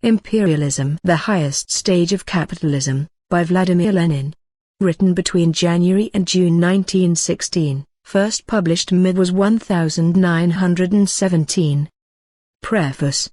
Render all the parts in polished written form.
Imperialism, The Highest Stage of Capitalism, by Vladimir Lenin. Written between January and June 1916, first published mid was 1917. Preface.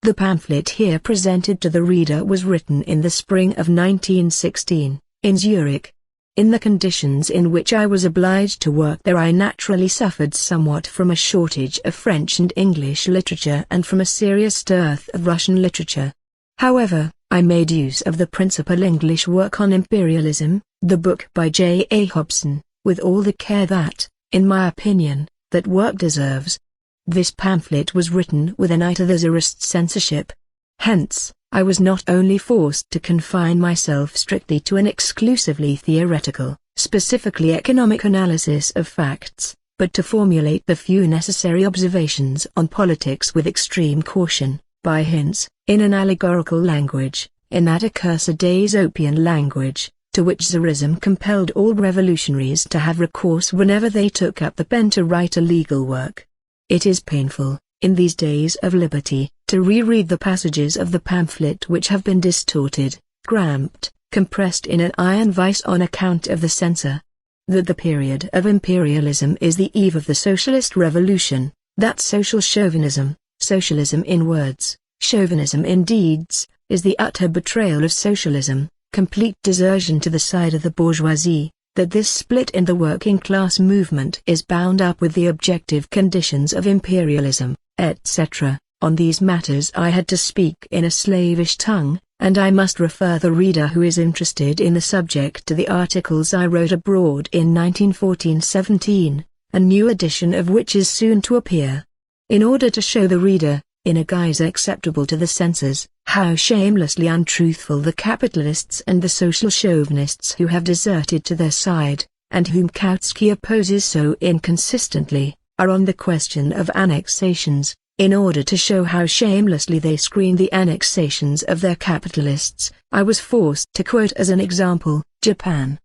The pamphlet here presented to the reader was written in the spring of 1916, in Zurich. In the conditions in which I was obliged to work there I naturally suffered somewhat from a shortage of French and English literature and from a serious dearth of Russian literature. However, I made use of the principal English work on imperialism, the book by J. A. Hobson, with all the care that, in my opinion, that work deserves. This pamphlet was written with an eye to the Tsarist censorship. Hence, I was not only forced to confine myself strictly to an exclusively theoretical, specifically economic analysis of facts, but to formulate the few necessary observations on politics with extreme caution, by hints, in an allegorical language, in that accursed Aesopian language, to which Tsarism compelled all revolutionaries to have recourse whenever they took up the pen to write a legal work. It is painful, in these days of liberty, to reread the passages of the pamphlet which have been distorted, cramped, compressed in an iron vice on account of the censor. That the period of imperialism is the eve of the socialist revolution, that social chauvinism, socialism in words, chauvinism in deeds, is the utter betrayal of socialism, complete desertion to the side of the bourgeoisie, that this split in the working class movement is bound up with the objective conditions of imperialism, etc. On these matters I had to speak in a slavish tongue, and I must refer the reader who is interested in the subject to the articles I wrote abroad in 1914-17, a new edition of which is soon to appear. In order to show the reader, in a guise acceptable to the censors, how shamelessly untruthful the capitalists and the social chauvinists who have deserted to their side, and whom Kautsky opposes so inconsistently, are on the question of annexations, in order to show how shamelessly they screen the annexations of their capitalists, I was forced to quote as an example, Japan.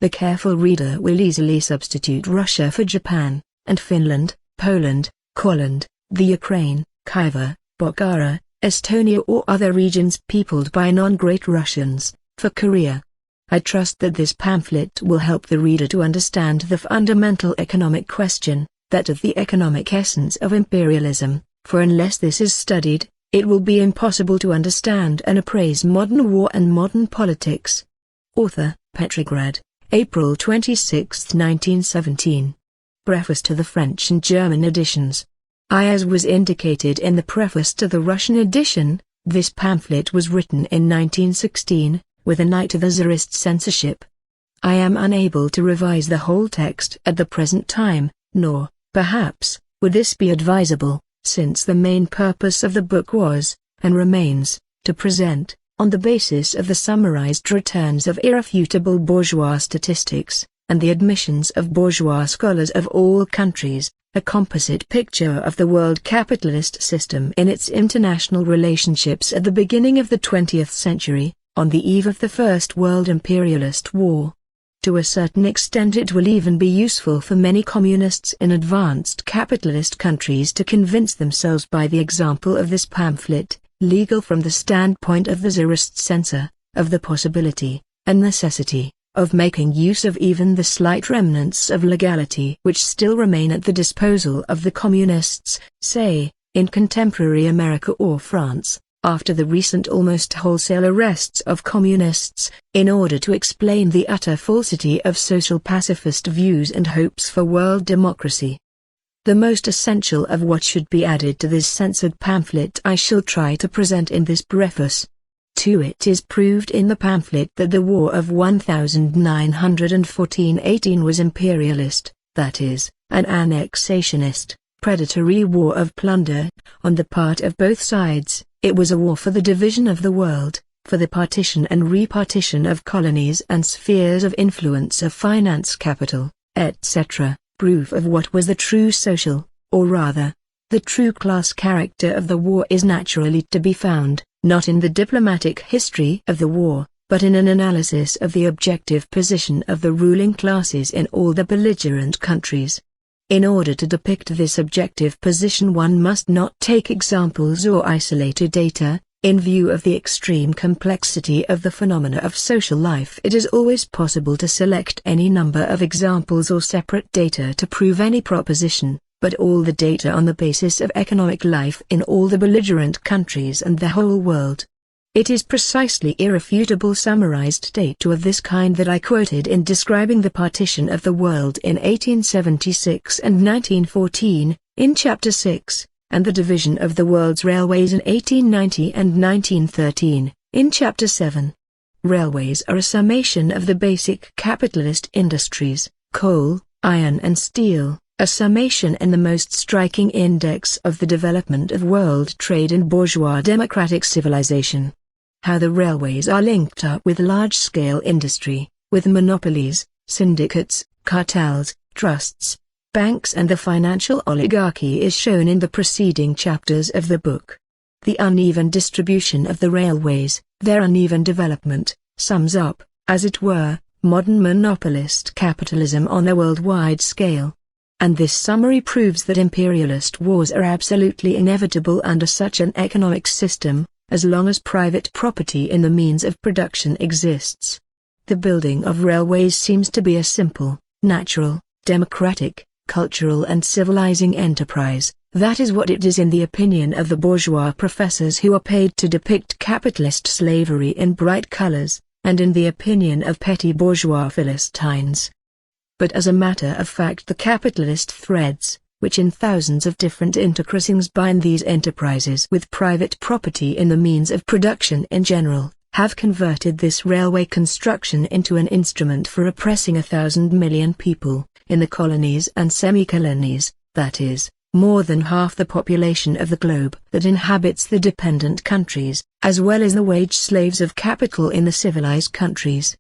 The careful reader will easily substitute Russia for Japan, and Finland, Poland, Courland, the Ukraine, Khiva, Bulgaria, Estonia or other regions peopled by non-Great Russians, for Korea. I trust that this pamphlet will help the reader to understand the fundamental economic question, that of the economic essence of imperialism, for unless this is studied, it will be impossible to understand and appraise modern war and modern politics. Author, Petrograd, April 26, 1917. Preface to the French and German editions. As was indicated in the preface to the Russian edition, this pamphlet was written in 1916, with an eye to the Tsarist censorship. I am unable to revise the whole text at the present time, nor, perhaps, would this be advisable, since the main purpose of the book was, and remains, to present, on the basis of the summarized returns of irrefutable bourgeois statistics, and the admissions of bourgeois scholars of all countries, a composite picture of the world capitalist system in its international relationships at the beginning of the 20th century, on the eve of the First World Imperialist War. To a certain extent it will even be useful for many communists in advanced capitalist countries to convince themselves by the example of this pamphlet, legal from the standpoint of the Tsarist censor, of the possibility, and necessity, of making use of even the slight remnants of legality which still remain at the disposal of the communists, say, in contemporary America or France, after the recent almost wholesale arrests of communists, in order to explain the utter falsity of social pacifist views and hopes for world democracy. The most essential of what should be added to this censored pamphlet I shall try to present in this preface. To it is proved in the pamphlet that the War of 1914-18 was imperialist, that is, an annexationist, predatory war of plunder, on the part of both sides. It was a war for the division of the world, for the partition and repartition of colonies and spheres of influence of finance capital, etc. Proof of what was the true social, or rather, the true class character of the war is naturally to be found, not in the diplomatic history of the war, but in an analysis of the objective position of the ruling classes in all the belligerent countries. In order to depict this objective position one must not take examples or isolated data, In view of the extreme complexity of the phenomena of social life, it is always possible to select any number of examples or separate data to prove any proposition, but all the data on the basis of economic life in all the belligerent countries and the whole world. It is precisely irrefutable summarized data of this kind that I quoted in describing the partition of the world in 1876 and 1914, in Chapter 6. And the division of the world's railways in 1890 and 1913, in Chapter 7. Railways are a summation of the basic capitalist industries, coal, iron and steel, a summation and the most striking index of the development of world trade and bourgeois democratic civilization. How the railways are linked up with large-scale industry, with monopolies, syndicates, cartels, trusts, banks and the financial oligarchy is shown in the preceding chapters of the book. The uneven distribution of the railways, their uneven development, sums up, as it were, modern monopolist capitalism on a worldwide scale. And this summary proves that imperialist wars are absolutely inevitable under such an economic system, as long as private property in the means of production exists. The building of railways seems to be a simple, natural, democratic, cultural and civilizing enterprise. That is what it is in the opinion of the bourgeois professors who are paid to depict capitalist slavery in bright colors, and in the opinion of petty bourgeois philistines. But as a matter of fact, the capitalist threads, which in thousands of different intercrossings bind these enterprises with private property in the means of production in general, have converted this railway construction into an instrument for oppressing 1,000 million people, in the colonies and semi-colonies, that is, more than half the population of the globe that inhabits the dependent countries, as well as the wage slaves of capital in the civilized countries.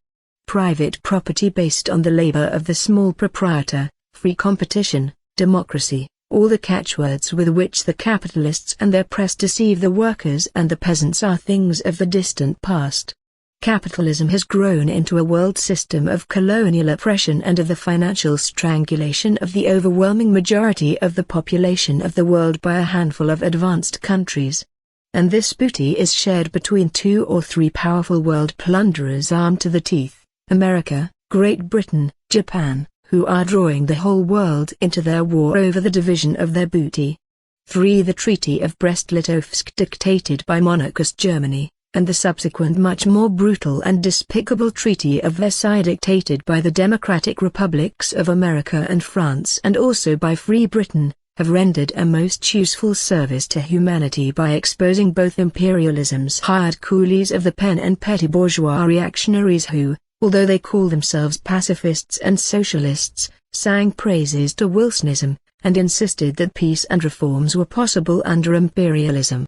Private property based on the labor of the small proprietor, free competition, democracy, all the catchwords with which the capitalists and their press deceive the workers and the peasants are things of the distant past. Capitalism has grown into a world system of colonial oppression and of the financial strangulation of the overwhelming majority of the population of the world by a handful of advanced countries. And this booty is shared between 2 or 3 powerful world plunderers armed to the teeth, America, Great Britain, Japan, who are drawing the whole world into their war over the division of their booty. 3. The Treaty of Brest-Litovsk dictated by monarchist Germany, and the subsequent much more brutal and despicable Treaty of Versailles dictated by the Democratic Republics of America and France and also by Free Britain, have rendered a most useful service to humanity by exposing both imperialism's hired coolies of the pen and petty bourgeois reactionaries who, although they call themselves pacifists and socialists, sang praises to Wilsonism, and insisted that peace and reforms were possible under imperialism.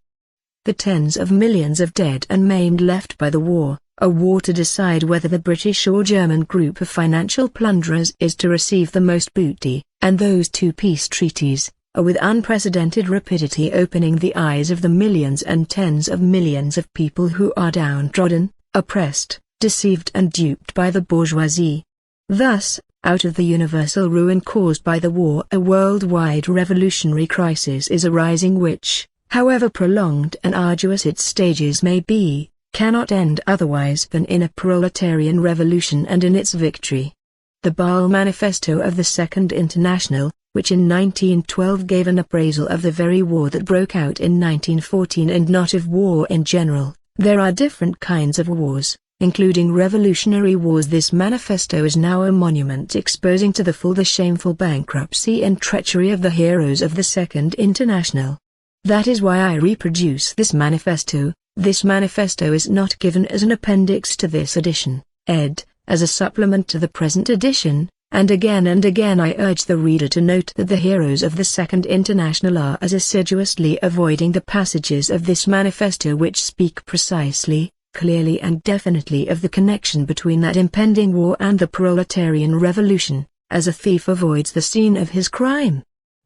The tens of millions of dead and maimed left by the war, a war to decide whether the British or German group of financial plunderers is to receive the most booty, and those 2 peace treaties, are with unprecedented rapidity opening the eyes of the millions and tens of millions of people who are downtrodden, oppressed, deceived and duped by the bourgeoisie. Thus, out of the universal ruin caused by the war, a worldwide revolutionary crisis is arising which, however prolonged and arduous its stages may be, cannot end otherwise than in a proletarian revolution and in its victory. The Bâle Manifesto of the Second International, which in 1912 gave an appraisal of the very war that broke out in 1914 and not of war in general. There are different kinds of wars, including revolutionary wars. This manifesto is now a monument exposing to the full the shameful bankruptcy and treachery of the heroes of the Second International. That is why I reproduce this manifesto. This manifesto is not given as an appendix to this edition, ed., as a supplement to the present edition, and again I urge the reader to note that the heroes of the Second International are as assiduously avoiding the passages of this manifesto which speak precisely, clearly and definitely of the connection between that impending war and the proletarian revolution, as a thief avoids the scene of his crime.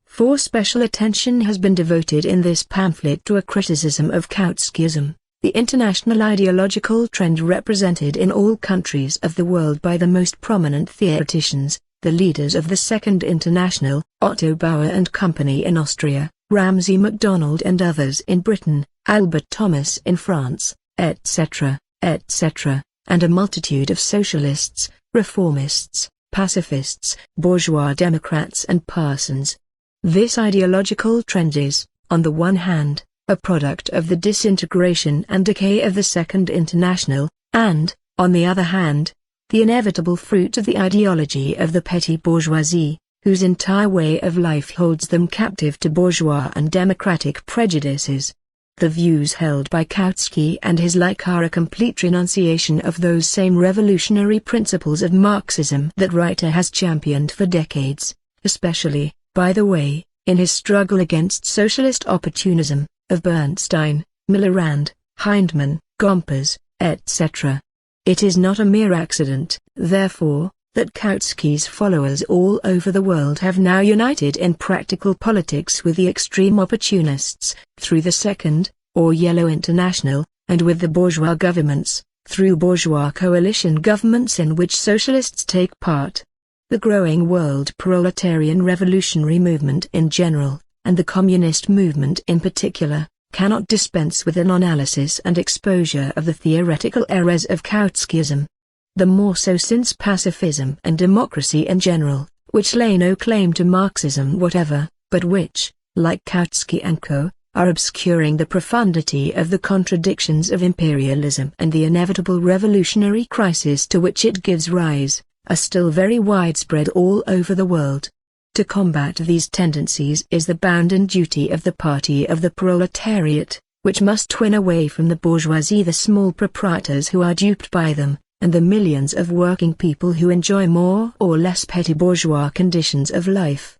For special attention has been devoted in this pamphlet to a criticism of Kautskism, the international ideological trend represented in all countries of the world by the most prominent theoreticians, the leaders of the Second International, Otto Bauer and Company in Austria, Ramsay MacDonald and others in Britain, Albert Thomas in France, etc., etc., and a multitude of socialists, reformists, pacifists, bourgeois democrats and parsons. This ideological trend is, on the one hand, a product of the disintegration and decay of the Second International, and, on the other hand, the inevitable fruit of the ideology of the petty bourgeoisie, whose entire way of life holds them captive to bourgeois and democratic prejudices. The views held by Kautsky and his like are a complete renunciation of those same revolutionary principles of Marxism that writer has championed for decades, especially, by the way, in his struggle against socialist opportunism, of Bernstein, Millerand, Hindman, Gompers, etc. It is not a mere accident, therefore, that Kautsky's followers all over the world have now united in practical politics with the extreme opportunists, through the Second, or Yellow International, and with the bourgeois governments, through bourgeois coalition governments in which socialists take part. The growing world proletarian revolutionary movement in general, and the communist movement in particular, cannot dispense with an analysis and exposure of the theoretical errors of Kautskism. The more so since pacifism and democracy in general, which lay no claim to Marxism whatever, but which, like Kautsky and co., are obscuring the profundity of the contradictions of imperialism and the inevitable revolutionary crisis to which it gives rise, are still very widespread all over the world. To combat these tendencies is the bounden duty of the party of the proletariat, which must twin away from the bourgeoisie the small proprietors who are duped by them, and the millions of working people who enjoy more or less petty bourgeois conditions of life.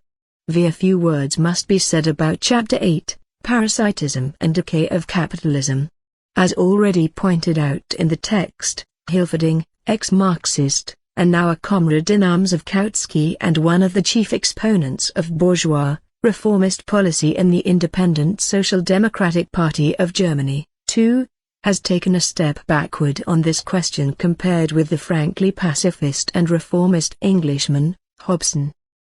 A few words must be said about Chapter 8, Parasitism and Decay of Capitalism. As already pointed out in the text, Hilferding, ex-Marxist, and now a comrade in arms of Kautsky and one of the chief exponents of bourgeois, reformist policy in the Independent Social Democratic Party of Germany, too, has taken a step backward on this question compared with the frankly pacifist and reformist Englishman, Hobson.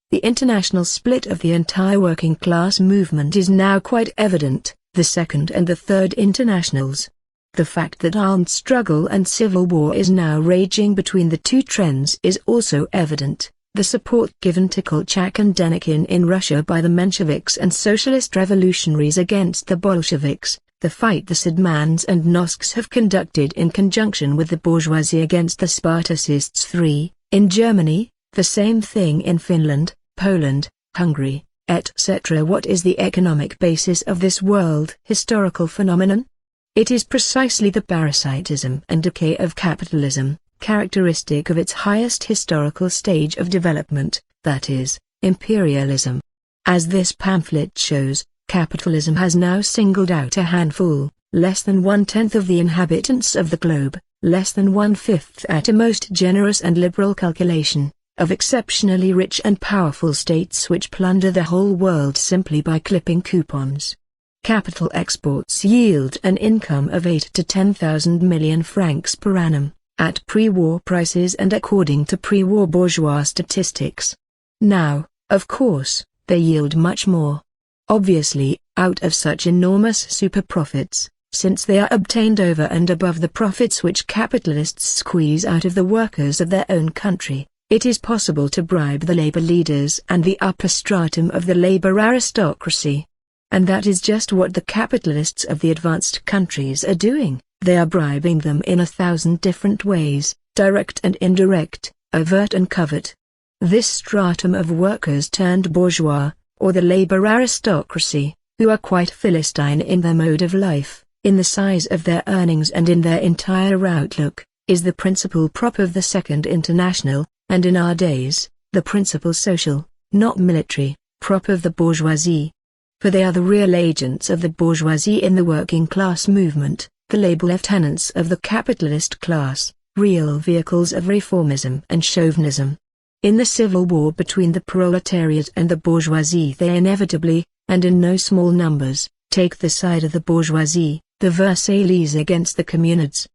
The international split of the entire working class movement is now quite evident, the Second and the Third Internationals. The fact that armed struggle and civil war is now raging between the two trends is also evident. The support given to Kolchak and Denikin in Russia by the Mensheviks and socialist revolutionaries against the Bolsheviks, the fight the Sedmans and Nosks have conducted in conjunction with the bourgeoisie against the Spartacists 3, in Germany, the same thing in Finland, Poland, Hungary, etc. What is the economic basis of this world historical phenomenon? It is precisely the parasitism and decay of capitalism, characteristic of its highest historical stage of development, that is, imperialism. As this pamphlet shows, capitalism has now singled out a handful, less than 1/10 of the inhabitants of the globe, less than 1/5 at a most generous and liberal calculation, of exceptionally rich and powerful states which plunder the whole world simply by clipping coupons. Capital exports yield an income of 8 to 10,000 million francs per annum, at pre-war prices and according to pre-war bourgeois statistics. Now, of course, they yield much more. Obviously, out of such enormous super-profits, since they are obtained over and above the profits which capitalists squeeze out of the workers of their own country, it is possible to bribe the labor leaders and the upper stratum of the labor aristocracy. And that is just what the capitalists of the advanced countries are doing. They are bribing them in 1,000 different ways, direct and indirect, overt and covert. This stratum of workers turned bourgeois, or the labor aristocracy, who are quite Philistine in their mode of life, in the size of their earnings and in their entire outlook, is the principal prop of the Second International, and in our days, the principal social, not military, prop of the bourgeoisie. For they are the real agents of the bourgeoisie in the working class movement, the labor lieutenants of the capitalist class, real vehicles of reformism and chauvinism. In the civil war between the proletariat and the bourgeoisie they inevitably, and in no small numbers, take the side of the bourgeoisie, the Versaillese against the communards.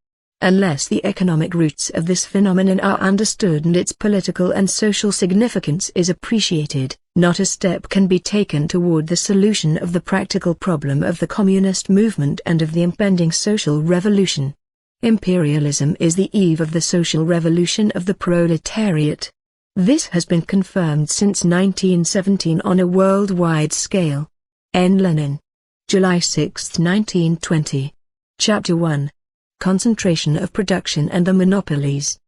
Unless the economic roots of this phenomenon are understood and its political and social significance is appreciated, not a step can be taken toward the solution of the practical problem of the communist movement and of the impending social revolution. Imperialism is the eve of the social revolution of the proletariat. This has been confirmed since 1917 on a worldwide scale. N. Lenin. July 6, 1920. Chapter 1. Concentration of production and the monopolies.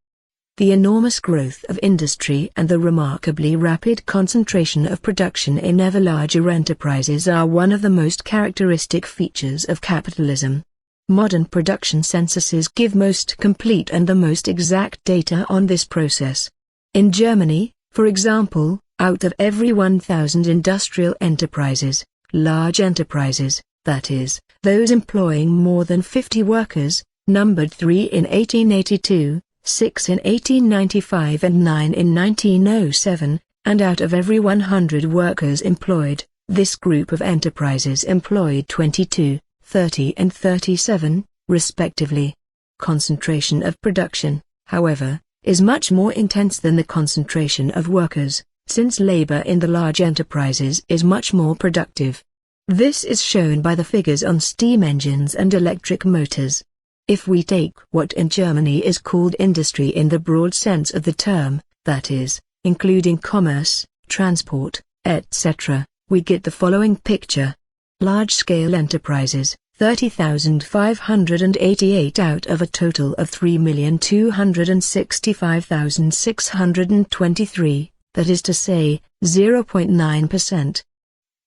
The enormous growth of industry and the remarkably rapid concentration of production in ever larger enterprises are one of the most characteristic features of capitalism. Modern production censuses give most complete and the most exact data on this process. In Germany, for example, out of every 1,000 industrial enterprises, large enterprises, that is, those employing more than 50 workers, numbered 3 in 1882, 6 in 1895 and 9 in 1907, and out of every 100 workers employed, this group of enterprises employed 22, 30 and 37, respectively. Concentration of production, however, is much more intense than the concentration of workers, since labor in the large enterprises is much more productive. This is shown by the figures on steam engines and electric motors. If we take what in Germany is called industry in the broad sense of the term, that is, including commerce, transport, etc., we get the following picture. Large-scale enterprises, 30,588 out of a total of 3,265,623, that is to say, 0.9%.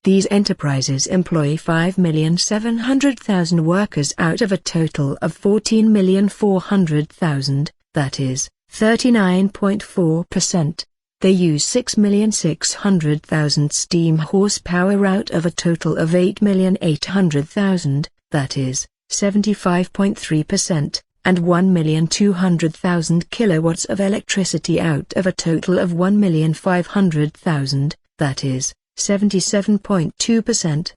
These enterprises employ 5,700,000 workers out of a total of 14,400,000, that is, 39.4%. They use 6,600,000 steam horsepower out of a total of 8,800,000, that is, 75.3%, and 1,200,000 kilowatts of electricity out of a total of 1,500,000, that is, 77.2%.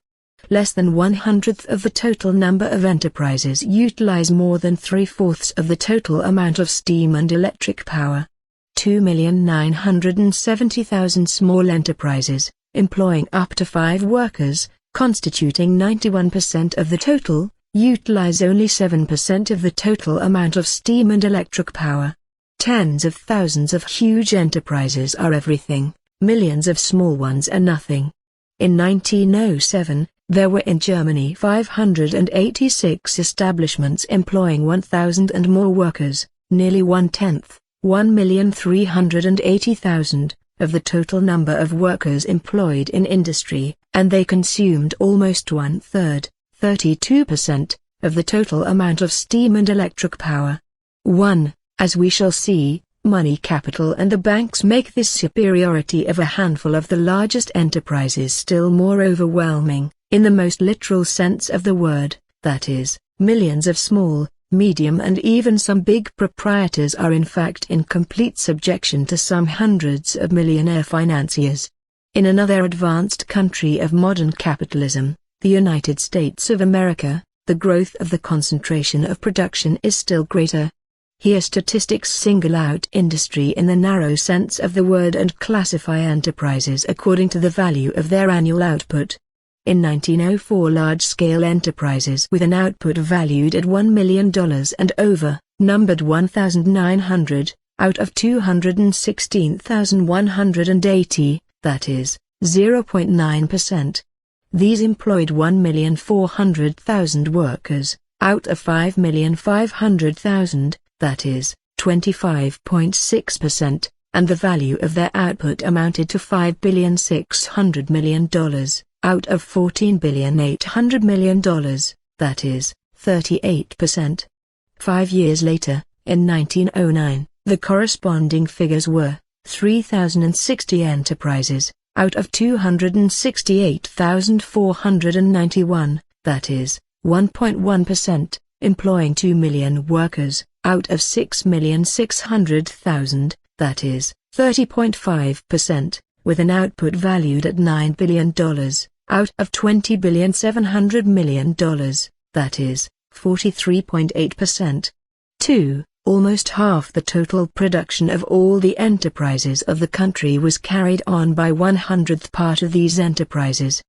Less than 1/100th of the total number of enterprises utilize more than 3/4 of the total amount of steam and electric power. 2,970,000 small enterprises, employing up to 5 workers, constituting 91% of the total, utilize only 7% of the total amount of steam and electric power. Tens of thousands of huge enterprises are everything. Millions of small ones are nothing. In 1907, there were in Germany 586 establishments employing 1,000 and more workers, nearly 1/10, 1,380,000, of the total number of workers employed in industry, and they consumed almost 1/3, 32%, of the total amount of steam and electric power. 1. As we shall see, money capital and the banks make this superiority of a handful of the largest enterprises still more overwhelming, in the most literal sense of the word, that is, millions of small, medium and even some big proprietors are in fact in complete subjection to some hundreds of millionaire financiers. In another advanced country of modern capitalism, the United States of America, the growth of the concentration of production is still greater. Here statistics single out industry in the narrow sense of the word and classify enterprises according to the value of their annual output. In 1904 large-scale enterprises with an output valued at $1 million and over, numbered 1,900, out of 216,180, that is, 0.9%. These employed 1,400,000 workers, out of 5,500,000, that is, 25.6%, and the value of their output amounted to $5,600,000,000, out of $14,800,000,000, that is, 38%. 5 years later, in 1909, the corresponding figures were 3,060 enterprises, out of 268,491, that is, 1.1%, employing 2 million workers, out of 6,600,000, that is, 30.5%, with an output valued at $9 billion, out of $20,700,000,000, that is, 43.8%. 2. Almost half the total production of all the enterprises of the country was carried on by 1/100th part of these enterprises.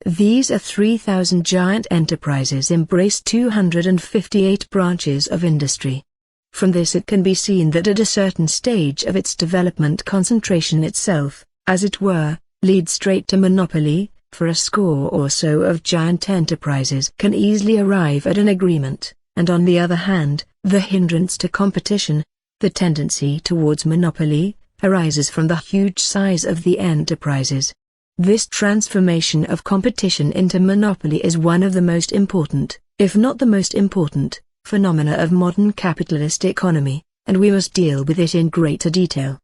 These are 3,000 giant enterprises embrace 258 branches of industry. From this it can be seen that at a certain stage of its development concentration itself, as it were, leads straight to monopoly, for a score or so of giant enterprises can easily arrive at an agreement, and on the other hand, the hindrance to competition, the tendency towards monopoly, arises from the huge size of the enterprises. This transformation of competition into monopoly is one of the most important, if not the most important, phenomena of modern capitalist economy, and we must deal with it in greater detail.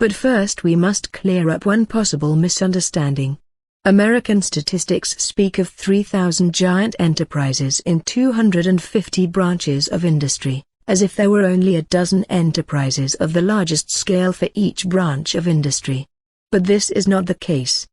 But first we must clear up one possible misunderstanding. American statistics speak of 3,000 giant enterprises in 250 branches of industry, as if there were only a dozen enterprises of the largest scale for each branch of industry. But this is not the case.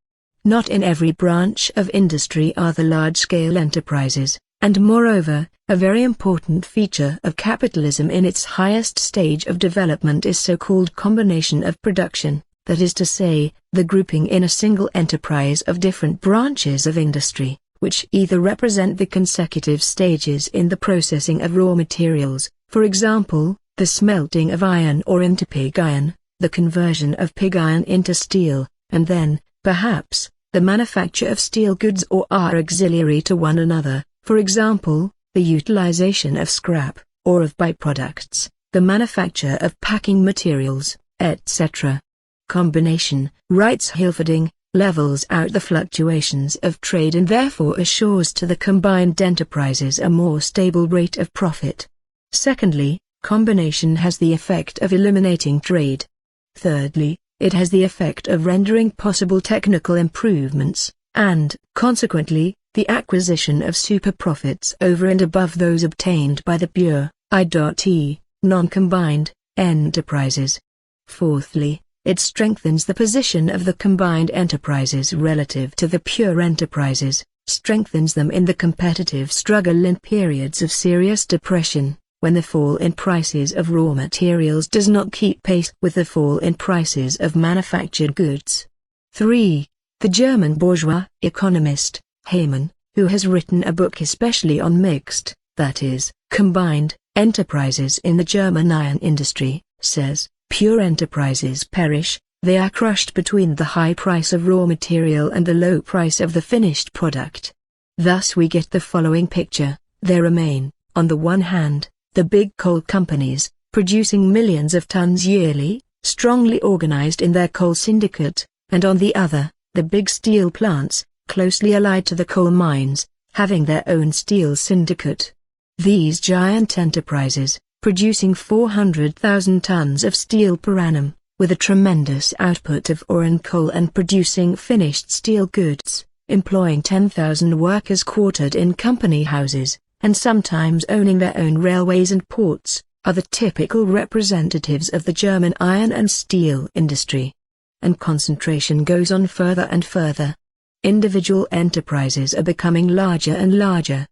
Not in every branch of industry are the large-scale enterprises, and moreover, a very important feature of capitalism in its highest stage of development is so-called combination of production, that is to say, the grouping in a single enterprise of different branches of industry, which either represent the consecutive stages in the processing of raw materials, for example, the smelting of iron ore into pig iron, the conversion of pig iron into steel, and then, perhaps, the manufacture of steel goods or are auxiliary to one another, for example, the utilization of scrap, or of byproducts, the manufacture of packing materials, etc. Combination, writes Hilferding, levels out the fluctuations of trade and therefore assures to the combined enterprises a more stable rate of profit. Secondly, combination has the effect of eliminating trade. Thirdly, it has the effect of rendering possible technical improvements, and, consequently, the acquisition of super-profits over and above those obtained by the pure, i.e., non-combined, enterprises. Fourthly, it strengthens the position of the combined enterprises relative to the pure enterprises, strengthens them in the competitive struggle in periods of serious depression, when the fall in prices of raw materials does not keep pace with the fall in prices of manufactured goods. 3. The German bourgeois economist, Hayman, who has written a book especially on mixed, that is, combined, enterprises in the German iron industry, says, pure enterprises perish, they are crushed between the high price of raw material and the low price of the finished product. Thus we get the following picture: there remain, on the one hand, the big coal companies, producing millions of tons yearly, strongly organized in their coal syndicate, and on the other, the big steel plants, closely allied to the coal mines, having their own steel syndicate. These giant enterprises, producing 400,000 tons of steel per annum, with a tremendous output of ore and coal and producing finished steel goods, employing 10,000 workers quartered in company houses, and sometimes owning their own railways and ports, are the typical representatives of the German iron and steel industry. And concentration goes on further and further. Individual enterprises are becoming larger and larger.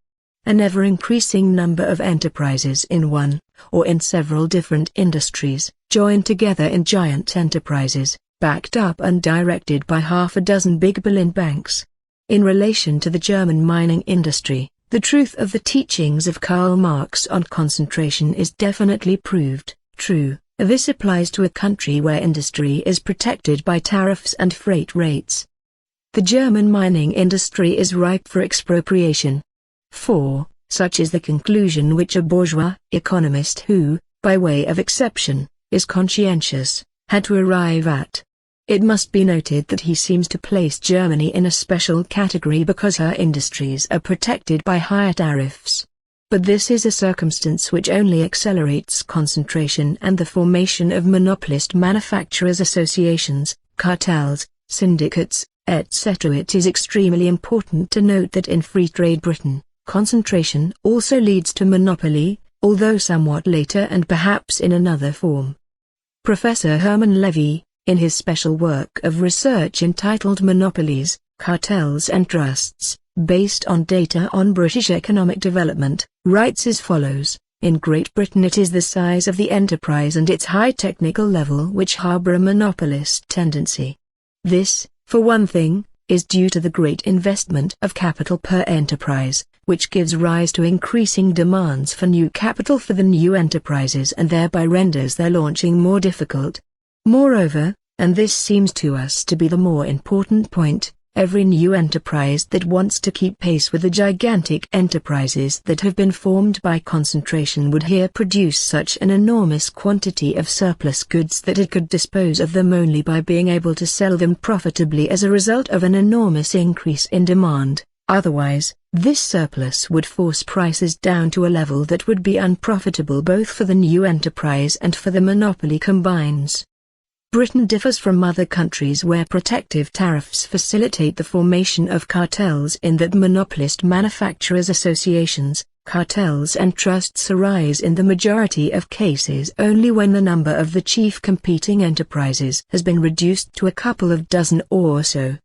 An ever-increasing number of enterprises in one, or in several different industries, joined together in giant enterprises, backed up and directed by half a dozen big Berlin banks. In relation to the German mining industry, the truth of the teachings of Karl Marx on concentration is definitely proved true. This applies to a country where industry is protected by tariffs and freight rates. The German mining industry is ripe for expropriation. 4. Such is the conclusion which a bourgeois economist who, by way of exception, is conscientious, had to arrive at. It must be noted that he seems to place Germany in a special category because her industries are protected by higher tariffs. But this is a circumstance which only accelerates concentration and the formation of monopolist manufacturers' associations, cartels, syndicates, etc. It is extremely important to note that in free trade Britain, concentration also leads to monopoly, although somewhat later and perhaps in another form. Professor Hermann Levy, in his special work of research entitled Monopolies, Cartels and Trusts, based on data on British economic development, writes as follows: In Great Britain it is the size of the enterprise and its high technical level which harbor a monopolist tendency. This, for one thing, is due to the great investment of capital per enterprise, which gives rise to increasing demands for new capital for the new enterprises and thereby renders their launching more difficult. Moreover, and this seems to us to be the more important point, every new enterprise that wants to keep pace with the gigantic enterprises that have been formed by concentration would here produce such an enormous quantity of surplus goods that it could dispose of them only by being able to sell them profitably as a result of an enormous increase in demand. Otherwise, this surplus would force prices down to a level that would be unprofitable both for the new enterprise and for the monopoly combines. Britain differs from other countries where protective tariffs facilitate the formation of cartels in that monopolist manufacturers' associations, cartels and trusts arise in the majority of cases only when the number of the chief competing enterprises has been reduced to a couple of dozen or so.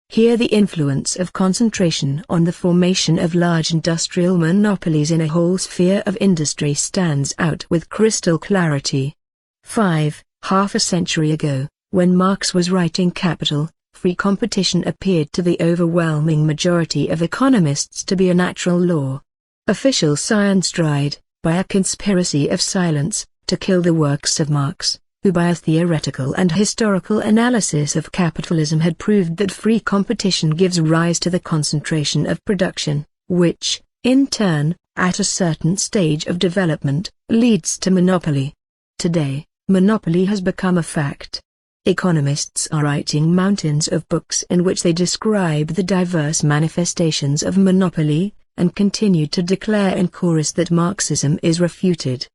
Here the influence of concentration on the formation of large industrial monopolies in a whole sphere of industry stands out with crystal clarity. 5. Half a century ago, when Marx was writing Capital, free competition appeared to the overwhelming majority of economists to be a natural law. Official science tried, by a conspiracy of silence, to kill the works of Marx, who by a theoretical and historical analysis of capitalism had proved that free competition gives rise to the concentration of production, which, in turn, at a certain stage of development, leads to monopoly. Today, monopoly has become a fact. Economists are writing mountains of books in which they describe the diverse manifestations of monopoly, and continue to declare in chorus that Marxism is refuted.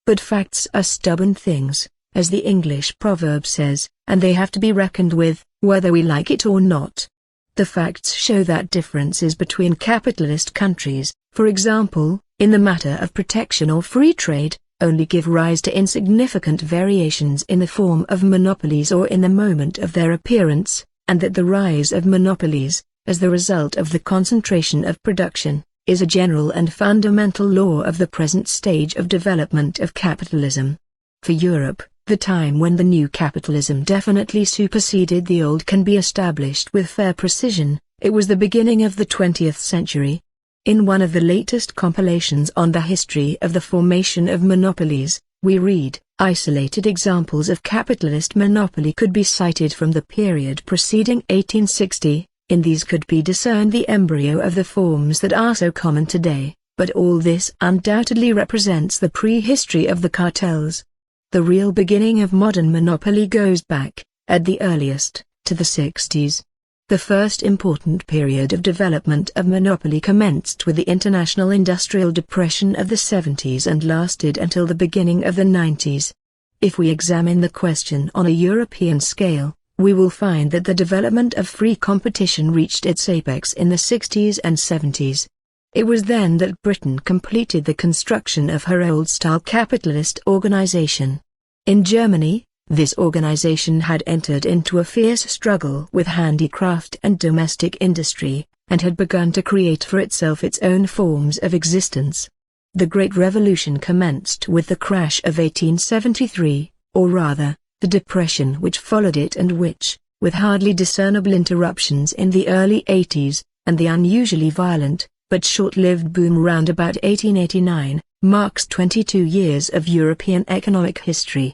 But facts are stubborn things, as the English proverb says, and they have to be reckoned with, whether we like it or not. The facts show that differences between capitalist countries, for example, in the matter of protection or free trade, only give rise to insignificant variations in the form of monopolies or in the moment of their appearance, and that the rise of monopolies, as the result of the concentration of production, is a general and fundamental law of the present stage of development of capitalism. For Europe, the time when the new capitalism definitely superseded the old can be established with fair precision. It was the beginning of the 20th century. In one of the latest compilations on the history of the formation of monopolies, we read, isolated examples of capitalist monopoly could be cited from the period preceding 1860, in these could be discerned the embryo of the forms that are so common today, but all this undoubtedly represents the prehistory of the cartels. The real beginning of modern monopoly goes back, at the earliest, to the 60s. The first important period of development of monopoly commenced with the international industrial depression of the 70s and lasted until the beginning of the 90s. If we examine the question on a European scale, we will find that the development of free competition reached its apex in the 60s and 70s. It was then that Britain completed the construction of her old-style capitalist organization. In Germany, this organization had entered into a fierce struggle with handicraft and domestic industry, and had begun to create for itself its own forms of existence. The Great Revolution commenced with the crash of 1873, or rather, the depression which followed it and which, with hardly discernible interruptions in the early 80s, and the unusually violent, but short-lived boom round about 1889, marks 22 years of European economic history.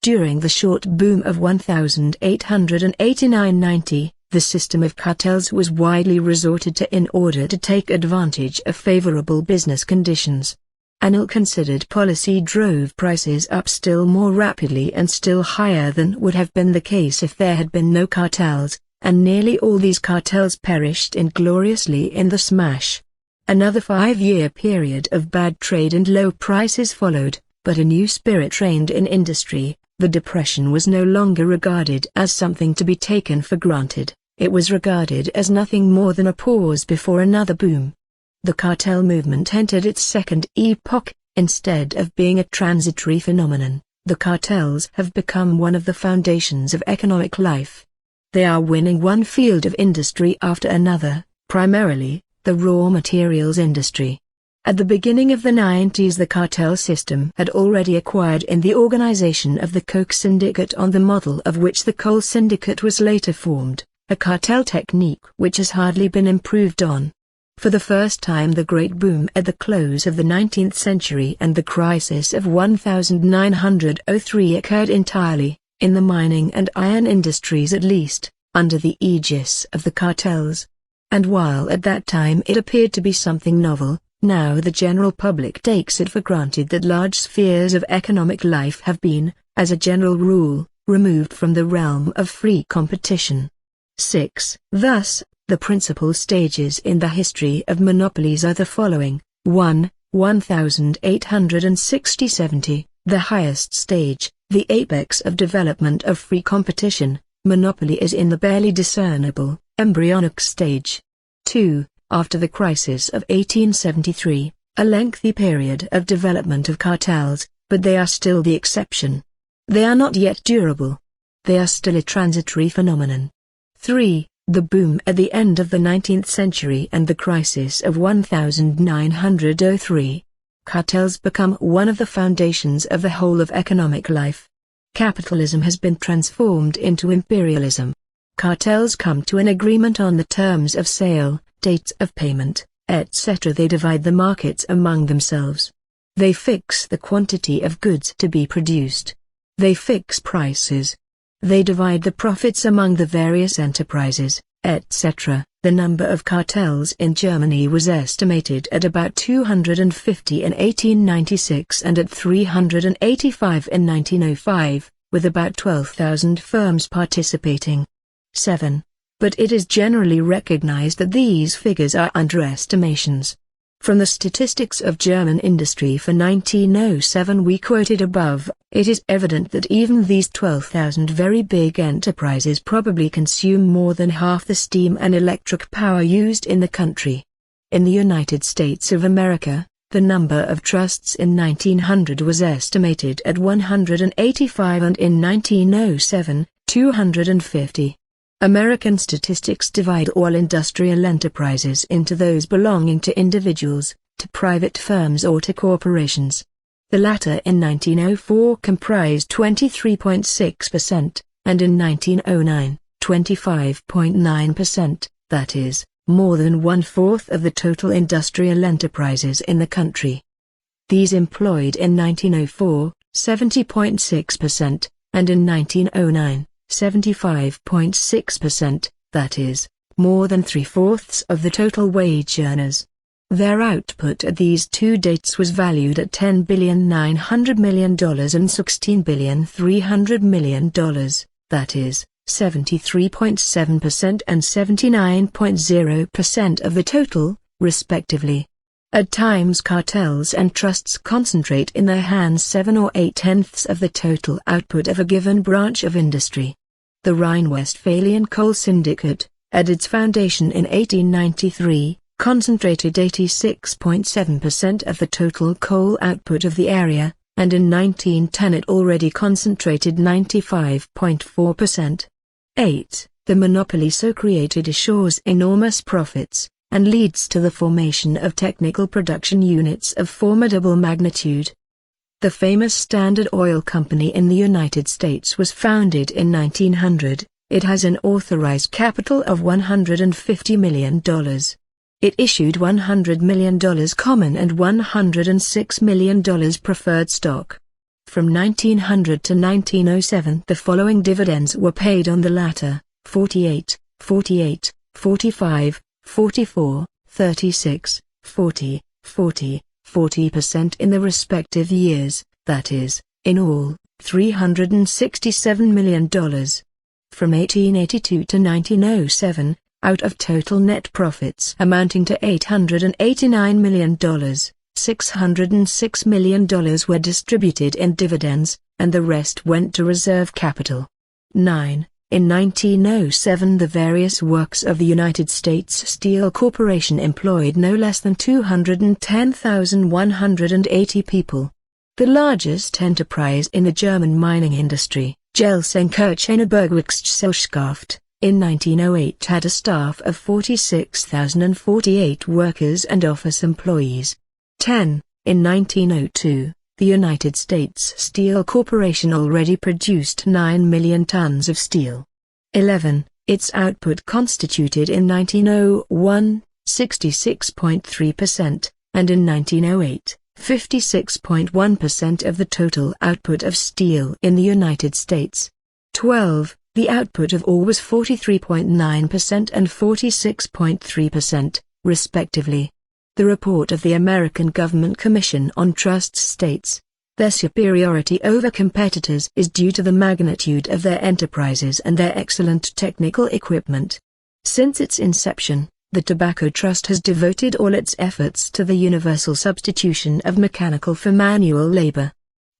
During the short boom of 1889–90, the system of cartels was widely resorted to in order to take advantage of favorable business conditions. An ill-considered policy drove prices up still more rapidly and still higher than would have been the case if there had been no cartels, and nearly all these cartels perished ingloriously in the smash. Another 5-year period of bad trade and low prices followed, but a new spirit reigned in industry. The depression was no longer regarded as something to be taken for granted, it was regarded as nothing more than a pause before another boom. The cartel movement entered its second epoch. Instead of being a transitory phenomenon, the cartels have become one of the foundations of economic life. They are winning one field of industry after another, primarily, the raw materials industry. At the beginning of the 90s the cartel system had already acquired in the organization of the Coke Syndicate on the model of which the Coal Syndicate was later formed, a cartel technique which has hardly been improved on. For the first time the great boom at the close of the 19th century and the crisis of 1903 occurred entirely, in the mining and iron industries at least, under the aegis of the cartels. And while at that time it appeared to be something novel, now the general public takes it for granted that large spheres of economic life have been, as a general rule, removed from the realm of free competition. 6. Thus, the principal stages in the history of monopolies are the following. 1. 1860–70, the highest stage, the apex of development of free competition, monopoly is in the barely discernible, embryonic stage. 2. After the crisis of 1873, a lengthy period of development of cartels, but they are still the exception. They are not yet durable. They are still a transitory phenomenon. 3. The boom at the end of the 19th century and the crisis of 1903. Cartels become one of the foundations of the whole of economic life. Capitalism has been transformed into imperialism. Cartels come to an agreement on the terms of sale, dates of payment, etc. They divide the markets among themselves. They fix the quantity of goods to be produced. They fix prices. They divide the profits among the various enterprises, etc. The number of cartels in Germany was estimated at about 250 in 1896 and at 385 in 1905, with about 12,000 firms participating. 7. But it is generally recognized that these figures are underestimations. From the statistics of German industry for 1907 we quoted above, it is evident that even these 12,000 very big enterprises probably consume more than half the steam and electric power used in the country. In the United States of America, the number of trusts in 1900 was estimated at 185 and in 1907, 250. American statistics divide all industrial enterprises into those belonging to individuals, to private firms or to corporations. The latter in 1904 comprised 23.6%, and in 1909, 25.9%, that is, more than one-fourth of the total industrial enterprises in the country. These employed in 1904, 70.6%, and in 1909, 75.6%, that is, more than three-fourths of the total wage earners. Their output at these two dates was valued at $10,900 million and $16,300 million, that is, 73.7% and 79.0% of the total, respectively. At times cartels and trusts concentrate in their hands 7 or 8/10ths of the total output of a given branch of industry. The Rhine-Westphalian Coal Syndicate, at its foundation in 1893, concentrated 86.7% of the total coal output of the area, and in 1910 it already concentrated 95.4%. 8. The monopoly so created assures enormous profits, and leads to the formation of technical production units of formidable magnitude. The famous Standard Oil Company in the United States was founded in 1900. It has an authorized capital of $150 million. It issued $100 million common and $106 million preferred stock. From 1900 to 1907 the following dividends were paid on the latter: 48, 48, 45, 44, 36, 40, 40, 40% in the respective years, that is, in all, $367 million. From 1882 to 1907, out of total net profits amounting to $889 million, $606 million were distributed in dividends, and the rest went to reserve capital. 9. In 1907 the various works of the United States Steel Corporation employed no less than 210,180 people. The largest enterprise in the German mining industry, Gelsenkirchener Bergwerksgesellschaft, in 1908 had a staff of 46,048 workers and office employees. 10. In 1902, the United States Steel Corporation already produced 9 million tons of steel. 11. Its output constituted in 1901, 66.3%, and in 1908, 56.1% of the total output of steel in the United States. 12. The output of ore was 43.9% and 46.3%, respectively. The report of the American Government Commission on Trusts states, their superiority over competitors is due to the magnitude of their enterprises and their excellent technical equipment. Since its inception, the Tobacco Trust has devoted all its efforts to the universal substitution of mechanical for manual labor.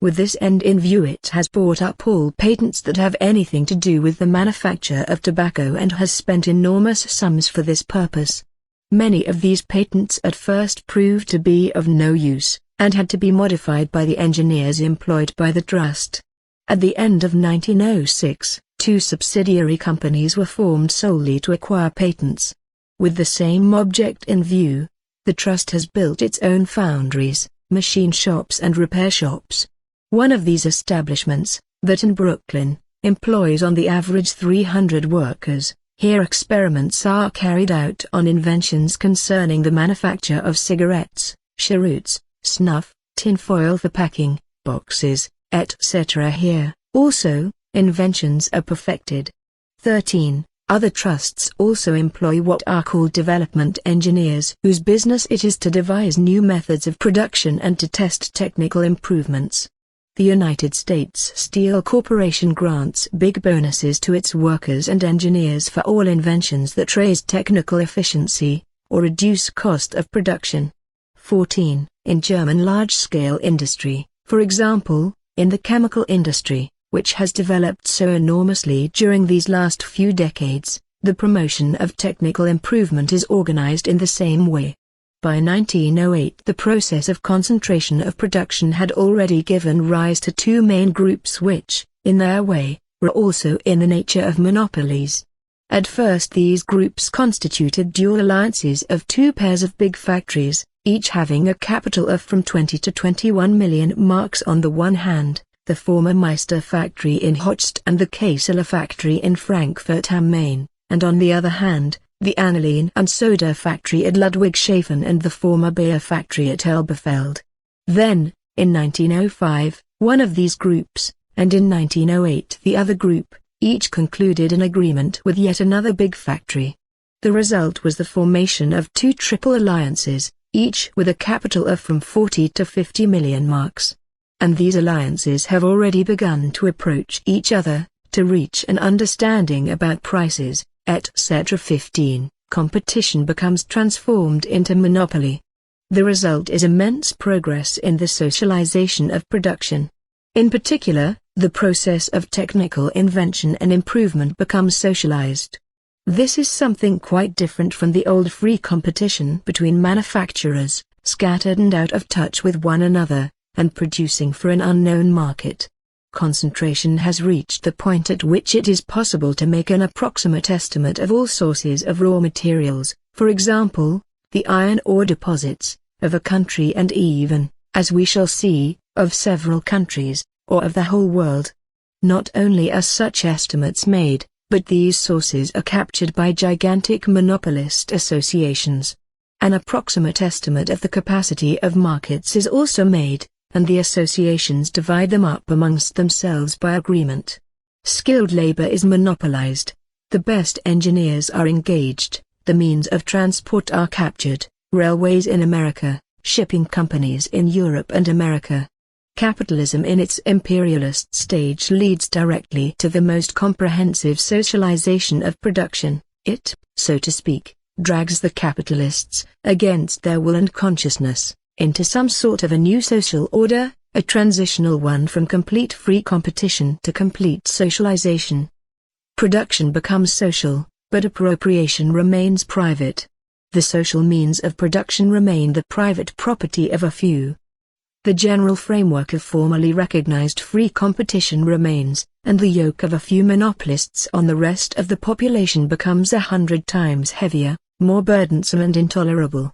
With this end in view, it has bought up all patents that have anything to do with the manufacture of tobacco and has spent enormous sums for this purpose. Many of these patents at first proved to be of no use, and had to be modified by the engineers employed by the trust. At the end of 1906, 2 subsidiary companies were formed solely to acquire patents. With the same object in view, the trust has built its own foundries, machine shops and repair shops. One of these establishments, that in Brooklyn, employs on the average 300 workers. Here experiments are carried out on inventions concerning the manufacture of cigarettes, cheroots, snuff, tinfoil for packing, boxes, etc. Here, also, inventions are perfected. 13. Other trusts also employ what are called development engineers, whose business it is to devise new methods of production and to test technical improvements. The United States Steel Corporation grants big bonuses to its workers and engineers for all inventions that raise technical efficiency, or reduce cost of production. 14. In German large-scale industry, for example, in the chemical industry, which has developed so enormously during these last few decades, the promotion of technical improvement is organized in the same way. By 1908, the process of concentration of production had already given rise to 2 main groups which, in their way, were also in the nature of monopolies. At first these groups constituted dual alliances of 2 pairs of big factories, each having a capital of from 20 to 21 million marks on the one hand, the former Meister factory in Hochst and the Kassler factory in Frankfurt am Main, and on the other hand, the aniline and soda factory at Ludwigshafen and the former Bayer factory at Elberfeld. Then, in 1905, one of these groups, and in 1908 the other group, each concluded an agreement with yet another big factory. The result was the formation of 2 triple alliances, each with a capital of from 40 to 50 million marks. And these alliances have already begun to approach each other, to reach an understanding about prices, etc. 15. Competition becomes transformed into monopoly. The result is immense progress in the socialization of production. In particular, the process of technical invention and improvement becomes socialized. This is something quite different from the old free competition between manufacturers, scattered and out of touch with one another, and producing for an unknown market. Concentration has reached the point at which it is possible to make an approximate estimate of all sources of raw materials, for example, the iron ore deposits, of a country and even, as we shall see, of several countries, or of the whole world. Not only are such estimates made, but these sources are captured by gigantic monopolist associations. An approximate estimate of the capacity of markets is also made, and the associations divide them up amongst themselves by agreement. Skilled labor is monopolized. The best engineers are engaged, the means of transport are captured, railways in America, shipping companies in Europe and America. Capitalism in its imperialist stage leads directly to the most comprehensive socialization of production. It, so to speak, drags the capitalists, against their will and consciousness, into some sort of a new social order, a transitional one from complete free competition to complete socialization. Production becomes social, but appropriation remains private. The social means of production remain the private property of a few. The general framework of formally recognized free competition remains, and the yoke of a few monopolists on the rest of the population becomes 100 times heavier, more burdensome and intolerable.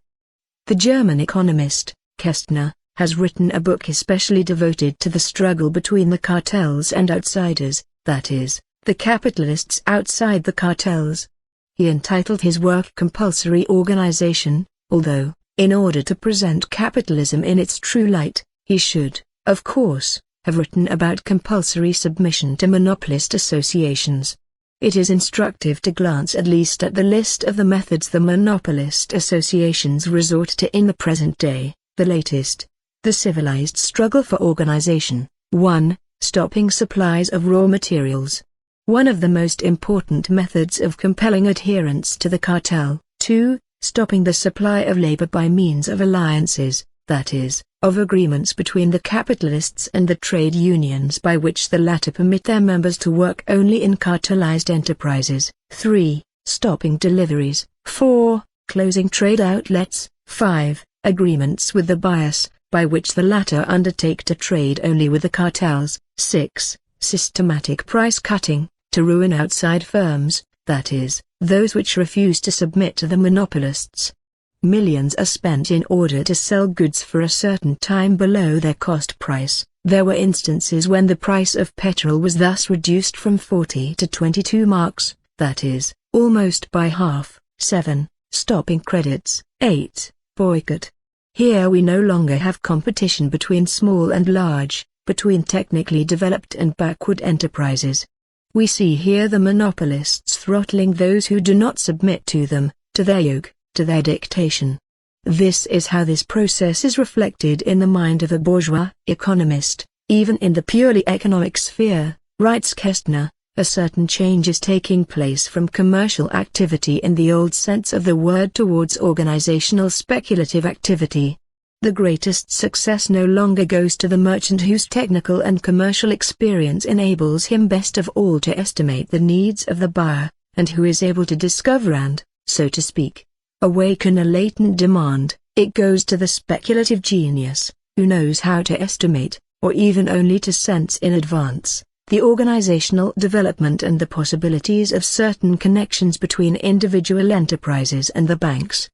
The German economist, Kästner, has written a book especially devoted to the struggle between the cartels and outsiders, that is, the capitalists outside the cartels. He entitled his work Compulsory Organization, although, in order to present capitalism in its true light, he should, of course, have written about compulsory submission to monopolist associations. It is instructive to glance at least at the list of the methods the monopolist associations resort to in the present day. The latest, the civilized struggle for organization. 1. Stopping supplies of raw materials. One of the most important methods of compelling adherence to the cartel. 2. Stopping the supply of labor by means of alliances, that is, of agreements between the capitalists and the trade unions by which the latter permit their members to work only in cartelized enterprises. 3. Stopping deliveries. 4. Closing trade outlets. 5. Agreements with the buyers, by which the latter undertake to trade only with the cartels. 6. Systematic price cutting, to ruin outside firms, that is, those which refuse to submit to the monopolists. Millions are spent in order to sell goods for a certain time below their cost price. There were instances when the price of petrol was thus reduced from 40 to 22 marks, that is, almost by half. 7. Stopping credits. 8. Boycott. Here we no longer have competition between small and large, between technically developed and backward enterprises. We see here the monopolists throttling those who do not submit to them, to their yoke, to their dictation. This is how this process is reflected in the mind of a bourgeois economist. Even in the purely economic sphere, writes Kästner, a certain change is taking place from commercial activity in the old sense of the word towards organizational speculative activity. The greatest success no longer goes to the merchant whose technical and commercial experience enables him best of all to estimate the needs of the buyer, and who is able to discover and, so to speak, awaken a latent demand. It goes to the speculative genius, who knows how to estimate, or even only to sense in advance, the organizational development and the possibilities of certain connections between individual enterprises and the banks.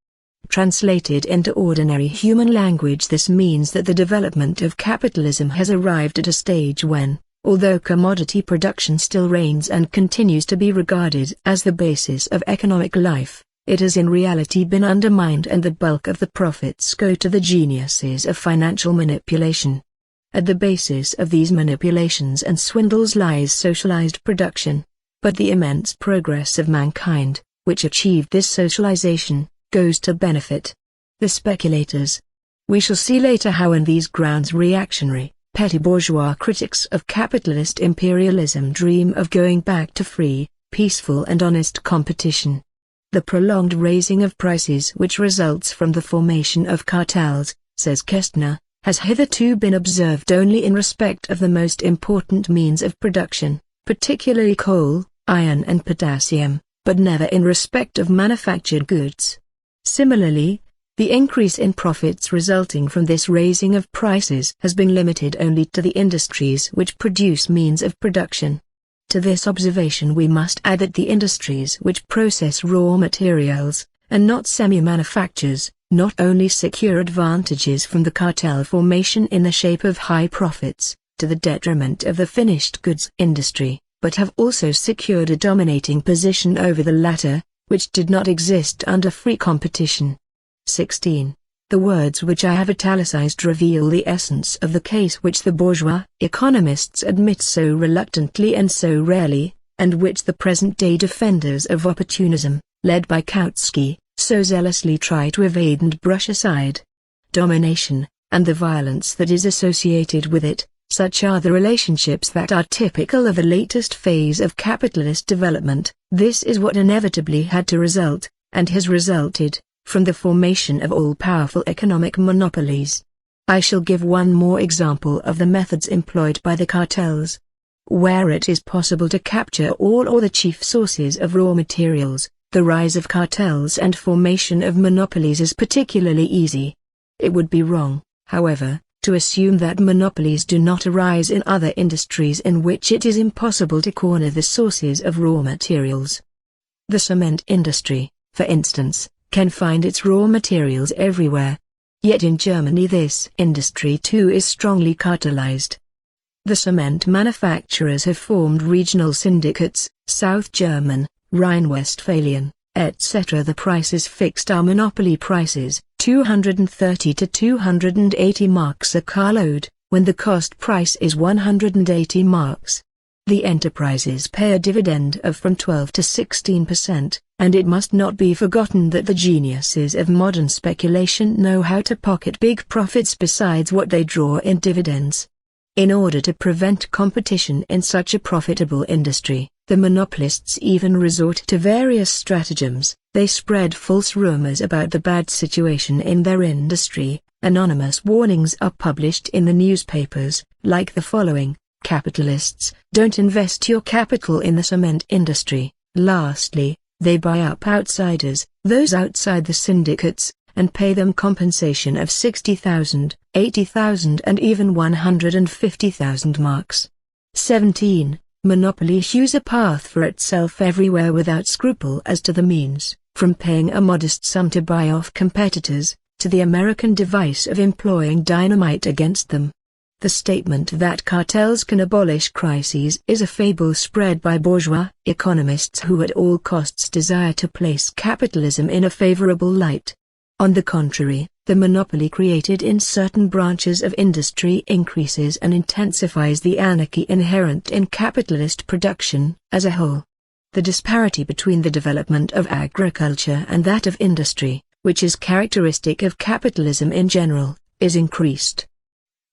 Translated into ordinary human language, this means that the development of capitalism has arrived at a stage when, although commodity production still reigns and continues to be regarded as the basis of economic life, it has in reality been undermined and the bulk of the profits go to the geniuses of financial manipulation. At the basis of these manipulations and swindles lies socialized production. But the immense progress of mankind, which achieved this socialization, goes to benefit the speculators. We shall see later how in these grounds reactionary, petty bourgeois critics of capitalist imperialism dream of going back to free, peaceful and honest competition. The prolonged raising of prices which results from the formation of cartels, says Kästner, has hitherto been observed only in respect of the most important means of production, particularly coal, iron and potassium, but never in respect of manufactured goods. Similarly, the increase in profits resulting from this raising of prices has been limited only to the industries which produce means of production. To this observation we must add that the industries which process raw materials, and not semi-manufactures, not only secure advantages from the cartel formation in the shape of high profits, to the detriment of the finished goods industry, but have also secured a dominating position over the latter, which did not exist under free competition. 16. The words which I have italicized reveal the essence of the case which the bourgeois economists admit so reluctantly and so rarely, and which the present-day defenders of opportunism, led by Kautsky, so zealously try to evade and brush aside. Domination, and the violence that is associated with it, such are the relationships that are typical of the latest phase of capitalist development. This is what inevitably had to result, and has resulted, from the formation of all-powerful economic monopolies. I shall give one more example of the methods employed by the cartels. Where it is possible to capture all or the chief sources of raw materials, the rise of cartels and formation of monopolies is particularly easy. It would be wrong, however, to assume that monopolies do not arise in other industries in which it is impossible to corner the sources of raw materials. The cement industry, for instance, can find its raw materials everywhere. Yet in Germany this industry too is strongly cartelized. The cement manufacturers have formed regional syndicates, South German, Rhine-Westphalian, etc. The prices fixed are monopoly prices, 230 to 280 marks a carload, when the cost price is 180 marks. The enterprises pay a dividend of from 12 to 16%, and it must not be forgotten that the geniuses of modern speculation know how to pocket big profits besides what they draw in dividends. In order to prevent competition in such a profitable industry, the monopolists even resort to various stratagems. They spread false rumors about the bad situation in their industry. Anonymous warnings are published in the newspapers, like the following: capitalists, don't invest your capital in the cement industry. Lastly, they buy up outsiders, those outside the syndicates, and pay them compensation of 60,000, 80,000 and even 150,000 marks. 17. Monopoly hews a path for itself everywhere without scruple as to the means, from paying a modest sum to buy off competitors, to the American device of employing dynamite against them. The statement that cartels can abolish crises is a fable spread by bourgeois economists who at all costs desire to place capitalism in a favorable light. On the contrary, the monopoly created in certain branches of industry increases and intensifies the anarchy inherent in capitalist production as a whole. The disparity between the development of agriculture and that of industry, which is characteristic of capitalism in general, is increased.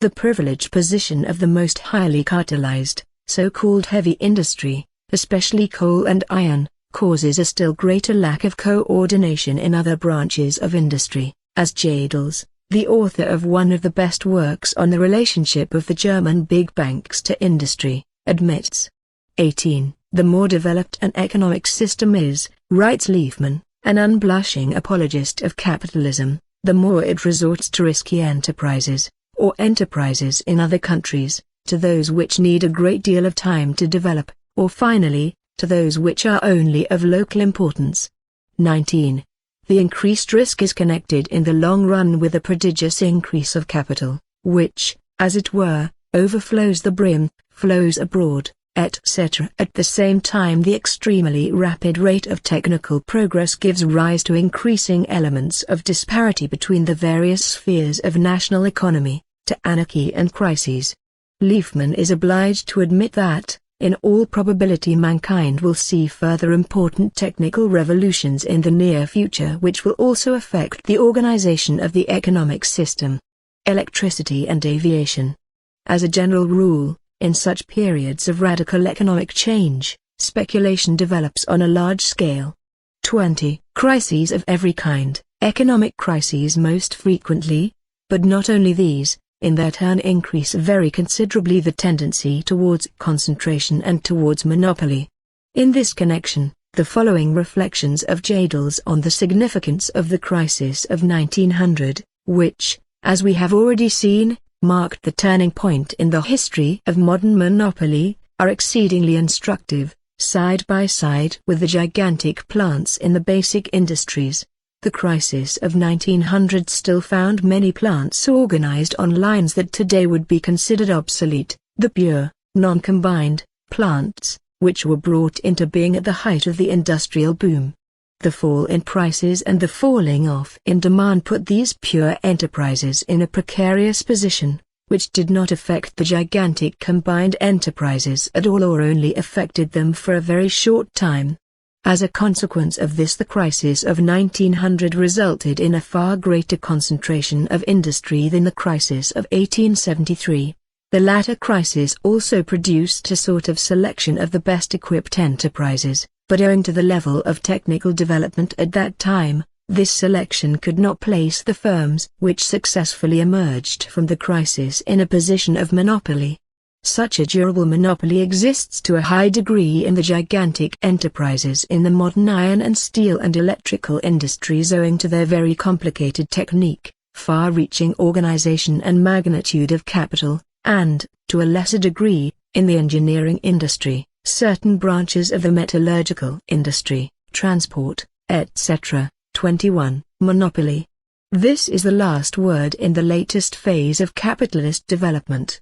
The privileged position of the most highly cartelized, so-called heavy industry, especially coal and iron, causes a still greater lack of coordination in other branches of industry, as Jadels, the author of one of the best works on the relationship of the German big banks to industry, admits. 18. The more developed an economic system is, writes Liefman, an unblushing apologist of capitalism, the more it resorts to risky enterprises, or enterprises in other countries, to those which need a great deal of time to develop, or finally, to those which are only of local importance. 19. The increased risk is connected in the long run with a prodigious increase of capital, which, as it were, overflows the brim, flows abroad, etc. At the same time the extremely rapid rate of technical progress gives rise to increasing elements of disparity between the various spheres of national economy, to anarchy and crises. Liefman is obliged to admit that, in all probability mankind will see further important technical revolutions in the near future which will also affect the organization of the economic system. Electricity and aviation. As a general rule, in such periods of radical economic change, speculation develops on a large scale. 20. Crises of every kind, economic crises most frequently, but not only these, in their turn increase very considerably the tendency towards concentration and towards monopoly. In this connection, the following reflections of Jadels on the significance of the crisis of 1900, which, as we have already seen, marked the turning point in the history of modern monopoly, are exceedingly instructive. Side by side with the gigantic plants in the basic industries, the crisis of 1900 still found many plants organized on lines that today would be considered obsolete, the pure, non-combined, plants, which were brought into being at the height of the industrial boom. The fall in prices and the falling off in demand put these pure enterprises in a precarious position, which did not affect the gigantic combined enterprises at all or only affected them for a very short time. As a consequence of this, the crisis of 1900 resulted in a far greater concentration of industry than the crisis of 1873. The latter crisis also produced a sort of selection of the best equipped enterprises, but owing to the level of technical development at that time, this selection could not place the firms which successfully emerged from the crisis in a position of monopoly. Such a durable monopoly exists to a high degree in the gigantic enterprises in the modern iron and steel and electrical industries owing to their very complicated technique, far-reaching organization and magnitude of capital, and, to a lesser degree, in the engineering industry, certain branches of the metallurgical industry, transport, etc. 21. Monopoly. This is the last word in the latest phase of capitalist development.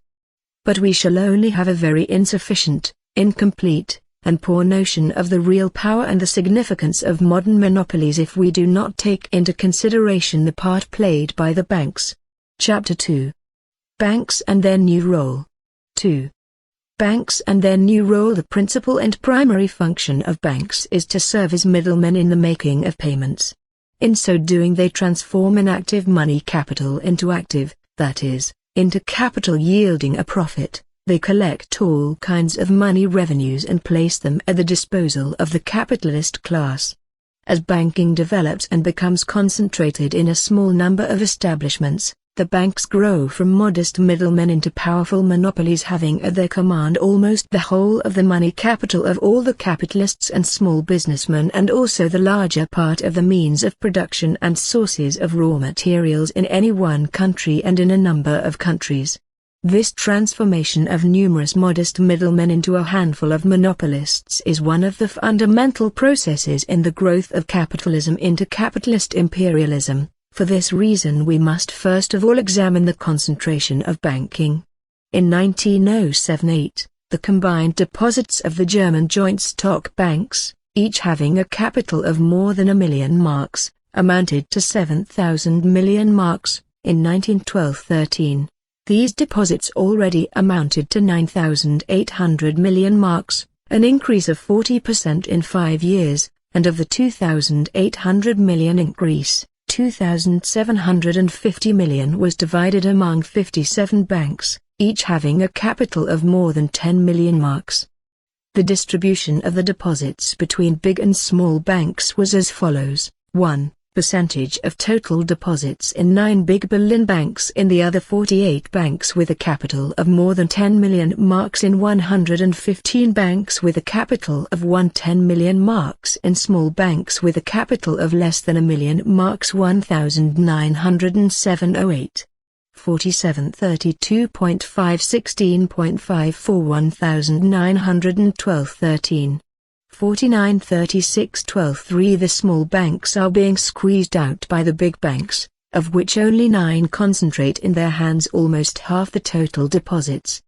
But we shall only have a very insufficient, incomplete, and poor notion of the real power and the significance of modern monopolies if we do not take into consideration the part played by the banks. Chapter 2. Banks and their new role. 2. Banks and their new role. The principal and primary function of banks is to serve as middlemen in the making of payments. In so doing they transform inactive money capital into active, that is, into capital yielding a profit. They collect all kinds of money revenues and place them at the disposal of the capitalist class. As banking develops and becomes concentrated in a small number of establishments, the banks grow from modest middlemen into powerful monopolies having at their command almost the whole of the money capital of all the capitalists and small businessmen and also the larger part of the means of production and sources of raw materials in any one country and in a number of countries. This transformation of numerous modest middlemen into a handful of monopolists is one of the fundamental processes in the growth of capitalism into capitalist imperialism. For this reason we must first of all examine the concentration of banking. In 1907-8, the combined deposits of the German joint stock banks, each having a capital of more than 1,000,000 marks, amounted to 7,000 million marks. In 1912-13, these deposits already amounted to 9,800 million marks, an increase of 40% in 5 years, and of the 2,800 million increase, 2,750 million was divided among 57 banks, each having a capital of more than 10 million marks. The distribution of the deposits between big and small banks was as follows: 1. Percentage of total deposits in 9 big Berlin banks, in the other 48 banks with a capital of more than 10 million marks, in 115 banks with a capital of 110 million marks, in small banks with a capital of less than 1,000,000 marks 1907-08. 47 32.5 16.54 1912 13. 49 36 12 3. The small banks are being squeezed out by the big banks, of which only 9 concentrate in their hands almost half the total deposits.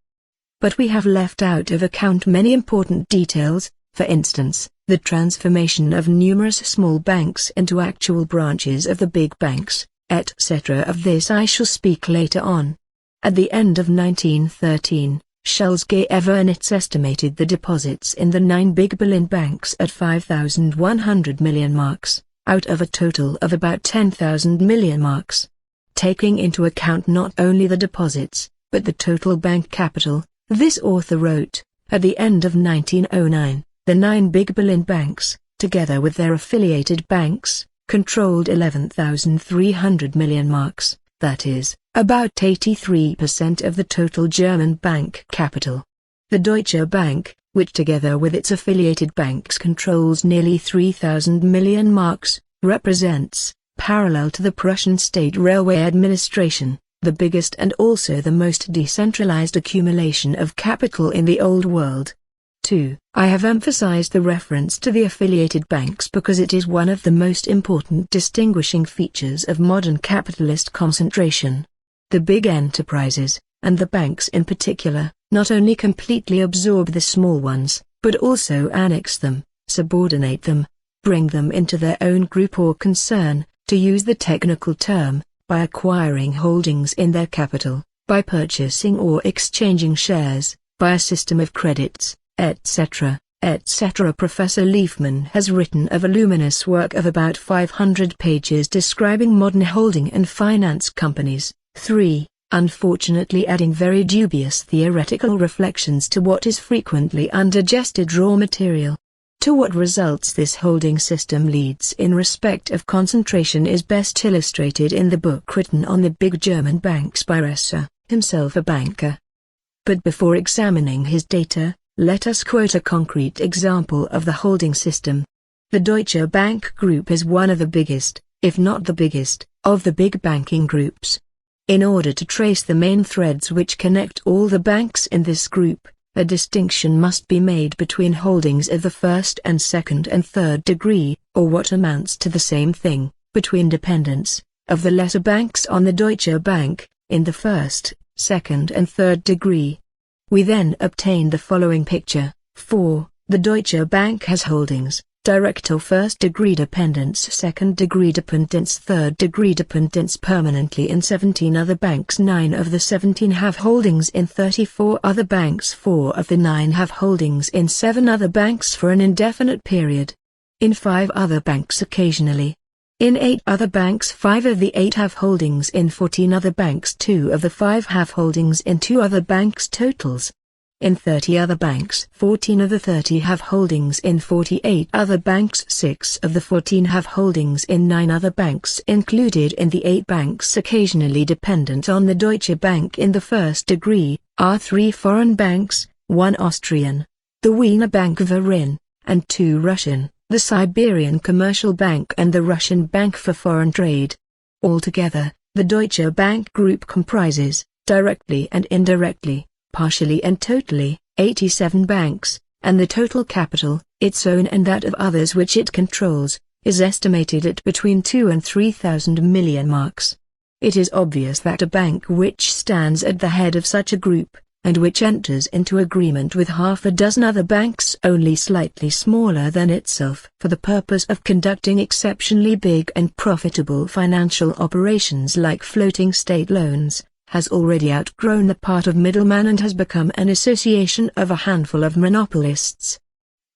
But we have left out of account many important details, for instance, the transformation of numerous small banks into actual branches of the big banks, etc. Of this I shall speak later on. At the end of 1913, Schulze-Evernitz estimated the deposits in the 9 big Berlin banks at 5,100 million marks, out of a total of about 10,000 million marks. Taking into account not only the deposits, but the total bank capital, this author wrote, at the end of 1909, the 9 big Berlin banks, together with their affiliated banks, controlled 11,300 million marks, that is, about 83% of the total German bank capital. The Deutsche Bank, which together with its affiliated banks controls nearly 3,000 million marks, represents, parallel to the Prussian State Railway Administration, the biggest and also the most decentralized accumulation of capital in the Old World. 2. I have emphasized the reference to the affiliated banks because it is one of the most important distinguishing features of modern capitalist concentration. The big enterprises, and the banks in particular, not only completely absorb the small ones, but also annex them, subordinate them, bring them into their own group or concern, to use the technical term, by acquiring holdings in their capital, by purchasing or exchanging shares, by a system of credits, etc., etc. Professor Liefman has written a voluminous work of about 500 pages describing modern holding and finance companies. 3. Unfortunately adding very dubious theoretical reflections to what is frequently undigested raw material. To what results this holding system leads in respect of concentration is best illustrated in the book written on the big German banks by Resser, himself a banker. But before examining his data, let us quote a concrete example of the holding system. The Deutsche Bank Group is one of the biggest, if not the biggest, of the big banking groups. In order to trace the main threads which connect all the banks in this group, a distinction must be made between holdings of the first and second and third degree, or what amounts to the same thing, between dependents, of the lesser banks on the Deutsche Bank, in the first, second and third degree. We then obtain the following picture. 4. The Deutsche Bank has holdings, direct or first-degree dependence, second-degree dependence, third-degree dependence permanently in 17 other banks. 9 of the 17 have holdings in 34 other banks. 4 of the 9 have holdings in 7 other banks for an indefinite period. In 5 other banks occasionally. In 8 other banks 5 of the 8 have holdings in 14 other banks. 2 of the 5 have holdings in 2 other banks. Totals. In 30 other banks 14 of the 30 have holdings in 48 other banks. 6 of the 14 have holdings in 9 other banks. Included in the 8 banks occasionally dependent on the Deutsche Bank in the first degree, are 3 foreign banks, 1 Austrian, the Wiener Bank of Rhin, and 2 Russian, the Siberian Commercial Bank and the Russian Bank for Foreign Trade. Altogether, the Deutsche Bank Group comprises, directly and indirectly, partially and totally, 87 banks, and the total capital, its own and that of others which it controls, is estimated at between 2 and 3,000 million marks. It is obvious that a bank which stands at the head of such a group, and which enters into agreement with half a dozen other banks only slightly smaller than itself for the purpose of conducting exceptionally big and profitable financial operations like floating state loans, has already outgrown the part of middleman and has become an association of a handful of monopolists.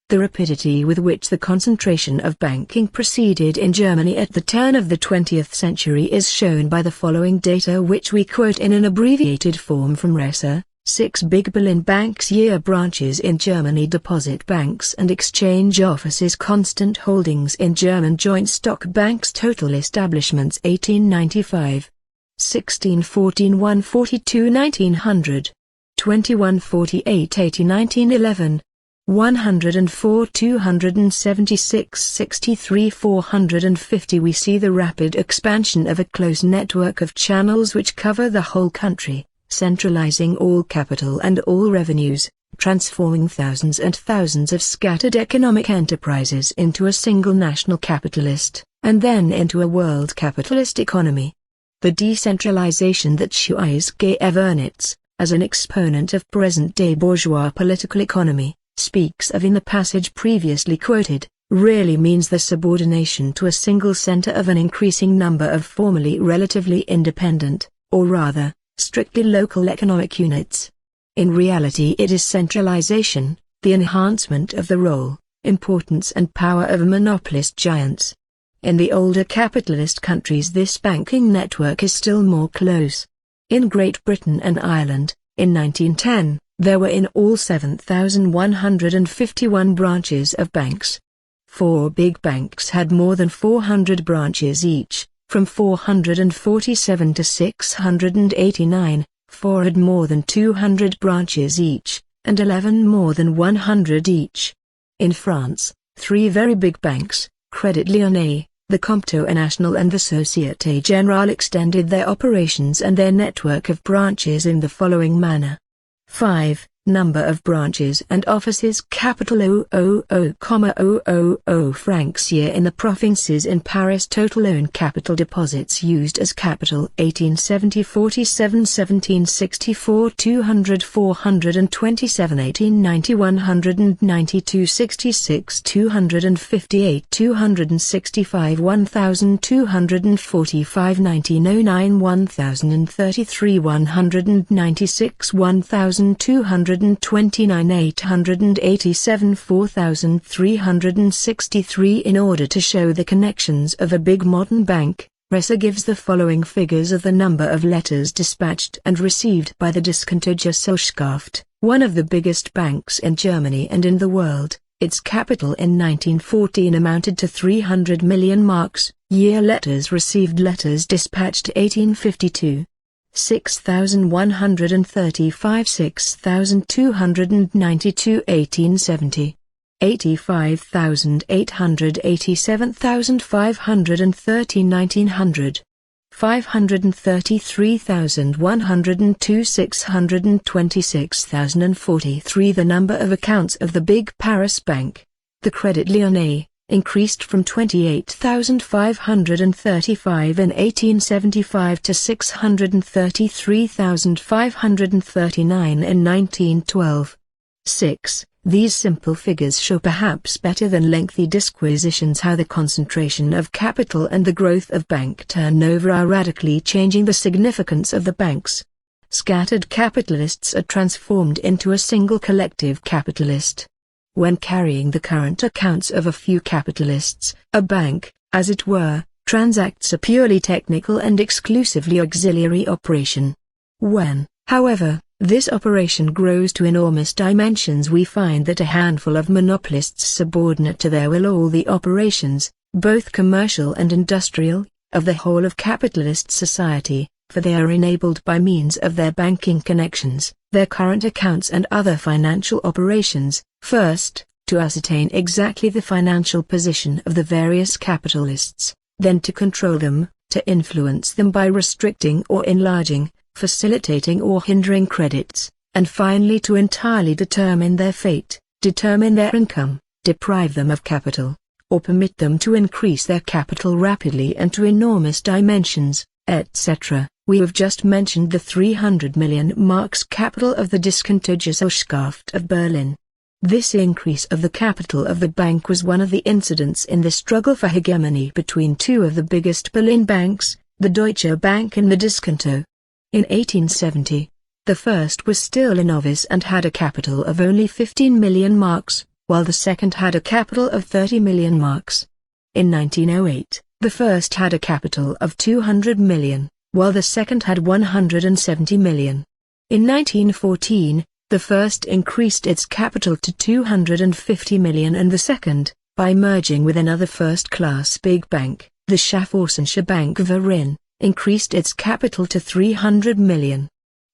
The rapidity with which the concentration of banking proceeded in Germany at the turn of the 20th century is shown by the following data which we quote in an abbreviated form from Resse. 6 big Berlin banks, year branches in Germany, deposit banks and exchange offices, constant holdings in German joint stock banks, total establishments 1895. 1614 142 1900, 2148 80 1911, 104 276 63 450. We see the rapid expansion of a close network of channels which cover the whole country, centralizing all capital and all revenues, transforming thousands and thousands of scattered economic enterprises into a single national capitalist, and then into a world capitalist economy. The decentralization that Scheisske Evernitz, as an exponent of present-day bourgeois political economy, speaks of in the passage previously quoted, really means the subordination to a single center of an increasing number of formerly relatively independent, or rather, strictly local economic units. In reality it is centralization, the enhancement of the role, importance and power of monopolist giants. In the older capitalist countries this banking network is still more close. In Great Britain and Ireland, in 1910, there were in all 7,151 branches of banks. 4 big banks had more than 400 branches each, from 447 to 689, 4 had more than 200 branches each, and 11 more than 100 each. In France, 3 very big banks, Crédit Lyonnais, the Comptoir National and the Société Générale, extended their operations and their network of branches in the following manner. 5. Number of branches and offices, capital 000,000 francs year in the provinces. In Paris, total own capital deposits used as capital 1870 47 1764 200 427 1890 192 66 258 265 1245 1909 1033 196 1229 887 4363. In order to show the connections of a big modern bank, Resse gives the following figures of the number of letters dispatched and received by the Diskontogesellschaft, one of the biggest banks in Germany and in the world. Its capital in 1914 amounted to 300 million marks, year letters received, letters dispatched 1852. 6,135 6,292 1870, 85,887 530 1900, 533,102 626,043. The number of accounts of the big Paris bank, the Crédit Lyonnais, increased from 28,535 in 1875 to 633,539 in 1912. 6. These simple figures show perhaps better than lengthy disquisitions how the concentration of capital and the growth of bank turnover are radically changing the significance of the banks. Scattered capitalists are transformed into a single collective capitalist. When carrying the current accounts of a few capitalists, a bank, as it were, transacts a purely technical and exclusively auxiliary operation. When, however, this operation grows to enormous dimensions, we find that a handful of monopolists subordinate to their will all the operations, both commercial and industrial, of the whole of capitalist society, for they are enabled by means of their banking connections, their current accounts and other financial operations, first, to ascertain exactly the financial position of the various capitalists, then to control them, to influence them by restricting or enlarging, facilitating or hindering credits, and finally to entirely determine their fate, determine their income, deprive them of capital, or permit them to increase their capital rapidly and to enormous dimensions, etc. We have just mentioned the 300 million marks capital of the Diskontogesellschaft of Berlin. This increase of the capital of the bank was one of the incidents in the struggle for hegemony between two of the biggest Berlin banks, the Deutsche Bank and the Diskonto. In 1870, the first was still a novice and had a capital of only 15 million marks, while the second had a capital of 30 million marks. In 1908, the first had a capital of 200 million, while the second had 170 million. In 1914, the first increased its capital to 250 million and the second, by merging with another first-class big bank, the Schaffhausenische Bank Verein, increased its capital to 300 million.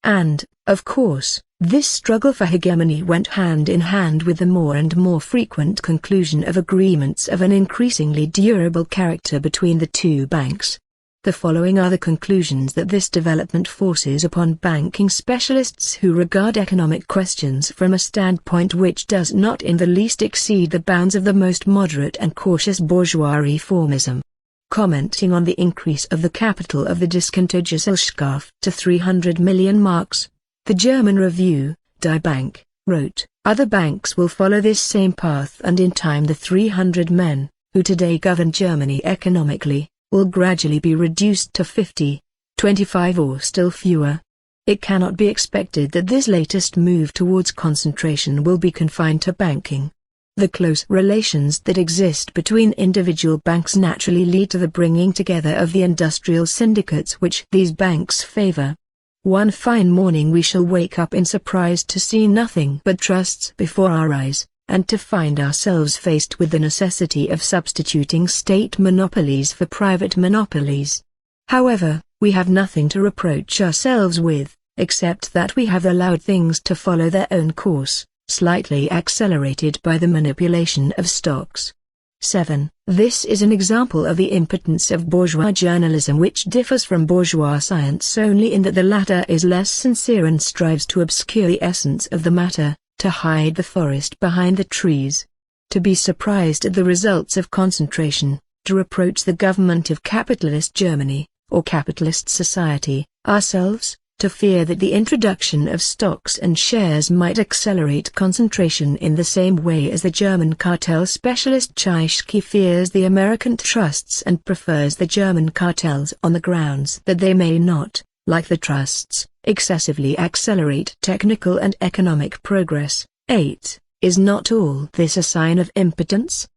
And, of course, this struggle for hegemony went hand in hand with the more and more frequent conclusion of agreements of an increasingly durable character between the two banks. The following are the conclusions that this development forces upon banking specialists who regard economic questions from a standpoint which does not in the least exceed the bounds of the most moderate and cautious bourgeois reformism. Commenting on the increase of the capital of the Diskontogesellschaft to 300 million marks, the German review, Die Bank, wrote, "Other banks will follow this same path and in time the 300 men, who today govern Germany economically, will gradually be reduced to 50, 25 or still fewer. It cannot be expected that this latest move towards concentration will be confined to banking. The close relations that exist between individual banks naturally lead to the bringing together of the industrial syndicates which these banks favor. One fine morning we shall wake up in surprise to see nothing but trusts before our eyes, and to find ourselves faced with the necessity of substituting state monopolies for private monopolies. However, we have nothing to reproach ourselves with, except that we have allowed things to follow their own course, slightly accelerated by the manipulation of stocks." 7. This is an example of the impotence of bourgeois journalism, which differs from bourgeois science only in that the latter is less sincere and strives to obscure the essence of the matter, to hide the forest behind the trees. To be surprised at the results of concentration, to reproach the government of capitalist Germany, or capitalist society, ourselves, to fear that the introduction of stocks and shares might accelerate concentration in the same way as the German cartel specialist Tchaikovsky fears the American trusts and prefers the German cartels on the grounds that they may not, like the trusts, excessively accelerate technical and economic progress. 8. Is not all this a sign of impotence?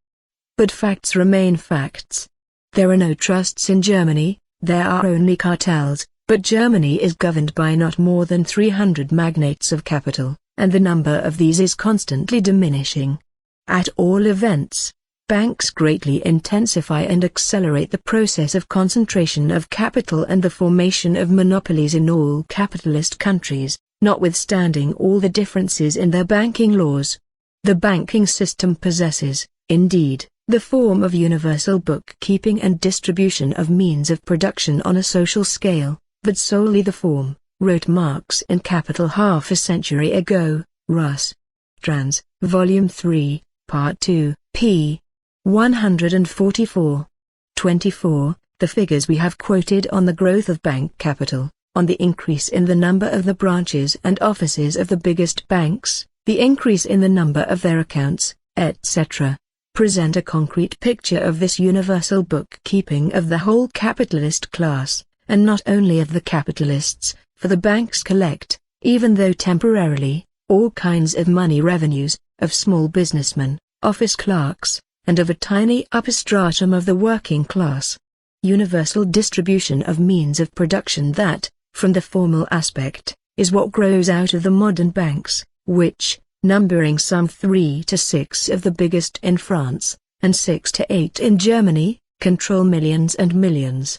But facts remain facts. There are no trusts in Germany, there are only cartels. But Germany is governed by not more than 300 magnates of capital, and the number of these is constantly diminishing. At all events, banks greatly intensify and accelerate the process of concentration of capital and the formation of monopolies in all capitalist countries, notwithstanding all the differences in their banking laws. The banking system possesses, indeed, the form of universal bookkeeping and distribution of means of production on a social scale, but solely the form, wrote Marx in Capital half a century ago, Russ. Trans, Volume 3, Part 2, p. 144. 24. The figures we have quoted on the growth of bank capital, on the increase in the number of the branches and offices of the biggest banks, the increase in the number of their accounts, etc., present a concrete picture of this universal bookkeeping of the whole capitalist class, and not only of the capitalists, for the banks collect, even though temporarily, all kinds of money revenues, of small businessmen, office clerks, and of a tiny upper stratum of the working class. Universal distribution of means of production that, from the formal aspect, is what grows out of the modern banks, which, numbering some 3 to 6 of the biggest in France, and 6 to 8 in Germany, control millions and millions.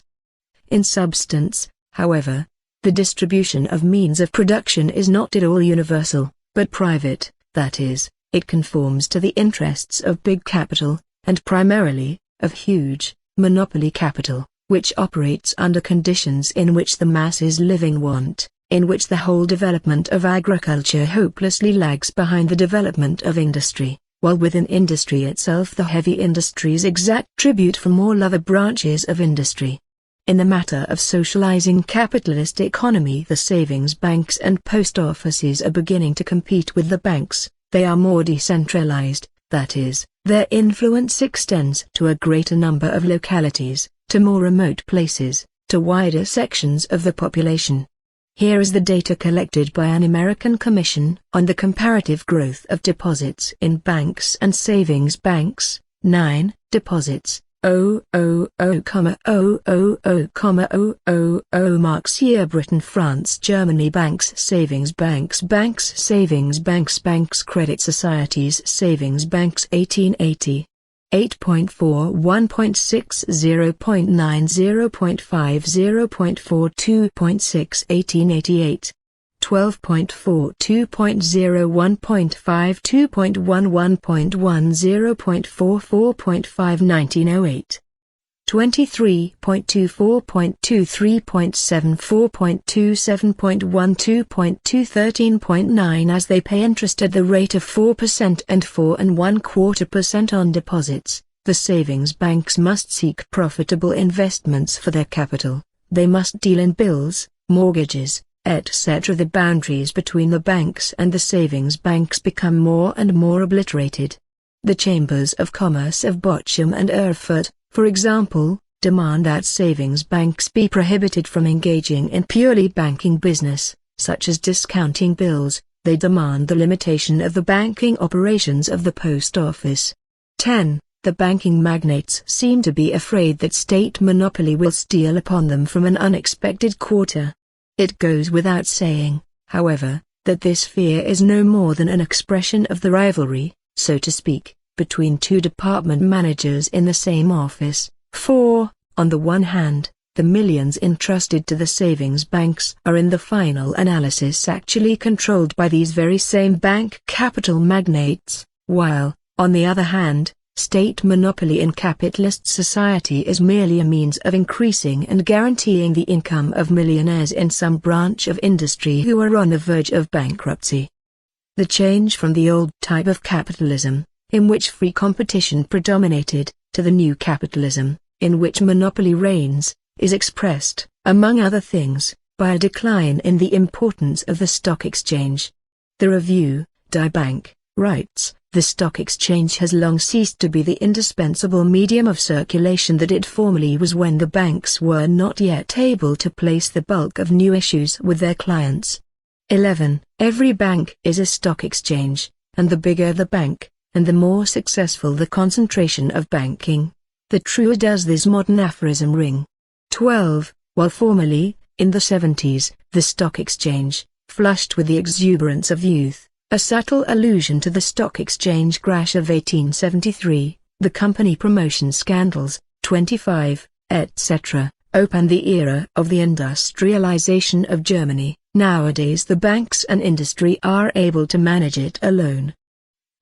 In substance, however, the distribution of means of production is not at all universal, but private, that is, it conforms to the interests of big capital, and primarily, of huge, monopoly capital, which operates under conditions in which the masses living want, in which the whole development of agriculture hopelessly lags behind the development of industry, while within industry itself the heavy industries exact tribute from all other branches of industry. In the matter of socializing capitalist economy, the savings banks and post offices are beginning to compete with the banks. They are more decentralized, that is, their influence extends to a greater number of localities, to more remote places, to wider sections of the population. Here is the data collected by an American commission on the comparative growth of deposits in banks and savings banks. 9. Deposits. 000,000,000 marks year Britain, France, Germany. Banks, savings banks, savings banks, credit societies, savings banks. 1880. 8.4 1.6 0.9 0.5 0.42.6 1888 12.4 2.0 1.5 2.1 1.1 0.44.5 1908 23.2 4.23.7 4.27.12 13.9 as they pay interest at the rate of 4% and 4.25% on deposits. The savings banks must seek profitable investments for their capital. They must deal in bills, mortgages, etc. The boundaries between the banks and the savings banks become more and more obliterated. The chambers of commerce of Bochum and Erfurt, for example, demand that savings banks be prohibited from engaging in purely banking business, such as discounting bills. They demand the limitation of the banking operations of the post office. 10. The banking magnates seem to be afraid that state monopoly will steal upon them from an unexpected quarter. It goes without saying, however, that this fear is no more than an expression of the rivalry, so to speak, between two department managers in the same office. For, on the one hand, the millions entrusted to the savings banks are in the final analysis actually controlled by these very same bank capital magnates, while, on the other hand, state monopoly in capitalist society is merely a means of increasing and guaranteeing the income of millionaires in some branch of industry who are on the verge of bankruptcy. The change from the old type of capitalism, in which free competition predominated, to the new capitalism, in which monopoly reigns, is expressed, among other things, by a decline in the importance of the stock exchange. The Revue, Die Bank, writes, "The stock exchange has long ceased to be the indispensable medium of circulation that it formerly was when the banks were not yet able to place the bulk of new issues with their clients." 11. Every bank is a stock exchange, and the bigger the bank, and the more successful the concentration of banking, the truer does this modern aphorism ring. 12. While formerly, in the 70s, the stock exchange, flushed with the exuberance of youth, a subtle allusion to the stock exchange crash of 1873, the company promotion scandals, 25, etc., opened the era of the industrialization of Germany. Nowadays the banks and industry are able to manage it alone.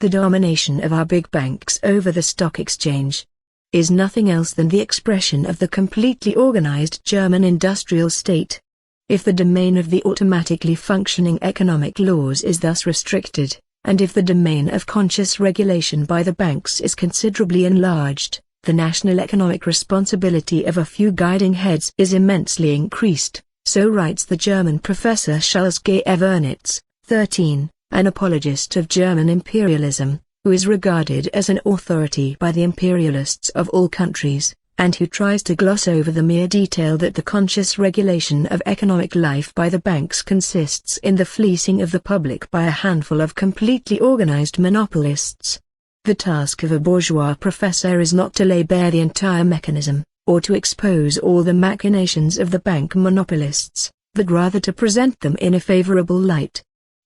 The domination of our big banks over the stock exchange is nothing else than the expression of the completely organized German industrial state. If the domain of the automatically functioning economic laws is thus restricted, and if the domain of conscious regulation by the banks is considerably enlarged, the national economic responsibility of a few guiding heads is immensely increased, so writes the German professor Charles G. Evernitz, 13, an apologist of German imperialism, who is regarded as an authority by the imperialists of all countries, and who tries to gloss over the mere detail that the conscious regulation of economic life by the banks consists in the fleecing of the public by a handful of completely organized monopolists. The task of a bourgeois professor is not to lay bare the entire mechanism, or to expose all the machinations of the bank monopolists, but rather to present them in a favorable light.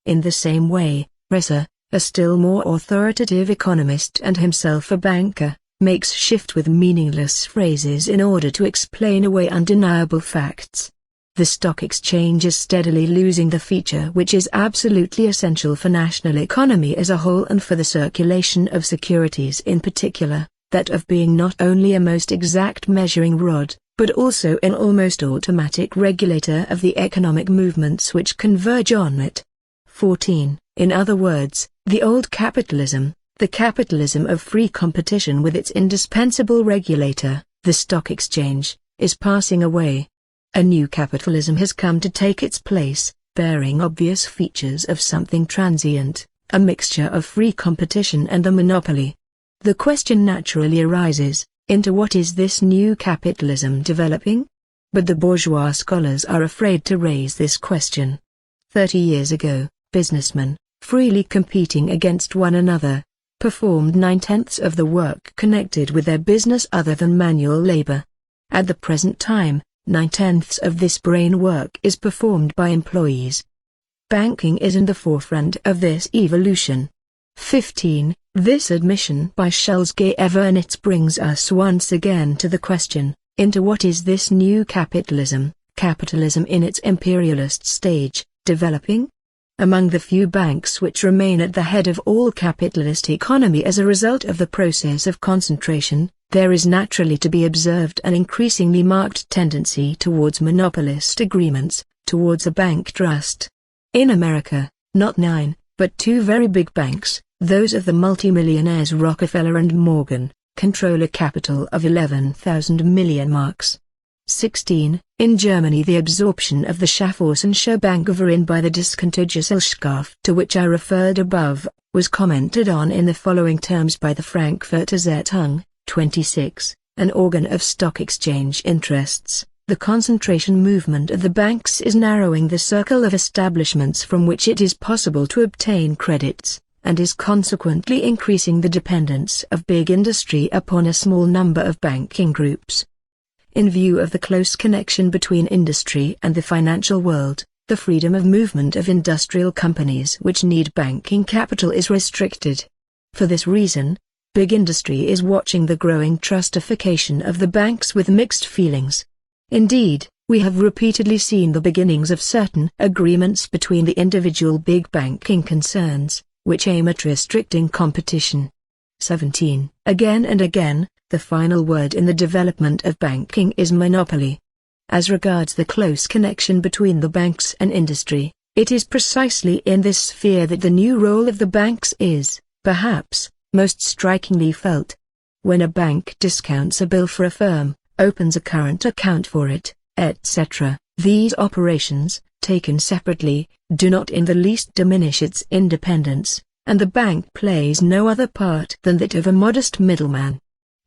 In the same way, Resser, a still more authoritative economist and himself a banker, makes shift with meaningless phrases in order to explain away undeniable facts. The stock exchange is steadily losing the feature which is absolutely essential for national economy as a whole and for the circulation of securities in particular, that of being not only a most exact measuring rod, but also an almost automatic regulator of the economic movements which converge on it. 14. In other words, the old capitalism, the capitalism of free competition with its indispensable regulator, the stock exchange, is passing away. A new capitalism has come to take its place, bearing obvious features of something transient, a mixture of free competition and a monopoly. The question naturally arises, into what is this new capitalism developing? But the bourgeois scholars are afraid to raise this question. 30 years ago, businessmen, freely competing against one another, performed 9/10 of the work connected with their business other than manual labor. At the present time, 9/10 of this brain work is performed by employees. Banking is in the forefront of this evolution. 15. This admission by Charles G. Evernitz brings us once again to the question, into what is this new capitalism, capitalism in its imperialist stage, developing? Among the few banks which remain at the head of all capitalist economy as a result of the process of concentration, there is naturally to be observed an increasingly marked tendency towards monopolist agreements, towards a bank trust. In America, not 9, but 2 very big banks, those of the multimillionaires Rockefeller and Morgan, control a capital of 11,000 million marks. 16. In Germany the absorption of the Schaffhausen'sche Bankverein by the Diskontogesellschaft to which I referred above, was commented on in the following terms by the Frankfurter Zeitung, 26, an organ of stock exchange interests. The concentration movement of the banks is narrowing the circle of establishments from which it is possible to obtain credits, and is consequently increasing the dependence of big industry upon a small number of banking groups. In view of the close connection between industry and the financial world, the freedom of movement of industrial companies which need banking capital is restricted. For this reason, big industry is watching the growing trustification of the banks with mixed feelings. Indeed, we have repeatedly seen the beginnings of certain agreements between the individual big banking concerns, which aim at restricting competition. 17. Again and again, the final word in the development of banking is monopoly. As regards the close connection between the banks and industry, it is precisely in this sphere that the new role of the banks is, perhaps, most strikingly felt. When a bank discounts a bill for a firm, opens a current account for it, etc., these operations, taken separately, do not in the least diminish its independence, and the bank plays no other part than that of a modest middleman.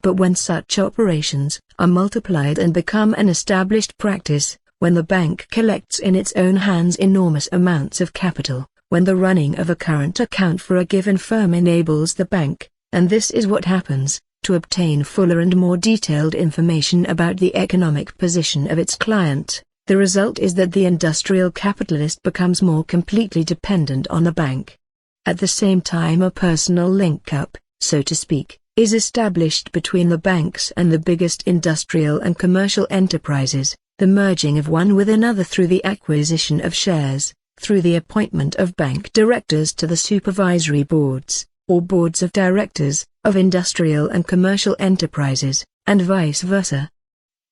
But when such operations are multiplied and become an established practice, when the bank collects in its own hands enormous amounts of capital, when the running of a current account for a given firm enables the bank, and this is what happens, to obtain fuller and more detailed information about the economic position of its client, the result is that the industrial capitalist becomes more completely dependent on the bank. At the same time a personal link-up, so to speak, is established between the banks and the biggest industrial and commercial enterprises, the merging of one with another through the acquisition of shares, through the appointment of bank directors to the supervisory boards, or boards of directors, of industrial and commercial enterprises, and vice versa.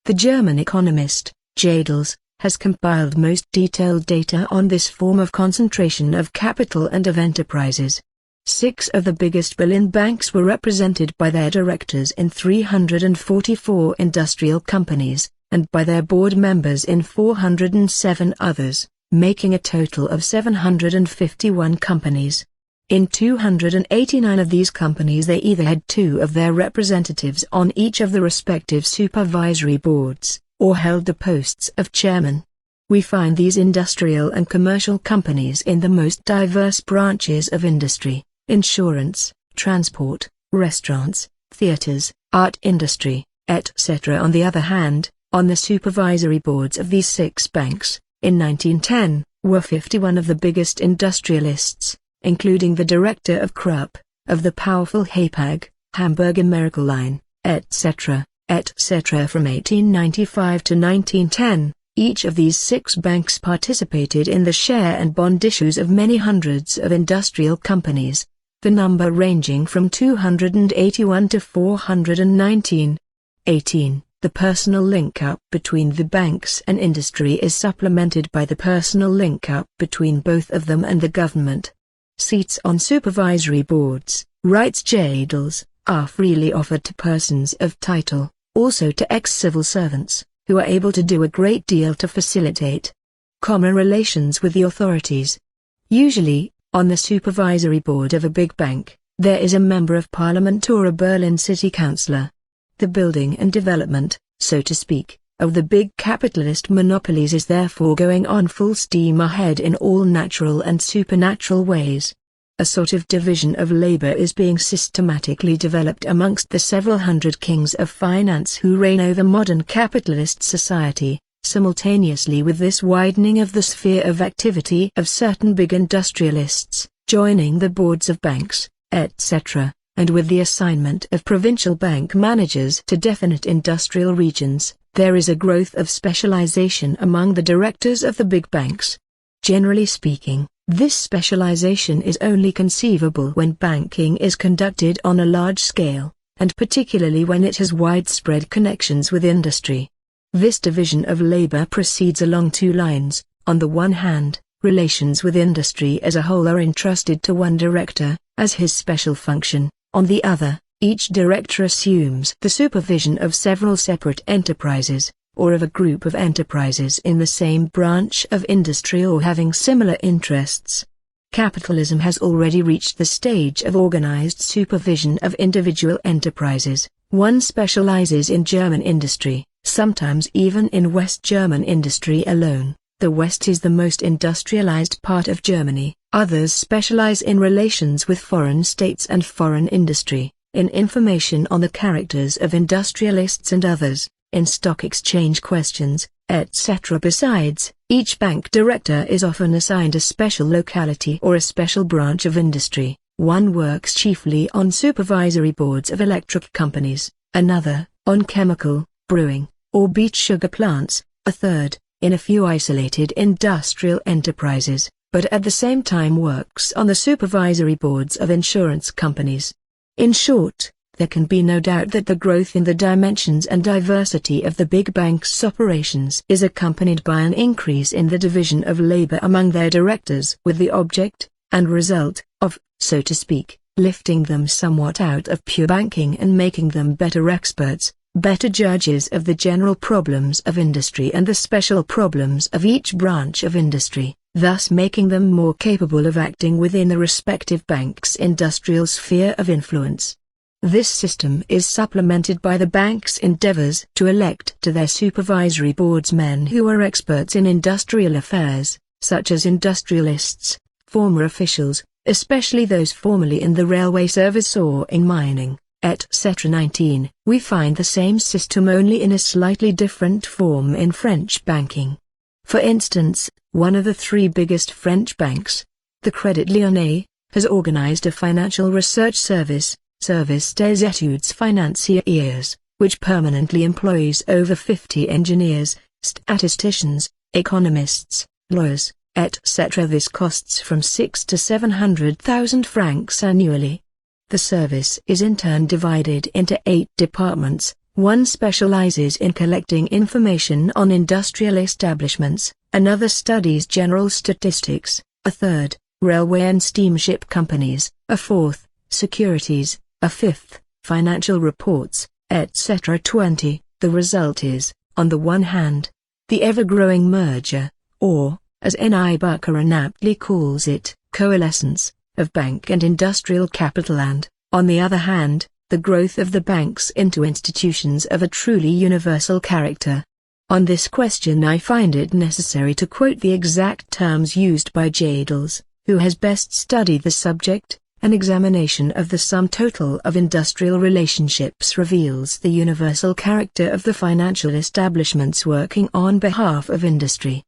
The German economist, Jadels, has compiled most detailed data on this form of concentration of capital and of enterprises. 6 of the biggest Berlin banks were represented by their directors in 344 industrial companies, and by their board members in 407 others, making a total of 751 companies. In 289 of these companies they either had 2 of their representatives on each of the respective supervisory boards, or held the posts of chairman. We find these industrial and commercial companies in the most diverse branches of industry: insurance, transport, restaurants, theaters, art industry, etc. On the other hand, on the supervisory boards of these 6 banks, in 1910, were 51 of the biggest industrialists, including the director of Krupp, of the powerful Hapag, Hamburger Miracle Line, etc., etc. From 1895 to 1910, each of these 6 banks participated in the share and bond issues of many hundreds of industrial companies, the number ranging from 281 to 419. 18. The personal link-up between the banks and industry is supplemented by the personal link-up between both of them and the government. Seats on supervisory boards, writes Jadels, are freely offered to persons of title, also to ex-civil servants, who are able to do a great deal to facilitate common relations with the authorities. Usually, on the supervisory board of a big bank, there is a member of parliament or a Berlin city councillor. The building and development, so to speak, of the big capitalist monopolies is therefore going on full steam ahead in all natural and supernatural ways. A sort of division of labor is being systematically developed amongst the several hundred kings of finance who reign over modern capitalist society, simultaneously with this widening of the sphere of activity of certain big industrialists, joining the boards of banks, etc., and with the assignment of provincial bank managers to definite industrial regions. There is a growth of specialization among the directors of the big banks. Generally speaking, this specialization is only conceivable when banking is conducted on a large scale, and particularly when it has widespread connections with industry. This division of labor proceeds along 2 lines. On the one hand, relations with industry as a whole are entrusted to one director, as his special function. On the other, each director assumes the supervision of several separate enterprises, or of a group of enterprises in the same branch of industry or having similar interests. Capitalism has already reached the stage of organized supervision of individual enterprises. One specializes in German industry, sometimes even in West German industry alone. The West is the most industrialized part of Germany. Others specialize in relations with foreign states and foreign industry, in information on the characters of industrialists and others, in stock exchange questions, etc. Besides, each bank director is often assigned a special locality or a special branch of industry. One works chiefly on supervisory boards of electric companies, another, on chemical, brewing, or beet sugar plants, a third, in a few isolated industrial enterprises, but at the same time works on the supervisory boards of insurance companies. In short, there can be no doubt that the growth in the dimensions and diversity of the big banks' operations is accompanied by an increase in the division of labor among their directors, with the object, and result, of, so to speak, lifting them somewhat out of pure banking and making them better experts, better judges of the general problems of industry and the special problems of each branch of industry, thus making them more capable of acting within the respective bank's industrial sphere of influence. This system is supplemented by the bank's endeavors to elect to their supervisory boards men who are experts in industrial affairs, such as industrialists, former officials, especially those formerly in the railway service or in mining, etc. 19. We find the same system only in a slightly different form in French banking. For instance, one of the 3 biggest French banks, the Crédit Lyonnais, has organized a financial research service, Service des études financières, which permanently employs over 50 engineers, statisticians, economists, lawyers, etc. This costs from 600,000 to 700,000 francs annually. The service is in turn divided into 8 departments. One specializes in collecting information on industrial establishments, another studies general statistics, a third, railway and steamship companies, a fourth, securities, a fifth, financial reports, etc. 20. The result is, on the one hand, the ever-growing merger, or, as N.I. Buchanan aptly calls it, coalescence, of bank and industrial capital and, on the other hand, the growth of the banks into institutions of a truly universal character. On this question I find it necessary to quote the exact terms used by Jadles, who has best studied the subject. An examination of the sum total of industrial relationships reveals the universal character of the financial establishments working on behalf of industry.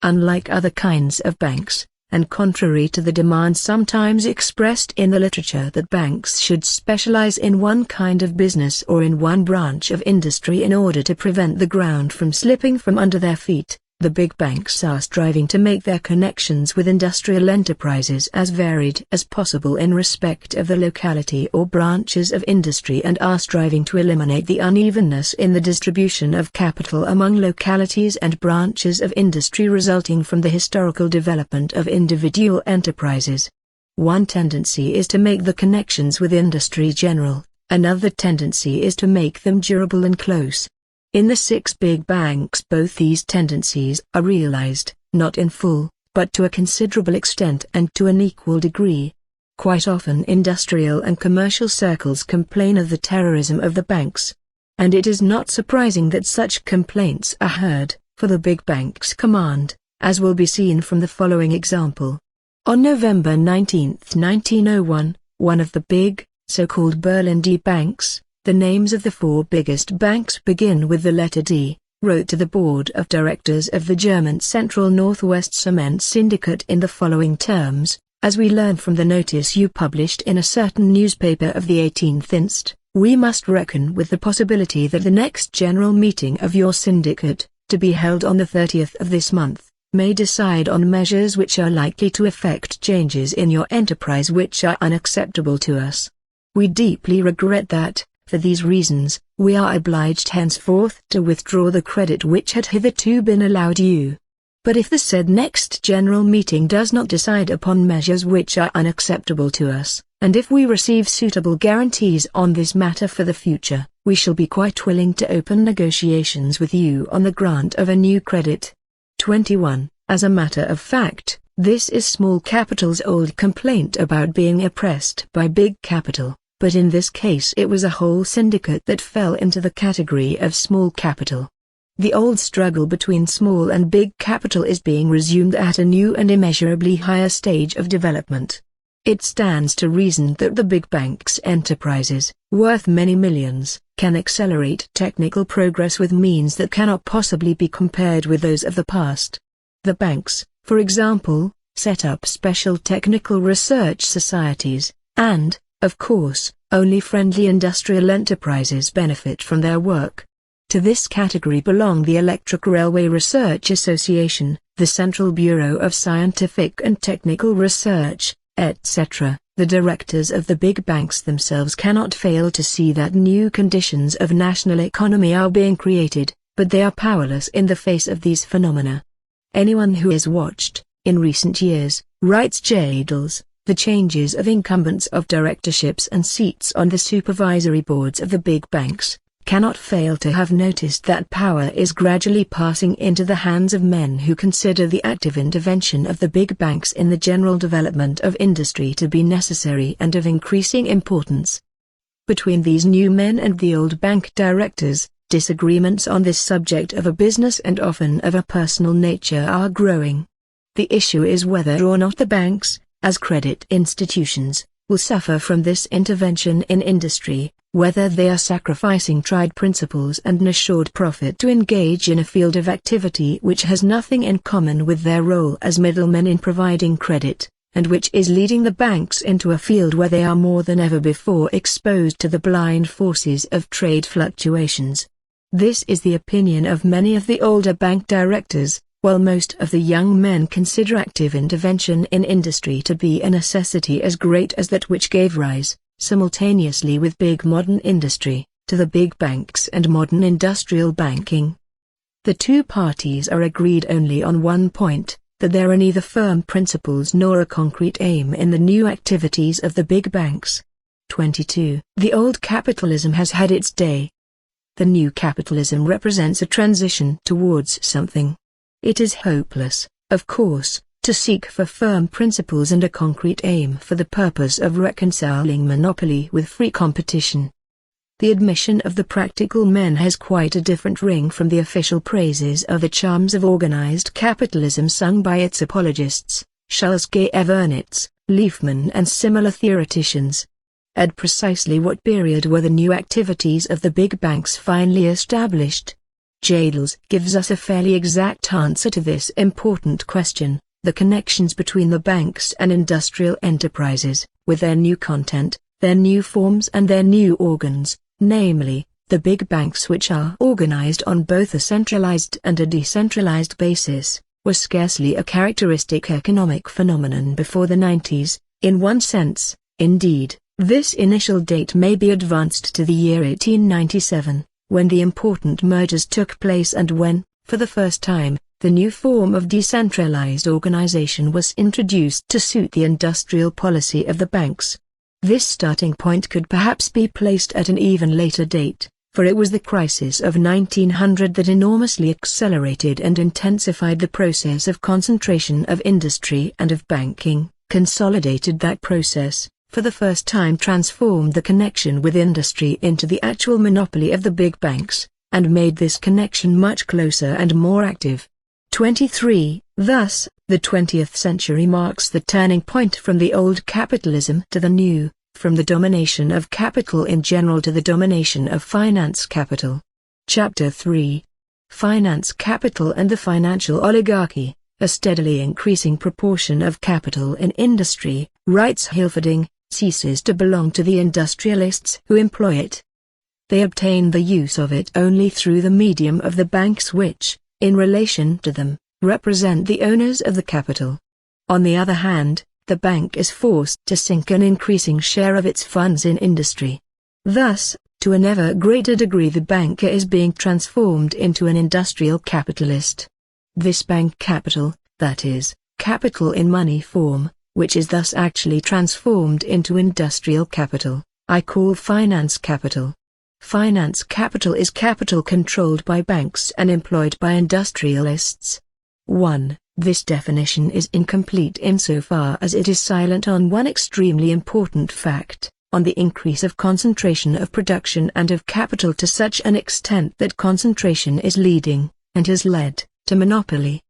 Unlike other kinds of banks, and contrary to the demand sometimes expressed in the literature that banks should specialize in one kind of business or in one branch of industry in order to prevent the ground from slipping from under their feet, the big banks are striving to make their connections with industrial enterprises as varied as possible in respect of the locality or branches of industry and are striving to eliminate the unevenness in the distribution of capital among localities and branches of industry resulting from the historical development of individual enterprises. One tendency is to make the connections with industry general, another tendency is to make them durable and close. In the 6 big banks both these tendencies are realized, not in full, but to a considerable extent and to an equal degree. Quite often industrial and commercial circles complain of the terrorism of the banks. And it is not surprising that such complaints are heard, for the big banks command, as will be seen from the following example. On November 19, 1901, one of the big, so-called Berlin D banks, the names of the 4 biggest banks begin with the letter D, wrote to the board of directors of the German Central Northwest Cement Syndicate in the following terms: as we learn from the notice you published in a certain newspaper of the 18th inst., we must reckon with the possibility that the next general meeting of your syndicate, to be held on the 30th of this month, may decide on measures which are likely to effect changes in your enterprise which are unacceptable to us. We deeply regret that, for these reasons, we are obliged henceforth to withdraw the credit which had hitherto been allowed you. But if the said next general meeting does not decide upon measures which are unacceptable to us, and if we receive suitable guarantees on this matter for the future, we shall be quite willing to open negotiations with you on the grant of a new credit. 21. As a matter of fact, this is small capital's old complaint about being oppressed by big capital. But in this case it was a whole syndicate that fell into the category of small capital. The old struggle between small and big capital is being resumed at a new and immeasurably higher stage of development. It stands to reason that the big banks' enterprises, worth many millions, can accelerate technical progress with means that cannot possibly be compared with those of the past. The banks, for example, set up special technical research societies, and, of course, only friendly industrial enterprises benefit from their work. To this category belong the Electric Railway Research Association, the Central Bureau of Scientific and Technical Research, etc. The directors of the big banks themselves cannot fail to see that new conditions of national economy are being created, but they are powerless in the face of these phenomena. Anyone who has watched, in recent years, writes Jadles, the changes of incumbents of directorships and seats on the supervisory boards of the big banks, cannot fail to have noticed that power is gradually passing into the hands of men who consider the active intervention of the big banks in the general development of industry to be necessary and of increasing importance. Between these new men and the old bank directors, disagreements on this subject of a business and often of a personal nature are growing. The issue is whether or not the banks, as credit institutions, will suffer from this intervention in industry, whether they are sacrificing tried principles and an assured profit to engage in a field of activity which has nothing in common with their role as middlemen in providing credit, and which is leading the banks into a field where they are more than ever before exposed to the blind forces of trade fluctuations. This is the opinion of many of the older bank directors, while most of the young men consider active intervention in industry to be a necessity as great as that which gave rise, simultaneously with big modern industry, to the big banks and modern industrial banking. The two parties are agreed only on one point, that there are neither firm principles nor a concrete aim in the new activities of the big banks. 22. The old capitalism has had its day. The new capitalism represents a transition towards something. It is hopeless, of course, to seek for firm principles and a concrete aim for the purpose of reconciling monopoly with free competition. The admission of the practical men has quite a different ring from the official praises of the charms of organized capitalism sung by its apologists, Kautskism, Leifman and similar theoreticians. At precisely what period were the new activities of the big banks finally established? Jadles gives us a fairly exact answer to this important question: the connections between the banks and industrial enterprises, with their new content, their new forms and their new organs, namely, the big banks which are organized on both a centralized and a decentralized basis, were scarcely a characteristic economic phenomenon before the 90s, in one sense, indeed. This initial date may be advanced to the year 1897, when the important mergers took place and when, for the first time, the new form of decentralized organization was introduced to suit the industrial policy of the banks. This starting point could perhaps be placed at an even later date, for it was the crisis of 1900 that enormously accelerated and intensified the process of concentration of industry and of banking, consolidated that process, for the first time transformed the connection with industry into the actual monopoly of the big banks, and made this connection much closer and more active. 23. Thus, the 20th century marks the turning point from the old capitalism to the new, from the domination of capital in general to the domination of finance capital. Chapter 3. Finance capital and the financial oligarchy, a steadily increasing proportion of capital in industry, writes Hilferding, ceases to belong to the industrialists who employ it. They obtain the use of it only through the medium of the banks which, in relation to them, represent the owners of the capital. On the other hand, the bank is forced to sink an increasing share of its funds in industry. Thus, to an ever greater degree the banker is being transformed into an industrial capitalist. This bank capital, that is, capital in money form, which is thus actually transformed into industrial capital, I call finance capital. Finance capital is capital controlled by banks and employed by industrialists. 1. This definition is incomplete insofar as it is silent on one extremely important fact, on the increase of concentration of production and of capital to such an extent that concentration is leading, and has led, to monopoly.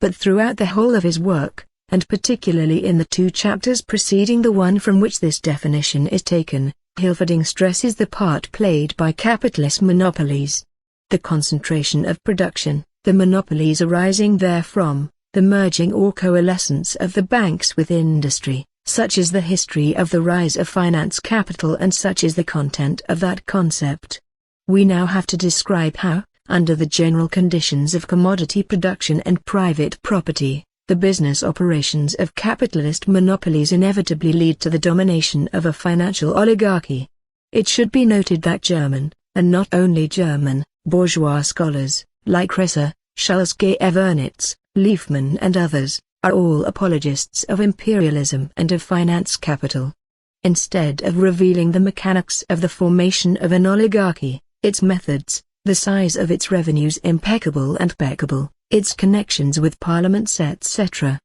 But throughout the whole of his work, and particularly in the 2 chapters preceding the one from which this definition is taken, Hilferding stresses the part played by capitalist monopolies. The concentration of production, the monopolies arising therefrom, the merging or coalescence of the banks with industry, such is the history of the rise of finance capital and such is the content of that concept. We now have to describe how, under the general conditions of commodity production and private property, the business operations of capitalist monopolies inevitably lead to the domination of a financial oligarchy. It should be noted that German, and not only German, bourgeois scholars, like Risser, Kautskism, Leifman and others, are all apologists of imperialism and of finance capital. Instead of revealing the mechanics of the formation of an oligarchy, its methods, the size of its revenues impeccable and peccable, its connections with parliaments etc.,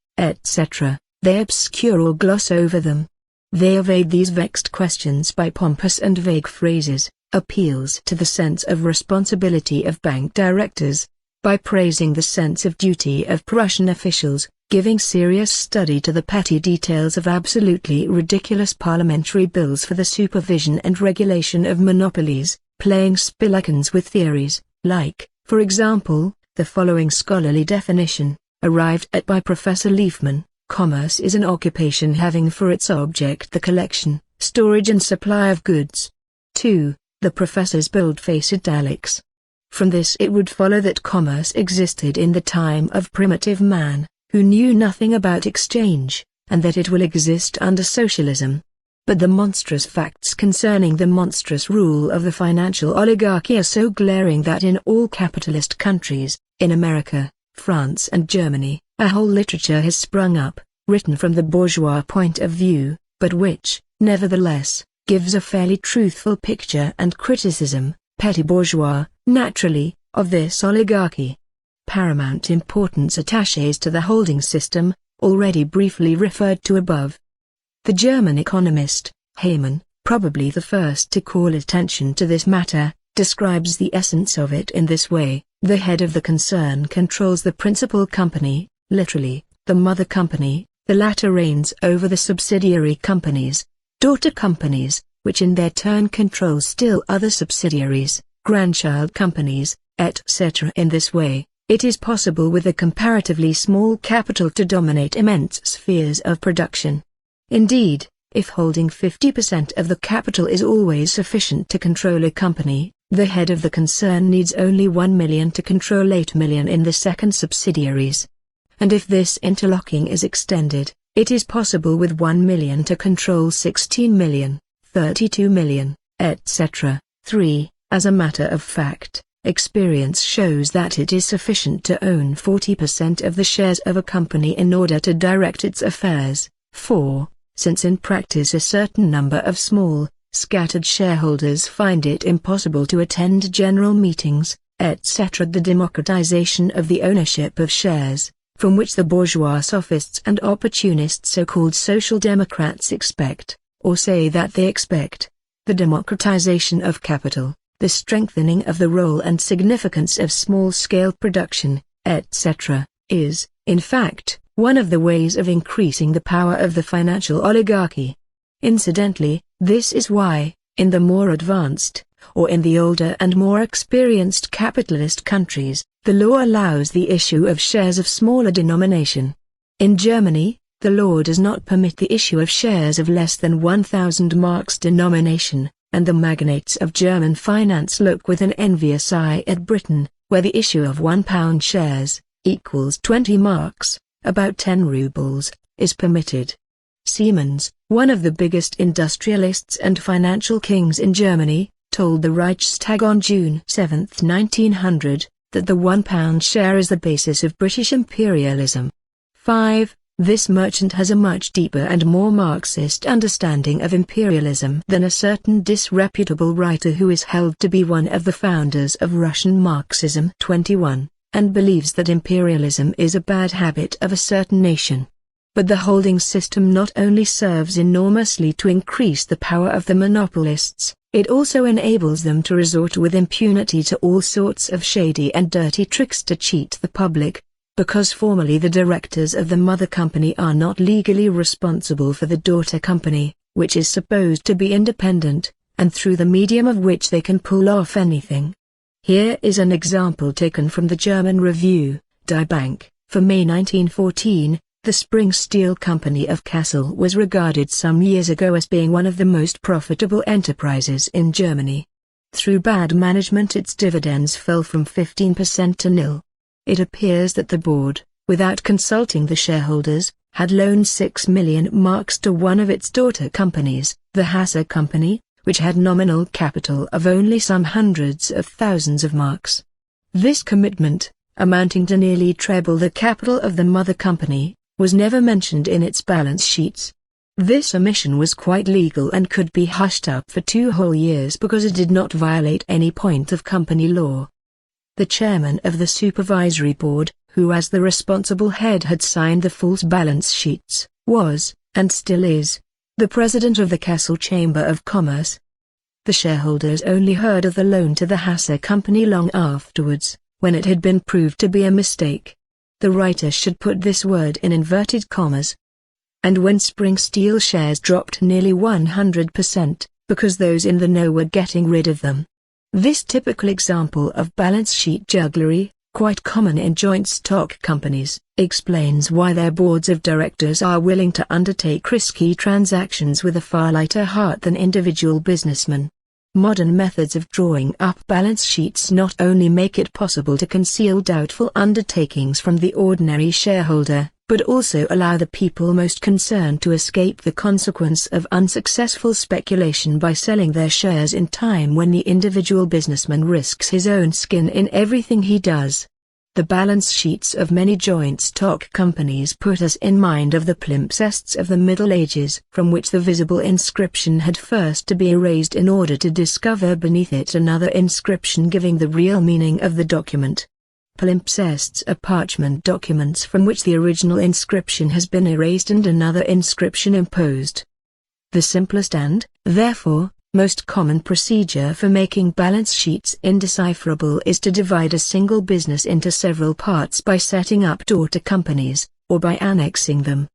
they obscure or gloss over them. They evade these vexed questions by pompous and vague phrases, appeals to the sense of responsibility of bank directors, by praising the sense of duty of Prussian officials, giving serious study to the petty details of absolutely ridiculous parliamentary bills for the supervision and regulation of monopolies, playing spillikens with theories, like, for example, the following scholarly definition, arrived at by Professor Leifman: commerce is an occupation having for its object the collection, storage and supply of goods. 2. The professor's bold-faced italics. From this it would follow that commerce existed in the time of primitive man, who knew nothing about exchange, and that it will exist under socialism. But the monstrous facts concerning the monstrous rule of the financial oligarchy are so glaring that in all capitalist countries, in America, France and Germany, A whole literature has sprung up, written from the bourgeois point of view, but which, nevertheless, gives a fairly truthful picture and criticism, petty bourgeois, naturally, of this oligarchy. Paramount importance attaches to the holding system, already briefly referred to above. The German economist, Hayman, probably the first to call attention to this matter, describes the essence of it in this way: the head of the concern controls the principal company, literally, the mother company, the latter reigns over the subsidiary companies, daughter companies, which in their turn control still other subsidiaries, grandchild companies, etc. In this way, it is possible with a comparatively small capital to dominate immense spheres of production. Indeed, if holding 50% of the capital is always sufficient to control a company, the head of the concern needs only 1 million to control 8 million in the second subsidiaries. And if this interlocking is extended, it is possible with 1 million to control 16 million, 32 million, etc. 3. As a matter of fact, experience shows that it is sufficient to own 40% of the shares of a company in order to direct its affairs. 4. Since in practice a certain number of small, scattered shareholders find it impossible to attend general meetings, etc. The democratization of the ownership of shares, from which the bourgeois sophists and opportunist so-called social democrats expect, or say that they expect, the democratization of capital, the strengthening of the role and significance of small-scale production, etc., is, in fact, one of the ways of increasing the power of the financial oligarchy. Incidentally, this is why, in the more advanced, or in the older and more experienced capitalist countries, the law allows the issue of shares of smaller denomination. In Germany, the law does not permit the issue of shares of less than 1,000 marks denomination, and the magnates of German finance look with an envious eye at Britain, where the issue of £1 shares, equals 20 marks, about 10 rubles, is permitted. Siemens, one of the biggest industrialists and financial kings in Germany, told the Reichstag on June 7, 1900, that the £1 share is the basis of British imperialism. 5. This merchant has a much deeper and more Marxist understanding of imperialism than a certain disreputable writer who is held to be one of the founders of Russian Marxism. 21, and believes that imperialism is a bad habit of a certain nation. But the holding system not only serves enormously to increase the power of the monopolists, it also enables them to resort with impunity to all sorts of shady and dirty tricks to cheat the public, because formally the directors of the mother company are not legally responsible for the daughter company, which is supposed to be independent, and through the medium of which they can pull off anything. Here is an example taken from the German Review, Die Bank, for May 1914. The Spring Steel Company of Kassel was regarded some years ago as being one of the most profitable enterprises in Germany. Through bad management its dividends fell from 15% to nil. It appears that the board, without consulting the shareholders, had loaned 6 million marks to one of its daughter companies, the Hase Company, which had nominal capital of only some hundreds of thousands of marks. This commitment, amounting to nearly treble the capital of the mother company, was never mentioned in its balance sheets. This omission was quite legal and could be hushed up for 2 whole years because it did not violate any point of company law. The chairman of the supervisory board, who as the responsible head had signed the false balance sheets, was, and still is, the president of the Kassel Chamber of Commerce. The shareholders only heard of the loan to the Hase Company long afterwards, when it had been proved to be a mistake. The writer should put this word in inverted commas. And when Spring Steel shares dropped nearly 100%, because those in the know were getting rid of them. This typical example of balance sheet jugglery, quite common in joint stock companies, explains why their boards of directors are willing to undertake risky transactions with a far lighter heart than individual businessmen. Modern methods of drawing up balance sheets not only make it possible to conceal doubtful undertakings from the ordinary shareholder, but also allow the people most concerned to escape the consequence of unsuccessful speculation by selling their shares in time when the individual businessman risks his own skin in everything he does. The balance sheets of many joint stock companies put us in mind of the palimpsests of the Middle Ages, from which the visible inscription had first to be erased in order to discover beneath it another inscription giving the real meaning of the document. Palimpsests are parchment documents from which the original inscription has been erased and another inscription imposed. The simplest and, therefore, most common procedure for making balance sheets indecipherable is to divide a single business into several parts by setting up daughter companies, or by annexing them.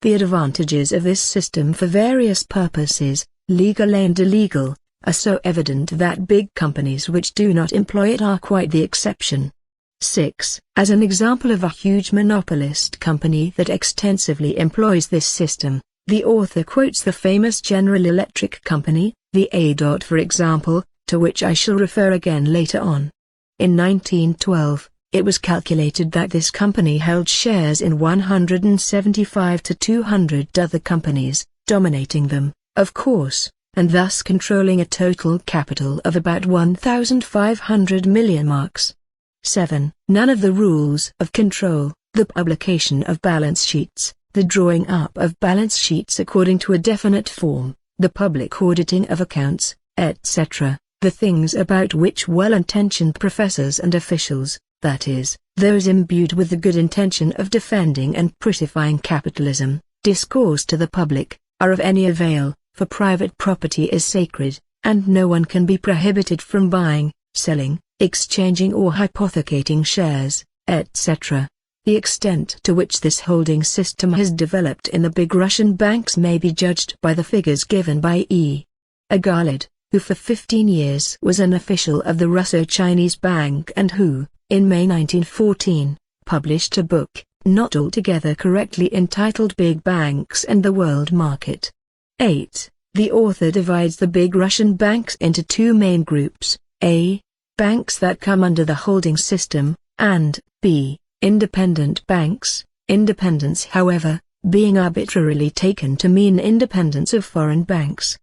The advantages of this system for various purposes, legal and illegal, are so evident that big companies which do not employ it are quite the exception. 6. As an example of a huge monopolist company that extensively employs this system, the author quotes the famous General Electric Company, the A. For example, to which I shall refer again later on. In 1912, it was calculated that this company held shares in 175 to 200 other companies, dominating them, of course, and thus controlling a total capital of about 1,500 million marks. 7. None of the rules of control, the publication of balance sheets, the drawing up of balance sheets according to a definite form, the public auditing of accounts, etc., the things about which well-intentioned professors and officials, that is, those imbued with the good intention of defending and prettifying capitalism, discourse to the public, are of any avail, for private property is sacred, and no one can be prohibited from buying, selling, exchanging or hypothecating shares, etc. The extent to which this holding system has developed in the big Russian banks may be judged by the figures given by E. Agalid, who for 15 years was an official of the Russo-Chinese Bank and who, in May 1914, published a book, not altogether correctly entitled Big Banks and the World Market. 8. The author divides the big Russian banks into two main groups, A. Banks that come under the holding system, and B. Independent banks, independence however, being arbitrarily taken to mean independence of foreign banks.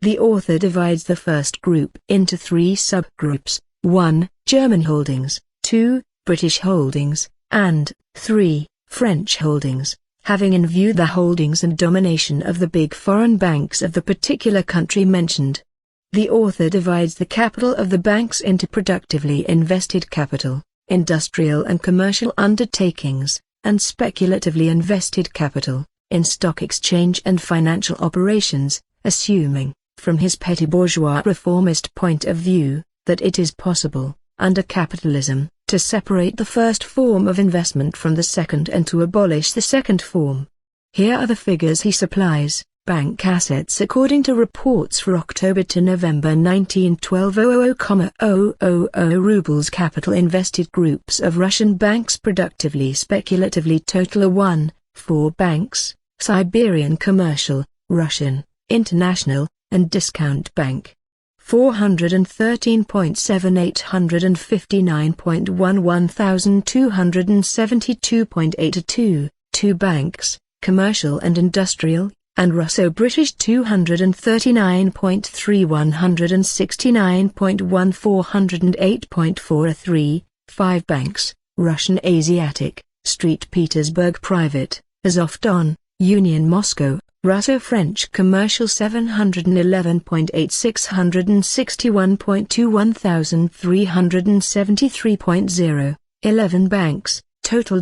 The author divides the first group into three subgroups, 1. German holdings, 2. British holdings, and 3. French holdings, having in view the holdings and domination of the big foreign banks of the particular country mentioned. The author divides the capital of the banks into productively invested capital, industrial and commercial undertakings, and speculatively invested capital, in stock exchange and financial operations, assuming, from his petty bourgeois reformist point of view, that it is possible, under capitalism, to separate the first form of investment from the second and to abolish the second form. Here are the figures he supplies. Bank assets according to reports for October to November 1912: 000,000 rubles. Capital invested groups of Russian banks productively speculatively total 1, 4 banks, Siberian Commercial, Russian, International, and Discount Bank. 413.7 859.1 1272.82, 2 banks, Commercial and Industrial, and Russo-British 239.3 169.1 408.43, 5 banks, Russian Asiatic, St. Petersburg Private, Azov-Don, Union Moscow, Russo-French Commercial 711.8 661.2 1373.0, 11 banks, total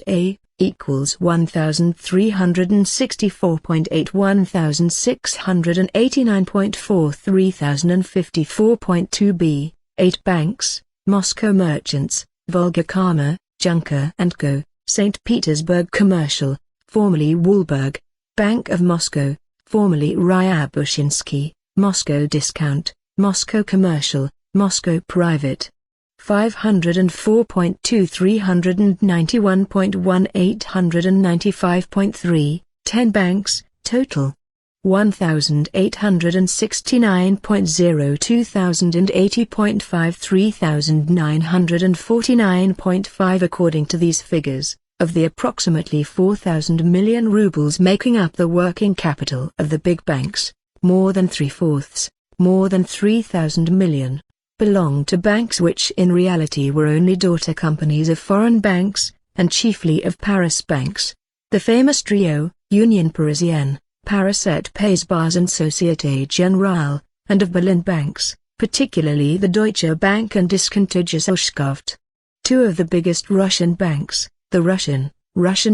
A equals 1364.8 1689.4 3054.2 B, 8 banks, Moscow Merchants, Volga Kama, Junker & Co., St. Petersburg Commercial, formerly Woolburg, Bank of Moscow, formerly Ryabushinsky, Moscow Discount, Moscow Commercial, Moscow Private. 504.2 391.1 895.3, 10 banks, total. 1869.0 2080.5 3949.5. According to these figures, of the approximately 4,000 million rubles making up the working capital of the big banks, more than 3/4, more than 3,000 million, belonged to banks which in reality were only daughter companies of foreign banks, and chiefly of Paris banks. The famous trio, Union Parisienne, Paracet Pays-Bas and Société Générale, and of Berlin banks, particularly the Deutsche Bank and Diskontogesellschaft. Two of the biggest Russian banks, the Russian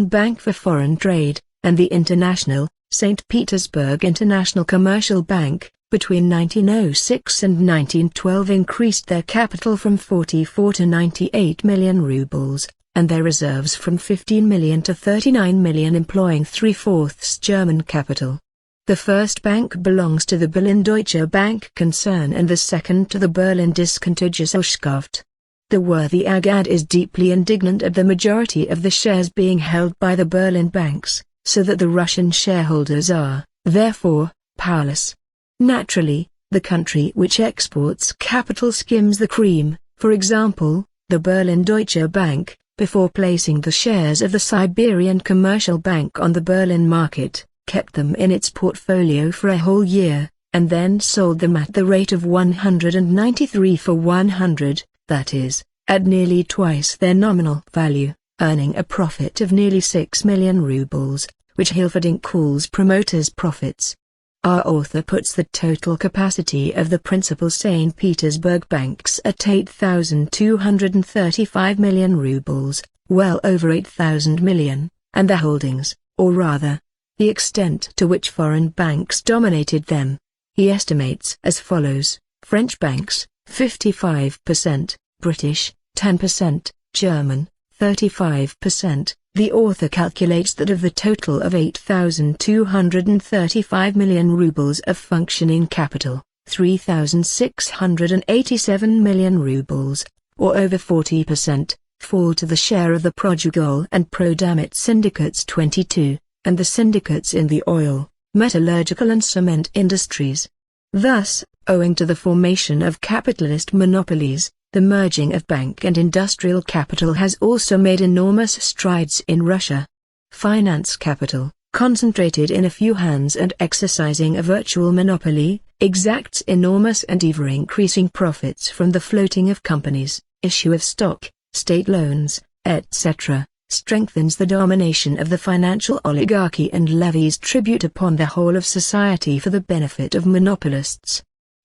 Bank for Foreign Trade, and the International, St. Petersburg International Commercial Bank, between 1906 and 1912 increased their capital from 44 to 98 million rubles, and their reserves from 15 million to 39 million, employing 3/4 German capital. The first bank belongs to the Berlin Deutsche Bank concern and the second to the Berlin Diskontogesellschaft. The worthy Agad is deeply indignant at the majority of the shares being held by the Berlin banks, so that the Russian shareholders are, therefore, powerless. Naturally, the country which exports capital skims the cream, for example, the Berlin Deutsche Bank, before placing the shares of the Siberian Commercial Bank on the Berlin market, kept them in its portfolio for a whole year, and then sold them at the rate of 193 for 100, that is, at nearly twice their nominal value, earning a profit of nearly 6 million rubles, which Hilferding calls promoters' profits. Our author puts the total capacity of the principal St. Petersburg banks at 8,235 million rubles, well over 8,000 million, and their holdings, or rather, the extent to which foreign banks dominated them, he estimates as follows: French banks, 55%, British, 10%, German, 35%. The author calculates that of the total of 8,235 million rubles of functioning capital, 3,687 million rubles, or over 40%, fall to the share of the Portugal and Prodamit syndicates 22, and the syndicates in the oil, metallurgical and cement industries. Thus, owing to the formation of capitalist monopolies, the merging of bank and industrial capital has also made enormous strides in Russia. Finance capital, concentrated in a few hands and exercising a virtual monopoly, exacts enormous and ever-increasing profits from the floating of companies, issue of stock, state loans, etc., strengthens the domination of the financial oligarchy and levies tribute upon the whole of society for the benefit of monopolists.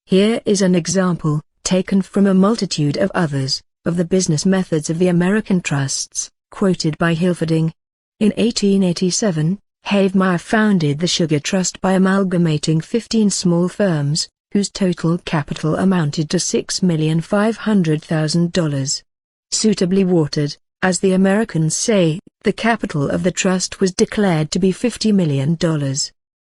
Here is an example, taken from a multitude of others, of the business methods of the American trusts, quoted by Hilferding. In 1887, Havemeyer founded the Sugar Trust by amalgamating 15 small firms, whose total capital amounted to $6,500,000. Suitably watered, as the Americans say, the capital of the trust was declared to be $50 million.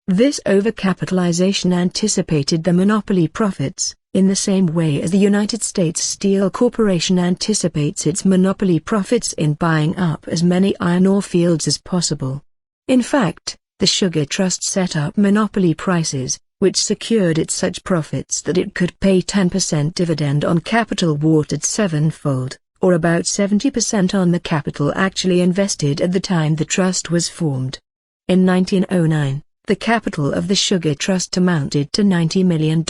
This overcapitalization anticipated the monopoly profits, in the same way as the United States Steel Corporation anticipates its monopoly profits in buying up as many iron ore fields as possible. In fact, the Sugar Trust set up monopoly prices, which secured it such profits that it could pay 10% dividend on capital watered sevenfold, or about 70% on the capital actually invested at the time the trust was formed. In 1909, the capital of the Sugar Trust amounted to $90 million.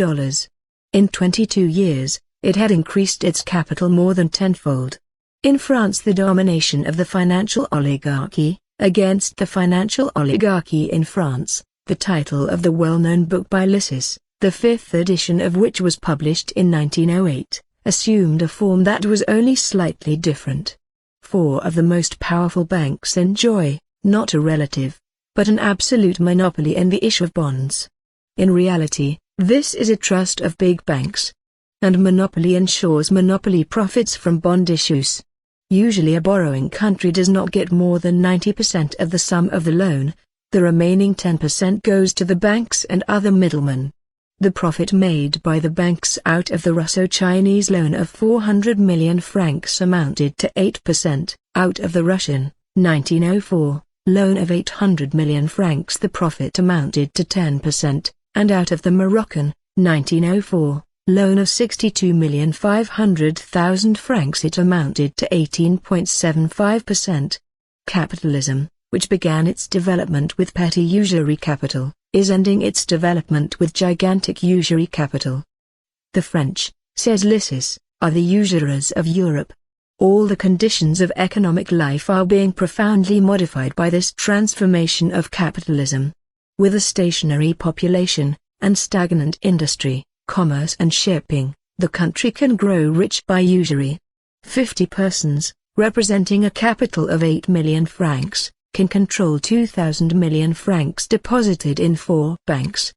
In 22 years, it had increased its capital more than tenfold. In France, the domination of the financial oligarchy, Against the Financial Oligarchy in France, the title of the well-known book by Lissus, the 5th edition of which was published in 1908, assumed a form that was only slightly different. 4 of the most powerful banks enjoy, not a relative, but an absolute monopoly in the issue of bonds. In reality, this is a trust of big banks. And monopoly ensures monopoly profits from bond issues. Usually a borrowing country does not get more than 90% of the sum of the loan, the remaining 10% goes to the banks and other middlemen. The profit made by the banks out of the Russo-Chinese loan of 400 million francs amounted to 8%, out of the Russian, 1904, loan of 800 million francs the profit amounted to 10%, and out of the Moroccan, 1904, loan of 62,500,000 francs it amounted to 18.75%. Capitalism, which began its development with petty usury capital, is ending its development with gigantic usury capital. The French, says Lysis, are the usurers of Europe. All the conditions of economic life are being profoundly modified by this transformation of capitalism. With a stationary population, and stagnant industry, commerce and shipping, the country can grow rich by usury. 50 persons, representing a capital of 8 million francs, can control 2,000 million francs deposited in 4 banks.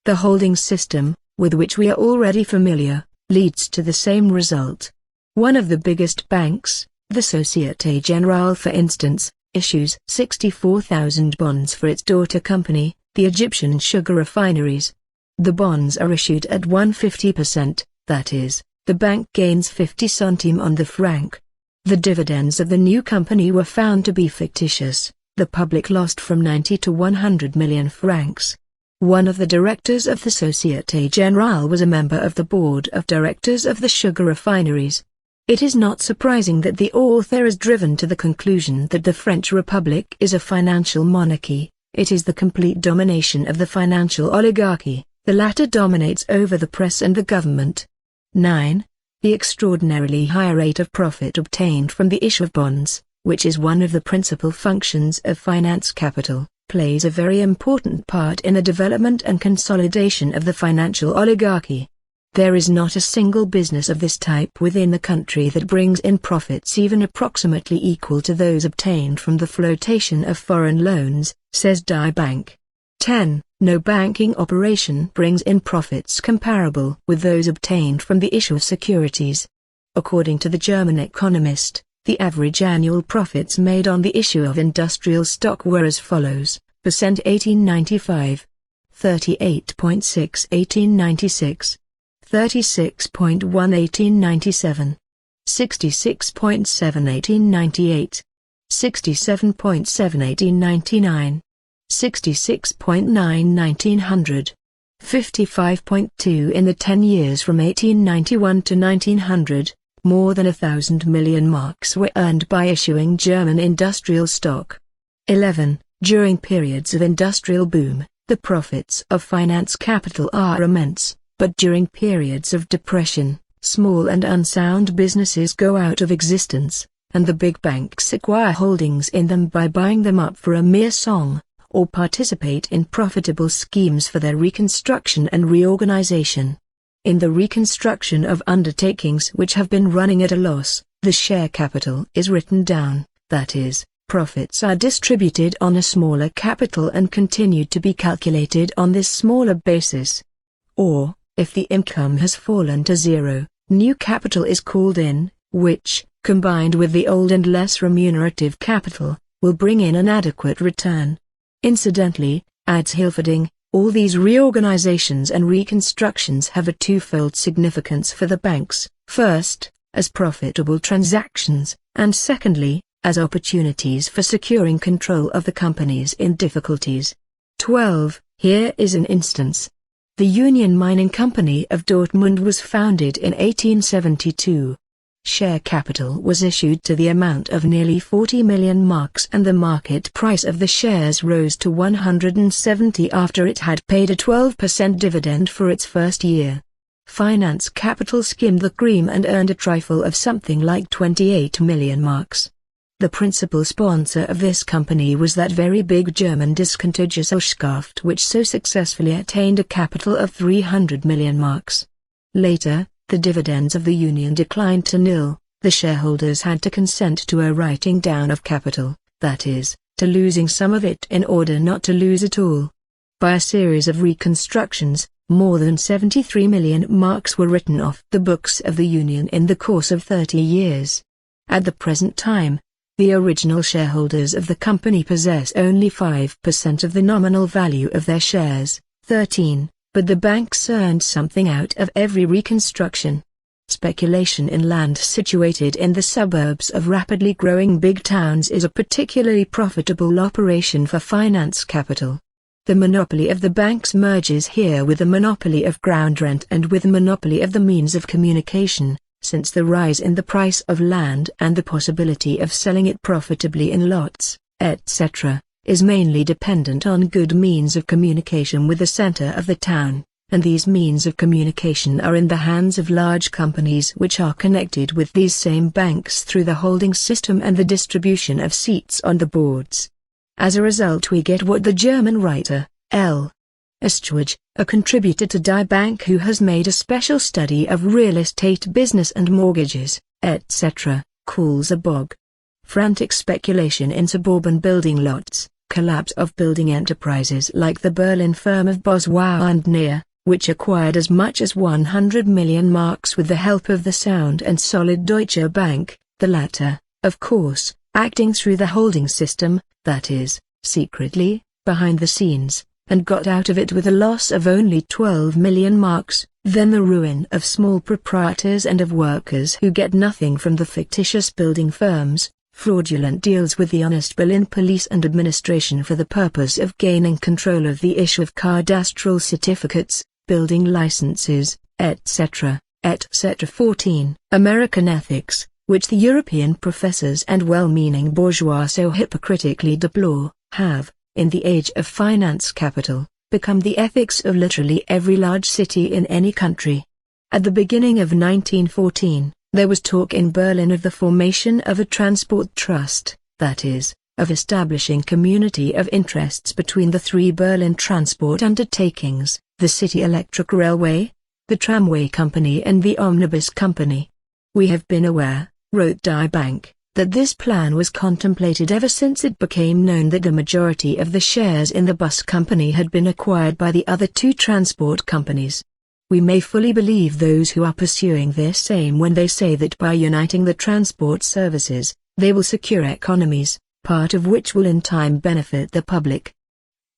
The holding system, with which we are already familiar, leads to the same result. One of the biggest banks, the Société Générale for instance, issues 64,000 bonds for its daughter company, the Egyptian sugar refineries. The bonds are issued at 150%, that is, the bank gains 50 centimes on the franc. The dividends of the new company were found to be fictitious, the public lost from 90 to 100 million francs. One of the directors of the Société Générale was a member of the board of directors of the sugar refineries. It is not surprising that the author is driven to the conclusion that the French Republic is a financial monarchy. It is the complete domination of the financial oligarchy. The latter dominates over the press and the government. 9. The extraordinarily high rate of profit obtained from the issue of bonds, which is one of the principal functions of finance capital, plays a very important part in the development and consolidation of the financial oligarchy. There is not a single business of this type within the country that brings in profits even approximately equal to those obtained from the flotation of foreign loans, says Die Bank. 10. No banking operation brings in profits comparable with those obtained from the issue of securities. According to the German economist, the average annual profits made on the issue of industrial stock were as follows: percent 1895, 38.6 1896, 36.1 1897, 66.7 1898, 67.7 1899, 66.9 1900, 55.2 in the 10 years from 1891 to 1900. More than 1,000 million marks were earned by issuing German industrial stock. 11. During periods of industrial boom, the profits of finance capital are immense, but during periods of depression, small and unsound businesses go out of existence, and the big banks acquire holdings in them by buying them up for a mere song, or participate in profitable schemes for their reconstruction and reorganization. In the reconstruction of undertakings which have been running at a loss, the share capital is written down, that is, profits are distributed on a smaller capital and continued to be calculated on this smaller basis. Or, if the income has fallen to zero, new capital is called in, which, combined with the old and less remunerative capital, will bring in an adequate return. Incidentally, adds Hilferding, all these reorganizations and reconstructions have a twofold significance for the banks: first, as profitable transactions, and secondly, as opportunities for securing control of the companies in difficulties. 12. Here is an instance. The Union Mining Company of Dortmund was founded in 1872. Share capital was issued to the amount of nearly 40 million marks, and the market price of the shares rose to 170 after it had paid a 12% dividend for its first year. Finance capital skimmed the cream and earned a trifle of something like 28 million marks. The principal sponsor of this company was that very big German discounter Gesellschaft, which so successfully attained a capital of 300 million marks. Later, the dividends of the Union declined to nil. The shareholders had to consent to a writing down of capital, that is, to losing some of it in order not to lose it all. By a series of reconstructions, more than 73 million marks were written off the books of the Union in the course of 30 years. At the present time, the original shareholders of the company possess only 5% of the nominal value of their shares, 13. But the banks earned something out of every reconstruction. Speculation in land situated in the suburbs of rapidly growing big towns is a particularly profitable operation for finance capital. The monopoly of the banks merges here with the monopoly of ground rent and with the monopoly of the means of communication, since the rise in the price of land and the possibility of selling it profitably in lots, etc., is mainly dependent on good means of communication with the center of the town, and these means of communication are in the hands of large companies which are connected with these same banks through the holding system and the distribution of seats on the boards. As a result we get what the German writer, L. Estwage, a contributor to Die Bank who has made a special study of real estate business and mortgages, etc., calls a bog. Frantic speculation in suburban building lots, collapse of building enterprises like the Berlin firm of Boswau and Neer, which acquired as much as 100 million marks with the help of the sound and solid Deutsche Bank, the latter, of course, acting through the holding system, that is, secretly, behind the scenes, and got out of it with a loss of only 12 million marks, then the ruin of small proprietors and of workers who get nothing from the fictitious building firms, fraudulent deals with the honest Berlin police and administration for the purpose of gaining control of the issue of cadastral certificates, building licenses, etc., etc. 14. American ethics, which the European professors and well-meaning bourgeois so hypocritically deplore, have, in the age of finance capital, become the ethics of literally every large city in any country. At the beginning of 1914, there was talk in Berlin of the formation of a transport trust, that is, of establishing community of interests between the three Berlin transport undertakings, the City Electric Railway, the Tramway Company and the Omnibus Company. We have been aware, wrote Die Bank, that this plan was contemplated ever since it became known that the majority of the shares in the bus company had been acquired by the other two transport companies. We may fully believe those who are pursuing this aim when they say that by uniting the transport services, they will secure economies, part of which will in time benefit the public.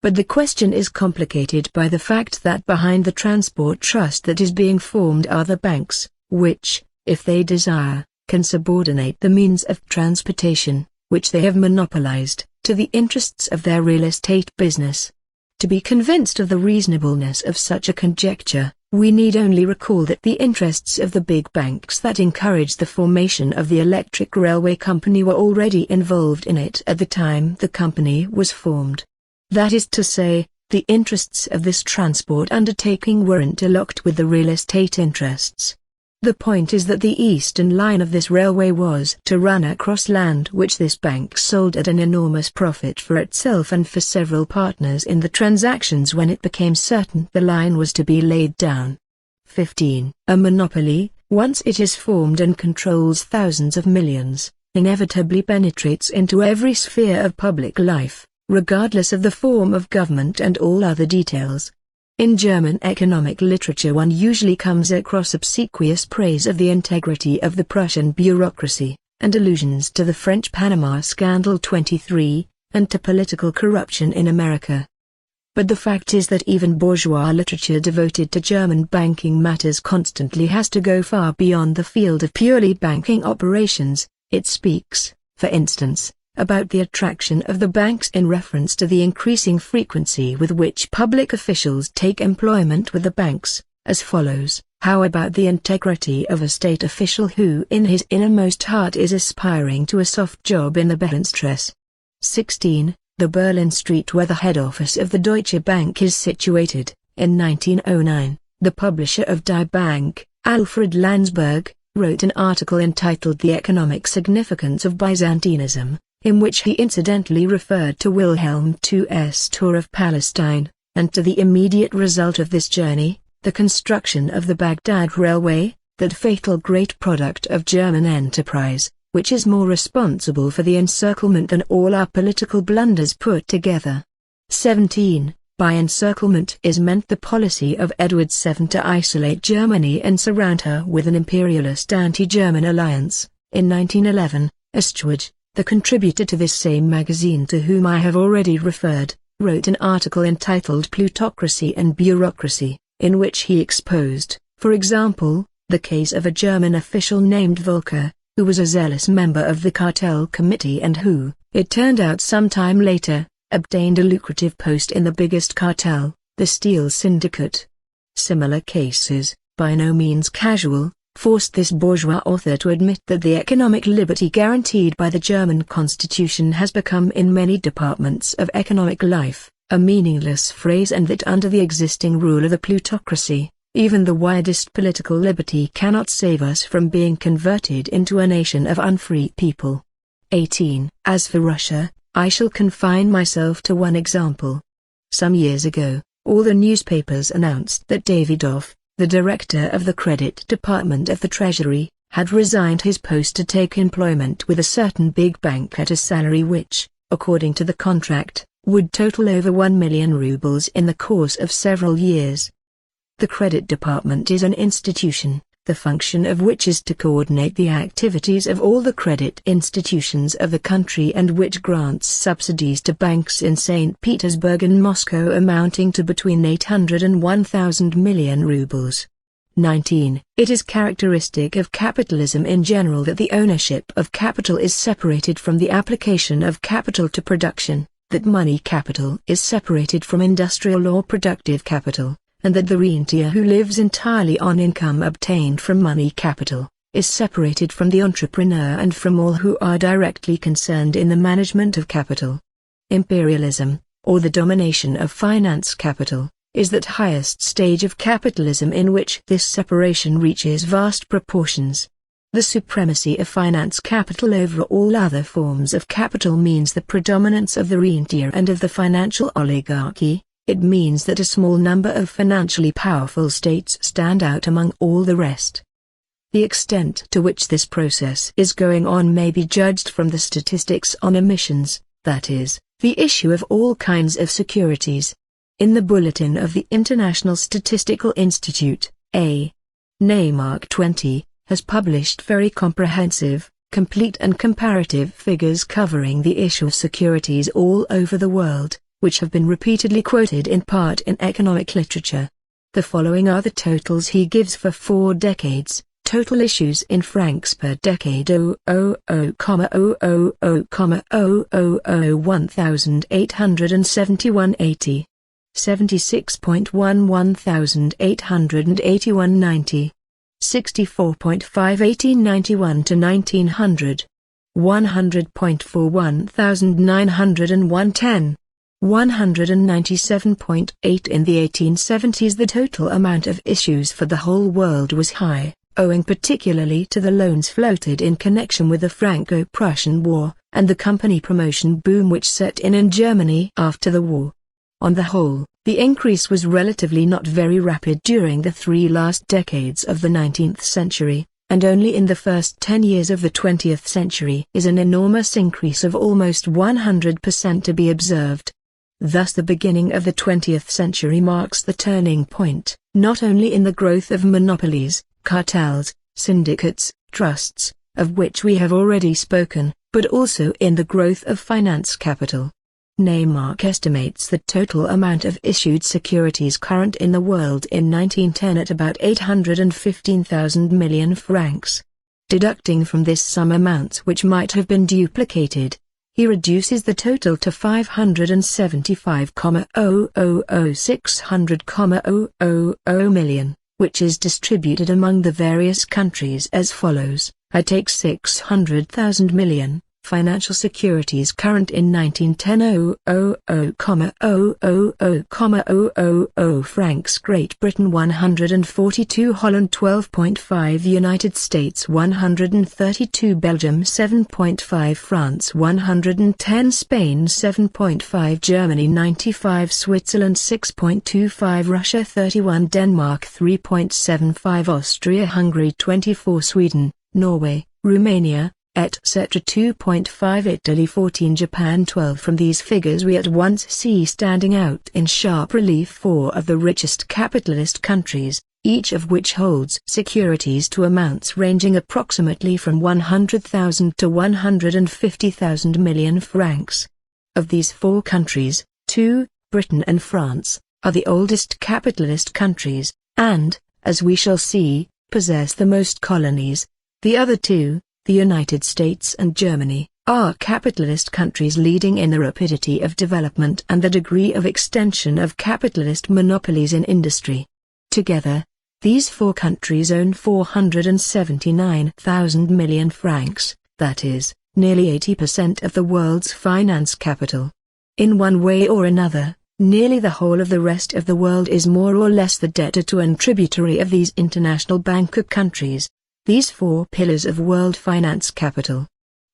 But the question is complicated by the fact that behind the transport trust that is being formed are the banks, which, if they desire, can subordinate the means of transportation, which they have monopolized, to the interests of their real estate business. To be convinced of the reasonableness of such a conjecture, we need only recall that the interests of the big banks that encouraged the formation of the Electric Railway Company were already involved in it at the time the company was formed. That is to say, the interests of this transport undertaking were interlocked with the real estate interests. The point is that the eastern line of this railway was to run across land which this bank sold at an enormous profit for itself and for several partners in the transactions when it became certain the line was to be laid down. 15. A monopoly, once it is formed and controls thousands of millions, inevitably penetrates into every sphere of public life, regardless of the form of government and all other details. In German economic literature one usually comes across obsequious praise of the integrity of the Prussian bureaucracy, and allusions to the French Panama Scandal 23, and to political corruption in America. But the fact is that even bourgeois literature devoted to German banking matters constantly has to go far beyond the field of purely banking operations. It speaks, for instance, about the attraction of the banks in reference to the increasing frequency with which public officials take employment with the banks, as follows: how about the integrity of a state official who in his innermost heart is aspiring to a soft job in the Behenstress? 16. The Berlin street where the head office of the Deutsche Bank is situated. In 1909, the publisher of Die Bank, Alfred Landsberg, wrote an article entitled The Economic Significance of Byzantinism, in which he incidentally referred to Wilhelm II's tour of Palestine, and to the immediate result of this journey, the construction of the Baghdad Railway, that fatal great product of German enterprise, which is more responsible for the encirclement than all our political blunders put together. 17. By encirclement is meant the policy of Edward VII to isolate Germany and surround her with an imperialist anti-German alliance. In 1911, Estwage, the contributor to this same magazine to whom I have already referred, wrote an article entitled Plutocracy and Bureaucracy, in which he exposed, for example, the case of a German official named Volker, who was a zealous member of the cartel committee and who, it turned out some time later, obtained a lucrative post in the biggest cartel, the Steel Syndicate. Similar cases, by no means casual, forced this bourgeois author to admit that the economic liberty guaranteed by the German constitution has become in many departments of economic life, a meaningless phrase, and that under the existing rule of the plutocracy, even the widest political liberty cannot save us from being converted into a nation of unfree people. 18. As for Russia, I shall confine myself to one example. Some years ago, all the newspapers announced that Davidov, the director of the credit department of the Treasury, had resigned his post to take employment with a certain big bank at a salary which, according to the contract, would total over 1 million rubles in the course of several years. The credit department is an institution, the function of which is to coordinate the activities of all the credit institutions of the country, and which grants subsidies to banks in St. Petersburg and Moscow amounting to between 800 and 1,000 million rubles. 19. It is characteristic of capitalism in general that the ownership of capital is separated from the application of capital to production, that money capital is separated from industrial or productive capital, and that the rentier who lives entirely on income obtained from money capital, is separated from the entrepreneur and from all who are directly concerned in the management of capital. Imperialism, or the domination of finance capital, is that highest stage of capitalism in which this separation reaches vast proportions. The supremacy of finance capital over all other forms of capital means the predominance of the rentier and of the financial oligarchy. It means that a small number of financially powerful states stand out among all the rest. The extent to which this process is going on may be judged from the statistics on emissions, that is, the issue of all kinds of securities. In the Bulletin of the International Statistical Institute, A. Neymark 20, has published very comprehensive, complete and comparative figures covering the issue of securities all over the world, which have been repeatedly quoted in part in economic literature. The following are the totals he gives for 4 decades, total issues in francs per decade: 0,000,000,1871.80, 76.1 1881.90, 64.5 1891 to 1900, 100.4 1901.10, 197.8 in the 1870s. The total amount of issues for the whole world was high, owing particularly to the loans floated in connection with the Franco-Prussian War, and the company promotion boom which set in Germany after the war. On the whole, the increase was relatively not very rapid during the 3 last decades of the 19th century, and only in the first 10 years of the 20th century is an enormous increase of almost 100% to be observed. Thus the beginning of the 20th century marks the turning point, not only in the growth of monopolies, cartels, syndicates, trusts, of which we have already spoken, but also in the growth of finance capital. Neymark estimates the total amount of issued securities current in the world in 1910 at about 815,000 million francs. Deducting from this some amounts which might have been duplicated, he reduces the total to 575,000,600,000 million, which is distributed among the various countries as follows. I take 600,000 million. Financial securities current in 1910: 0,000,000 francs, Great Britain 142, Holland 12.5, United States 132, Belgium 7.5, France 110, Spain 7.5, Germany 95, Switzerland 6.25, Russia 31, Denmark 3.75, Austria-Hungary 24, Sweden, Norway, Romania, etc. 2.5, Italy 14, Japan 12. From these figures we at once see standing out in sharp relief 4 of the richest capitalist countries, each of which holds securities to amounts ranging approximately from 100,000 to 150,000 million francs. Of these 4 countries, 2, Britain and France, are the oldest capitalist countries, and, as we shall see, possess the most colonies. The other 2, the United States and Germany, are capitalist countries leading in the rapidity of development and the degree of extension of capitalist monopolies in industry. Together, these 4 countries own 479,000 million francs, that is, nearly 80% of the world's finance capital. In one way or another, Nearly the whole of the rest of the world is more or less the debtor to and tributary of these international banker countries, these four pillars of world finance capital.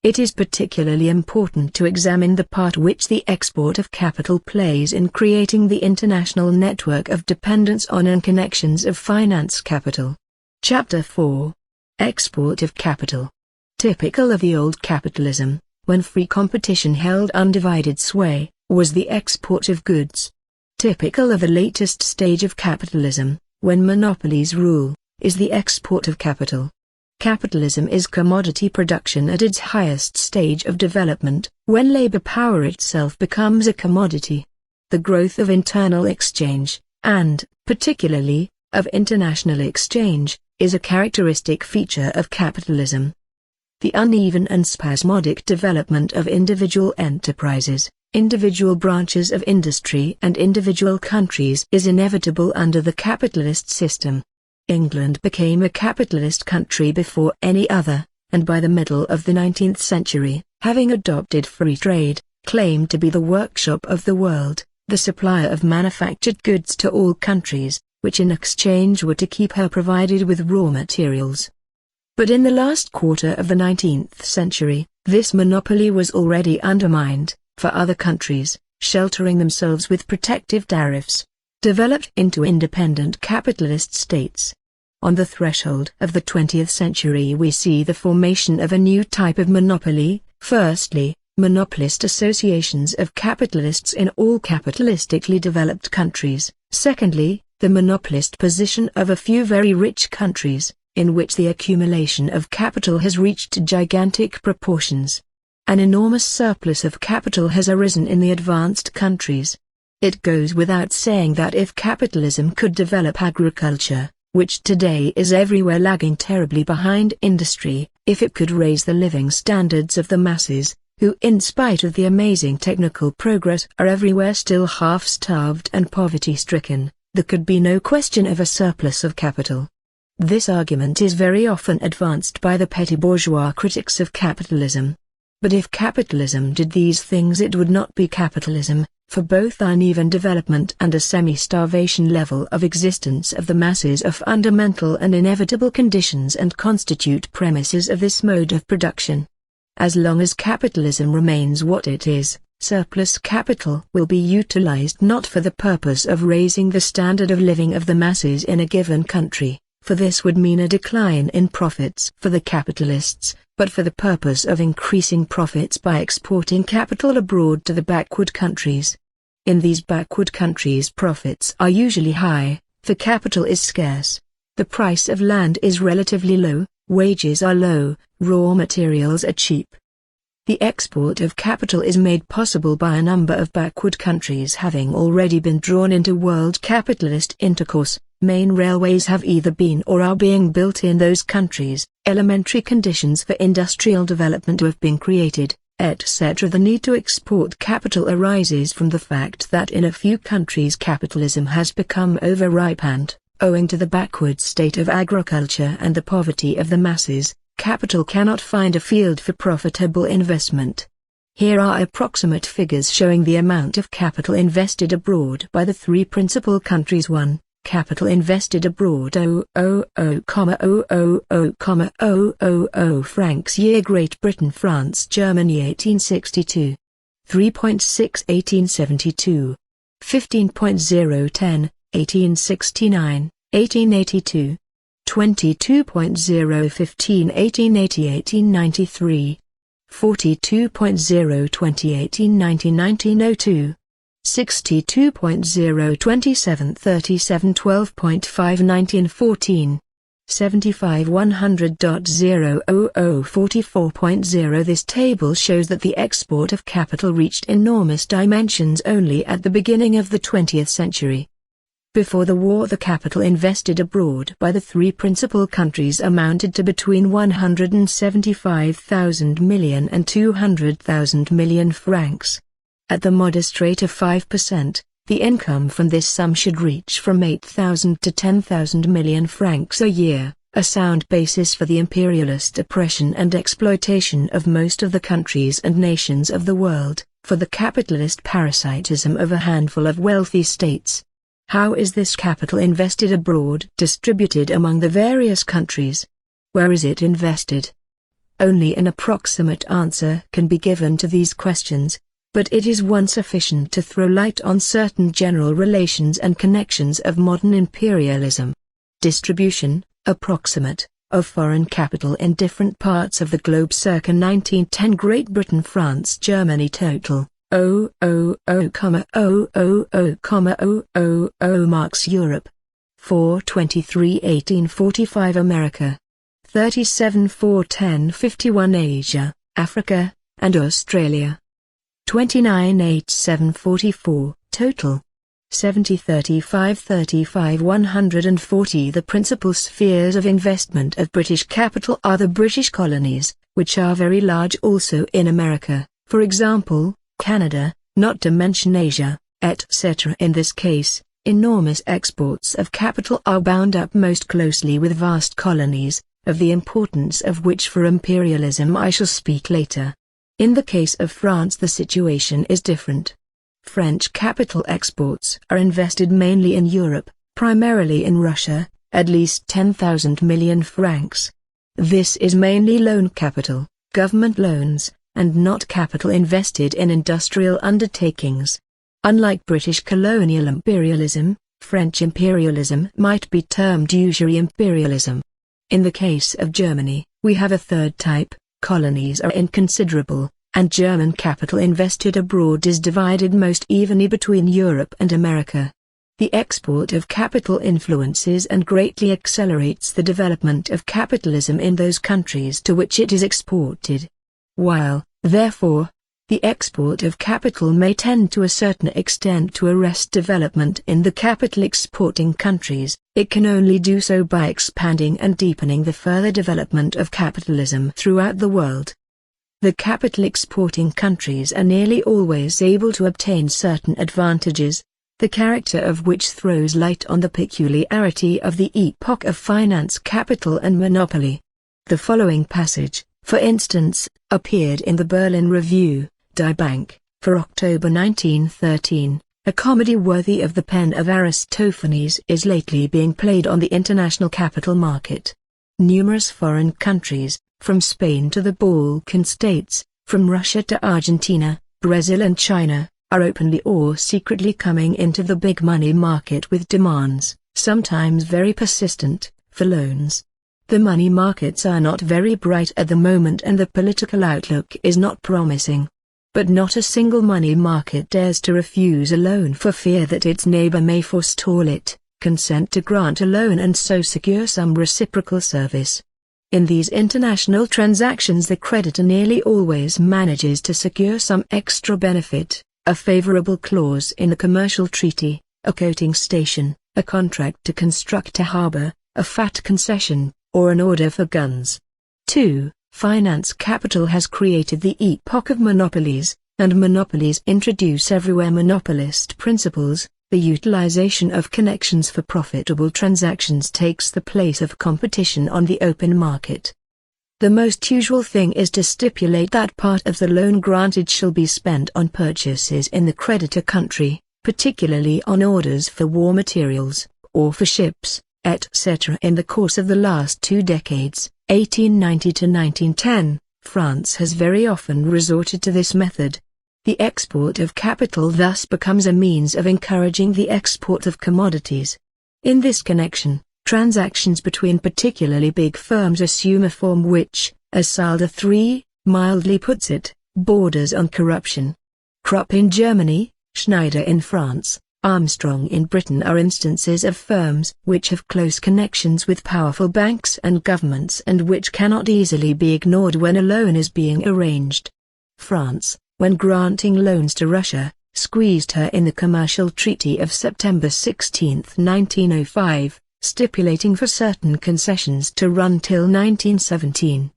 It is particularly important to examine the part which the export of capital plays in creating the international network of dependence on and connections of finance capital. Chapter 4. Export of capital. Typical of the old capitalism, when free competition held undivided sway, was the export of goods. Typical of the latest stage of capitalism, when monopolies rule, is the export of capital. Capitalism is commodity production at its highest stage of development, when labor power itself becomes a commodity. The growth of internal exchange, and, particularly, of international exchange, is a characteristic feature of capitalism. The uneven and spasmodic development of individual enterprises, individual branches of industry and individual countries is inevitable under the capitalist system. England became a capitalist country before any other, and by the middle of the 19th century, having adopted free trade, claimed to be the workshop of the world, the supplier of manufactured goods to all countries, which in exchange were to keep her provided with raw materials. But in the last quarter of the 19th century, this monopoly was already undermined, for other countries, sheltering themselves with protective tariffs, developed into independent capitalist states. On the threshold of the 20th century we see the formation of a new type of monopoly, firstly, monopolist associations of capitalists in all capitalistically developed countries, secondly, the monopolist position of a few very rich countries, in which the accumulation of capital has reached gigantic proportions. An enormous surplus of capital has arisen in the advanced countries. It goes without saying that if capitalism could develop agriculture, which today is everywhere lagging terribly behind industry, if it could raise the living standards of the masses, who in spite of the amazing technical progress are everywhere still half-starved and poverty-stricken, there could be no question of a surplus of capital. This argument is very often advanced by the petty bourgeois critics of capitalism. But if capitalism did these things it would not be capitalism, for both uneven development and a semi-starvation level of existence of the masses are fundamental and inevitable conditions and constitute premises of this mode of production. As long as capitalism remains what it is, surplus capital will be utilized not for the purpose of raising the standard of living of the masses in a given country, for this would mean a decline in profits for the capitalists, but for the purpose of increasing profits by exporting capital abroad to the backward countries. In these backward countries profits are usually high, for capital is scarce, the price of land is relatively low, wages are low, raw materials are cheap. The export of capital is made possible by a number of backward countries having already been drawn into world capitalist intercourse. Main railways have either been or are being built in those countries, elementary conditions for industrial development have been created, etc. The need to export capital arises from the fact that in a few countries capitalism has become overripe and, owing to the backward state of agriculture and the poverty of the masses, capital cannot find a field for profitable investment. Here are approximate figures showing the amount of capital invested abroad by the three principal countries. 1. Capital invested abroad 000,000 francs year Great Britain France Germany 1862 3.6 1872 15.010 1869 1882 22.015 1880 1893 42.020 1890 1902 62.027 37 12.5 1914 75 100.000 44.0 This table shows that the export of capital reached enormous dimensions only at the beginning of the 20th century. Before the war the capital invested abroad by the three principal countries amounted to between 175,000 million and 200,000 million francs. At the modest rate of 5%, the income from this sum should reach from 8,000 to 10,000 million francs a year, a sound basis for the imperialist oppression and exploitation of most of the countries and nations of the world. for the capitalist parasitism of a handful of wealthy states. How is this capital invested abroad, distributed among the various countries? Where is it invested? Only an approximate answer can be given to these questions, but it is one sufficient to throw light on certain general relations and connections of modern imperialism. Distribution, approximate, of foreign capital in different parts of the globe circa 1910. Great Britain, France, Germany. Total 000,000,000 marks. Europe 423 1845. America 37 1051. Asia, Africa, and Australia 29 8744. Total 70 35 35 140. The principal spheres of investment of British capital are the British colonies, which are very large also in America, for example, Canada, not to mention Asia, etc. In this case, enormous exports of capital are bound up most closely with vast colonies, of the importance of which for imperialism I shall speak later. In the case of France the situation is different. French capital exports are invested mainly in Europe, primarily in Russia, at least 10,000 million francs. This is mainly loan capital, government loans, and not capital invested in industrial undertakings. Unlike British colonial imperialism, French imperialism might be termed usury imperialism. In the case of Germany, we have a third type. Colonies are inconsiderable, and German capital invested abroad is divided most evenly between Europe and America. The export of capital influences and greatly accelerates the development of capitalism in those countries to which it is exported. While, therefore, the export of capital may tend to a certain extent to arrest development in the capital exporting countries, it can only do so by expanding and deepening the further development of capitalism throughout the world. The capital exporting countries are nearly always able to obtain certain advantages, the character of which throws light on the peculiarity of the epoch of finance, capital and monopoly. The following passage, for instance, appeared in the Berlin Review, Die Bank, for October 1913, a comedy worthy of the pen of Aristophanes is lately being played on the international capital market. Numerous foreign countries, from Spain to the Balkan states, from Russia to Argentina, Brazil and China, are openly or secretly coming into the big money market with demands, sometimes very persistent, for loans. The money markets are not very bright at the moment and the political outlook is not promising. But not a single money market dares to refuse a loan for fear that its neighbor may forestall it, consent to grant a loan and so secure some reciprocal service. In these international transactions the creditor nearly always manages to secure some extra benefit, a favorable clause in a commercial treaty, a coating station, a contract to construct a harbor, a fat concession, or an order for guns. 2. Finance capital has created the epoch of monopolies, and monopolies introduce everywhere monopolist principles. The utilization of connections for profitable transactions takes the place of competition on the open market. The most usual thing is to stipulate that part of the loan granted shall be spent on purchases in the creditor country, particularly on orders for war materials, or for ships, etc. In the course of the last 2 decades, 1890 to 1910, France has very often resorted to this method. The export of capital thus becomes a means of encouraging the export of commodities. In this connection, transactions between particularly big firms assume a form which, as Salda 3, mildly puts it, borders on corruption. Krupp in Germany, Schneider in France, Armstrong in Britain are instances of firms which have close connections with powerful banks and governments and which cannot easily be ignored when a loan is being arranged. France, when granting loans to Russia, squeezed her in the commercial treaty of September 16, 1905, stipulating for certain concessions to run till 1917.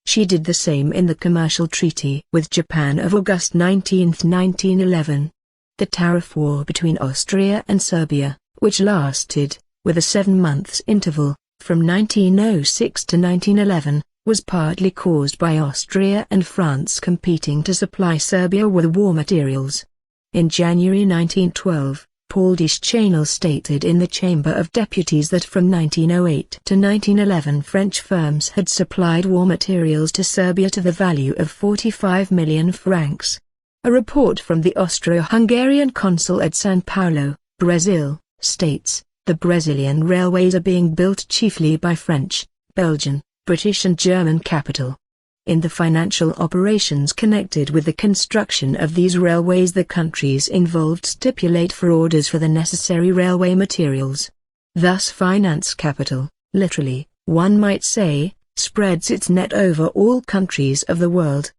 She did the same in the commercial treaty with Japan of August 19, 1911. The tariff war between Austria and Serbia, which lasted, with a 7 months interval, from 1906 to 1911, was partly caused by Austria and France competing to supply Serbia with war materials. In January 1912, Paul Deschanel stated in the Chamber of Deputies that from 1908 to 1911 French firms had supplied war materials to Serbia to the value of 45 million francs. A report from the Austro-Hungarian consul at São Paulo, Brazil, states, the Brazilian railways are being built chiefly by French, Belgian, British and German capital. In the financial operations connected with the construction of these railways, the countries involved stipulate for orders for the necessary railway materials. Thus finance capital, literally, one might say, spreads its net over all countries of the world.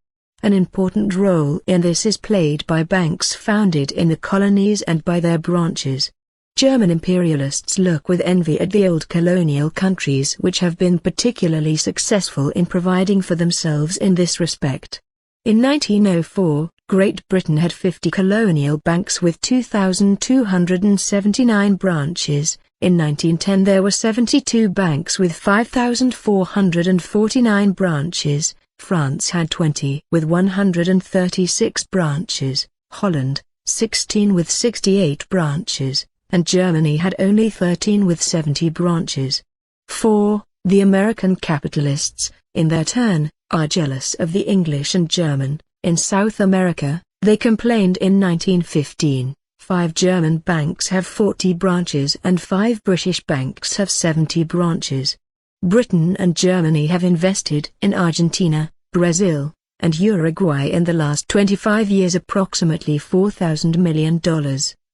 An important role in this is played by banks founded in the colonies and by their branches. German imperialists look with envy at the old colonial countries which have been particularly successful in providing for themselves in this respect. In 1904, Great Britain had 50 colonial banks with 2,279 branches. In 1910 there were 72 banks with 5,449 branches. France had 20 with 136 branches, Holland, 16 with 68 branches, and Germany had only 13 with 70 branches. 4. The American capitalists, in their turn, are jealous of the English and German. In South America, they complained in 1915, 5 German banks have 40 branches and 5 British banks have 70 branches. Britain and Germany have invested in Argentina, Brazil, and Uruguay in the last 25 years approximately $4,000 million.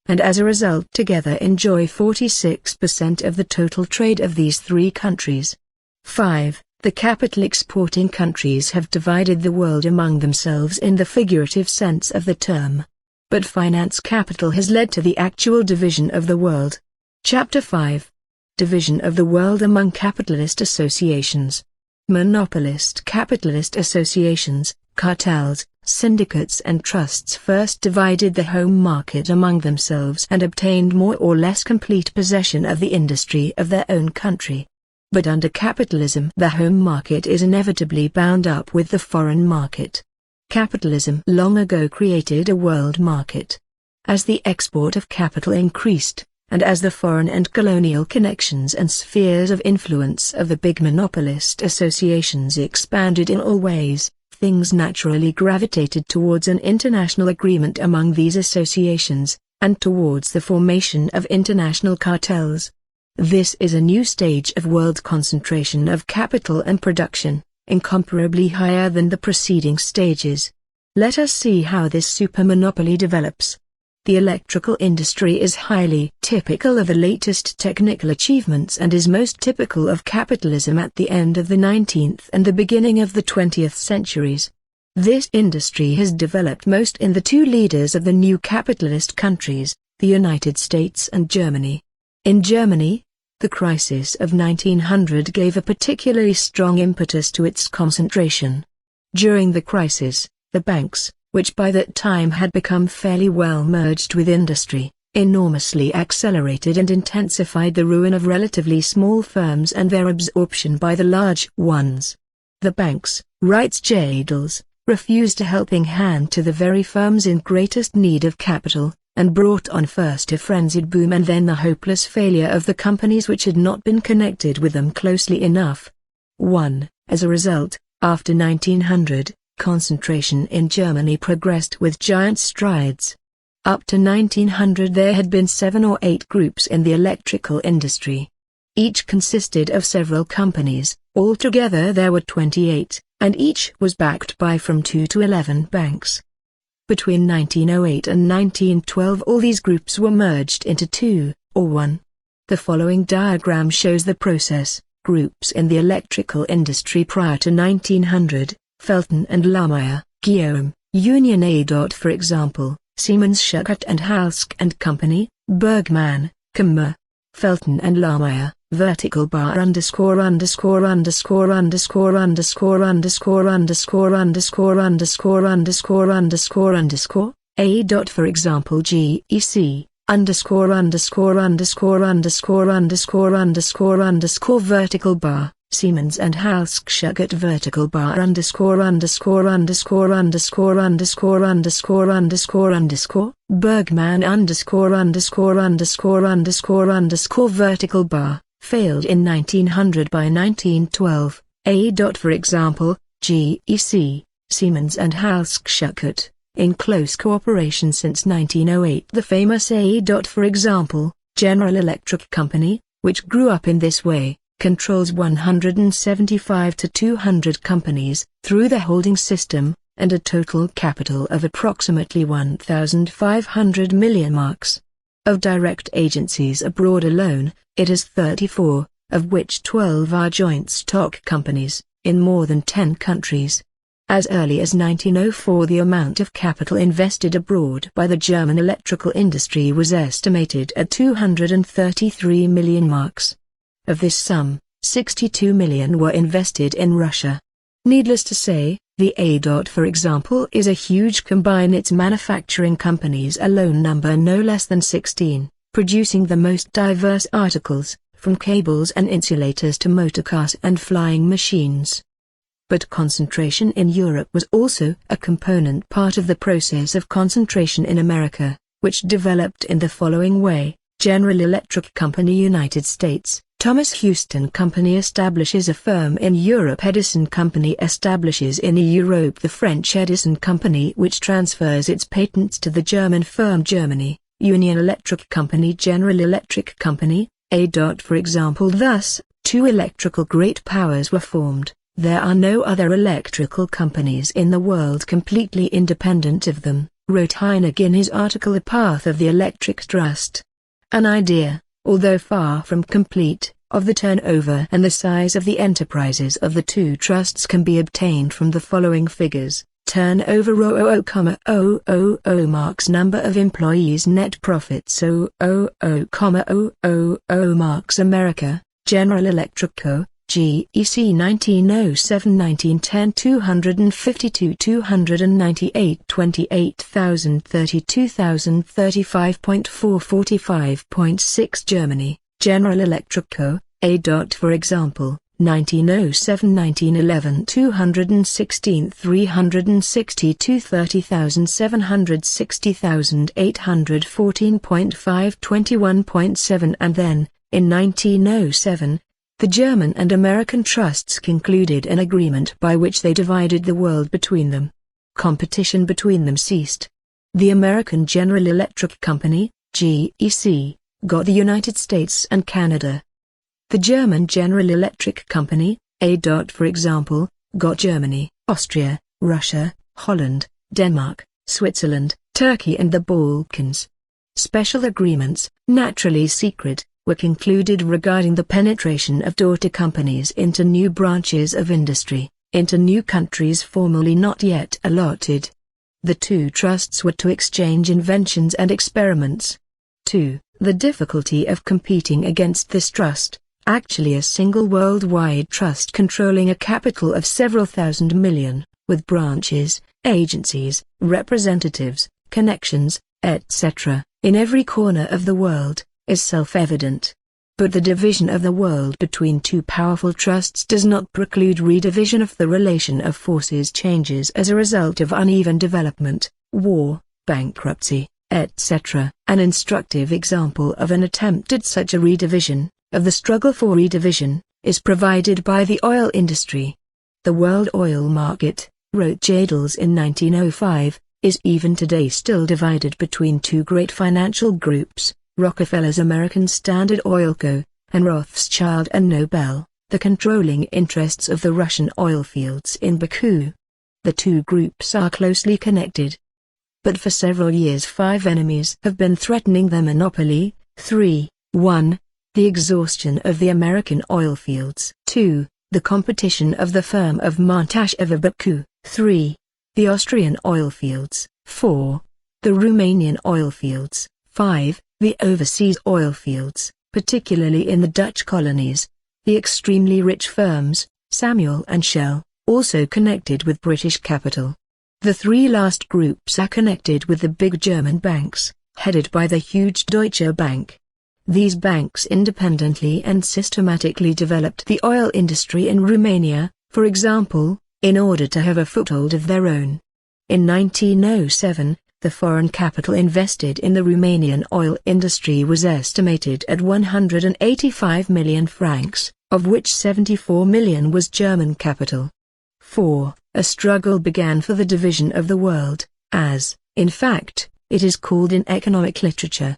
And as a result together enjoy 46% of the total trade of these 3 countries. 5. The capital exporting countries have divided the world among themselves in the figurative sense of the term. But finance capital has led to the actual division of the world. Chapter 5. Division of the world among capitalist associations. Monopolist capitalist associations, cartels, syndicates and trusts first divided the home market among themselves and obtained more or less complete possession of the industry of their own country. But under capitalism the home market is inevitably bound up with the foreign market. Capitalism long ago created a world market. As the export of capital increased, and as the foreign and colonial connections and spheres of influence of the big monopolist associations expanded in all ways, things naturally gravitated towards an international agreement among these associations, and towards the formation of international cartels. This is a new stage of world concentration of capital and production, incomparably higher than the preceding stages. Let us see how this supermonopoly develops. The electrical industry is highly typical of the latest technical achievements and is most typical of capitalism at the end of the 19th and the beginning of the 20th centuries. This industry has developed most in the 2 leaders of the new capitalist countries, the United States and Germany. In Germany, the crisis of 1900 gave a particularly strong impetus to its concentration. During the crisis, the banks, which by that time had become fairly well merged with industry, enormously accelerated and intensified the ruin of relatively small firms and their absorption by the large ones. The banks, writes Jadels, refused a helping hand to the very firms in greatest need of capital, and brought on first a frenzied boom and then the hopeless failure of the companies which had not been connected with them closely enough. 1. As a result, after 1900, concentration in Germany progressed with giant strides. Up to 1900 there had been 7 or 8 groups in the electrical industry. Each consisted of several companies, altogether there were 28, and each was backed by from 2 to 11 banks. Between 1908 and 1912 all these groups were merged into 2, or 1. The following diagram shows the process. Groups in the electrical industry prior to 1900. Felton and Lamire, Guillaume, Union A. For example, Siemens Schuckert and Halsk and Company, Bergman, Kummer. Felton and Lamire, vertical bar underscore underscore underscore underscore underscore underscore underscore underscore underscore underscore underscore underscore, A. For example GEC, underscore underscore underscore underscore underscore underscore underscore vertical bar, Siemens and Halskirchen vertical bar underscore underscore underscore underscore underscore underscore underscore underscore Bergman underscore underscore underscore underscore underscore vertical bar failed in 1900 by 1912. For example, GEC, Siemens and Halskirchen, in close cooperation since 1908. The famous for example, General Electric Company, which grew up in this way, controls 175 to 200 companies through the holding system, and a total capital of approximately 1,500 million marks. Of direct agencies abroad alone, it has 34, of which 12 are joint stock companies, in more than 10 countries. As early as 1904 the amount of capital invested abroad by the German electrical industry was estimated at 233 million marks. Of this sum, 62 million were invested in Russia. Needless to say, the for example is a huge combine. Its manufacturing companies alone number no less than 16, producing the most diverse articles, from cables and insulators to motorcars and flying machines. But concentration in Europe was also a component part of the process of concentration in America, which developed in the following way. General Electric Company United States, Thomas Houston Company establishes a firm in Europe. Edison Company establishes in Europe the French Edison Company, which transfers its patents to the German firm Germany, Union Electric Company, General Electric Company, for example. Thus, two electrical great powers were formed. There are no other electrical companies in the world completely independent of them, wrote Hynek in his article The Path of the Electric Trust. An idea, although far from complete, of the turnover and the size of the enterprises of the two trusts can be obtained from the following figures: turnover 0,000 marks, number of employees, net profits 0,000 marks. America, General Electric Co., GEC 1907-1910 252 298 28,000 32,000 35.4 45.6 Germany, General Electric Co., for example, 1907-1911 216 362 30,000 814.5 21.7 and then, in 1907, the German and American trusts concluded an agreement by which they divided the world between them. Competition between them ceased. The American General Electric Company, GEC, got the United States and Canada. The German General Electric Company, for example, got Germany, Austria, Russia, Holland, Denmark, Switzerland, Turkey and the Balkans. Special agreements, naturally secret, were concluded regarding the penetration of daughter companies into new branches of industry, into new countries formerly not yet allotted. The two trusts were to exchange inventions and experiments. 2. The difficulty of competing against this trust, actually a single worldwide trust controlling a capital of several thousand million, with branches, agencies, representatives, connections, etc., in every corner of the world, is self-evident. But the division of the world between two powerful trusts does not preclude redivision if the relation of forces changes as a result of uneven development, war, bankruptcy, etc. An instructive example of an attempt at such a redivision, of the struggle for redivision, is provided by the oil industry. The world oil market, wrote Jadles in 1905, is even today still divided between two great financial groups, Rockefeller's American Standard Oil Co., and Rothschild and Nobel, the controlling interests of the Russian oil fields in Baku. The two groups are closely connected. But for several years 5 enemies have been threatening their monopoly. 3. 1. The exhaustion of the American oil fields. 2. The competition of the firm of Montage over Baku. 3. The Austrian oil fields. 4. The Romanian oil fields. 5. The overseas oil fields, particularly in the Dutch colonies. The extremely rich firms, Samuel and Shell, also connected with British capital. The 3 last groups are connected with the big German banks, headed by the huge Deutsche Bank. These banks independently and systematically developed the oil industry in Romania, for example, in order to have a foothold of their own. In 1907, the foreign capital invested in the Romanian oil industry was estimated at 185 million francs, of which 74 million was German capital. 4. A struggle began for the division of the world, as, in fact, it is called in economic literature.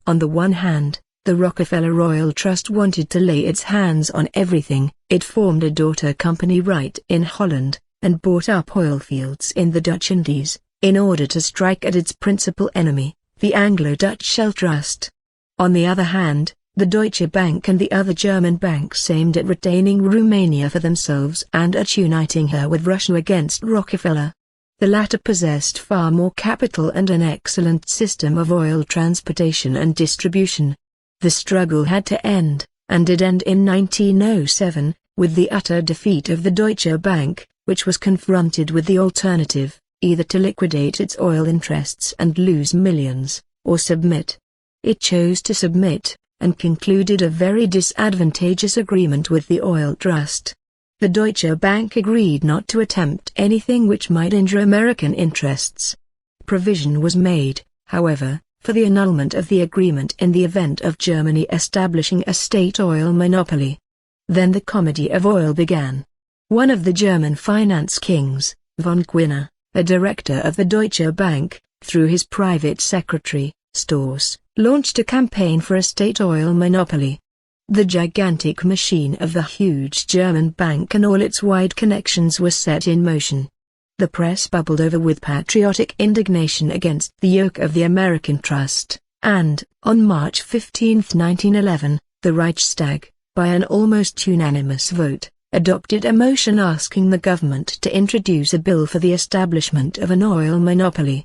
On the one hand, the Rockefeller Oil Trust wanted to lay its hands on everything. It formed a daughter company right in Holland, and bought up oil fields in the Dutch Indies, in order to strike at its principal enemy, the Anglo-Dutch Shell Trust. On the other hand, the Deutsche Bank and the other German banks aimed at retaining Romania for themselves and at uniting her with Russia against Rockefeller. The latter possessed far more capital and an excellent system of oil transportation and distribution. The struggle had to end, and did end in 1907, with the utter defeat of the Deutsche Bank, which was confronted with the alternative, either to liquidate its oil interests and lose millions, or submit. It chose to submit, and concluded a very disadvantageous agreement with the oil trust. The Deutsche Bank agreed not to attempt anything which might injure American interests. Provision was made, however, for the annulment of the agreement in the event of Germany establishing a state oil monopoly. Then the comedy of oil began. One of the German finance kings, von Gwinner, a director of the Deutsche Bank, through his private secretary, Storrs, launched a campaign for a state oil monopoly. The gigantic machine of the huge German bank and all its wide connections was set in motion. The press bubbled over with patriotic indignation against the yoke of the American trust, and, on March 15, 1911, the Reichstag, by an almost unanimous vote, adopted a motion asking the government to introduce a bill for the establishment of an oil monopoly.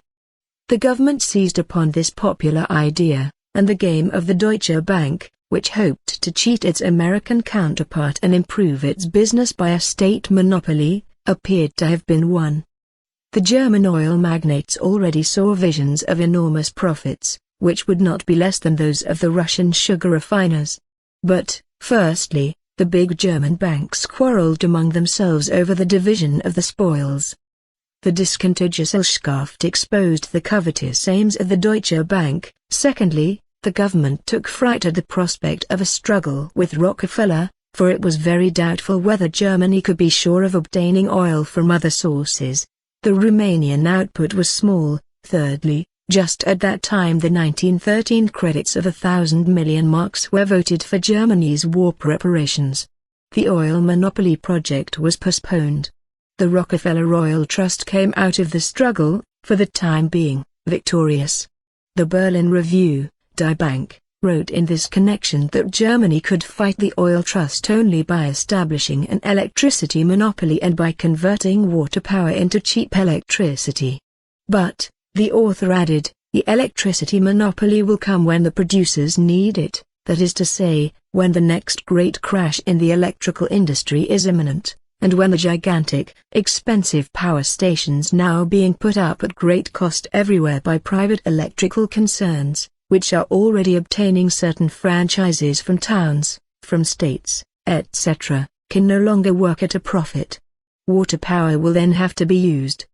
The government seized upon this popular idea, and the game of the Deutsche Bank, which hoped to cheat its American counterpart and improve its business by a state monopoly, appeared to have been won. The German oil magnates already saw visions of enormous profits, which would not be less than those of the Russian sugar refiners. But, firstly, the big German banks quarreled among themselves over the division of the spoils. The discontented Gesellschaft exposed the covetous aims of the Deutsche Bank. Secondly, the government took fright at the prospect of a struggle with Rockefeller, for it was very doubtful whether Germany could be sure of obtaining oil from other sources. The Romanian output was small. Thirdly, just at that time the 1913 credits of 1,000 million marks were voted for Germany's war preparations. The oil monopoly project was postponed. The Rockefeller Oil Trust came out of the struggle, for the time being, victorious. The Berlin Review, Die Bank, wrote in this connection that Germany could fight the oil trust only by establishing an electricity monopoly and by converting water power into cheap electricity. But, the author added, the electricity monopoly will come when the producers need it, that is to say, when the next great crash in the electrical industry is imminent, and when the gigantic, expensive power stations now being put up at great cost everywhere by private electrical concerns, which are already obtaining certain franchises from towns, from states, etc., can no longer work at a profit. Water power will then have to be used.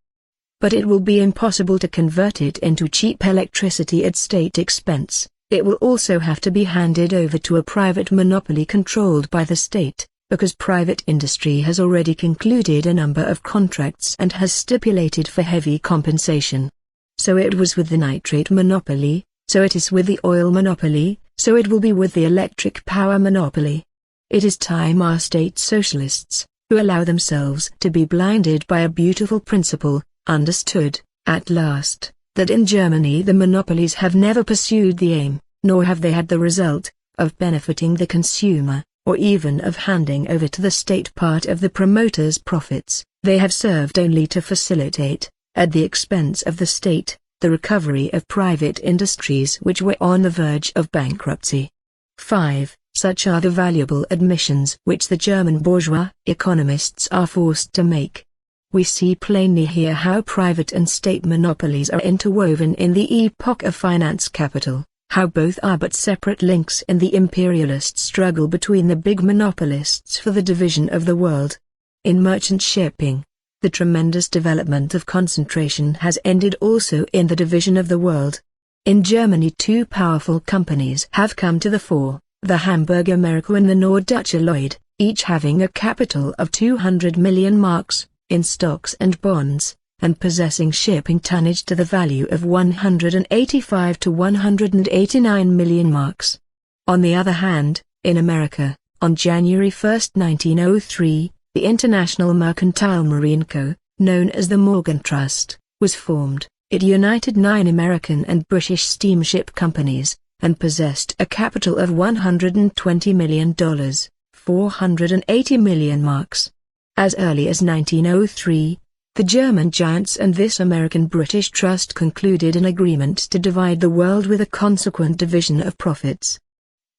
But it will be impossible to convert it into cheap electricity at state expense. It will also have to be handed over to a private monopoly controlled by the state, because private industry has already concluded a number of contracts and has stipulated for heavy compensation. So it was with the nitrate monopoly, so it is with the oil monopoly, so it will be with the electric power monopoly. It is time our state socialists, who allow themselves to be blinded by a beautiful principle, understood, at last, that in Germany the monopolies have never pursued the aim, nor have they had the result, of benefiting the consumer, or even of handing over to the state part of the promoter's profits. They have served only to facilitate, at the expense of the state, the recovery of private industries which were on the verge of bankruptcy. 5. Such are the valuable admissions which the German bourgeois economists are forced to make. We see plainly here how private and state monopolies are interwoven in the epoch of finance capital, how both are but separate links in the imperialist struggle between the big monopolists for the division of the world. In merchant shipping, the tremendous development of concentration has ended also in the division of the world. In Germany, two powerful companies have come to the fore, the Hamburg America and the Norddeutsche Lloyd, each having a capital of 200 million marks, in stocks and bonds, and possessing shipping tonnage to the value of 185 to 189 million marks. On the other hand, in America, on January 1, 1903, the International Mercantile Marine Co., known as the Morgan Trust, was formed. It united 9 American and British steamship companies, and possessed a capital of $120 million, 480 million marks. As early as 1903, the German giants and this American-British trust concluded an agreement to divide the world with a consequent division of profits.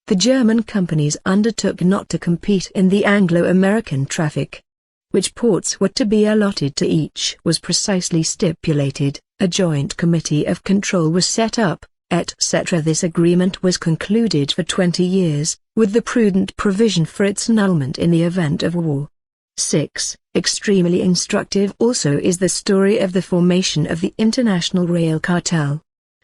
The German companies undertook not to compete in the Anglo-American traffic. Which ports were to be allotted to each was precisely stipulated, a joint committee of control was set up, etc. This agreement was concluded for 20 years, with the prudent provision for its annulment in the event of war. 6. Extremely instructive also is the story of the formation of the International Rail Cartel.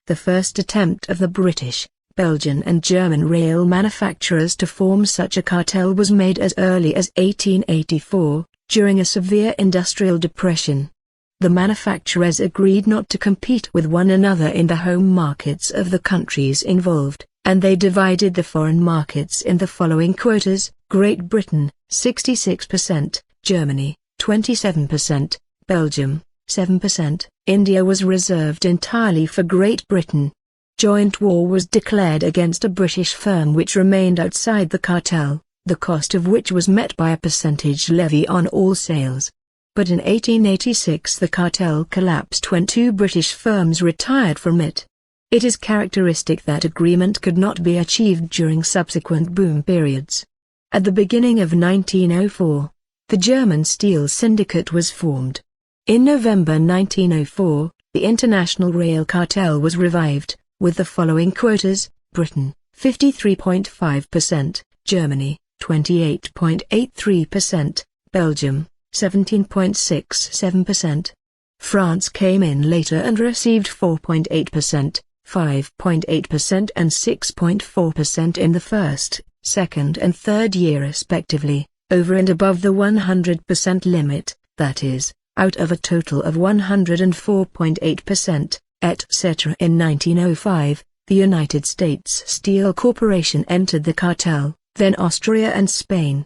The first attempt of the British, Belgian and German rail manufacturers to form such a cartel was made as early as 1884, during a severe industrial depression. The manufacturers agreed not to compete with one another in the home markets of the countries involved, and they divided the foreign markets in the following quotas: Great Britain, 66%, Germany, 27%, Belgium, 7%. India was reserved entirely for Great Britain. Joint war was declared against a British firm which remained outside the cartel, the cost of which was met by a percentage levy on all sales. But in 1886 the cartel collapsed when 2 British firms retired from it. It is characteristic that agreement could not be achieved during subsequent boom periods. At the beginning of 1904, the German Steel Syndicate was formed. In November 1904, the International Rail Cartel was revived, with the following quotas: Britain, 53.5%, Germany, 28.83%, Belgium, 17.67%. France came in later and received 4.8%, 5.8% and 6.4% in the first, second and third year respectively, over and above the 100% limit, that is, out of a total of 104.8%, etc. In 1905, the United States Steel Corporation entered the cartel, then Austria and Spain.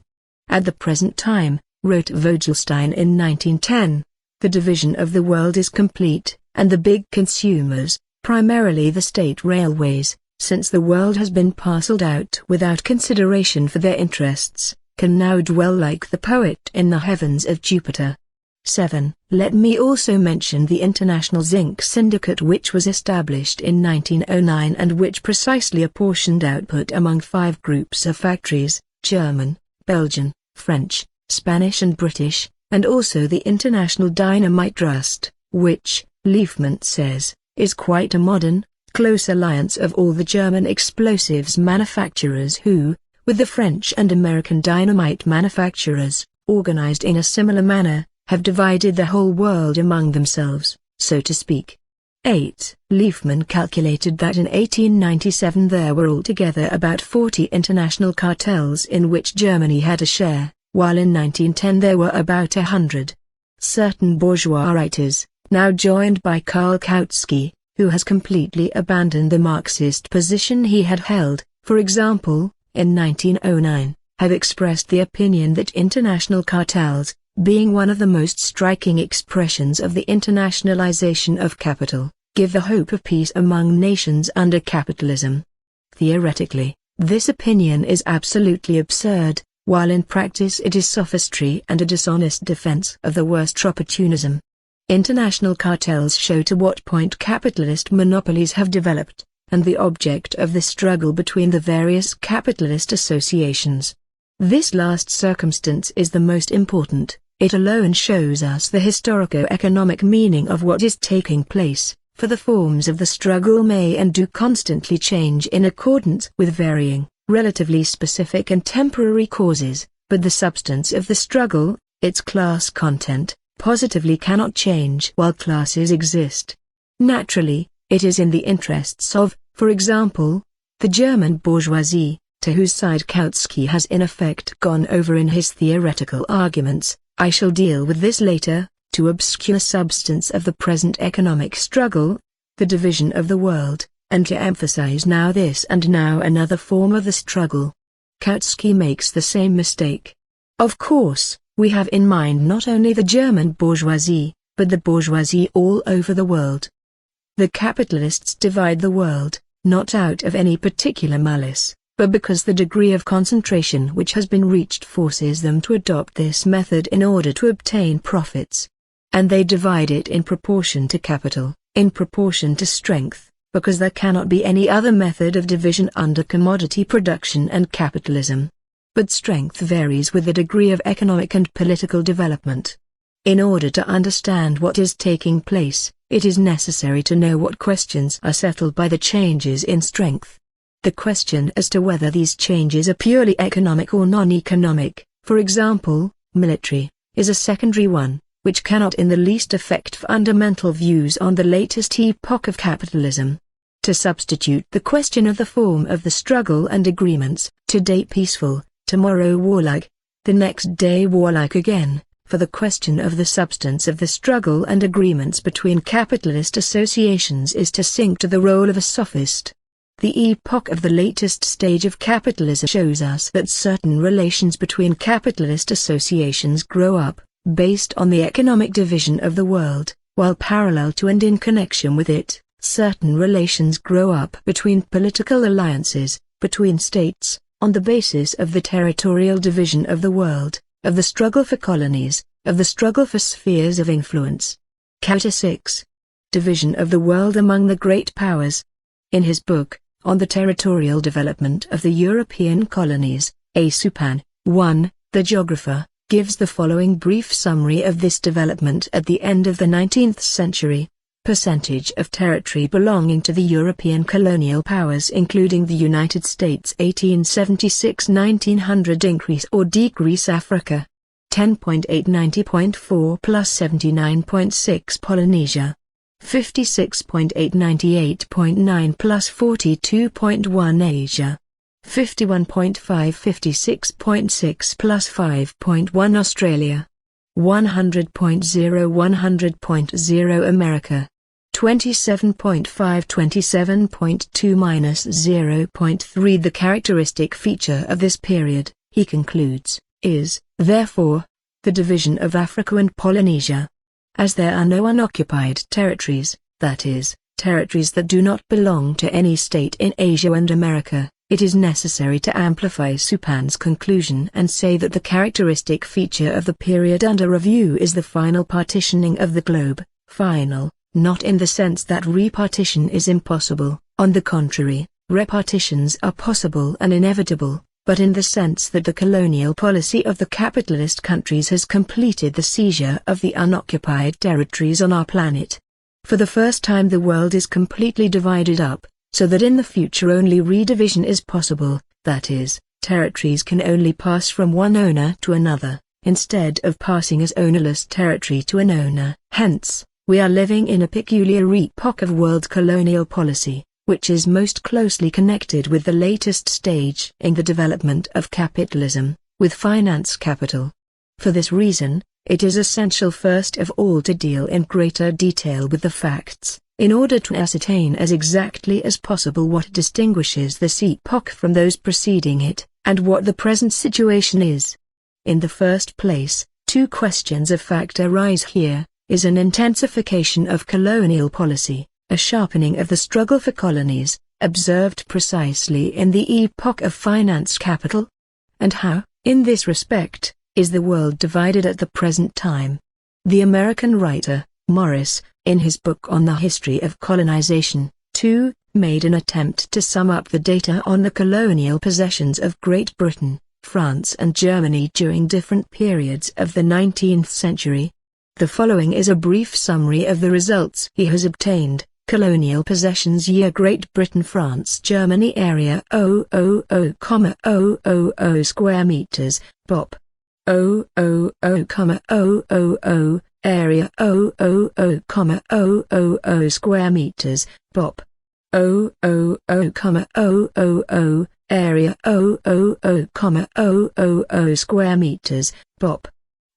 At the present time, wrote Vogelstein in 1910, the division of the world is complete, and the big consumers, primarily the state railways, since the world has been parceled out without consideration for their interests, can now dwell like the poet in the heavens of Jupiter. 7. Let me also mention the International Zinc Syndicate, which was established in 1909 and which precisely apportioned output among 5 groups of factories: German, Belgian, French, Spanish and British, and also the International Dynamite Trust, which, Leifman says, is quite a modern, close alliance of all the German explosives manufacturers who, with the French and American dynamite manufacturers, organized in a similar manner, have divided the whole world among themselves, so to speak. 8. Leifman calculated that in 1897 there were altogether about 40 international cartels in which Germany had a share, while in 1910 there were about 100. Certain bourgeois writers, now joined by Karl Kautsky, who has completely abandoned the Marxist position he had held, for example, in 1909, have expressed the opinion that international cartels, being one of the most striking expressions of the internationalization of capital, give the hope of peace among nations under capitalism. Theoretically, this opinion is absolutely absurd, while in practice it is sophistry and a dishonest defense of the worst opportunism. International cartels show to what point capitalist monopolies have developed, and the object of the struggle between the various capitalist associations. This last circumstance is the most important. It alone shows us the historico-economic meaning of what is taking place, for the forms of the struggle may and do constantly change in accordance with varying, relatively specific and temporary causes, but the substance of the struggle, its class content, positively cannot change while classes exist. Naturally, it is in the interests of, for example, the German bourgeoisie, to whose side Kautsky has in effect gone over in his theoretical arguments, I shall deal with this later, to obscure substance of the present economic struggle, the division of the world, and to emphasize now this and now another form of the struggle. Kautsky makes the same mistake. Of course, we have in mind not only the German bourgeoisie, but the bourgeoisie all over the world. The capitalists divide the world, not out of any particular malice, but because the degree of concentration which has been reached forces them to adopt this method in order to obtain profits. And they divide it in proportion to capital, in proportion to strength, because there cannot be any other method of division under commodity production and capitalism. But strength varies with the degree of economic and political development. In order to understand what is taking place, it is necessary to know what questions are settled by the changes in strength. The question as to whether these changes are purely economic or non-economic, for example, military, is a secondary one, which cannot in the least affect fundamental views on the latest epoch of capitalism. To substitute the question of the form of the struggle and agreements, today peaceful, tomorrow warlike, the next day warlike again, for the question of the substance of the struggle and agreements between capitalist associations is to sink to the role of a sophist. The epoch of the latest stage of capitalism shows us that certain relations between capitalist associations grow up, based on the economic division of the world, while parallel to and in connection with it, certain relations grow up between political alliances, between states, on the basis of the territorial division of the world, of the struggle for colonies, of the struggle for spheres of influence. Chapter 6. Division of the world among the great powers. In his book, On the Territorial Development of the European Colonies, A. Supan, 1, the geographer, gives the following brief summary of this development at the end of the 19th century. Percentage of territory belonging to the European colonial powers including the United States 1876-1900 increase or decrease Africa 10.8 90.4 plus 79.6 Polynesia 56.8 98.9 plus 42.1 Asia 51.5 56.6 plus 5.1 Australia 100.0 100.0 America 27.5 27.2 minus 0.3. The characteristic feature of this period, he concludes, is, therefore, the division of Africa and Polynesia. As there are no unoccupied territories, that is, territories that do not belong to any state in Asia and America, it is necessary to amplify Supan's conclusion and say that the characteristic feature of the period under review is the final partitioning of the globe, final, not in the sense that repartition is impossible, on the contrary, repartitions are possible and inevitable, but in the sense that the colonial policy of the capitalist countries has completed the seizure of the unoccupied territories on our planet. For the first time the world is completely divided up, so that in the future only redivision is possible, that is, territories can only pass from one owner to another, instead of passing as ownerless territory to an owner. Hence, we are living in a peculiar epoch of world colonial policy, which is most closely connected with the latest stage in the development of capitalism, with finance capital. For this reason, it is essential first of all to deal in greater detail with the facts, in order to ascertain as exactly as possible what distinguishes this epoch from those preceding it, and what the present situation is. In the first place, two questions of fact arise here: is an intensification of colonial policy, a sharpening of the struggle for colonies, observed precisely in the epoch of finance capital? And how, in this respect, is the world divided at the present time? The American writer, Morris, in his book On the History of Colonization, 2, made an attempt to sum up the data on the colonial possessions of Great Britain, France and Germany during different periods of the 19th century. The following is a brief summary of the results he has obtained, Colonial possessions year Great Britain France Germany area 000,000 square meters, Bop. 000,000 area 000,000 square meters, Bop. 000,000 area 000,000 square meters, Bop.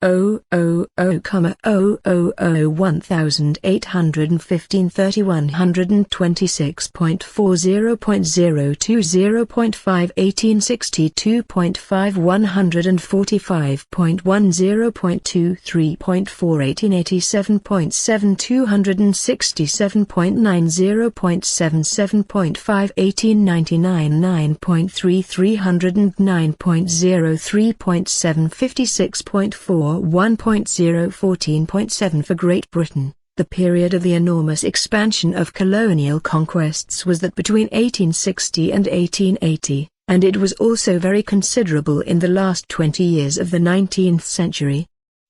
000,000 1830 126.40.020.5 1862.5 145.10.23.4 1887.7 267.90.77.5 1899 9.3 309.03.7 56.4 1.0 for Great Britain. The period of the enormous expansion of colonial conquests was that between 1860 and 1880, and it was also very considerable in the last 20 years of the 19th century.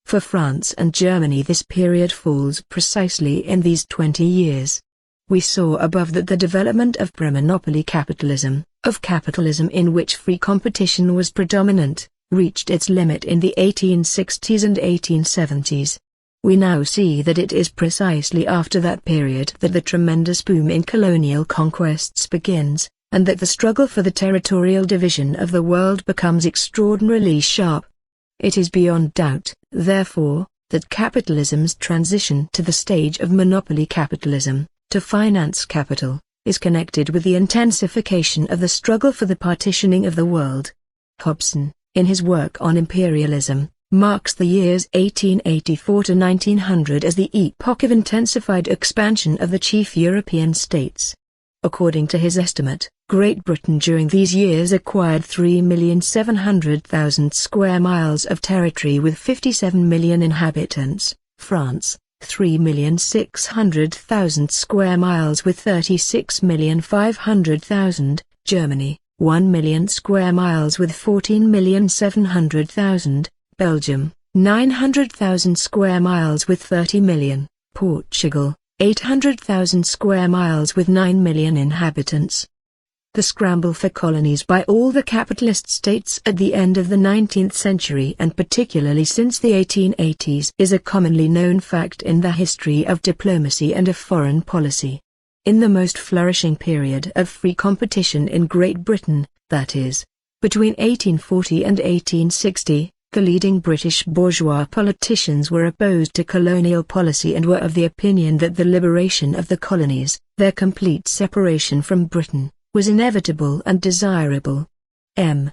For France and Germany this period falls precisely in these 20 years. We saw above that the development of pre-monopoly capitalism, of capitalism in which free competition was predominant, reached its limit in the 1860s and 1870s. We now see that it is precisely after that period that the tremendous boom in colonial conquests begins, and that the struggle for the territorial division of the world becomes extraordinarily sharp. It is beyond doubt, therefore, that capitalism's transition to the stage of monopoly capitalism, to finance capital, is connected with the intensification of the struggle for the partitioning of the world. Hobson, in his work on imperialism, marks the years 1884 to 1900 as the epoch of intensified expansion of the chief European states. According to his estimate, Great Britain during these years acquired 3,700,000 square miles of territory with 57 million inhabitants, France, 3,600,000 square miles with 36,500,000, Germany, 1 million square miles with 14,700,000, Belgium, 900,000 square miles with 30 million, Portugal, 800,000 square miles with 9 million inhabitants. The scramble for colonies by all the capitalist states at the end of the 19th century and particularly since the 1880s is a commonly known fact in the history of diplomacy and of foreign policy. In the most flourishing period of free competition in Great Britain, that is, between 1840 and 1860, the leading British bourgeois politicians were opposed to colonial policy and were of the opinion that the liberation of the colonies, their complete separation from Britain, was inevitable and desirable. M.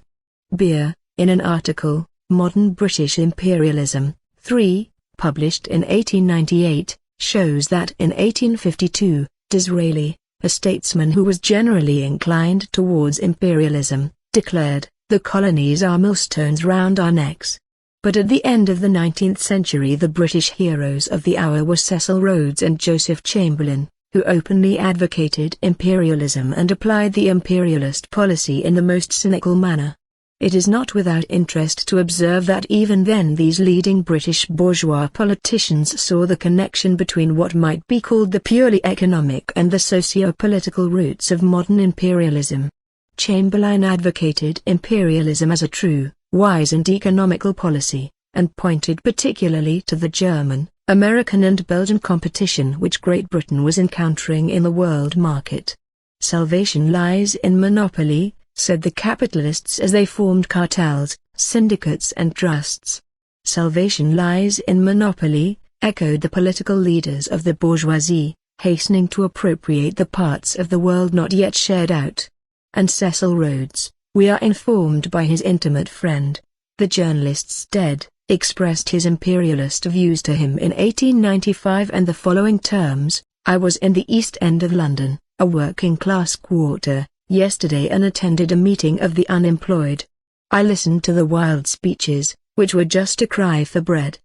Beer, in an article, Modern British Imperialism, 3, published in 1898, shows that in 1852, Disraeli, a statesman who was generally inclined towards imperialism, declared, "The colonies are millstones round our necks." But at the end of the 19th century the British heroes of the hour were Cecil Rhodes and Joseph Chamberlain, who openly advocated imperialism and applied the imperialist policy in the most cynical manner. It is not without interest to observe that even then these leading British bourgeois politicians saw the connection between what might be called the purely economic and the socio-political roots of modern imperialism. Chamberlain advocated imperialism as a true, wise and economical policy, and pointed particularly to the German, American and Belgian competition which Great Britain was encountering in the world market. Salvation lies in monopoly, said the capitalists as they formed cartels, syndicates and trusts. Salvation lies in monopoly, echoed the political leaders of the bourgeoisie, hastening to appropriate the parts of the world not yet shared out. And Cecil Rhodes, we are informed by his intimate friend, the journalist Stead, expressed his imperialist views to him in 1895 and the following terms: "I was in the East End of London, a working-class quarter, yesterday and attended a meeting of the unemployed. I listened to the wild speeches, which were just a cry for bread.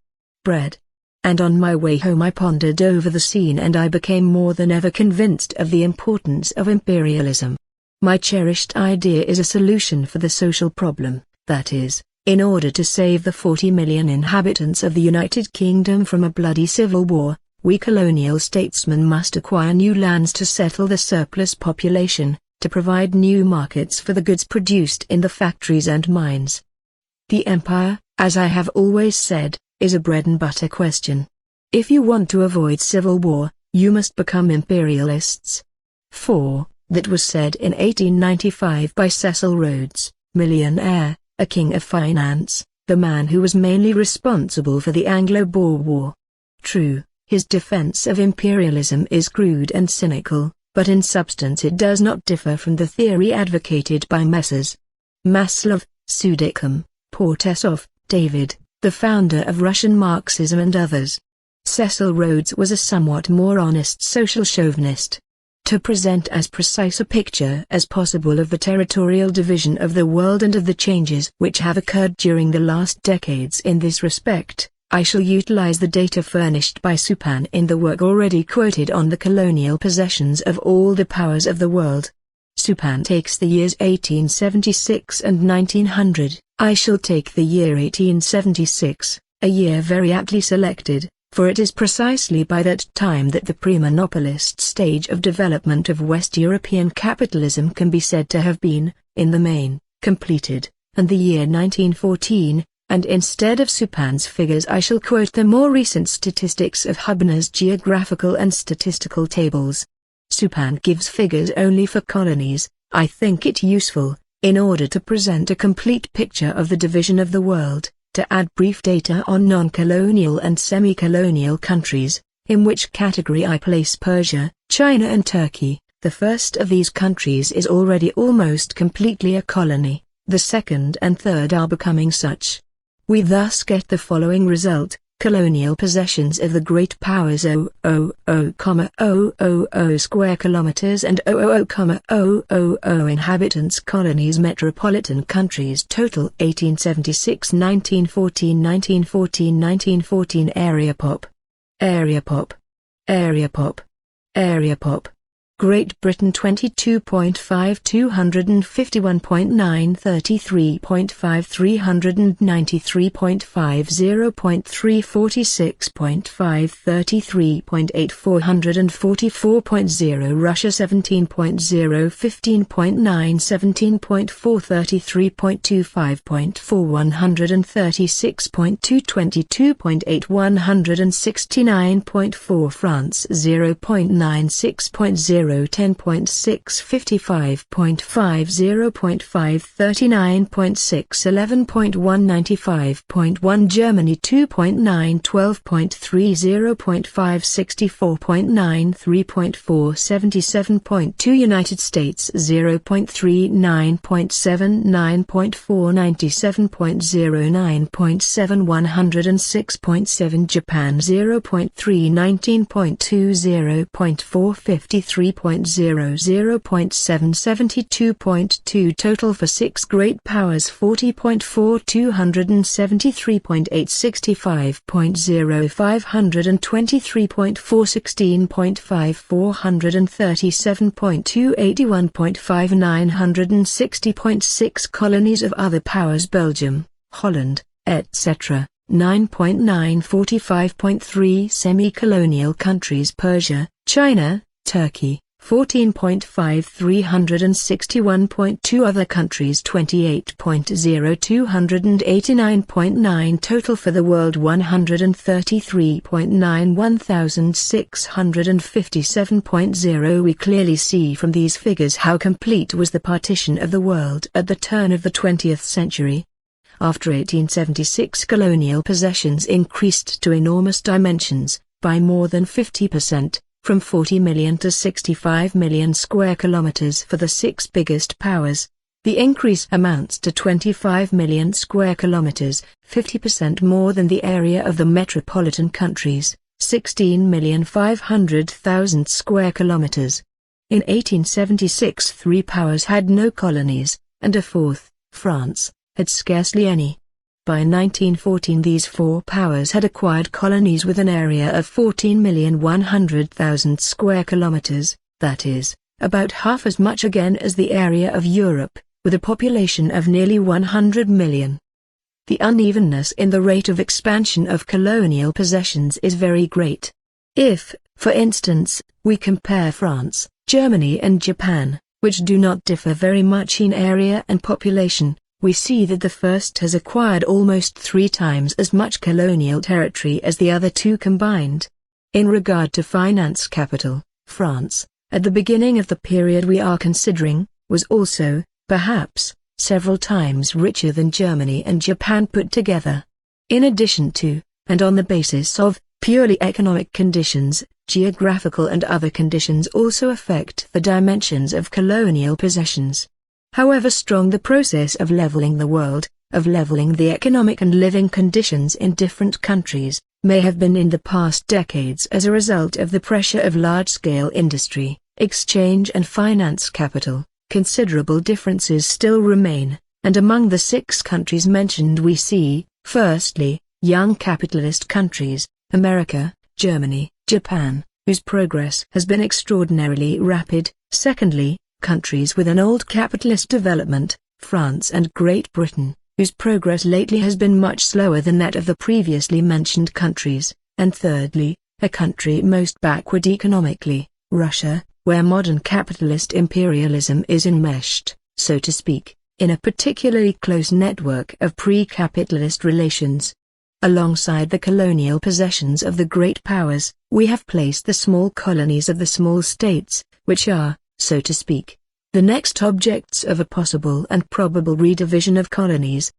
Bread. And on my way home I pondered over the scene and I became more than ever convinced of the importance of imperialism. My cherished idea is a solution for the social problem, that is, in order to save the 40 million inhabitants of the United Kingdom from a bloody civil war, We colonial statesmen must acquire new lands to settle the surplus population, to provide new markets for the goods produced in the factories and mines. The empire, as I have always said, is a bread and butter question. If you want to avoid civil war, you must become imperialists. 4. That was said in 1895 by Cecil Rhodes, millionaire, a king of finance, the man who was mainly responsible for the Anglo-Boer War. True, his defense of imperialism is crude and cynical, but in substance it does not differ from the theory advocated by Messrs. Maslov, Sudicum, Portesov, David, the founder of Russian Marxism and others. Cecil Rhodes was a somewhat more honest social chauvinist. To present as precise a picture as possible of the territorial division of the world and of the changes which have occurred during the last decades in this respect, I shall utilize the data furnished by Supan in the work already quoted on the colonial possessions of all the powers of the world. Supan takes the years 1876 and 1900, I shall take the year 1876, a year very aptly selected, for it is precisely by that time that the pre-monopolist stage of development of West European capitalism can be said to have been, in the main, completed, and the year 1914, and instead of Supan's figures I shall quote the more recent statistics of Hubner's geographical and statistical tables. Supan gives figures only for colonies. I think it useful, in order to present a complete picture of the division of the world, to add brief data on non-colonial and semi-colonial countries, in which category I place Persia, China and Turkey. The first of these countries is already almost completely a colony, the second and third are becoming such. We thus get the following result: colonial possessions of the great powers 0,000,000 square kilometers and 0,000,000 inhabitants. Colonies. Metropolitan countries total 1876, 1914, 1914, 1914. Area pop. Area pop. Area pop. Area pop. Great Britain 22.5, 251.9, 33.5, 393.5, 0.3, 46.5, 33.8, 444.0. Russia 17.0, 15.9, 17.4, 33.2, 5.4, 136.2, 22.8, 169.4. France 0.96.0, 10.6, 55.5, 0.5, 39.6, 11.1, 95.1. Germany 2.9, 12.3, 0.5, 64.9, 3.4, 77.2. United States 0.3, 9.7, 9.4, 97.0, 9.7, 106.7. Japan 0.3, 19.2, 0.4, 53.0, 0.7, 72.2. Total for 6 great powers 40.4, 273.8, 65.0, 523.4, 16.5, 437.2, 81.5, 960.6. Colonies of other powers: Belgium, Holland, etc. 9.9, 45.3. Semi-colonial countries: Persia, China, Turkey. 14.5, 361.2. Other countries 28.0, 289.9. Total for the world 133.9, 1657.0. We clearly see from these figures how complete was the partition of the world at the turn of the 20th century. After 1876, colonial possessions increased to enormous dimensions, by more than 50%. From 40 million to 65 million square kilometers for the 6 biggest powers. The increase amounts to 25 million square kilometers, 50% more than the area of the metropolitan countries, 16,500,000 square kilometers. In 1876 3 powers had no colonies, and a fourth, France, had scarcely any. By 1914 these 4 powers had acquired colonies with an area of 14,100,000 square kilometers, that is, about half as much again as the area of Europe, with a population of nearly 100 million. The unevenness in the rate of expansion of colonial possessions is very great. If, for instance, we compare France, Germany and Japan, which do not differ very much in area and population, we see that the first has acquired almost 3 times as much colonial territory as the other two combined. In regard to finance capital, France, at the beginning of the period we are considering, was also, perhaps, several times richer than Germany and Japan put together. In addition to, and on the basis of, purely economic conditions, geographical and other conditions also affect the dimensions of colonial possessions. However strong the process of leveling the world, of leveling the economic and living conditions in different countries, may have been in the past decades as a result of the pressure of large-scale industry, exchange and finance capital, considerable differences still remain, and among the 6 countries mentioned we see, firstly, young capitalist countries, America, Germany, Japan, whose progress has been extraordinarily rapid, secondly, countries with an old capitalist development, France and Great Britain, whose progress lately has been much slower than that of the previously mentioned countries, and thirdly, a country most backward economically, Russia, where modern capitalist imperialism is enmeshed, so to speak, in a particularly close network of pre-capitalist relations. Alongside the colonial possessions of the great powers, we have placed the small colonies of the small states, which are, so to speak, the next objects of a possible and probable redivision of colonies.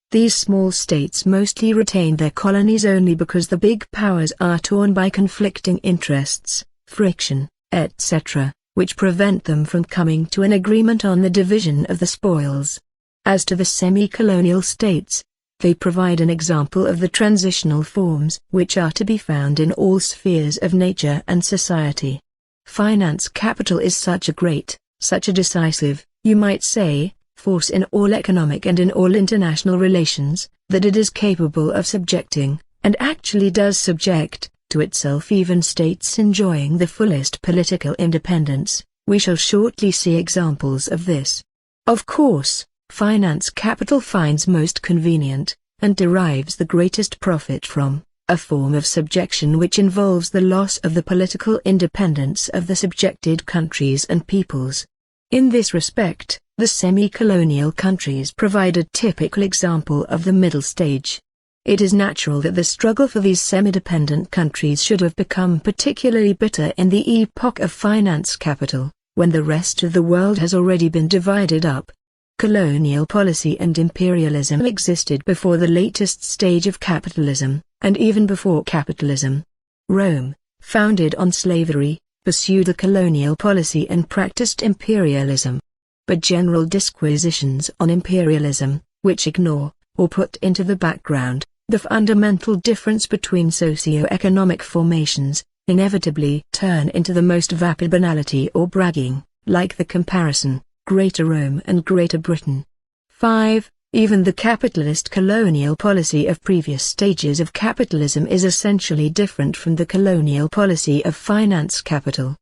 These small states mostly retain their colonies only because the big powers are torn by conflicting interests, friction, etc., which prevent them from coming to an agreement on the division of the spoils. As to the semi-colonial states, they provide an example of the transitional forms which are to be found in all spheres of nature and society. Finance capital is such a decisive, you might say, force in all economic and in all international relations, that it is capable of subjecting, and actually does subject, to itself even states enjoying the fullest political independence. We shall shortly see examples of this. Of course, finance capital finds most convenient, and derives the greatest profit from, a form of subjection which involves the loss of the political independence of the subjected countries and peoples. In this respect, the semi-colonial countries provide a typical example of the middle stage. It is natural that the struggle for these semi-dependent countries should have become particularly bitter in the epoch of finance capital, when the rest of the world has already been divided up. Colonial policy and imperialism existed before the latest stage of capitalism, and even before capitalism. Rome, founded on slavery, pursued a colonial policy and practiced imperialism. But general disquisitions on imperialism, which ignore, or put into the background, the fundamental difference between socio-economic formations, inevitably turn into the most vapid banality or bragging, like the comparison, Greater Rome and Greater Britain. 5. Even the capitalist colonial policy of previous stages of capitalism is essentially different from the colonial policy of finance capital.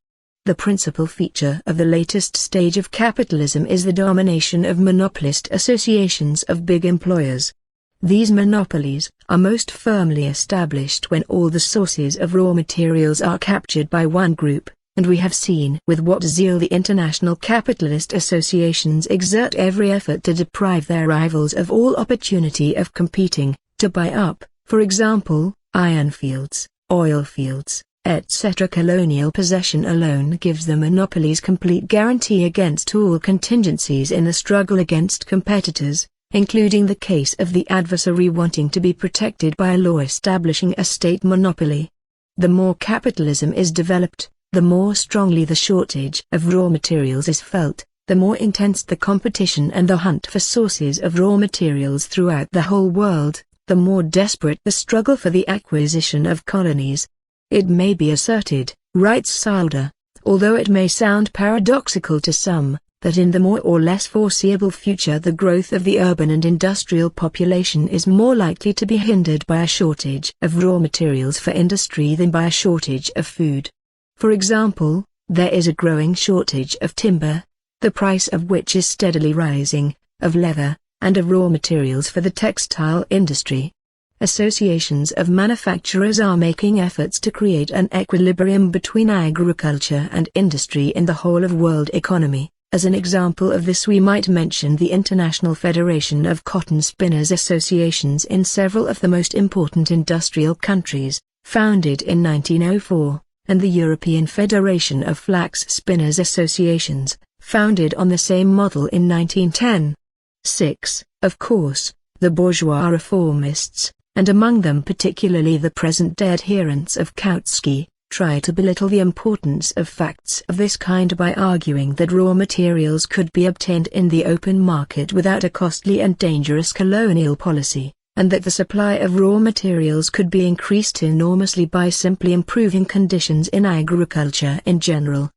The principal feature of the latest stage of capitalism is the domination of monopolist associations of big employers. These monopolies are most firmly established when all the sources of raw materials are captured by one group, and we have seen with what zeal the international capitalist associations exert every effort to deprive their rivals of all opportunity of competing, to buy up, for example, iron fields, oil fields, etc. Colonial possession alone gives the monopolies complete guarantee against all contingencies in the struggle against competitors, including the case of the adversary wanting to be protected by a law establishing a state monopoly. The more capitalism is developed, the more strongly the shortage of raw materials is felt, the more intense the competition and the hunt for sources of raw materials throughout the whole world, the more desperate the struggle for the acquisition of colonies. It may be asserted, writes Sylder, although it may sound paradoxical to some, that in the more or less foreseeable future the growth of the urban and industrial population is more likely to be hindered by a shortage of raw materials for industry than by a shortage of food. For example, there is a growing shortage of timber, the price of which is steadily rising, of leather, and of raw materials for the textile industry. associations of manufacturers are making efforts to create an equilibrium between agriculture and industry in the whole of world economy. As an example of this we might mention the International Federation of Cotton Spinners Associations in several of the most important industrial countries, founded in 1904, and the European Federation of Flax Spinners Associations, founded on the same model in 1910. 6. Of course, the bourgeois reformists, and among them particularly the present-day adherents of Kautsky, try to belittle the importance of facts of this kind by arguing that raw materials could be obtained in the open market without a costly and dangerous colonial policy, and that the supply of raw materials could be increased enormously by simply improving conditions in agriculture in general.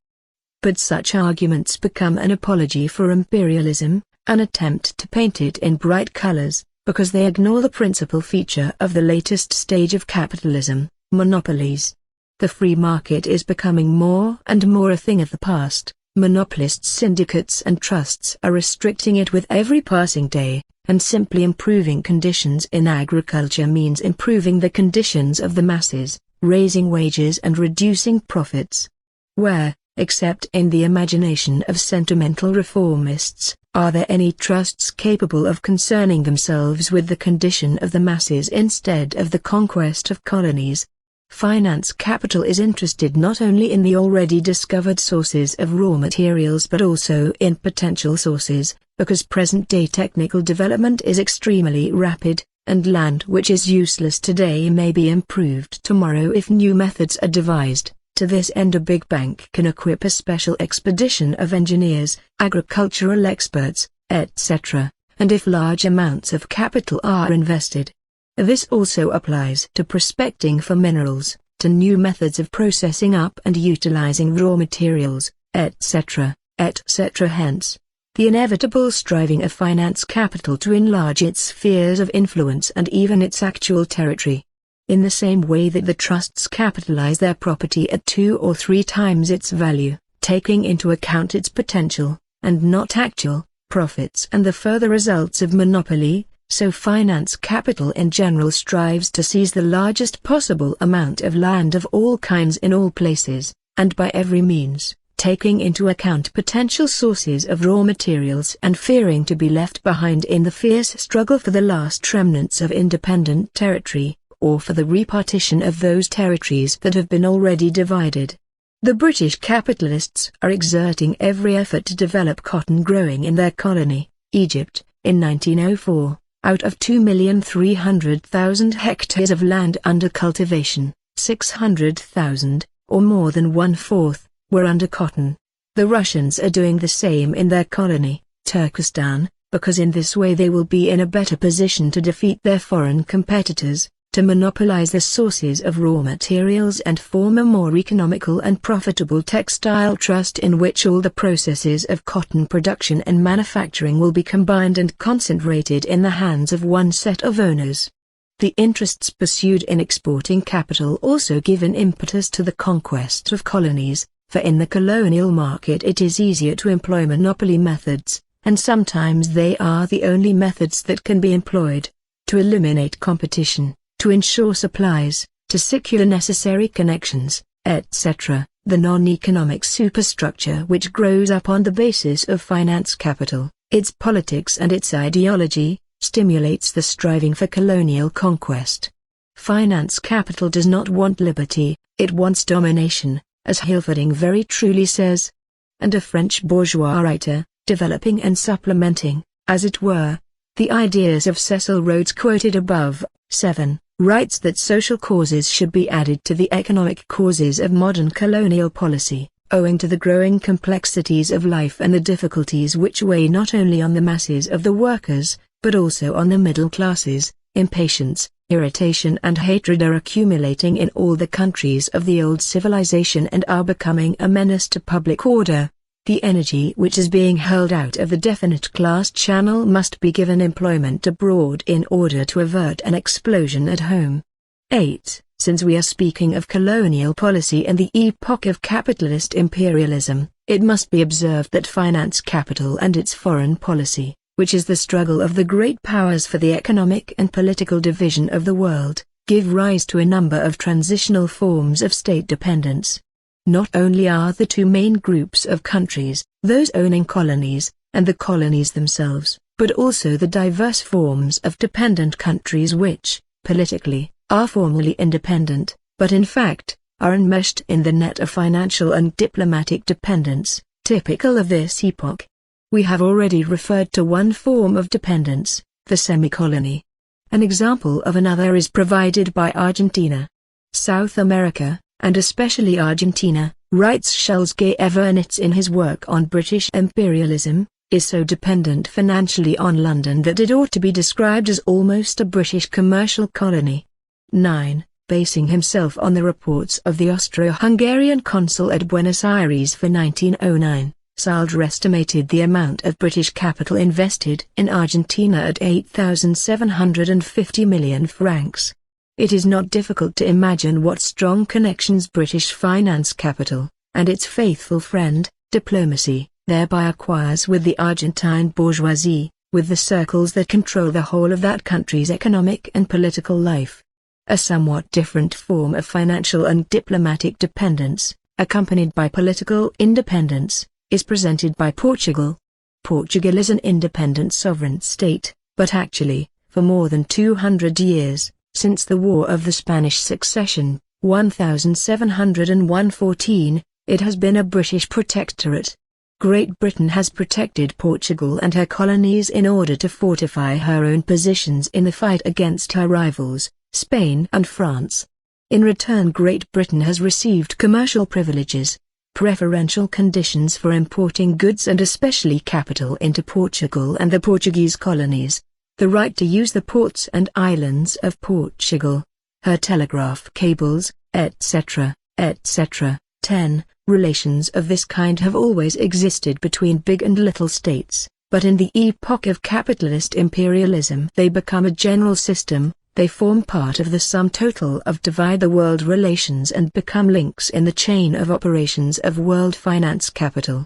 But such arguments become an apology for imperialism, an attempt to paint it in bright colors, because they ignore the principal feature of the latest stage of capitalism, monopolies. The free market is becoming more and more a thing of the past. Monopolists, syndicates and trusts are restricting it with every passing day, and simply improving conditions in agriculture means improving the conditions of the masses, raising wages and reducing profits. Where, except in the imagination of sentimental reformists, are there any trusts capable of concerning themselves with the condition of the masses instead of the conquest of colonies? Finance capital is interested not only in the already discovered sources of raw materials but also in potential sources, because present-day technical development is extremely rapid, and land which is useless today may be improved tomorrow if new methods are devised. To this end a big bank can equip a special expedition of engineers, agricultural experts, etc., and if large amounts of capital are invested. This also applies to prospecting for minerals, to new methods of processing up and utilizing raw materials, etc., etc. Hence, the inevitable striving of finance capital to enlarge its spheres of influence and even its actual territory. In the same way that the trusts capitalize their property at 2 or 3 times its value, taking into account its potential, and not actual, profits and the further results of monopoly, so finance capital in general strives to seize the largest possible amount of land of all kinds in all places, and by every means, taking into account potential sources of raw materials and fearing to be left behind in the fierce struggle for the last remnants of independent territory, or for the repartition of those territories that have been already divided. The British capitalists are exerting every effort to develop cotton growing in their colony, Egypt, in 1904. Out of 2,300,000 hectares of land under cultivation, 600,000, or more than 1/4, were under cotton. The Russians are doing the same in their colony, Turkestan, because in this way they will be in a better position to defeat their foreign competitors, to monopolize the sources of raw materials and form a more economical and profitable textile trust in which all the processes of cotton production and manufacturing will be combined and concentrated in the hands of one set of owners. The interests pursued in exporting capital also give an impetus to the conquest of colonies, for in the colonial market it is easier to employ monopoly methods, and sometimes they are the only methods that can be employed, to eliminate competition, to ensure supplies, to secure necessary connections, etc. The non-economic superstructure which grows up on the basis of finance capital, its politics and its ideology, stimulates the striving for colonial conquest. Finance capital does not want liberty, it wants domination, as Hilferding very truly says. And a French bourgeois writer, developing and supplementing, as it were, the ideas of Cecil Rhodes quoted above, 7. Writes that social causes should be added to the economic causes of modern colonial policy, owing to the growing complexities of life and the difficulties which weigh not only on the masses of the workers, but also on the middle classes. Impatience, irritation and hatred are accumulating in all the countries of the old civilization and are becoming a menace to public order. The energy which is being hurled out of the definite class channel must be given employment abroad in order to avert an explosion at home. 8. Since we are speaking of colonial policy and the epoch of capitalist imperialism, it must be observed that finance capital and its foreign policy, which is the struggle of the great powers for the economic and political division of the world, give rise to a number of transitional forms of state dependence. Not only are the two main groups of countries, those owning colonies, and the colonies themselves, but also the diverse forms of dependent countries which, politically, are formally independent, but in fact, are enmeshed in the net of financial and diplomatic dependence, typical of this epoch. We have already referred to one form of dependence, the semi-colony. An example of another is provided by Argentina. South America, and especially Argentina, writes Charles Gay Evernitz in his work on British imperialism, is so dependent financially on London that it ought to be described as almost a British commercial colony. 9. Basing himself on the reports of the Austro-Hungarian consul at Buenos Aires for 1909, Saldra estimated the amount of British capital invested in Argentina at 8,750 million francs. It is not difficult to imagine what strong connections British finance capital, and its faithful friend, diplomacy, thereby acquires with the Argentine bourgeoisie, with the circles that control the whole of that country's economic and political life. A somewhat different form of financial and diplomatic dependence, accompanied by political independence, is presented by Portugal. Portugal is an independent sovereign state, but actually, for more than 200 years, since the War of the Spanish Succession, 1701–14, it has been a British protectorate. Great Britain has protected Portugal and her colonies in order to fortify her own positions in the fight against her rivals, Spain and France. In return, Great Britain has received commercial privileges, preferential conditions for importing goods and especially capital into Portugal and the Portuguese colonies, the right to use the ports and islands of Portugal, her telegraph cables, etc., etc. 10. Relations of this kind have always existed between big and little states, but in the epoch of capitalist imperialism they become a general system. They form part of the sum total of divide-the-world relations and become links in the chain of operations of world finance capital.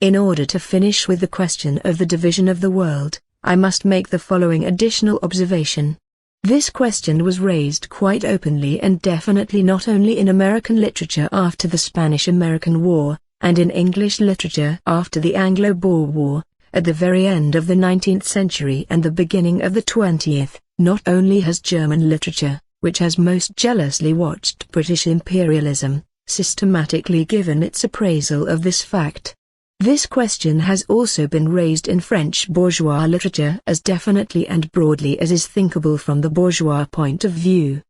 In order to finish with the question of the division of the world, I must make the following additional observation. This question was raised quite openly and definitely not only in American literature after the Spanish-American War, and in English literature after the Anglo-Boer War, at the very end of the 19th century and the beginning of the 20th. Not only has German literature, which has most jealously watched British imperialism, systematically given its appraisal of this fact. This question has also been raised in French bourgeois literature as definitely and broadly as is thinkable from the bourgeois point of view.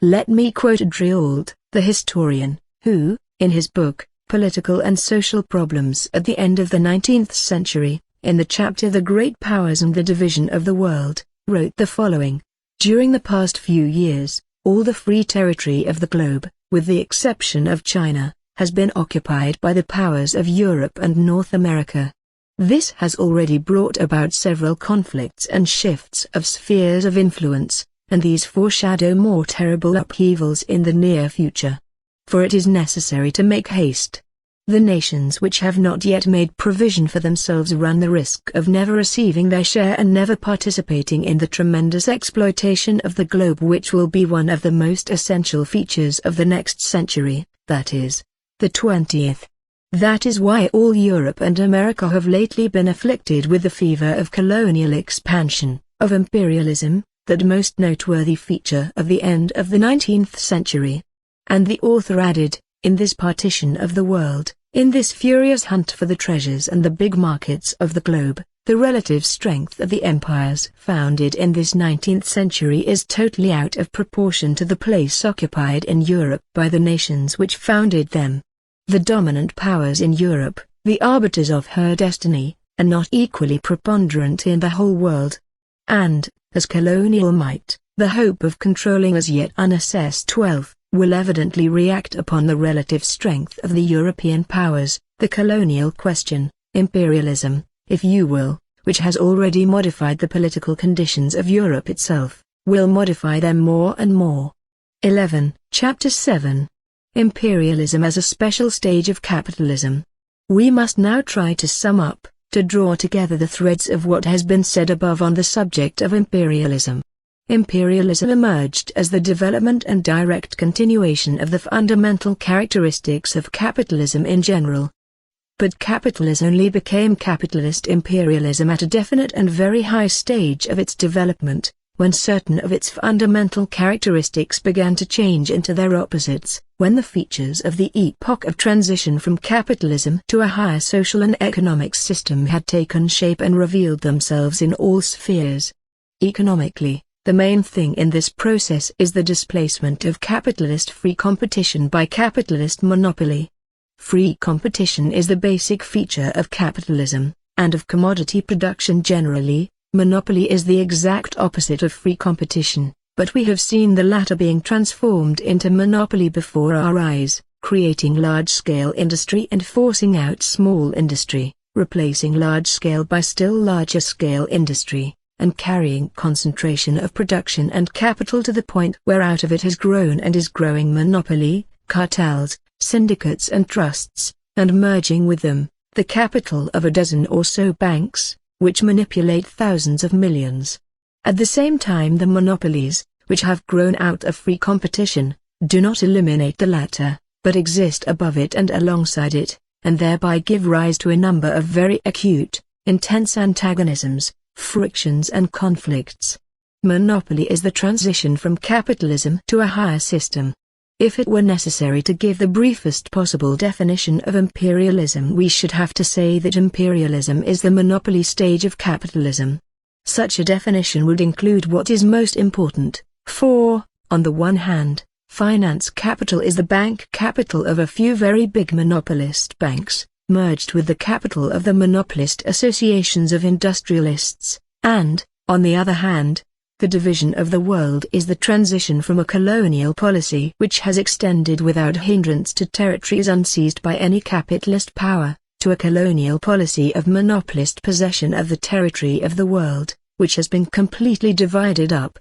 Let me quote Driold, the historian, who, in his book, Political and Social Problems at the End of the 19th Century, in the chapter The Great Powers and the Division of the World, wrote the following: During the past few years, all the free territory of the globe, with the exception of China, has been occupied by the powers of Europe and North America. This has already brought about several conflicts and shifts of spheres of influence, and these foreshadow more terrible upheavals in the near future. For it is necessary to make haste. The nations which have not yet made provision for themselves run the risk of never receiving their share and never participating in the tremendous exploitation of the globe which will be one of the most essential features of the next century, that is, the 20th. That is why all Europe and America have lately been afflicted with the fever of colonial expansion, of imperialism, that most noteworthy feature of the end of the 19th century. And the author added, in this partition of the world, in this furious hunt for the treasures and the big markets of the globe, the relative strength of the empires founded in this 19th century is totally out of proportion to the place occupied in Europe by the nations which founded them. The dominant powers in Europe, the arbiters of her destiny, are not equally preponderant in the whole world. And, as colonial might, the hope of controlling as yet unassessed wealth, will evidently react upon the relative strength of the European powers. The colonial question, imperialism, if you will, which has already modified the political conditions of Europe itself, will modify them more and more. 11. Chapter 7. Imperialism as a special stage of capitalism. We must now try to sum up, to draw together the threads of what has been said above on the subject of imperialism. Imperialism emerged as the development and direct continuation of the fundamental characteristics of capitalism in general. But capitalism only became capitalist imperialism at a definite and very high stage of its development, when certain of its fundamental characteristics began to change into their opposites, when the features of the epoch of transition from capitalism to a higher social and economic system had taken shape and revealed themselves in all spheres. Economically, the main thing in this process is the displacement of capitalist free competition by capitalist monopoly. Free competition is the basic feature of capitalism, and of commodity production generally. Monopoly is the exact opposite of free competition, but we have seen the latter being transformed into monopoly before our eyes, creating large-scale industry and forcing out small industry, replacing large-scale by still larger-scale industry, and carrying concentration of production and capital to the point where out of it has grown and is growing monopoly, cartels, syndicates and trusts, and merging with them, the capital of a dozen or so banks, which manipulate thousands of millions. At the same time, the monopolies, which have grown out of free competition, do not eliminate the latter, but exist above it and alongside it, and thereby give rise to a number of very acute, intense antagonisms, frictions and conflicts. Monopoly is the transition from capitalism to a higher system. If it were necessary to give the briefest possible definition of imperialism, we should have to say that imperialism is the monopoly stage of capitalism. Such a definition would include what is most important, for, on the one hand, finance capital is the bank capital of a few very big monopolist banks, merged with the capital of the monopolist associations of industrialists, and, on the other hand, the division of the world is the transition from a colonial policy which has extended without hindrance to territories unseized by any capitalist power, to a colonial policy of monopolist possession of the territory of the world, which has been completely divided up.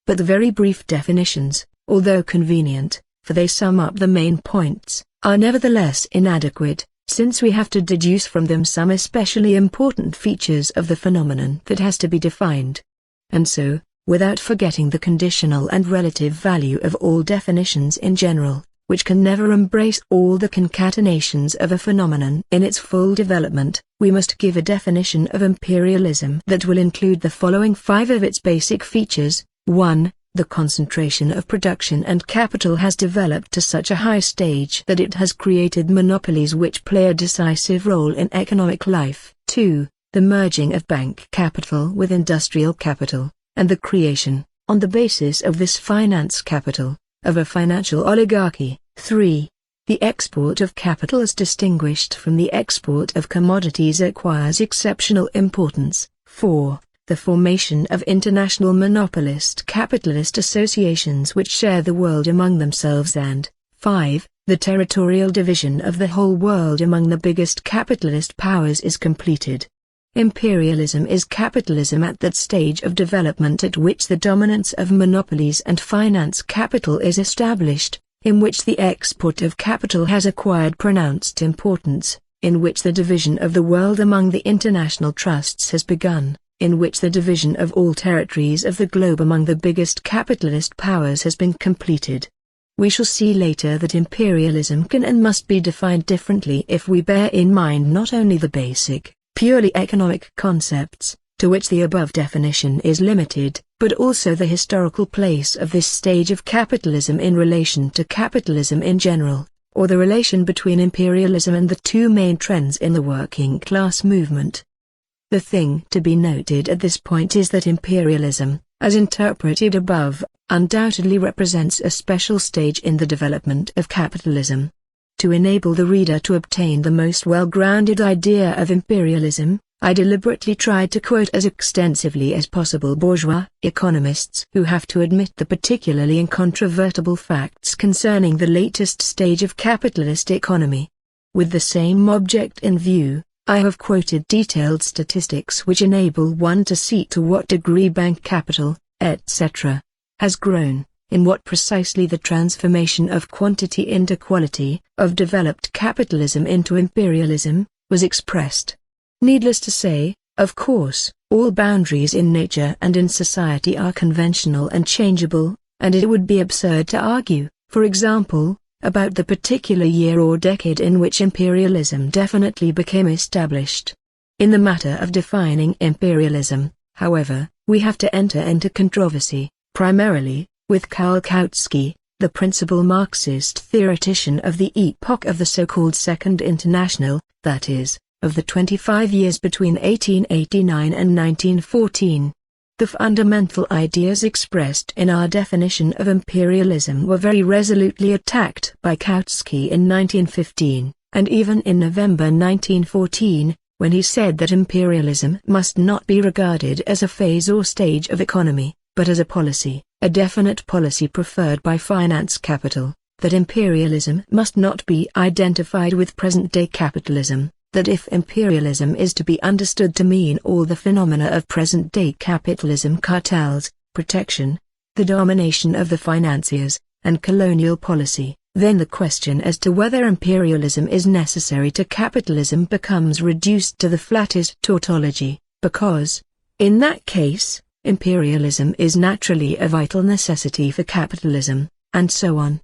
But the very brief definitions, although convenient, for they sum up the main points, are nevertheless inadequate, since we have to deduce from them some especially important features of the phenomenon that has to be defined. And so, without forgetting the conditional and relative value of all definitions in general, which can never embrace all the concatenations of a phenomenon in its full development, we must give a definition of imperialism that will include the following 5 of its basic features. 1. The concentration of production and capital has developed to such a high stage that it has created monopolies which play a decisive role in economic life. 2. The merging of bank capital with industrial capital, and the creation, on the basis of this finance capital, of a financial oligarchy. 3. The export of capital as distinguished from the export of commodities acquires exceptional importance. 4. The formation of international monopolist capitalist associations which share the world among themselves, and 5. The territorial division of the whole world among the biggest capitalist powers is completed. Imperialism is capitalism at that stage of development at which the dominance of monopolies and finance capital is established, in which the export of capital has acquired pronounced importance, in which the division of the world among the international trusts has begun, in which the division of all territories of the globe among the biggest capitalist powers has been completed. We shall see later that imperialism can and must be defined differently if we bear in mind not only the basic, purely economic concepts, to which the above definition is limited, but also the historical place of this stage of capitalism in relation to capitalism in general, or the relation between imperialism and the 2 main trends in the working class movement. The thing to be noted at this point is that imperialism, as interpreted above, undoubtedly represents a special stage in the development of capitalism. To enable the reader to obtain the most well-grounded idea of imperialism, I deliberately tried to quote as extensively as possible bourgeois economists who have to admit the particularly incontrovertible facts concerning the latest stage of capitalist economy. With the same object in view, I have quoted detailed statistics which enable one to see to what degree bank capital, etc., has grown, in what precisely the transformation of quantity into quality, of developed capitalism into imperialism, was expressed. Needless to say, of course, all boundaries in nature and in society are conventional and changeable, and it would be absurd to argue, for example, about the particular year or decade in which imperialism definitely became established. In the matter of defining imperialism, however, we have to enter into controversy, primarily, with Karl Kautsky, the principal Marxist theoretician of the epoch of the so-called Second International, that is, of the 25 years between 1889 and 1914. The fundamental ideas expressed in our definition of imperialism were very resolutely attacked by Kautsky in 1915, and even in November 1914, when he said that imperialism must not be regarded as a phase or stage of economy, but as a policy, a definite policy preferred by finance capital, that imperialism must not be identified with present-day capitalism, that if imperialism is to be understood to mean all the phenomena of present-day capitalism, cartels, protection, the domination of the financiers, and colonial policy, then the question as to whether imperialism is necessary to capitalism becomes reduced to the flattest tautology, because, in that case, imperialism is naturally a vital necessity for capitalism, and so on.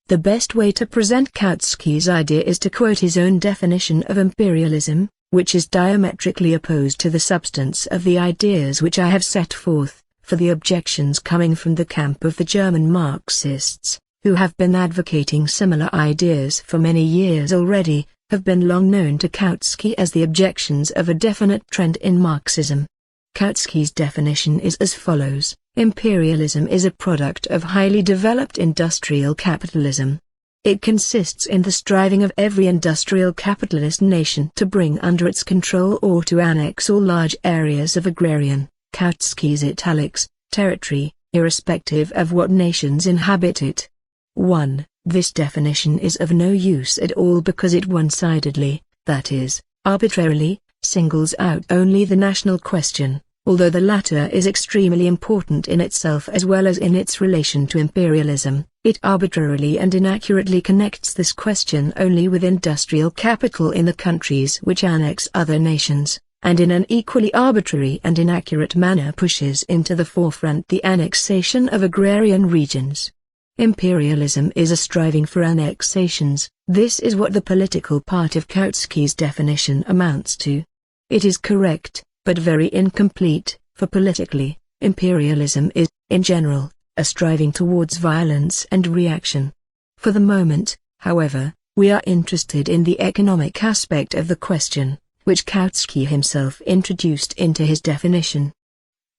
The best way to present Kautsky's idea is to quote his own definition of imperialism, which is diametrically opposed to the substance of the ideas which I have set forth, for the objections coming from the camp of the German Marxists, who have been advocating similar ideas for many years already, have been long known to Kautsky as the objections of a definite trend in Marxism. Kautsky's definition is as follows: imperialism is a product of highly developed industrial capitalism. It consists in the striving of every industrial capitalist nation to bring under its control or to annex all large areas of agrarian, Kautsky's italics, territory, irrespective of what nations inhabit it. 1. This definition is of no use at all because it one-sidedly, that is, arbitrarily, singles out only the national question, although the latter is extremely important in itself as well as in its relation to imperialism. It arbitrarily and inaccurately connects this question only with industrial capital in the countries which annex other nations, and in an equally arbitrary and inaccurate manner pushes into the forefront the annexation of agrarian regions. Imperialism is a striving for annexations. This is what the political part of Kautsky's definition amounts to. It is correct, but very incomplete, for politically, imperialism is, in general, a striving towards violence and reaction. For the moment, however, we are interested in the economic aspect of the question, which Kautsky himself introduced into his definition.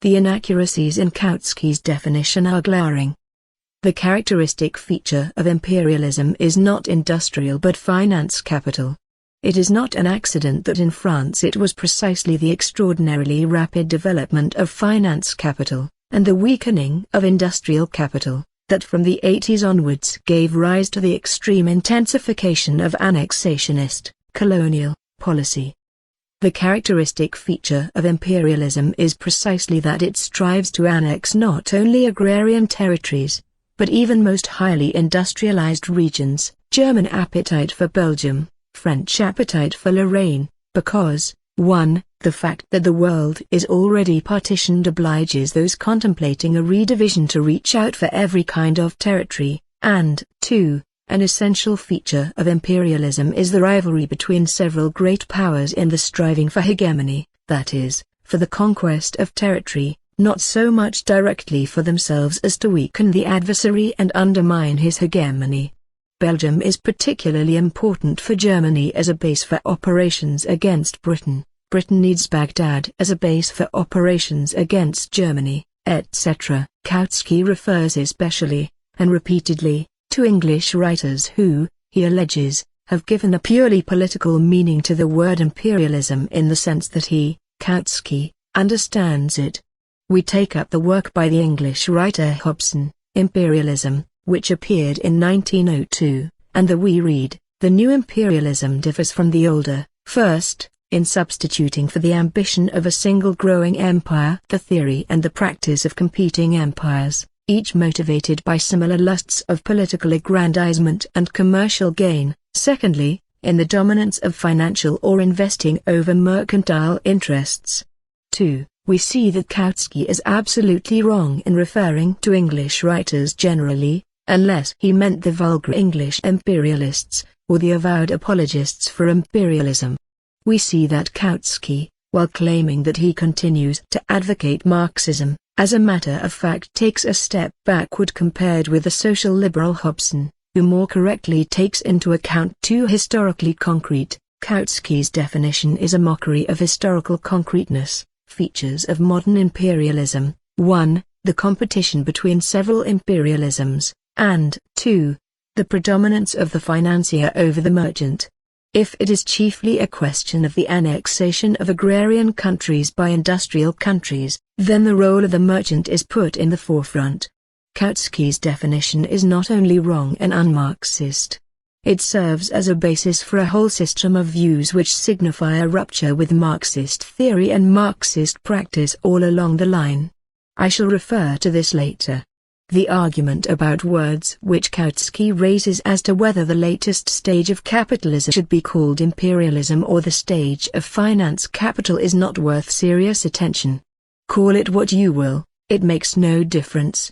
The inaccuracies in Kautsky's definition are glaring. The characteristic feature of imperialism is not industrial but finance capital. It is not an accident that in France it was precisely the extraordinarily rapid development of finance capital, and the weakening of industrial capital, that from the 80s onwards gave rise to the extreme intensification of annexationist, colonial, policy. The characteristic feature of imperialism is precisely that it strives to annex not only agrarian territories, but even most highly industrialized regions. German appetite for Belgium, French appetite for Lorraine, because, 1. The fact that the world is already partitioned obliges those contemplating a redivision to reach out for every kind of territory, and, 2. An essential feature of imperialism is the rivalry between several great powers in the striving for hegemony, that is, for the conquest of territory, not so much directly for themselves as to weaken the adversary and undermine his hegemony. Belgium is particularly important for Germany as a base for operations against Britain. Britain needs Baghdad as a base for operations against Germany, etc. Kautsky refers especially, and repeatedly, to English writers who, he alleges, have given a purely political meaning to the word imperialism in the sense that he, Kautsky, understands it. We take up the work by the English writer Hobson, Imperialism, which appeared in 1902, and we read, "The new imperialism differs from the older, first, in substituting for the ambition of a single growing empire the theory and the practice of competing empires, each motivated by similar lusts of political aggrandizement and commercial gain; secondly, in the dominance of financial or investing over mercantile interests. 2. We see that Kautsky is absolutely wrong in referring to English writers generally, unless he meant the vulgar English imperialists, or the avowed apologists for imperialism. We see that Kautsky, while claiming that he continues to advocate Marxism, as a matter of fact takes a step backward compared with the social liberal Hobson, who more correctly takes into account two historically concrete. Kautsky's definition is a mockery of historical concreteness. Features of modern imperialism: 1. The competition between several imperialisms, and 2. The predominance of the financier over the merchant. If it is chiefly a question of the annexation of agrarian countries by industrial countries, then the role of the merchant is put in the forefront. Kautsky's definition is not only wrong and un-Marxist. It serves as a basis for a whole system of views which signify a rupture with Marxist theory and Marxist practice all along the line. I shall refer to this later. The argument about words which Kautsky raises as to whether the latest stage of capitalism should be called imperialism or the stage of finance capital is not worth serious attention. Call it what you will, it makes no difference.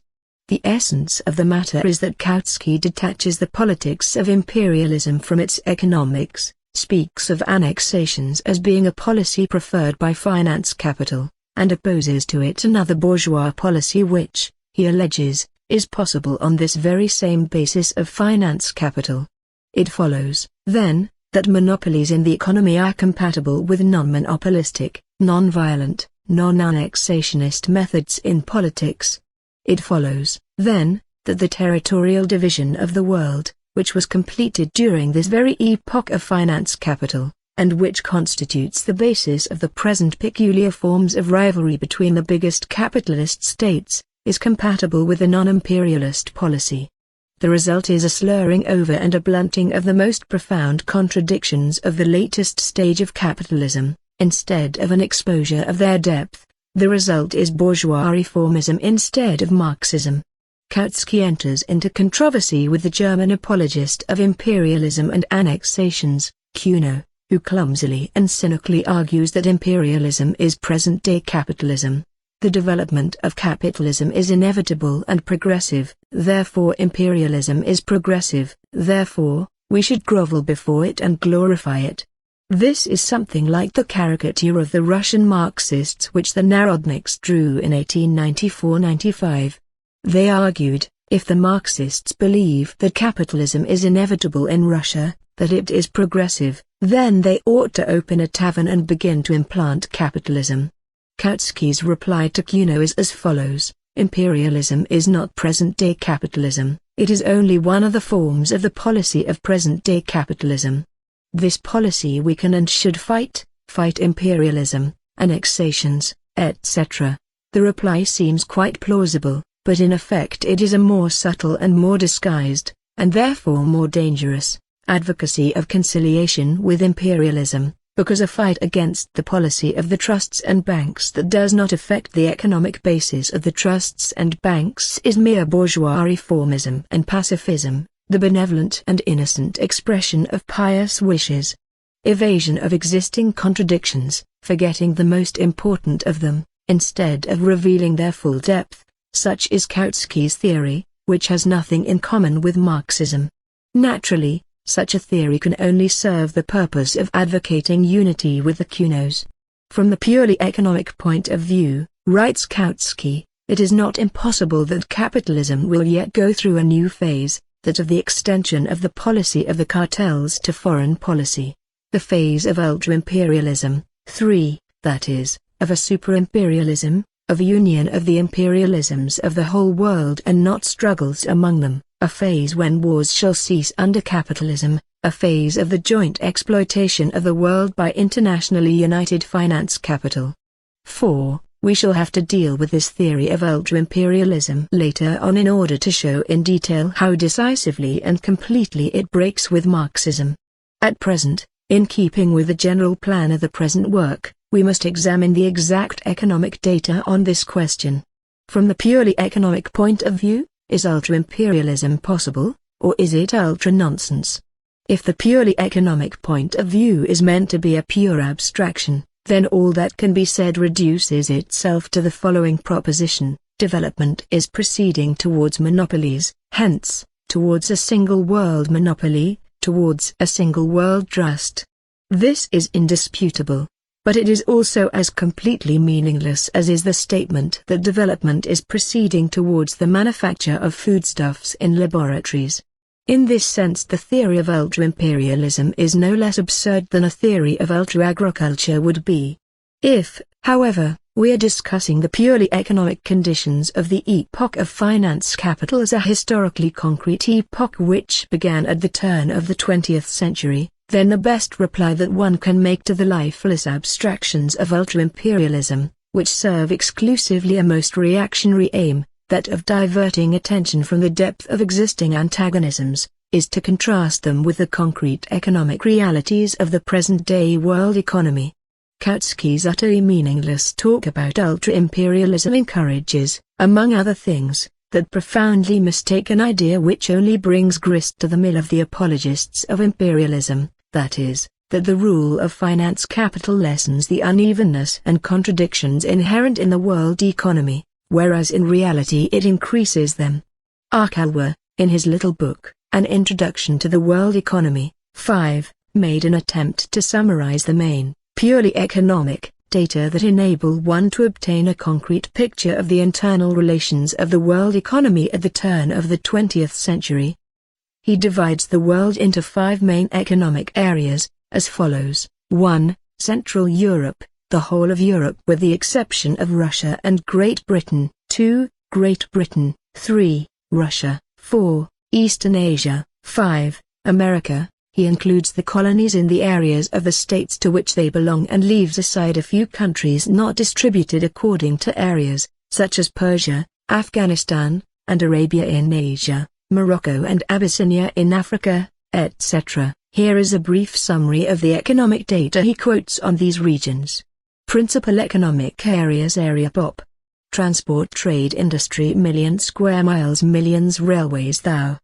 The essence of the matter is that Kautsky detaches the politics of imperialism from its economics, speaks of annexations as being a policy preferred by finance capital, and opposes to it another bourgeois policy which, he alleges, is possible on this very same basis of finance capital. It follows, then, that monopolies in the economy are compatible with non-monopolistic, non-violent, non-annexationist methods in politics. It follows, then, that the territorial division of the world, which was completed during this very epoch of finance capital, and which constitutes the basis of the present peculiar forms of rivalry between the biggest capitalist states, is compatible with a non-imperialist policy. The result is a slurring over and a blunting of the most profound contradictions of the latest stage of capitalism, instead of an exposure of their depth. The result is bourgeois reformism instead of Marxism. Kautsky enters into controversy with the German apologist of imperialism and annexations, Kuno, who clumsily and cynically argues that imperialism is present-day capitalism. The development of capitalism is inevitable and progressive, therefore imperialism is progressive, therefore, we should grovel before it and glorify it. This is something like the caricature of the Russian Marxists which the Narodniks drew in 1894–95. They argued, if the Marxists believe that capitalism is inevitable in Russia, that it is progressive, then they ought to open a tavern and begin to implant capitalism. Kautsky's reply to Kuno is as follows: imperialism is not present-day capitalism, it is only one of the forms of the policy of present-day capitalism. This policy we can and should fight imperialism, annexations, etc. The reply seems quite plausible, but in effect it is a more subtle and more disguised, and therefore more dangerous, advocacy of conciliation with imperialism, because a fight against the policy of the trusts and banks that does not affect the economic basis of the trusts and banks is mere bourgeois reformism and pacifism, the benevolent and innocent expression of pious wishes. Evasion of existing contradictions, forgetting the most important of them, instead of revealing their full depth, such is Kautsky's theory, which has nothing in common with Marxism. Naturally, such a theory can only serve the purpose of advocating unity with the Kunos. From the purely economic point of view, writes Kautsky, it is not impossible that capitalism will yet go through a new phase, that of the extension of the policy of the cartels to foreign policy, the phase of ultra-imperialism, 3, that is, of a super-imperialism, of a union of the imperialisms of the whole world and not struggles among them, a phase when wars shall cease under capitalism, a phase of the joint exploitation of the world by internationally united finance capital. 4. We shall have to deal with this theory of ultra-imperialism later on in order to show in detail how decisively and completely it breaks with Marxism. At present, in keeping with the general plan of the present work, we must examine the exact economic data on this question. From the purely economic point of view, is ultra-imperialism possible, or is it ultra-nonsense? If the purely economic point of view is meant to be a pure abstraction, then all that can be said reduces itself to the following proposition: development is proceeding towards monopolies, hence, towards a single world monopoly, towards a single world trust. This is indisputable. But it is also as completely meaningless as is the statement that development is proceeding towards the manufacture of foodstuffs in laboratories. In this sense, the theory of ultra-imperialism is no less absurd than a theory of ultra-agriculture would be. If, however, we are discussing the purely economic conditions of the epoch of finance capital as a historically concrete epoch which began at the turn of the 20th century, then the best reply that one can make to the lifeless abstractions of ultra-imperialism, which serve exclusively a most reactionary aim, that of diverting attention from the depth of existing antagonisms, is to contrast them with the concrete economic realities of the present-day world economy. Kautskis's utterly meaningless talk about ultra-imperialism encourages, among other things, that profoundly mistaken idea which only brings grist to the mill of the apologists of imperialism, that is, that the rule of finance capital lessens the unevenness and contradictions inherent in the world economy, whereas in reality it increases them. Arkalwa, in his little book, An Introduction to the World Economy, 5, made an attempt to summarize the main, purely economic, data that enable one to obtain a concrete picture of the internal relations of the world economy at the turn of the 20th century. He divides the world into 5 main economic areas, as follows: 1. Central Europe, the whole of Europe with the exception of Russia and Great Britain. 2. Great Britain. 3. Russia. 4. Eastern Asia. 5. America. He includes the colonies in the areas of the states to which they belong and leaves aside a few countries not distributed according to areas, such as Persia, Afghanistan, and Arabia in Asia, Morocco and Abyssinia in Africa, etc. Here is a brief summary of the economic data he quotes on these regions. Principal economic areas: area pop. Transport, trade, industry, million square miles, millions, railways, thou.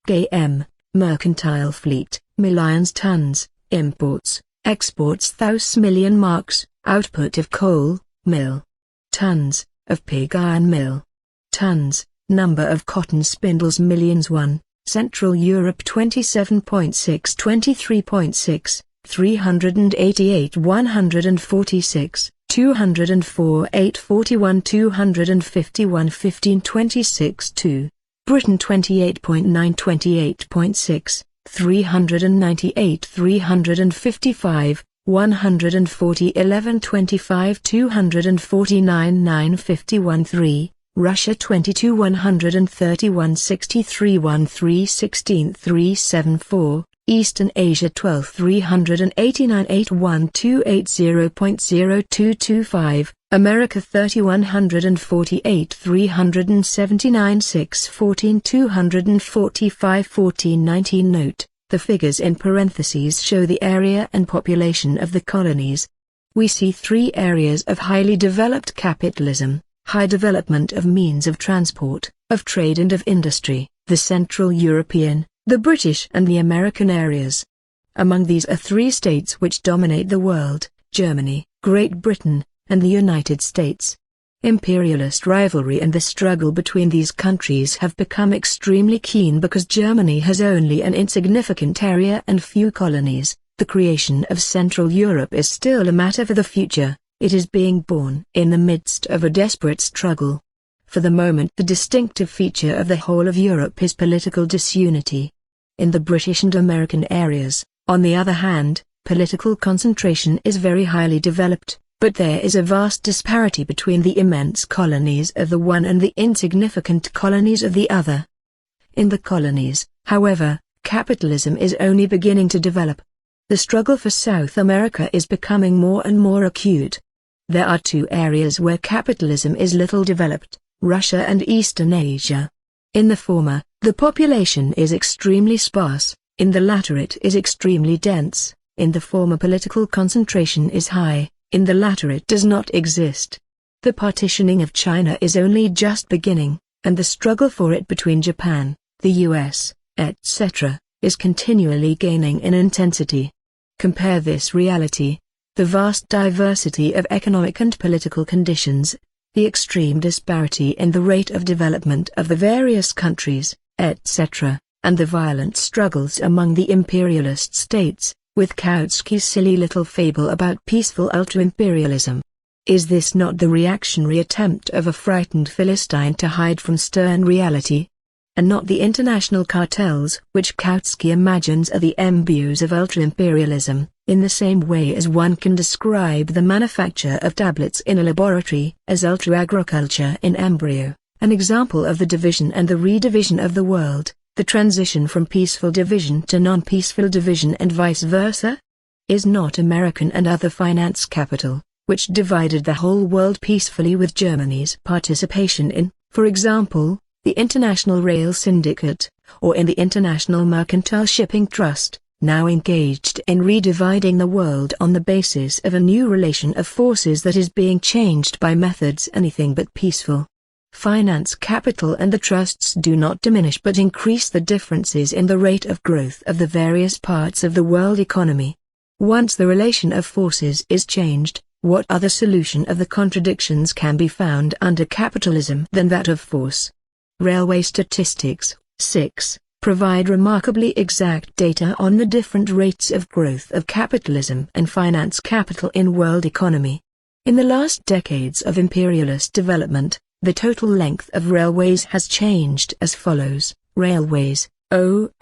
km, mercantile fleet, millions, tons, imports, exports, thous, million marks, output of coal, mill. Tons, of pig iron mill. Tons, number of cotton spindles, millions. 1. Central Europe 27.6, 23.6, 388, 146, 204, 841, 251, 15, 26. 2. Britain 28.9, 28.6, 398, 355, 140, 11, 25, 249, 951. 3. Russia 22, 131, 63, 13, 16, 374, Eastern Asia 12, 389, 81280.0225, America 30, 148, 379, 614, 245, 1419. Note: the figures in parentheses show the area and population of the colonies. We see 3 areas of highly developed capitalism: high development of means of transport, of trade and of industry, the Central European, the British and the American areas. Among these are 3 states which dominate the world: Germany, Great Britain, and the United States. Imperialist rivalry and the struggle between these countries have become extremely keen because Germany has only an insignificant area and few colonies. The creation of Central Europe is still a matter for the future. It is being born in the midst of a desperate struggle. For the moment, the distinctive feature of the whole of Europe is political disunity. In the British and American areas, on the other hand, political concentration is very highly developed, but there is a vast disparity between the immense colonies of the one and the insignificant colonies of the other. In the colonies, however, capitalism is only beginning to develop. The struggle for South America is becoming more and more acute. There are 2 areas where capitalism is little developed: Russia and Eastern Asia. In the former, the population is extremely sparse; in the latter it is extremely dense. In the former, political concentration is high; in the latter it does not exist. The partitioning of China is only just beginning, and the struggle for it between Japan, the US, etc., is continually gaining in intensity. Compare this reality, the vast diversity of economic and political conditions, the extreme disparity in the rate of development of the various countries, etc., and the violent struggles among the imperialist states, with Kautsky's silly little fable about peaceful ultra-imperialism. Is this not the reactionary attempt of a frightened Philistine to hide from stern reality? And not the international cartels which Kautsky imagines are the embryos of ultra-imperialism, in the same way as one can describe the manufacture of tablets in a laboratory as ultra-agriculture in embryo, an example of the division and the redivision of the world, the transition from peaceful division to non-peaceful division and vice versa? Is not American and other finance capital, which divided the whole world peacefully with Germany's participation in, for example, the International Rail Syndicate, or in the International Mercantile Shipping Trust, now engaged in redividing the world on the basis of a new relation of forces that is being changed by methods anything but peaceful? Finance capital and the trusts do not diminish but increase the differences in the rate of growth of the various parts of the world economy. Once the relation of forces is changed, what other solution of the contradictions can be found under capitalism than that of force? Railway statistics, 6, provide remarkably exact data on the different rates of growth of capitalism and finance capital in world economy. In the last decades of imperialist development, the total length of railways has changed as follows: railways, 000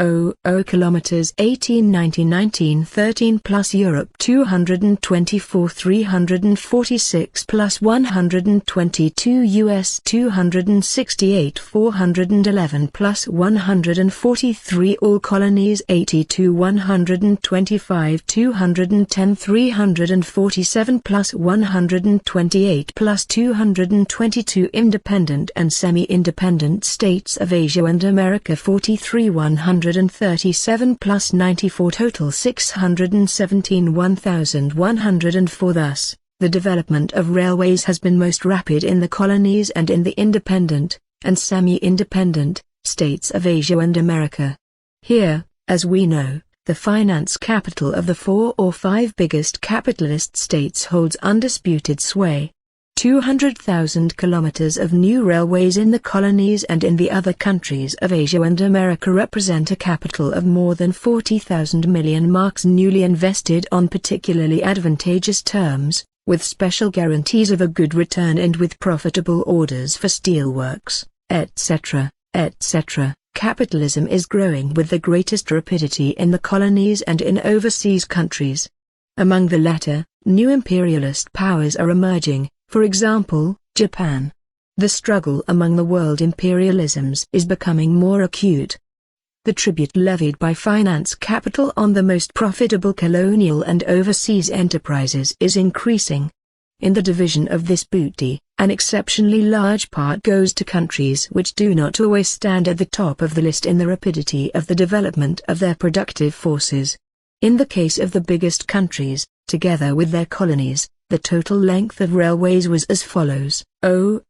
kilometers 1890-1913 plus Europe 224 346 plus 122 US 268 411 plus 143 all colonies 82 125 210 347 plus 128 plus 222 independent and semi-independent states of Asia and America 43 137 plus 94 total 617 1104. Thus, the development of railways has been most rapid in the colonies and in the independent, and semi-independent, states of Asia and America. Here, as we know, the finance capital of the 4 or 5 biggest capitalist states holds undisputed sway. 200,000 kilometers of new railways in the colonies and in the other countries of Asia and America represent a capital of more than 40,000 million marks newly invested on particularly advantageous terms, with special guarantees of a good return and with profitable orders for steelworks, etc., etc. Capitalism is growing with the greatest rapidity in the colonies and in overseas countries. Among the latter, new imperialist powers are emerging. For example, Japan. The struggle among the world imperialisms is becoming more acute. The tribute levied by finance capital on the most profitable colonial and overseas enterprises is increasing. In the division of this booty, an exceptionally large part goes to countries which do not always stand at the top of the list in the rapidity of the development of their productive forces. In the case of the biggest countries, together with their colonies, the total length of railways was as follows: 000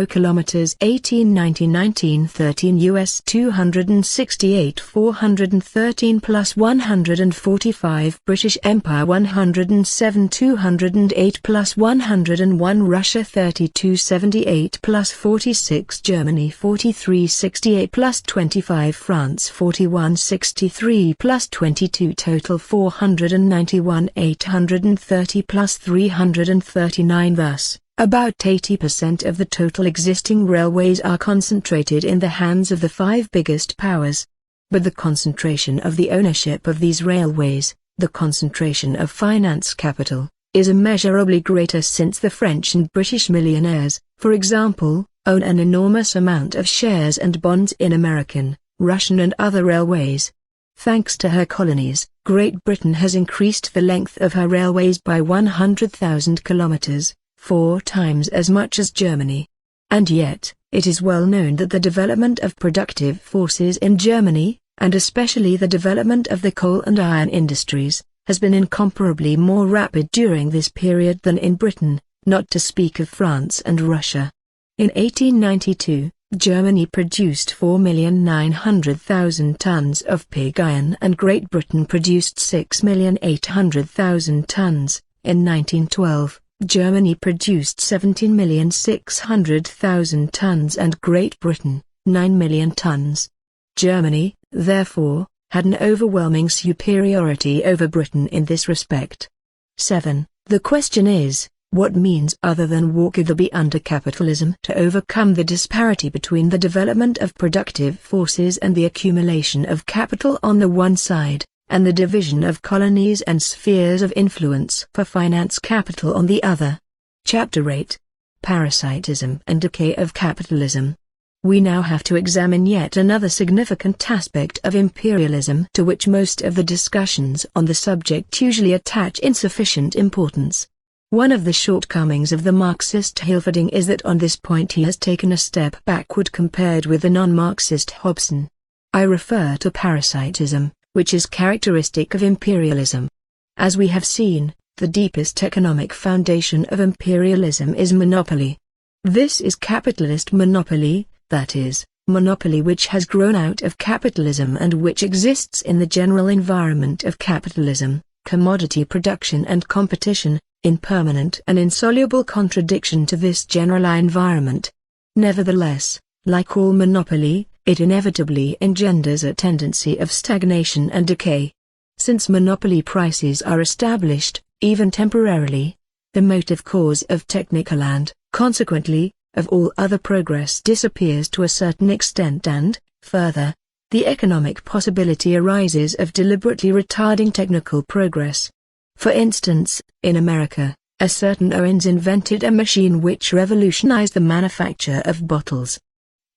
kilometers 1890-1913 US 268 413 plus 145 British Empire 107 208 plus 101 Russia 3278 plus 46 Germany 4368 plus 25 France 4163 plus 22 total 491 830 plus 339. Thus, about 80% of the total existing railways are concentrated in the hands of the 5 biggest powers. But the concentration of the ownership of these railways, the concentration of finance capital, is immeasurably greater since the French and British millionaires, for example, own an enormous amount of shares and bonds in American, Russian and other railways. Thanks to her colonies, Great Britain has increased the length of her railways by 100,000 kilometers, 4 times as much as Germany. And yet, it is well known that the development of productive forces in Germany, and especially the development of the coal and iron industries, has been incomparably more rapid during this period than in Britain, not to speak of France and Russia. In 1892, Germany produced 4,900,000 tons of pig iron and Great Britain produced 6,800,000 tons. In 1912, Germany produced 17,600,000 tons and Great Britain, 9 million tons. Germany, therefore, had an overwhelming superiority over Britain in this respect. 7. The question is, what means other than war could there be under capitalism to overcome the disparity between the development of productive forces and the accumulation of capital on the one side, and the division of colonies and spheres of influence for finance capital on the other? Chapter 8. Parasitism and Decay of Capitalism. We now have to examine yet another significant aspect of imperialism to which most of the discussions on the subject usually attach insufficient importance. One of the shortcomings of the Marxist Hilferding is that on this point he has taken a step backward compared with the non-Marxist Hobson. I refer to parasitism, which is characteristic of imperialism. As we have seen, the deepest economic foundation of imperialism is monopoly. This is capitalist monopoly, that is, monopoly which has grown out of capitalism and which exists in the general environment of capitalism, commodity production and competition, in permanent and insoluble contradiction to this general environment. Nevertheless, like all monopoly, it inevitably engenders a tendency of stagnation and decay. Since monopoly prices are established, even temporarily, the motive cause of technical and, consequently, of all other progress disappears to a certain extent and, further, the economic possibility arises of deliberately retarding technical progress. For instance, in America, a certain Owens invented a machine which revolutionized the manufacture of bottles.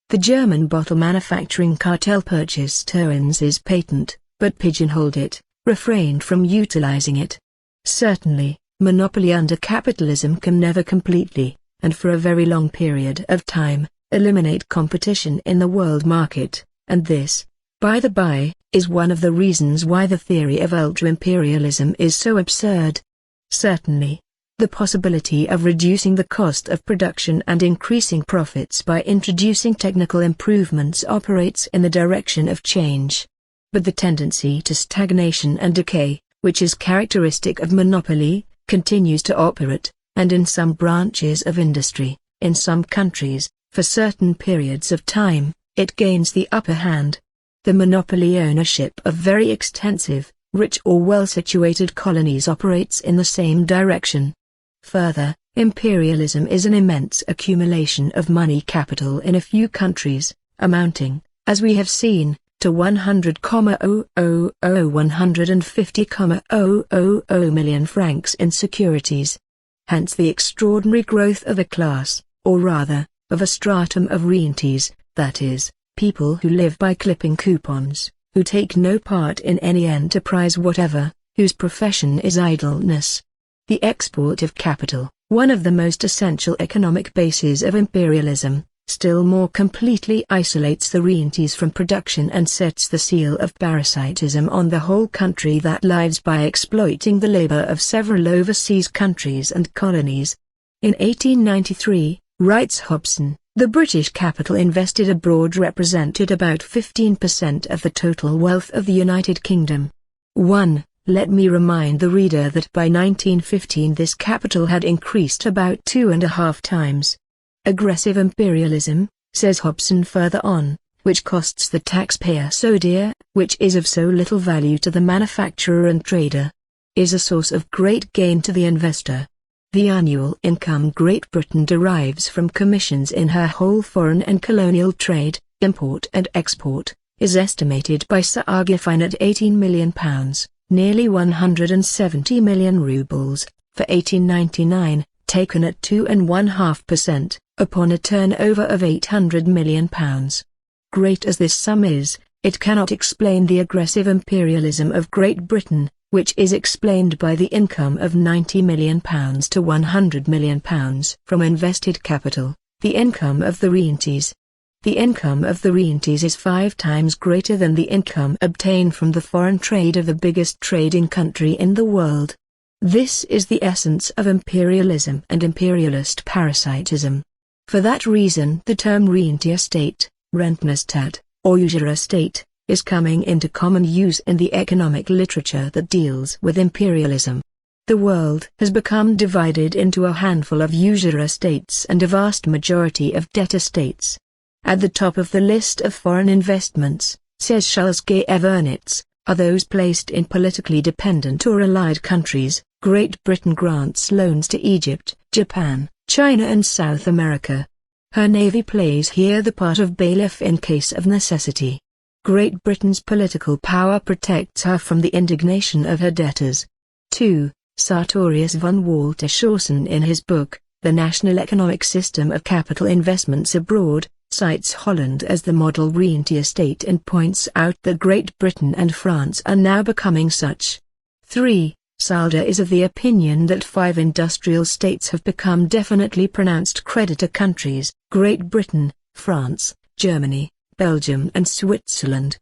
The German bottle manufacturing cartel purchased Owens's patent, but pigeonholed it, refrained from utilizing it. Certainly, monopoly under capitalism can never completely, and for a very long period of time, eliminate competition in the world market, and this, by the by, is one of the reasons why the theory of ultra-imperialism is so absurd. Certainly, the possibility of reducing the cost of production and increasing profits by introducing technical improvements operates in the direction of change. But the tendency to stagnation and decay, which is characteristic of monopoly, continues to operate, and in some branches of industry, in some countries, for certain periods of time, it gains the upper hand. The monopoly ownership of very extensive, rich or well-situated colonies operates in the same direction. Further, imperialism is an immense accumulation of money capital in a few countries, amounting, as we have seen, to 100,150,000 million francs in securities. Hence the extraordinary growth of a class, or rather, of a stratum of rentiers, that is, people who live by clipping coupons, who take no part in any enterprise whatever, whose profession is idleness. The export of capital, one of the most essential economic bases of imperialism, still more completely isolates the rentiers from production and sets the seal of parasitism on the whole country that lives by exploiting the labor of several overseas countries and colonies. In 1893, writes Hobson, the British capital invested abroad represented about 15% of the total wealth of the United Kingdom. 1. Let me remind the reader that by 1915 this capital had increased about 2.5 times. Aggressive imperialism, says Hobson further on, which costs the taxpayer so dear, which is of so little value to the manufacturer and trader, is a source of great gain to the investor. The annual income Great Britain derives from commissions in her whole foreign and colonial trade, import and export, is estimated by Sir Argifine at £18 million, nearly 170 million rubles, for 1899, taken at 2.5%, upon a turnover of £800 million. Great as this sum is, it cannot explain the aggressive imperialism of Great Britain, which is explained by the income of £90 million to £100 million from invested capital, the income of the rentiers. The income of the rentiers is 5 times greater than the income obtained from the foreign trade of the biggest trading country in the world. This is the essence of imperialism and imperialist parasitism. For that reason the term Rentierstate, Rentnerstat, or Usurerstate, is coming into common use in the economic literature that deals with imperialism. The world has become divided into a handful of usurer states and a vast majority of debtor states. At the top of the list of foreign investments, says Charles G. Evernitz, are those placed in politically dependent or allied countries. Great Britain grants loans to Egypt, Japan, China and South America. Her navy plays here the part of bailiff in case of necessity. Great Britain's political power protects her from the indignation of her debtors. 2. Sartorius von Walter Schausen in his book, The National Economic System of Capital Investments Abroad, cites Holland as the model rentier-state and points out that Great Britain and France are now becoming such. 3. Salder is of the opinion that 5 industrial states have become definitely pronounced creditor countries: Great Britain, France, Germany, Belgium and Switzerland.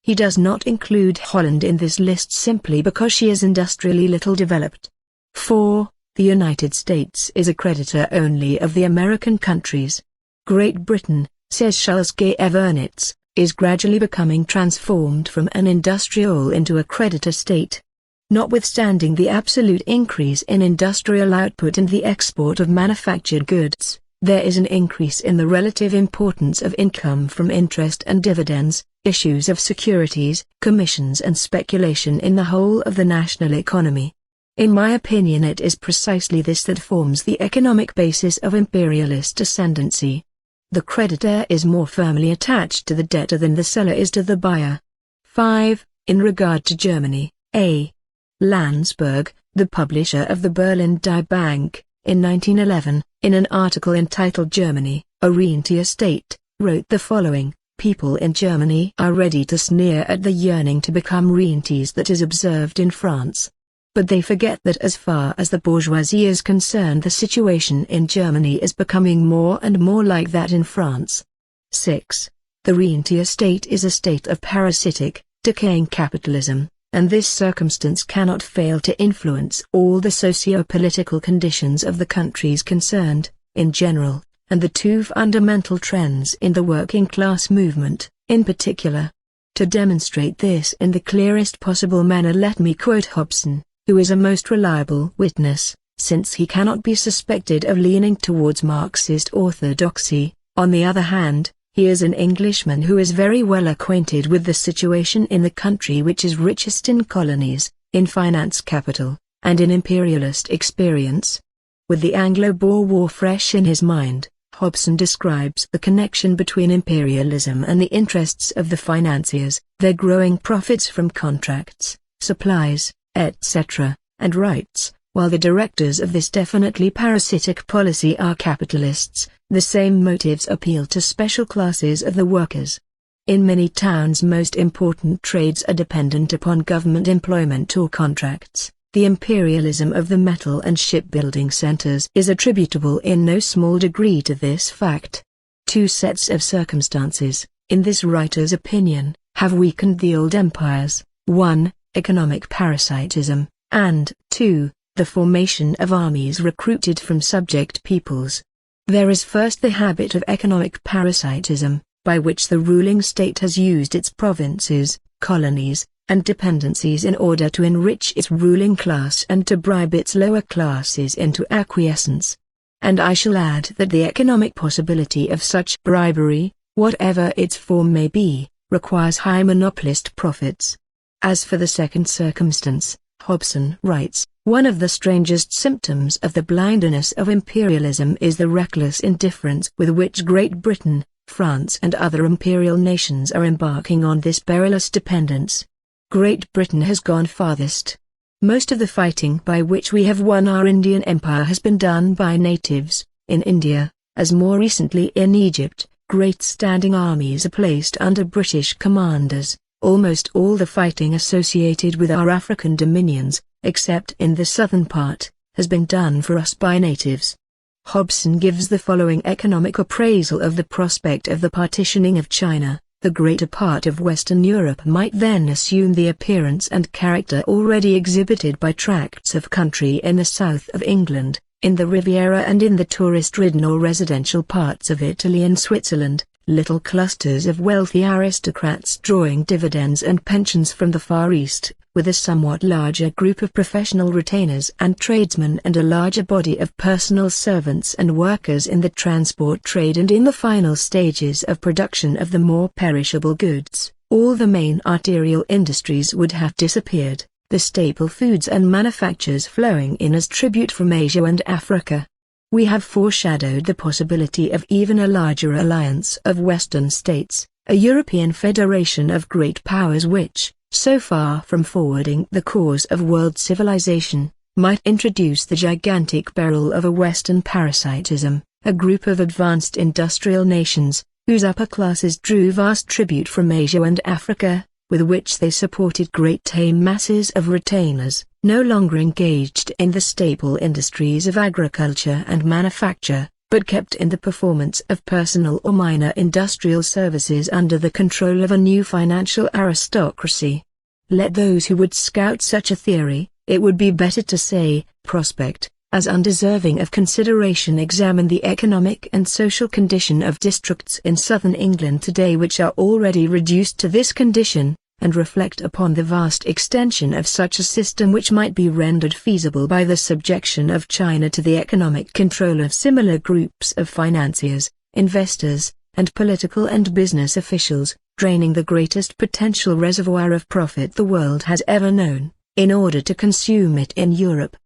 He does not include Holland in this list simply because she is industrially little developed. 4. The United States is a creditor only of the American countries. Great Britain, says Charles G. Evernitz, is gradually becoming transformed from an industrial into a creditor state. Notwithstanding the absolute increase in industrial output and the export of manufactured goods, there is an increase in the relative importance of income from interest and dividends, issues of securities, commissions and speculation in the whole of the national economy. In my opinion, it is precisely this that forms the economic basis of imperialist ascendancy. The creditor is more firmly attached to the debtor than the seller is to the buyer. 5. In regard to Germany, A. Landsberg, the publisher of the Berlin Die Bank, in 1911, in an article entitled Germany, a Rentier State, wrote the following: People in Germany are ready to sneer at the yearning to become rentiers that is observed in France. But they forget that as far as the bourgeoisie is concerned, the situation in Germany is becoming more and more like that in France. 6. The rentier state is a state of parasitic, decaying capitalism, and this circumstance cannot fail to influence all the socio-political conditions of the countries concerned, in general, and the 2 fundamental trends in the working class movement, in particular. To demonstrate this in the clearest possible manner, let me quote Hobson, who is a most reliable witness, since he cannot be suspected of leaning towards Marxist orthodoxy. On the other hand, he is an Englishman who is very well acquainted with the situation in the country which is richest in colonies, in finance capital, and in imperialist experience. With the Anglo-Boer War fresh in his mind, Hobson describes the connection between imperialism and the interests of the financiers, their growing profits from contracts, supplies, etc., and rights. While the directors of this definitely parasitic policy are capitalists, the same motives appeal to special classes of the workers. In many towns most important trades are dependent upon government employment or contracts. The imperialism of the metal and shipbuilding centers is attributable in no small degree to this fact. 2 sets of circumstances, in this writer's opinion, have weakened the old empires: 1. Economic parasitism, and 2. The formation of armies recruited from subject peoples. There is first the habit of economic parasitism, by which the ruling state has used its provinces, colonies, and dependencies in order to enrich its ruling class and to bribe its lower classes into acquiescence. And I shall add that the economic possibility of such bribery, whatever its form may be, requires high monopolist profits. As for the second circumstance, Hobson writes, one of the strangest symptoms of the blindness of imperialism is the reckless indifference with which Great Britain, France and other imperial nations are embarking on this perilous dependence. Great Britain has gone farthest. Most of the fighting by which we have won our Indian Empire has been done by natives. In India, as more recently in Egypt, great standing armies are placed under British commanders. Almost all the fighting associated with our African dominions, except in the southern part, has been done for us by natives. Hobson gives the following economic appraisal of the prospect of the partitioning of China. The greater part of Western Europe might then assume the appearance and character already exhibited by tracts of country in the south of England, In the Riviera and in the tourist-ridden or residential parts of Italy and Switzerland, little clusters of wealthy aristocrats drawing dividends and pensions from the Far East, with a somewhat larger group of professional retainers and tradesmen and a larger body of personal servants and workers in the transport trade and in the final stages of production of the more perishable goods, all the main arterial industries would have disappeared, the staple foods and manufactures flowing in as tribute from Asia and Africa. We have foreshadowed the possibility of even a larger alliance of Western states, a European federation of great powers which, so far from forwarding the cause of world civilization, might introduce the gigantic peril of a Western parasitism, a group of advanced industrial nations, whose upper classes drew vast tribute from Asia and Africa, with which they supported great tame masses of retainers, no longer engaged in the staple industries of agriculture and manufacture, but kept in the performance of personal or minor industrial services under the control of a new financial aristocracy. Let those who would scout such a theory, it would be better to say, prospect, as undeserving of consideration examine the economic and social condition of districts in southern England today which are already reduced to this condition, and reflect upon the vast extension of such a system which might be rendered feasible by the subjection of China to the economic control of similar groups of financiers, investors, and political and business officials, draining the greatest potential reservoir of profit the world has ever known, in order to consume it in Europe.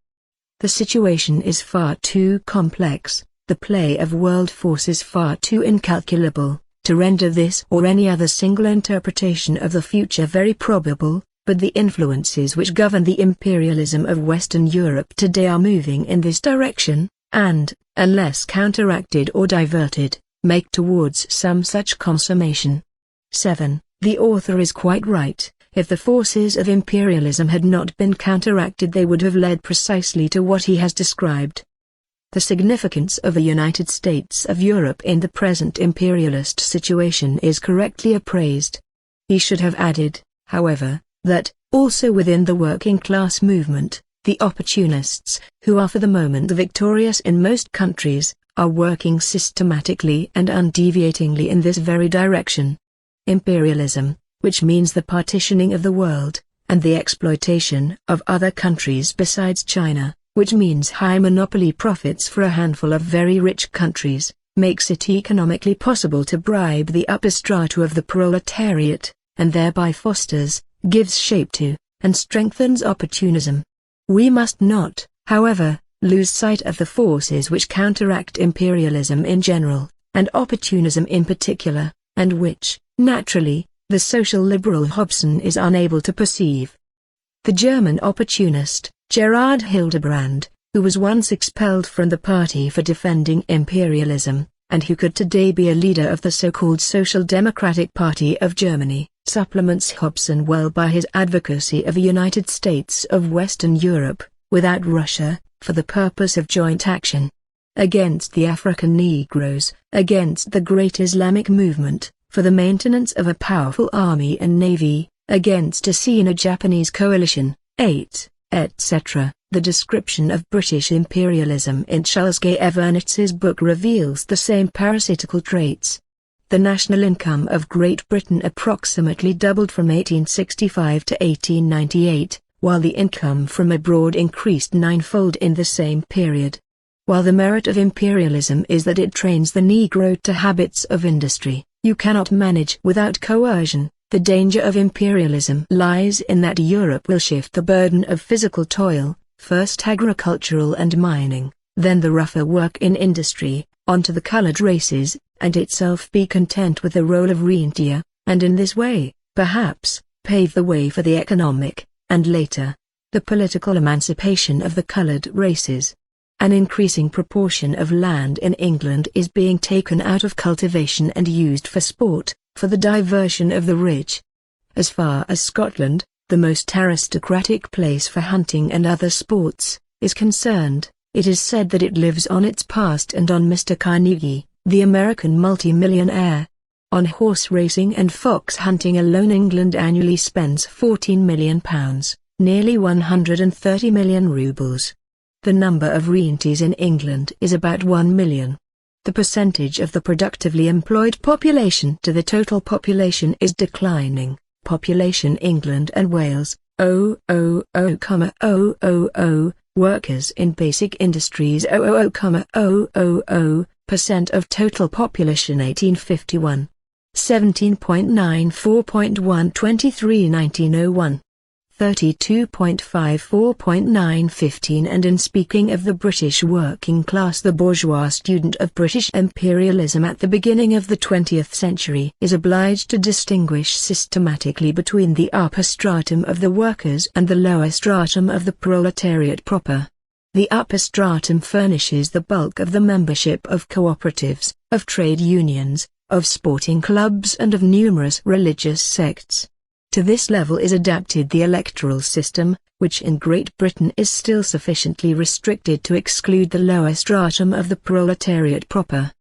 The situation is far too complex, the play of world forces far too incalculable, to render this or any other single interpretation of the future very probable, but the influences which govern the imperialism of Western Europe today are moving in this direction, and, unless counteracted or diverted, make towards some such consummation. 7. The author is quite right. If the forces of imperialism had not been counteracted they would have led precisely to what he has described. The significance of the United States of Europe in the present imperialist situation is correctly appraised. He should have added, however, that, also within the working class movement, the opportunists, who are for the moment victorious in most countries, are working systematically and undeviatingly in this very direction. Imperialism, which means the partitioning of the world, and the exploitation of other countries besides China, which means high monopoly profits for a handful of very rich countries, makes it economically possible to bribe the upper strata of the proletariat, and thereby fosters, gives shape to, and strengthens opportunism. We must not, however, lose sight of the forces which counteract imperialism in general, and opportunism in particular, and which, naturally, the social liberal Hobson is unable to perceive. The German opportunist, Gerhard Hildebrand, who was once expelled from the party for defending imperialism, and who could today be a leader of the so-called Social Democratic Party of Germany, supplements Hobson well by his advocacy of a United States of Western Europe, without Russia, for the purpose of joint action against the African Negroes, against the great Islamic movement, for the maintenance of a powerful army and navy, against a Sino-Japanese coalition, 8, etc. The description of British imperialism in Charles Gay Evernetz's book reveals the same parasitical traits. The national income of Great Britain approximately doubled from 1865 to 1898, while the income from abroad increased ninefold in the same period. While the merit of imperialism is that it trains the Negro to habits of industry, you cannot manage without coercion. The danger of imperialism lies in that Europe will shift the burden of physical toil, first agricultural and mining, then the rougher work in industry, onto the colored races, and itself be content with the role of rentier, and in this way, perhaps, pave the way for the economic, and later, the political emancipation of the colored races. An increasing proportion of land in England is being taken out of cultivation and used for sport, for the diversion of the rich. As far as Scotland, the most aristocratic place for hunting and other sports, is concerned, it is said that it lives on its past and on Mr. Carnegie, the American multimillionaire. On horse racing and fox hunting alone England annually spends £14 million, nearly 130 million rubles. The number of rentiers in England is about 1 million. The percentage of the productively employed population to the total population is declining. Population England and Wales, 0.000, workers in basic industries 0.000% of total population 1851. 17.94.123 1901. 32.54.915. And in speaking of the British working class, the bourgeois student of British imperialism at the beginning of the 20th century is obliged to distinguish systematically between the upper stratum of the workers and the lower stratum of the proletariat proper. The upper stratum furnishes the bulk of the membership of cooperatives, of trade unions, of sporting clubs and of numerous religious sects. To this level is adapted the electoral system, which in Great Britain is still sufficiently restricted to exclude the lower stratum of the proletariat proper.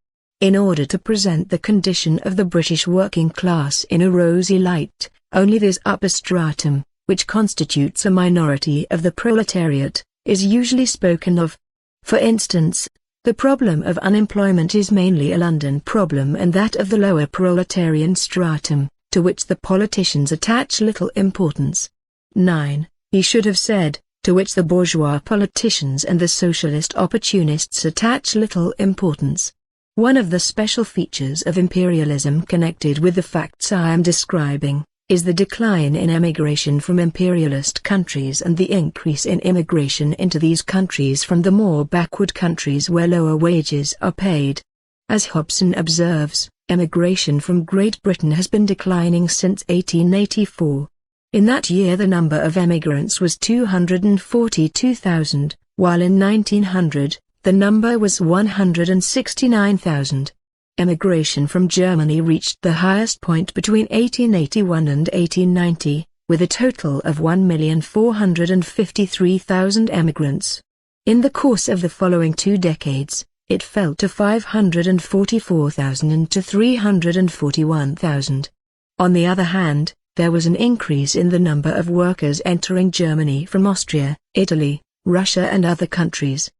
In order to present the condition of the British working class in a rosy light, only this upper stratum, which constitutes a minority of the proletariat, is usually spoken of. For instance, the problem of unemployment is mainly a London problem, and that of the lower proletarian stratum, to which the politicians attach little importance. 9. He should have said, to which the bourgeois politicians and the socialist opportunists attach little importance. One of the special features of imperialism connected with the facts I am describing, is the decline in emigration from imperialist countries and the increase in immigration into these countries from the more backward countries where lower wages are paid. As Hobson observes, emigration from Great Britain has been declining since 1884. In that year the number of emigrants was 242,000, while in 1900, the number was 169,000. Emigration from Germany reached the highest point between 1881 and 1890, with a total of 1,453,000 emigrants. In the course of the following 2 decades, it fell to 544,000 and to 341,000. On the other hand, there was an increase in the number of workers entering Germany from Austria, Italy, Russia and other countries.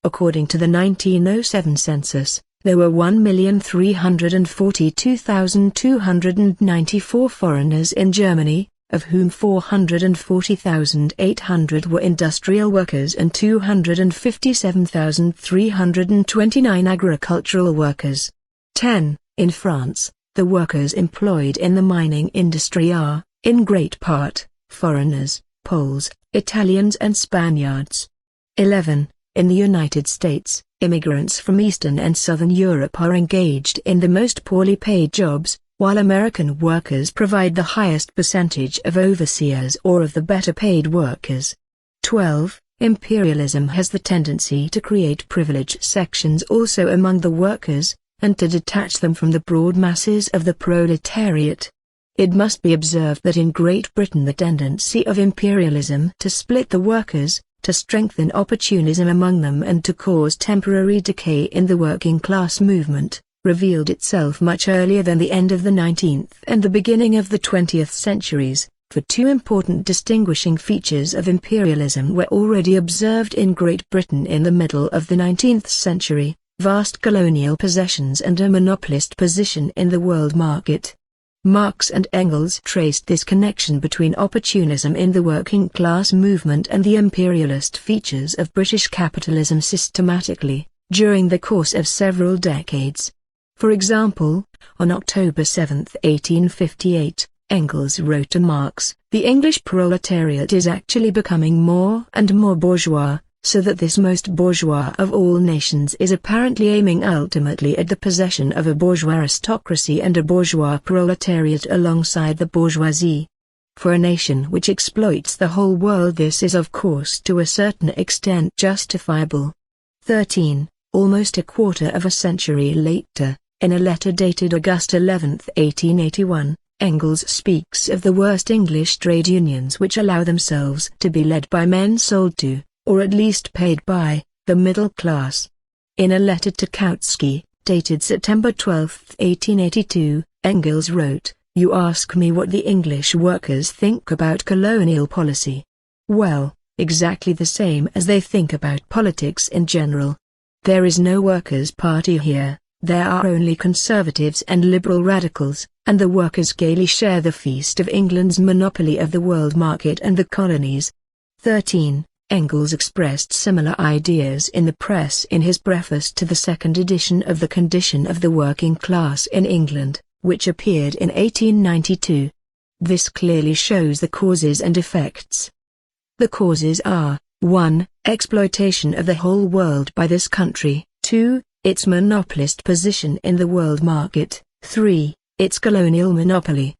According to the 1907 census, there were 1,342,294 foreigners in Germany, of whom 440,800 were industrial workers and 257,329 agricultural workers. 10. In France, the workers employed in the mining industry are, in great part, foreigners, Poles, Italians and Spaniards. 11. In the United States, immigrants from Eastern and Southern Europe are engaged in the most poorly paid jobs, while American workers provide the highest percentage of overseers or of the better paid workers. 12. Imperialism has the tendency to create privileged sections also among the workers, and to detach them from the broad masses of the proletariat. It must be observed that in Great Britain the tendency of imperialism to split the workers, to strengthen opportunism among them and to cause temporary decay in the working class movement, revealed itself much earlier than the end of the 19th and the beginning of the 20th centuries, for 2 important distinguishing features of imperialism were already observed in Great Britain in the middle of the 19th century, vast colonial possessions and a monopolist position in the world market. Marx and Engels traced this connection between opportunism in the working class movement and the imperialist features of British capitalism systematically, during the course of several decades. For example, on October 7, 1858, Engels wrote to Marx, "The English proletariat is actually becoming more and more bourgeois, so that this most bourgeois of all nations is apparently aiming ultimately at the possession of a bourgeois aristocracy and a bourgeois proletariat alongside the bourgeoisie. For a nation which exploits the whole world this is of course to a certain extent justifiable." 13. Almost a quarter of a century later, in a letter dated August 11, 1881, Engels speaks of the worst English trade unions which allow themselves to be led by men sold to, or at least paid by, the middle class. In a letter to Kautsky, dated September 12, 1882, Engels wrote, "You ask me what the English workers think about colonial policy. Well, exactly the same as they think about politics in general. There is no workers' party here, there are only conservatives and liberal radicals, and the workers gaily share the feast of England's monopoly of the world market and the colonies. 13. Engels expressed similar ideas in the press in his preface to the second edition of The Condition of the Working Class in England, which appeared in 1892. This clearly shows the causes and effects. The causes are: 1. Exploitation of the whole world by this country; 2. Its monopolist position in the world market; 3. Its colonial monopoly.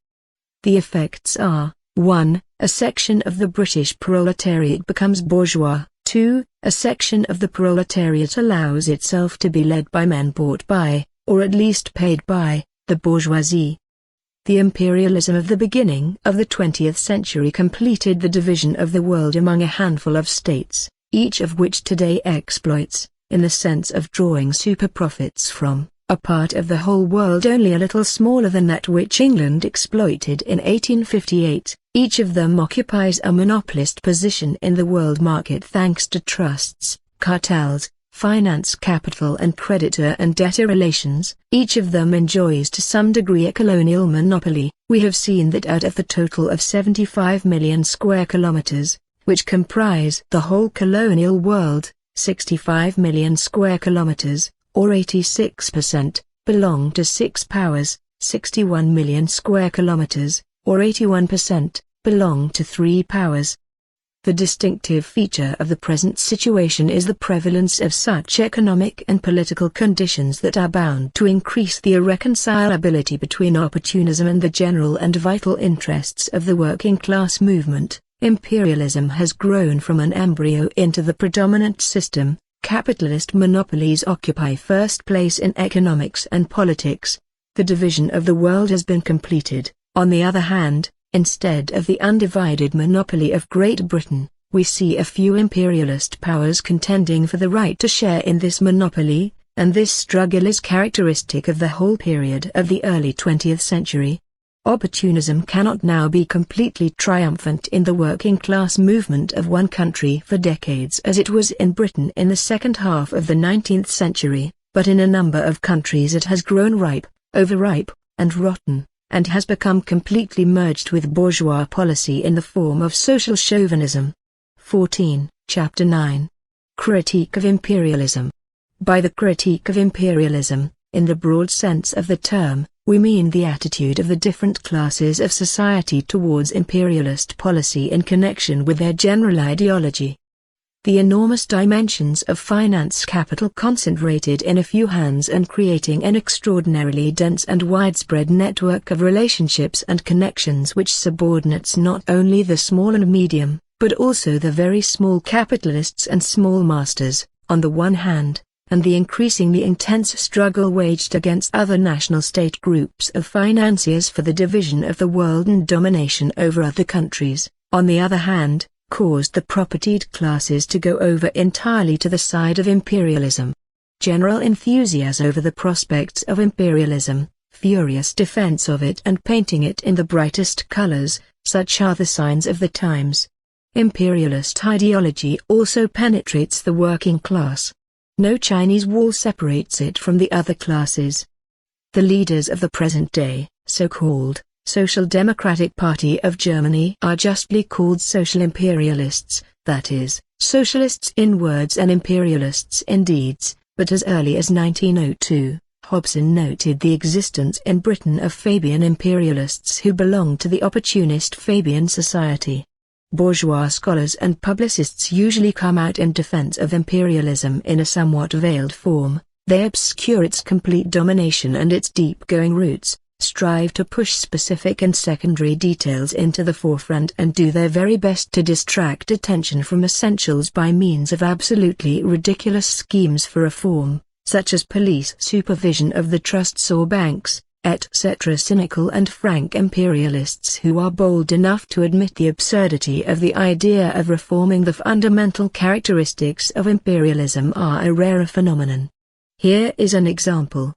The effects are: 1. A section of the British proletariat becomes bourgeois; 2. A section of the proletariat allows itself to be led by men bought by, or at least paid by, the bourgeoisie. The imperialism of the beginning of the 20th century completed the division of the world among a handful of states, each of which today exploits, in the sense of drawing super profits from, a part of the whole world only a little smaller than that which England exploited in 1858. Each of them occupies a monopolist position in the world market thanks to trusts, cartels, finance capital and creditor and debtor relations. Each of them enjoys to some degree a colonial monopoly. We have seen that out of the total of 75 million square kilometers, which comprise the whole colonial world, 65 million square kilometers, or 86%, belong to six powers, 61 million square kilometers, or 81%, belong to three powers. The distinctive feature of the present situation is the prevalence of such economic and political conditions that are bound to increase the irreconcilability between opportunism and the general and vital interests of the working class movement. Imperialism has grown from an embryo into the predominant system. Capitalist monopolies occupy first place in economics and politics. The division of the world has been completed. On the other hand, instead of the undivided monopoly of Great Britain, we see a few imperialist powers contending for the right to share in this monopoly, and this struggle is characteristic of the whole period of the early 20th century. Opportunism cannot now be completely triumphant in the working class movement of one country for decades as it was in Britain in the second half of the 19th century, but in a number of countries it has grown ripe, overripe, and rotten, and has become completely merged with bourgeois policy in the form of social chauvinism. 14. Chapter 9. Critique of Imperialism. By the critique of imperialism, in the broad sense of the term, we mean the attitude of the different classes of society towards imperialist policy in connection with their general ideology. The enormous dimensions of finance capital concentrated in a few hands and creating an extraordinarily dense and widespread network of relationships and connections which subordinates not only the small and medium, but also the very small capitalists and small masters, on the one hand, and the increasingly intense struggle waged against other national state groups of financiers for the division of the world and domination over other countries, on the other hand, caused the propertied classes to go over entirely to the side of imperialism. General enthusiasm over the prospects of imperialism, furious defense of it and painting it in the brightest colors, such are the signs of the times. Imperialist ideology also penetrates the working class. No Chinese wall separates it from the other classes. The leaders of the present day, so-called Social Democratic Party of Germany, are justly called social imperialists, that is, socialists in words and imperialists in deeds, but as early as 1902, Hobson noted the existence in Britain of Fabian imperialists who belonged to the opportunist Fabian Society. Bourgeois scholars and publicists usually come out in defense of imperialism in a somewhat veiled form. They obscure its complete domination and its deep-going roots, strive to push specific and secondary details into the forefront and do their very best to distract attention from essentials by means of absolutely ridiculous schemes for reform, such as police supervision of the trusts or banks, etc. Cynical and frank imperialists who are bold enough to admit the absurdity of the idea of reforming the fundamental characteristics of imperialism are a rarer phenomenon. Here is an example.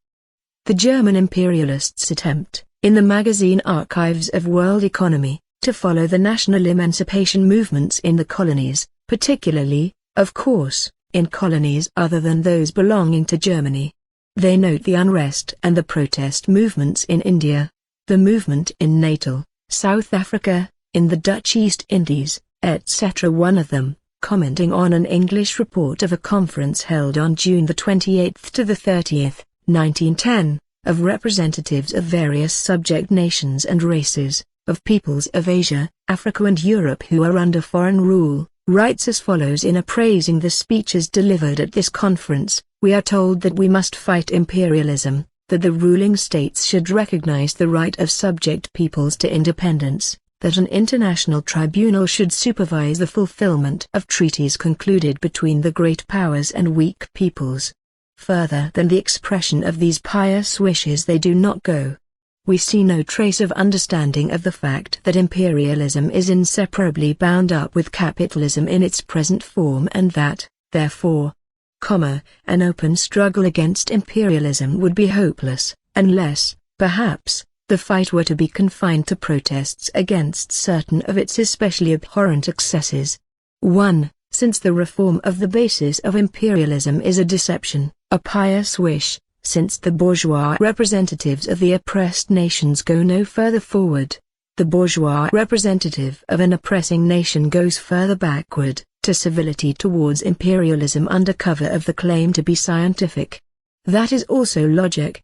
The German imperialists' attempt, in the magazine Archives of World Economy, to follow the national emancipation movements in the colonies, particularly, of course, in colonies other than those belonging to Germany. They note the unrest and the protest movements in India, the movement in Natal, South Africa, in the Dutch East Indies, etc. One of them, commenting on an English report of a conference held on June the 28th to the 30th, 1910, of representatives of various subject nations and races, of peoples of Asia, Africa and Europe who are under foreign rule, writes as follows in appraising the speeches delivered at this conference: "We are told that we must fight imperialism, that the ruling states should recognize the right of subject peoples to independence, that an international tribunal should supervise the fulfillment of treaties concluded between the great powers and weak peoples. Further than the expression of these pious wishes they do not go. We see no trace of understanding of the fact that imperialism is inseparably bound up with capitalism in its present form, and that, therefore, an open struggle against imperialism would be hopeless, unless, perhaps, the fight were to be confined to protests against certain of its especially abhorrent excesses. 1. Since the reform of the basis of imperialism is a deception, a pious wish, since the bourgeois representatives of the oppressed nations go no further forward, the bourgeois representative of an oppressing nation goes further backward, to civility towards imperialism under cover of the claim to be scientific. That is also logic.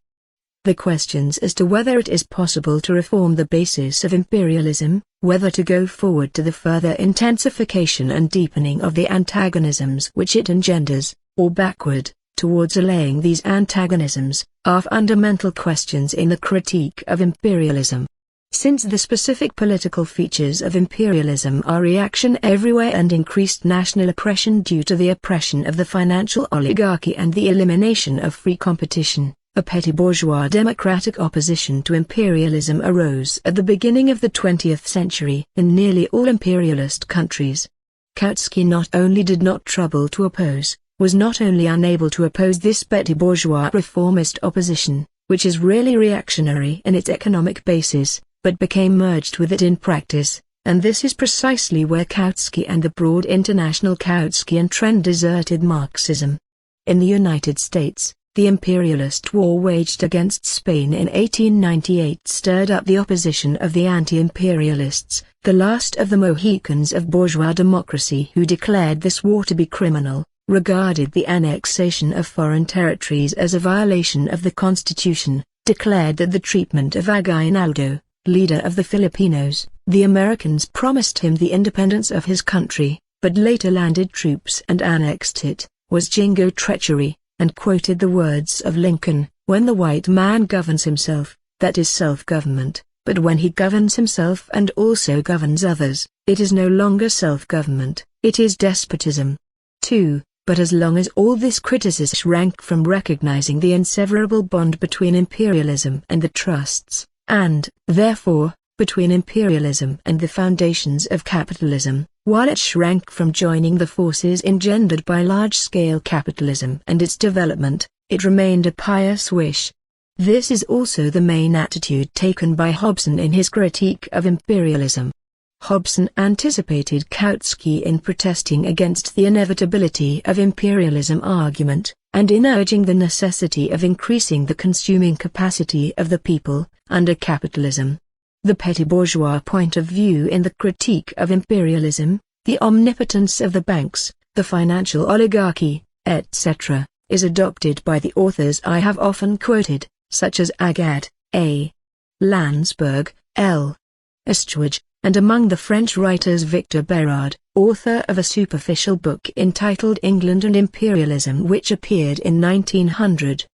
The questions as to whether it is possible to reform the basis of imperialism, whether to go forward to the further intensification and deepening of the antagonisms which it engenders, or backward, towards allaying these antagonisms, are fundamental questions in the critique of imperialism. Since the specific political features of imperialism are reaction everywhere and increased national oppression due to the oppression of the financial oligarchy and the elimination of free competition, a petty bourgeois democratic opposition to imperialism arose at the beginning of the 20th century in nearly all imperialist countries. Kautsky not only did not trouble to oppose, was not only unable to oppose this petty bourgeois reformist opposition, which is really reactionary in its economic basis, but became merged with it in practice, and this is precisely where Kautsky and the broad international Kautskian trend deserted Marxism. In the United States, the imperialist war waged against Spain in 1898 stirred up the opposition of the anti-imperialists, the last of the Mohicans of bourgeois democracy who declared this war to be criminal, regarded the annexation of foreign territories as a violation of the Constitution, declared that the treatment of Aguinaldo, leader of the Filipinos, the Americans promised him the independence of his country, but later landed troops and annexed it, was jingo treachery, and quoted the words of Lincoln, "When the white man governs himself, that is self-government, but when he governs himself and also governs others, it is no longer self-government, it is despotism." 2. But as long as all this criticism shrank from recognizing the inseverable bond between imperialism and the trusts, and, therefore, between imperialism and the foundations of capitalism, while it shrank from joining the forces engendered by large-scale capitalism and its development, it remained a pious wish. This is also the main attitude taken by Hobson in his critique of imperialism. Hobson anticipated Kautsky in protesting against the inevitability of imperialism argument, and in urging the necessity of increasing the consuming capacity of the people, under capitalism. The petty bourgeois point of view in the critique of imperialism, the omnipotence of the banks, the financial oligarchy, etc., is adopted by the authors I have often quoted, such as Agad, A. Landsberg, L. Estouage, and among the French writers Victor Bérard, author of a superficial book entitled England and Imperialism which appeared in 1900.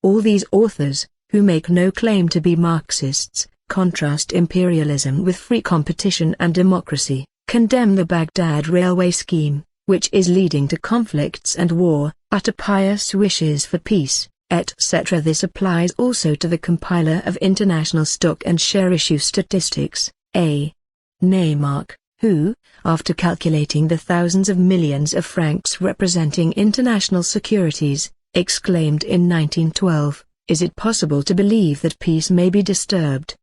All these authors, who make no claim to be Marxists, contrast imperialism with free competition and democracy, condemn the Baghdad railway scheme, which is leading to conflicts and war, utter pious wishes for peace, etc. This applies also to the compiler of international stock and share issue statistics, A. Neymark, who, after calculating the thousands of millions of francs representing international securities, exclaimed in 1912, "Is it possible to believe that peace may be disturbed?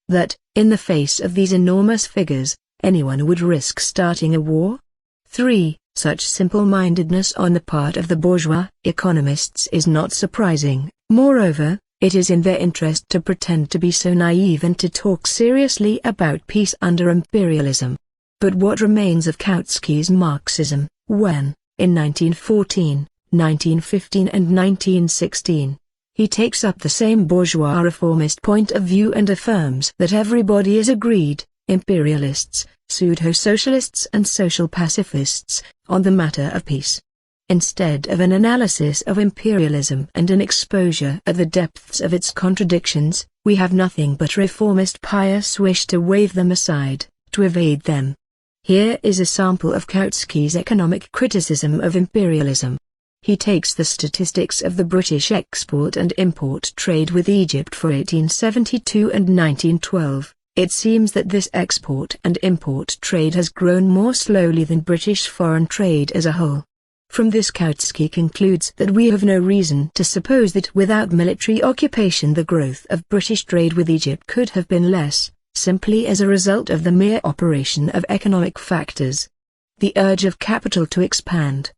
That, in the face of these enormous figures, anyone would risk starting a war?" 3. Such simple-mindedness on the part of the bourgeois economists is not surprising. Moreover, it is in their interest to pretend to be so naive and to talk seriously about peace under imperialism. But what remains of Kautski's Marxism, when, in 1914, 1915 and 1916, he takes up the same bourgeois reformist point of view and affirms that everybody is agreed, imperialists, pseudo-socialists and social pacifists, on the matter of peace? Instead of an analysis of imperialism and an exposure at the depths of its contradictions, we have nothing but reformist pious wish to wave them aside, to evade them. Here is a sample of Kautski's economic criticism of imperialism. He takes the statistics of the British export and import trade with Egypt for 1872 and 1912. It seems that this export and import trade has grown more slowly than British foreign trade as a whole. From this Kautsky concludes that we have no reason to suppose that without military occupation the growth of British trade with Egypt could have been less, simply as a result of the mere operation of economic factors. The urge of capital to expand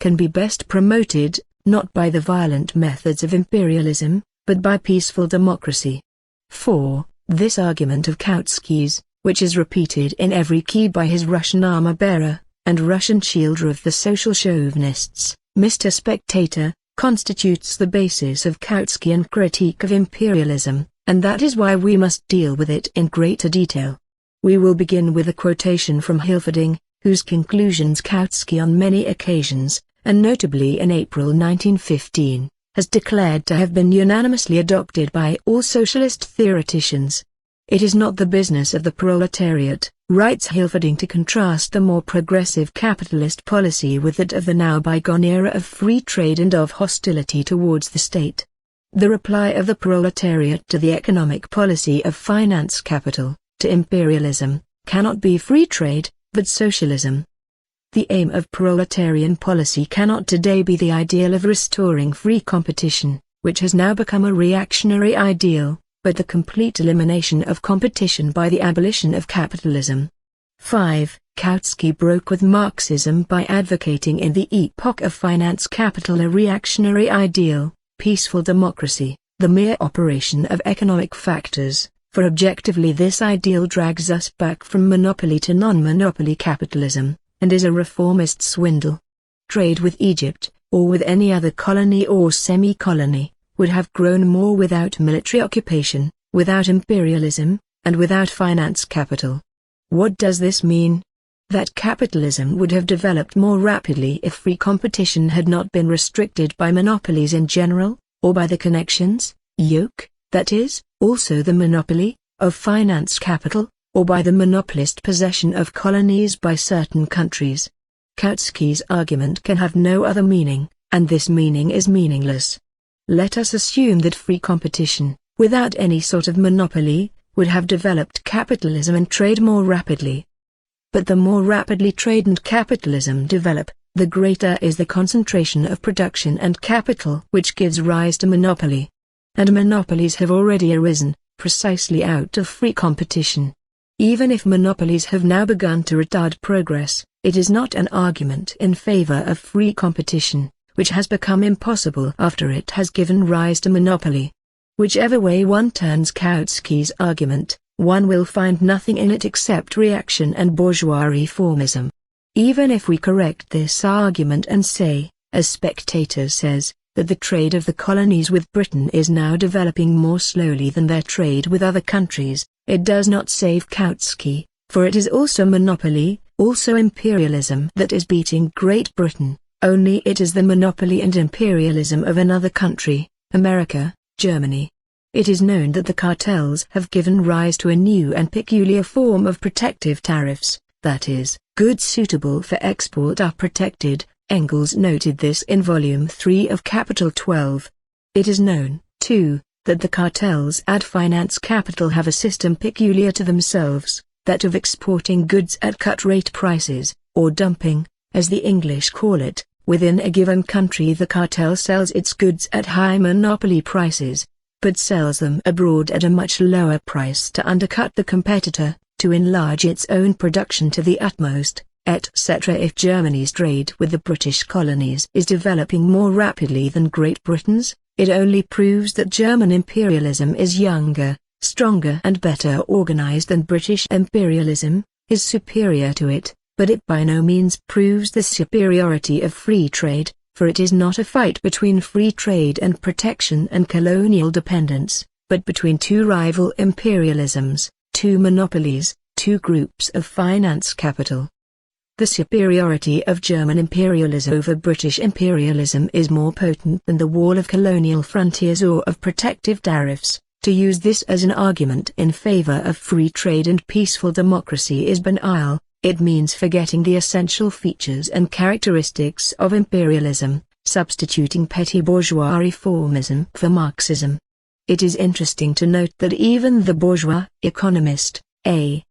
can be best promoted, not by the violent methods of imperialism, but by peaceful democracy. 4. This argument of Kautsky's, which is repeated in every key by his Russian armor-bearer, and Russian shielder of the social chauvinists, Mr. Spectator, constitutes the basis of Kautskyan critique of imperialism, and that is why we must deal with it in greater detail. We will begin with a quotation from Hilferding, whose conclusions Kautsky on many occasions, and notably in April 1915, has declared to have been unanimously adopted by all socialist theoreticians. It is not the business of the proletariat, writes Hilferding, to contrast the more progressive capitalist policy with that of the now bygone era of free trade and of hostility towards the state. The reply of the proletariat to the economic policy of finance capital, to imperialism, cannot be free trade, but socialism. The aim of proletarian policy cannot today be the ideal of restoring free competition, which has now become a reactionary ideal, but the complete elimination of competition by the abolition of capitalism. 5. Kautsky broke with Marxism by advocating in the epoch of finance capital a reactionary ideal, peaceful democracy, the mere operation of economic factors, for objectively this ideal drags us back from monopoly to non-monopoly capitalism, and is a reformist swindle. Trade with Egypt, or with any other colony or semi-colony, would have grown more without military occupation, without imperialism, and without finance capital. What does this mean? That capitalism would have developed more rapidly if free competition had not been restricted by monopolies in general, or by the connections, yoke, that is, also the monopoly, of finance capital, or by the monopolist possession of colonies by certain countries. Kautsky's argument can have no other meaning, and this meaning is meaningless. Let us assume that free competition, without any sort of monopoly, would have developed capitalism and trade more rapidly. But the more rapidly trade and capitalism develop, the greater is the concentration of production and capital which gives rise to monopoly. And monopolies have already arisen, precisely out of free competition. Even if monopolies have now begun to retard progress, it is not an argument in favor of free competition, which has become impossible after it has given rise to monopoly. Whichever way one turns Kautsky's argument, one will find nothing in it except reaction and bourgeois reformism. Even if we correct this argument and say, as Spectator says, that the trade of the colonies with Britain is now developing more slowly than their trade with other countries, it does not save Kautsky, for it is also monopoly, also imperialism that is beating Great Britain, only it is the monopoly and imperialism of another country, America, Germany. It is known that the cartels have given rise to a new and peculiar form of protective tariffs, that is, goods suitable for export are protected. Engels noted this in Volume 3 of Capital 12. It is known, too, that the cartels at finance capital have a system peculiar to themselves, that of exporting goods at cut-rate prices, or dumping, as the English call it. Within a given country the cartel sells its goods at high monopoly prices, but sells them abroad at a much lower price to undercut the competitor, to enlarge its own production to the utmost, etc. If Germany's trade with the British colonies is developing more rapidly than Great Britain's, it only proves that German imperialism is younger, stronger and better organized than British imperialism, is superior to it, but it by no means proves the superiority of free trade, for it is not a fight between free trade and protection and colonial dependence, but between two rival imperialisms, two monopolies, two groups of finance capital. The superiority of German imperialism over British imperialism is more potent than the wall of colonial frontiers or of protective tariffs. To use this as an argument in favor of free trade and peaceful democracy is banal. It means forgetting the essential features and characteristics of imperialism, substituting petty bourgeois reformism for Marxism. It is interesting to note that even the bourgeois economist, A.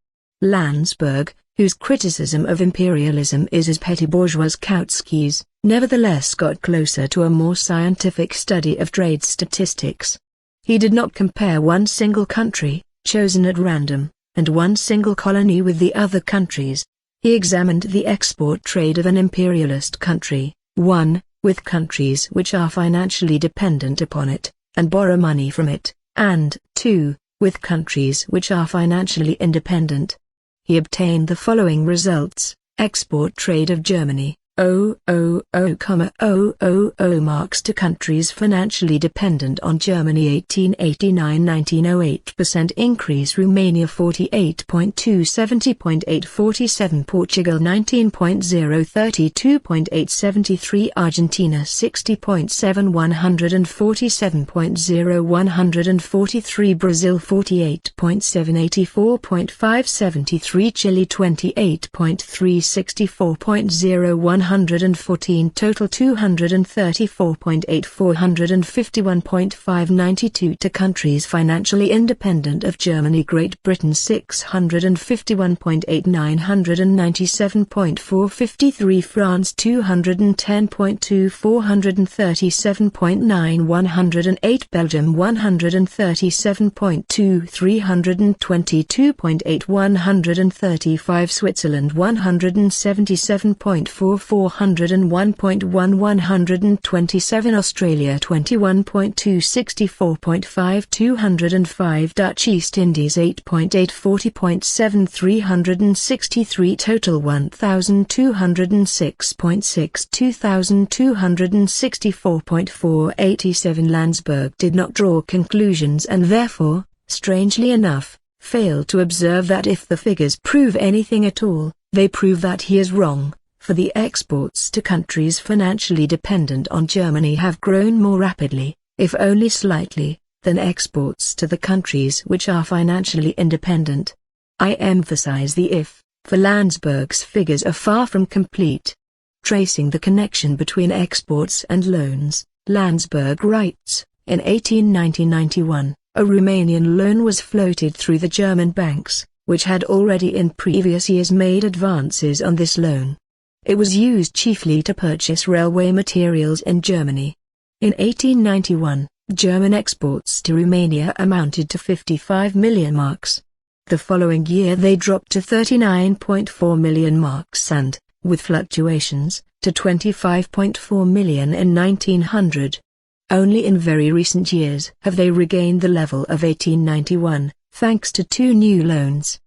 Landsberg, whose criticism of imperialism is as petty bourgeois Kautskism, nevertheless got closer to a more scientific study of trade statistics. He did not compare one single country, chosen at random, and one single colony with the other countries. He examined the export trade of an imperialist country, 1, with countries which are financially dependent upon it, and borrow money from it, and 2, with countries which are financially independent. He obtained the following results: export trade of Germany, 0,000 marks to countries financially dependent on Germany 1889 1908% increase, Romania 48.2 70.8 47, Portugal 19.0 32.8 73, Argentina 60.7 147.0 143, Brazil 48.7 84.5 73, Chile 28.3 64.0 114, total 234.8 451.5 92 to countries financially independent of Germany. Great Britain 651.8 997.4 53, France 210.2 437.9 108, Belgium 137.2 322.8 135, Switzerland 177.4 401.1 127, Australia 21.2 64.5 205, Dutch East Indies 8.8 40.7 363, total 1206.6 2264.4 87. Landsberg did not draw conclusions and therefore, strangely enough, failed to observe that if the figures prove anything at all, they prove that he is wrong. For the exports to countries financially dependent on Germany have grown more rapidly, if only slightly, than exports to the countries which are financially independent. I emphasize the if, for Landsberg's figures are far from complete. Tracing the connection between exports and loans, Landsberg writes, in 1890-91, a Romanian loan was floated through the German banks, which had already in previous years made advances on this loan. It was used chiefly to purchase railway materials in Germany. In 1891, German exports to Romania amounted to 55 million marks. The following year they dropped to 39.4 million marks and, with fluctuations, to 25.4 million in 1900. Only in very recent years have they regained the level of 1891, thanks to two new loans.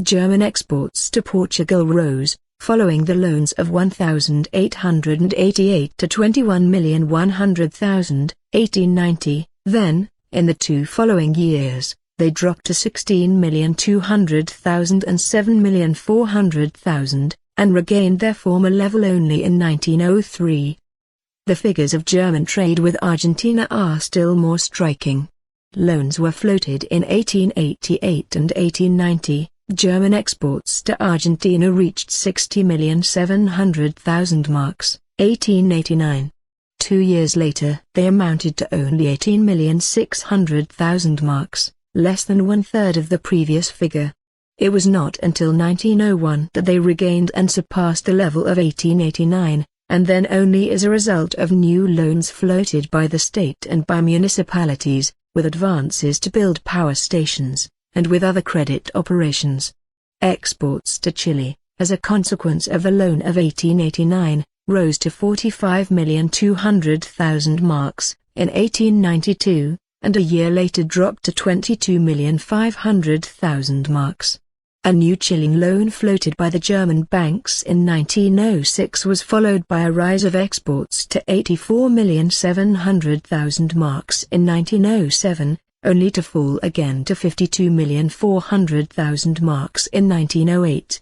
German exports to Portugal rose, following the loans of 1,888 to 21,100,000, 1890, then, in the two following years, they dropped to 16,200,000 and 7,400,000, and regained their former level only in 1903. The figures of German trade with Argentina are still more striking. Loans were floated in 1888 and 1890. German exports to Argentina reached 60,700,000 marks, 1889. 2 years later, they amounted to only 18,600,000 marks, less than one-third of the previous figure. It was not until 1901 that they regained and surpassed the level of 1889, and then only as a result of new loans floated by the state and by municipalities, with advances to build power stations, and with other credit operations. Exports to Chile, as a consequence of the loan of 1889, rose to 45,200,000 marks in 1892, and a year later dropped to 22,500,000 marks. A new chilling loan floated by the German banks in 1906 was followed by a rise of exports to 84,700,000 marks in 1907, only to fall again to 52,400,000 marks in 1908.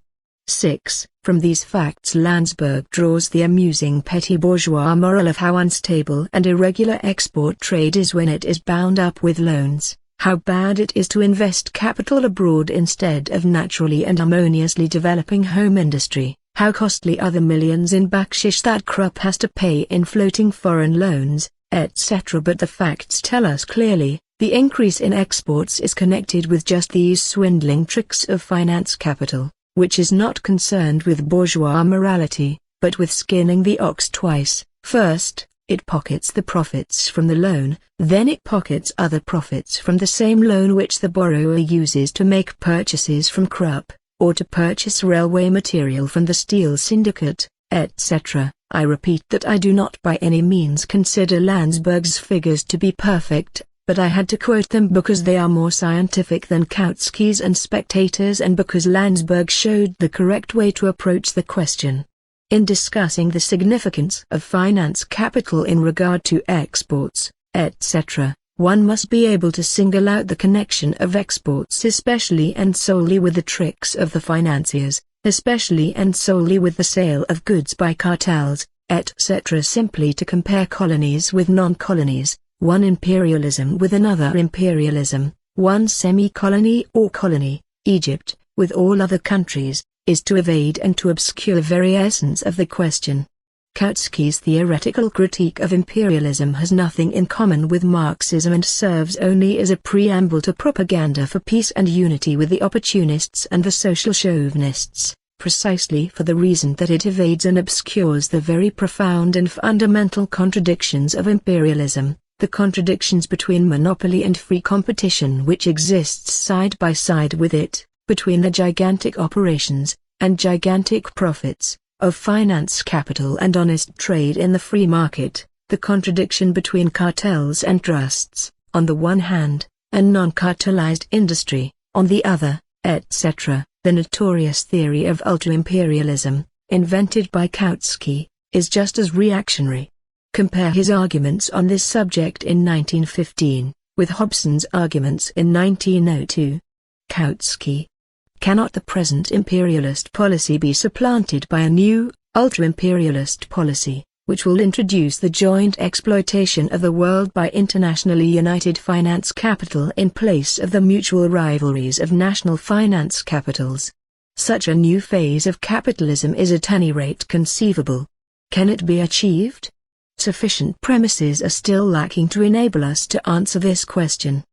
6. From these facts Landsberg draws the amusing petty bourgeois moral of how unstable and irregular export trade is when it is bound up with loans, how bad it is to invest capital abroad instead of naturally and harmoniously developing home industry, how costly are the millions in backsheesh that Krupp has to pay in floating foreign loans, etc. But the facts tell us clearly, the increase in exports is connected with just these swindling tricks of finance capital, which is not concerned with bourgeois morality, but with skinning the ox twice. First, it pockets the profits from the loan, then it pockets other profits from the same loan which the borrower uses to make purchases from Krupp, or to purchase railway material from the steel syndicate, etc. I repeat that I do not by any means consider Landsberg's figures to be perfect, but I had to quote them because they are more scientific than Kautskis and Spectators and because Landsberg showed the correct way to approach the question. In discussing the significance of finance capital in regard to exports, etc., one must be able to single out the connection of exports especially and solely with the tricks of the financiers, especially and solely with the sale of goods by cartels, etc. Simply to compare colonies with non-colonies, one imperialism with another imperialism, one semi-colony or colony, Egypt, with all other countries, is to evade and to obscure the very essence of the question. Kautski's theoretical critique of imperialism has nothing in common with Marxism and serves only as a preamble to propaganda for peace and unity with the opportunists and the social chauvinists, precisely for the reason that it evades and obscures the very profound and fundamental contradictions of imperialism, the contradictions between monopoly and free competition which exists side by side with it, between the gigantic operations, and gigantic profits, of finance capital and honest trade in the free market, the contradiction between cartels and trusts, on the one hand, and non-cartelized industry, on the other, etc. The notorious theory of ultra-imperialism, invented by Kautsky, is just as reactionary. Compare his arguments on this subject in 1915, with Hobson's arguments in 1902. Kautsky. Cannot the present imperialist policy be supplanted by a new, ultra-imperialist policy, which will introduce the joint exploitation of the world by internationally united finance capital in place of the mutual rivalries of national finance capitals? Such a new phase of capitalism is at any rate conceivable. Can it be achieved? Sufficient premises are still lacking to enable us to answer this question.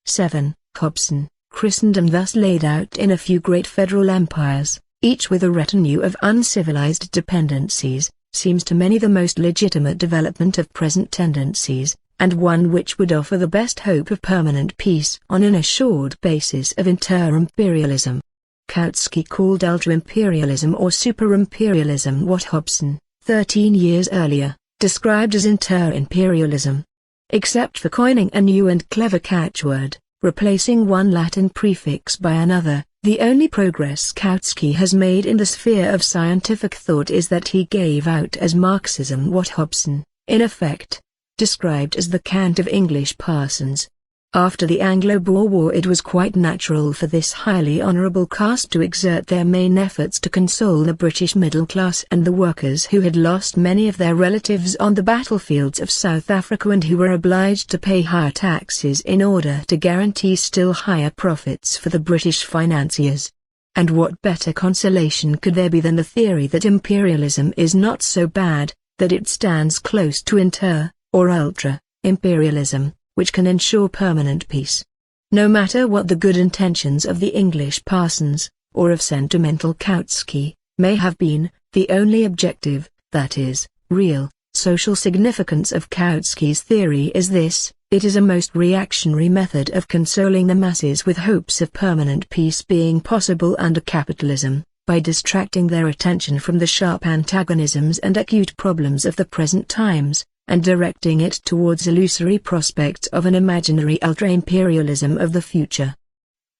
7. Hobson. Christendom thus laid out in a few great federal empires, each with a retinue of uncivilized dependencies, seems to many the most legitimate development of present tendencies, and one which would offer the best hope of permanent peace on an assured basis of inter-imperialism. Kautsky called ultra-imperialism or super-imperialism what Hobson, 13 years earlier, described as inter-imperialism. Except for coining a new and clever catchword, replacing one Latin prefix by another, the only progress Kautsky has made in the sphere of scientific thought is that he gave out as Marxism what Hobson, in effect, described as the cant of English parsons. After the Anglo-Boer War it was quite natural for this highly honourable caste to exert their main efforts to console the British middle class and the workers who had lost many of their relatives on the battlefields of South Africa and who were obliged to pay higher taxes in order to guarantee still higher profits for the British financiers. And what better consolation could there be than the theory that imperialism is not so bad, that it stands close to or ultra-imperialism, which can ensure permanent peace. No matter what the good intentions of the English parsons, or of sentimental Kautsky, may have been, the only objective, that is, real, social significance of Kautsky's theory is this: it is a most reactionary method of consoling the masses with hopes of permanent peace being possible under capitalism, by distracting their attention from the sharp antagonisms and acute problems of the present times, and directing it towards illusory prospects of an imaginary ultra-imperialism of the future.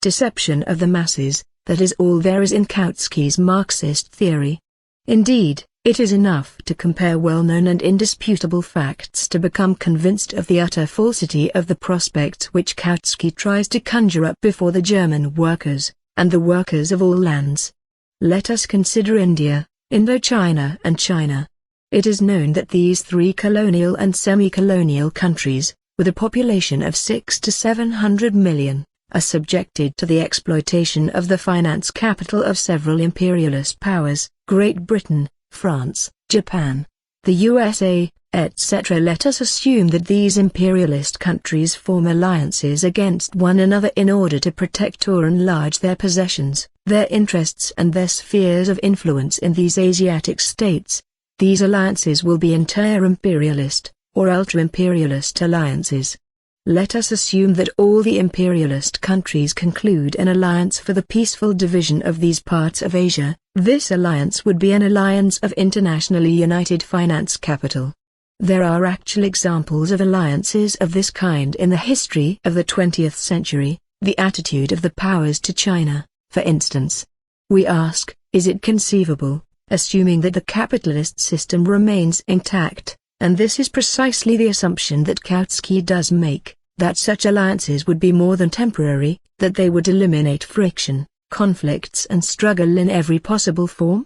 Deception of the masses, that is all there is in Kautski's Marxist theory. Indeed, it is enough to compare well-known and indisputable facts to become convinced of the utter falsity of the prospects which Kautsky tries to conjure up before the German workers, and the workers of all lands. Let us consider India, Indochina and China. It is known that these three colonial and semi-colonial countries, with a population of 600 to 700 million, are subjected to the exploitation of the finance capital of several imperialist powers, Great Britain, France, Japan, the USA, etc. Let us assume that these imperialist countries form alliances against one another in order to protect or enlarge their possessions, their interests and their spheres of influence in these Asiatic states. These alliances will be inter-imperialist, or ultra-imperialist alliances. Let us assume that all the imperialist countries conclude an alliance for the peaceful division of these parts of Asia. This alliance would be an alliance of internationally united finance capital. There are actual examples of alliances of this kind in the history of the 20th century, the attitude of the powers to China, for instance. We ask, is it conceivable, assuming that the capitalist system remains intact, and this is precisely the assumption that Kautsky does make, that such alliances would be more than temporary, that they would eliminate friction, conflicts and struggle in every possible form?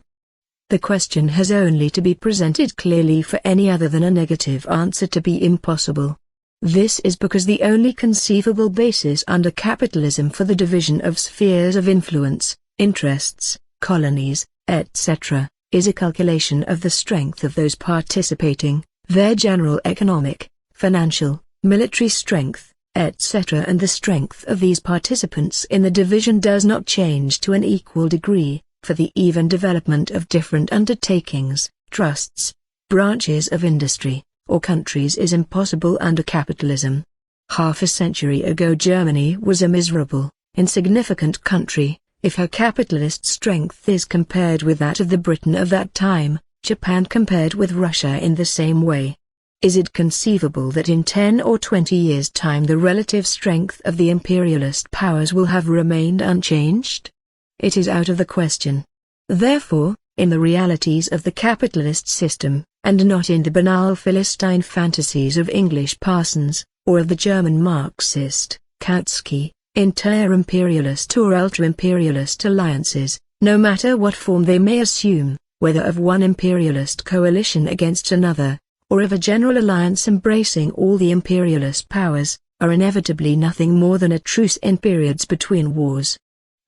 The question has only to be presented clearly for any other than a negative answer to be impossible. This is because the only conceivable basis under capitalism for the division of spheres of influence, interests, colonies, etc., is a calculation of the strength of those participating, their general economic, financial, military strength, etc. and the strength of these participants in the division does not change to an equal degree, for the even development of different undertakings, trusts, branches of industry, or countries is impossible under capitalism. Half a century ago Germany was a miserable, insignificant country, if her capitalist strength is compared with that of the Britain of that time, Japan compared with Russia in the same way. Is it conceivable that in 10 or 20 years' time the relative strength of the imperialist powers will have remained unchanged? It is out of the question. Therefore, in the realities of the capitalist system, and not in the banal Philistine fantasies of English parsons, or of the German Marxist, Kautsky, inter-imperialist or ultra-imperialist alliances, no matter what form they may assume, whether of one imperialist coalition against another, or of a general alliance embracing all the imperialist powers, are inevitably nothing more than a truce in periods between wars.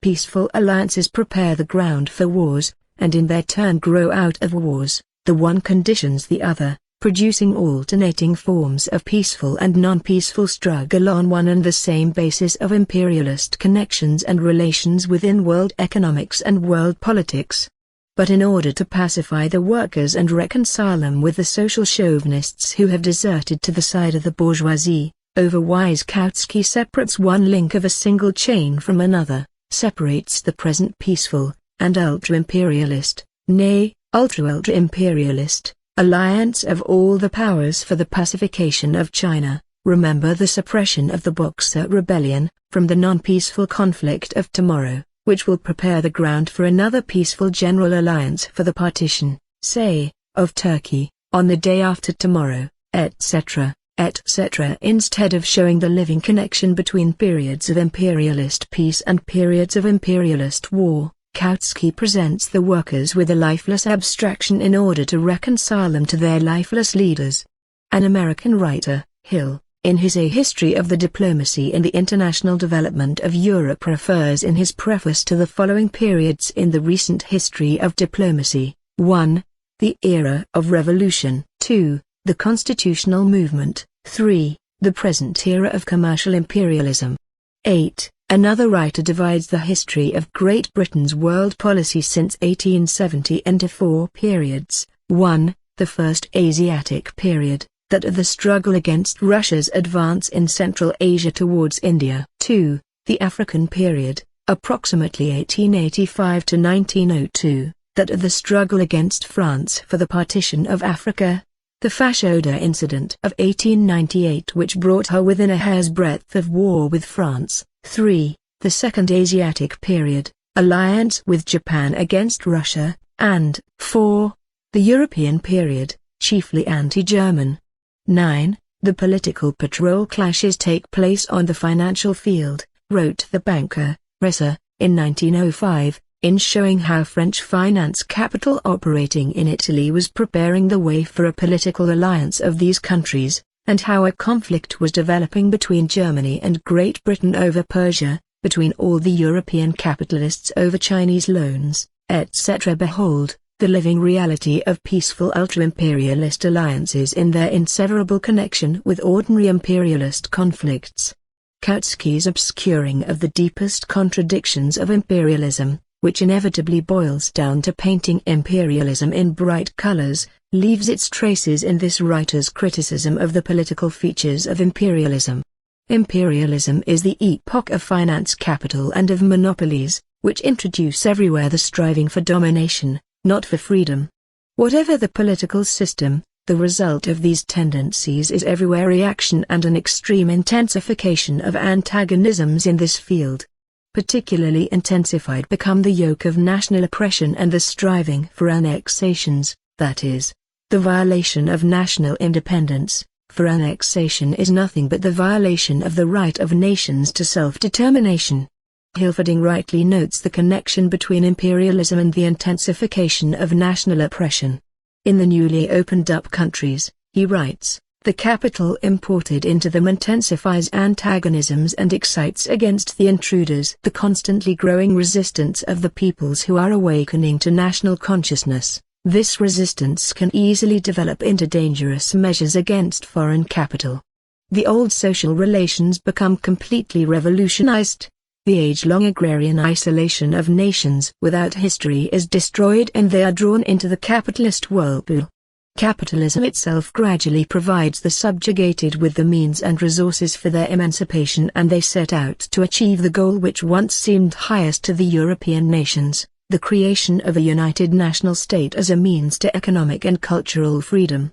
Peaceful alliances prepare the ground for wars, and in their turn grow out of wars. The one conditions the other, producing alternating forms of peaceful and non-peaceful struggle on one and the same basis of imperialist connections and relations within world economics and world politics. But in order to pacify the workers and reconcile them with the social chauvinists who have deserted to the side of the bourgeoisie, overwise Kautsky separates one link of a single chain from another, separates the present peaceful, and ultra-imperialist, nay, ultra-imperialist, alliance of all the powers for the pacification of China. Remember the suppression of the Boxer Rebellion, from the non-peaceful conflict of tomorrow, which will prepare the ground for another peaceful general alliance for the partition, say, of Turkey, on the day after tomorrow, etc., etc. Instead of showing the living connection between periods of imperialist peace and periods of imperialist war, Kautsky presents the workers with a lifeless abstraction in order to reconcile them to their lifeless leaders. An American writer, Hill, in his A History of the Diplomacy and the International Development of Europe, refers in his preface to the following periods in the recent history of diplomacy: 1. The era of revolution; 2. The constitutional movement; 3. The present era of commercial imperialism. 8. Another writer divides the history of Great Britain's world policy since 1870 into 4 periods. 1. The first Asiatic period, that of the struggle against Russia's advance in Central Asia towards India. 2. The African period, approximately 1885 to 1902, that of the struggle against France for the partition of Africa, the Fashoda incident of 1898 which brought her within a hair's breadth of war with France, 3. The Second Asiatic Period, alliance with Japan against Russia, and 4. The European Period, chiefly anti-German. 9. The political patrol clashes take place on the financial field, wrote the banker, Ressa, in 1905, in showing how French finance capital operating in Italy was preparing the way for a political alliance of these countries, and how a conflict was developing between Germany and Great Britain over Persia, between all the European capitalists over Chinese loans, etc. Behold, the living reality of peaceful ultra-imperialist alliances in their inseverable connection with ordinary imperialist conflicts. Kautsky's obscuring of the deepest contradictions of imperialism, which inevitably boils down to painting imperialism in bright colors, leaves its traces in this writer's criticism of the political features of imperialism. Imperialism is the epoch of finance capital and of monopolies, which introduce everywhere the striving for domination, not for freedom. Whatever the political system, the result of these tendencies is everywhere reaction and an extreme intensification of antagonisms in this field. Particularly intensified become the yoke of national oppression and the striving for annexations, that is, the violation of national independence, for annexation is nothing but the violation of the right of nations to self-determination. Hilferding rightly notes the connection between imperialism and the intensification of national oppression. In the newly opened up countries, he writes, the capital imported into them intensifies antagonisms and excites against the intruders the constantly growing resistance of the peoples who are awakening to national consciousness. This resistance can easily develop into dangerous measures against foreign capital. The old social relations become completely revolutionized. The age-long agrarian isolation of nations without history is destroyed and they are drawn into the capitalist whirlpool. Capitalism itself gradually provides the subjugated with the means and resources for their emancipation, and they set out to achieve the goal which once seemed highest to the European nations, the creation of a united national state as a means to economic and cultural freedom.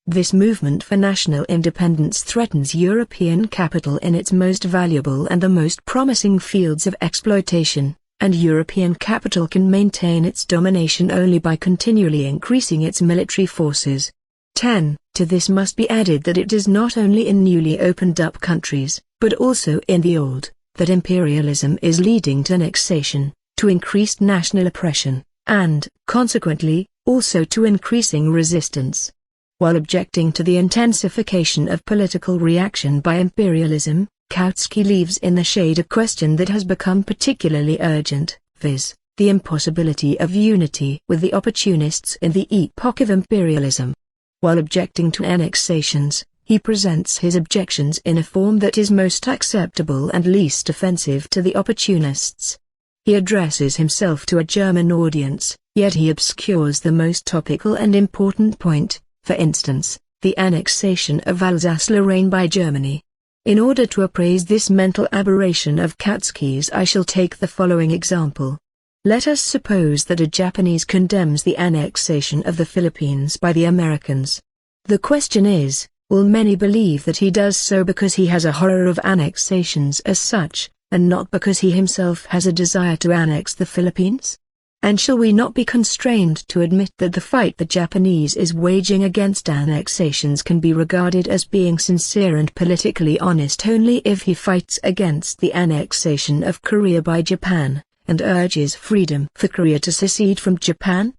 This movement for national independence threatens European capital in its most valuable and the most promising fields of exploitation, and European capital can maintain its domination only by continually increasing its military forces. 10. To this must be added that it is not only in newly opened up countries, but also in the old, that imperialism is leading to annexation, to increased national oppression, and, consequently, also to increasing resistance. While objecting to the intensification of political reaction by imperialism, Kautsky leaves in the shade a question that has become particularly urgent, viz., the impossibility of unity with the opportunists in the epoch of imperialism. While objecting to annexations, he presents his objections in a form that is most acceptable and least offensive to the opportunists. He addresses himself to a German audience, yet he obscures the most topical and important point, for instance, the annexation of Alsace-Lorraine by Germany. In order to appraise this mental aberration of Kautsky's, I shall take the following example. Let us suppose that a Japanese condemns the annexation of the Philippines by the Americans. The question is, will many believe that he does so because he has a horror of annexations as such, and not because he himself has a desire to annex the Philippines? And shall we not be constrained to admit that the fight the Japanese is waging against annexations can be regarded as being sincere and politically honest only if he fights against the annexation of Korea by Japan, and urges freedom for Korea to secede from Japan?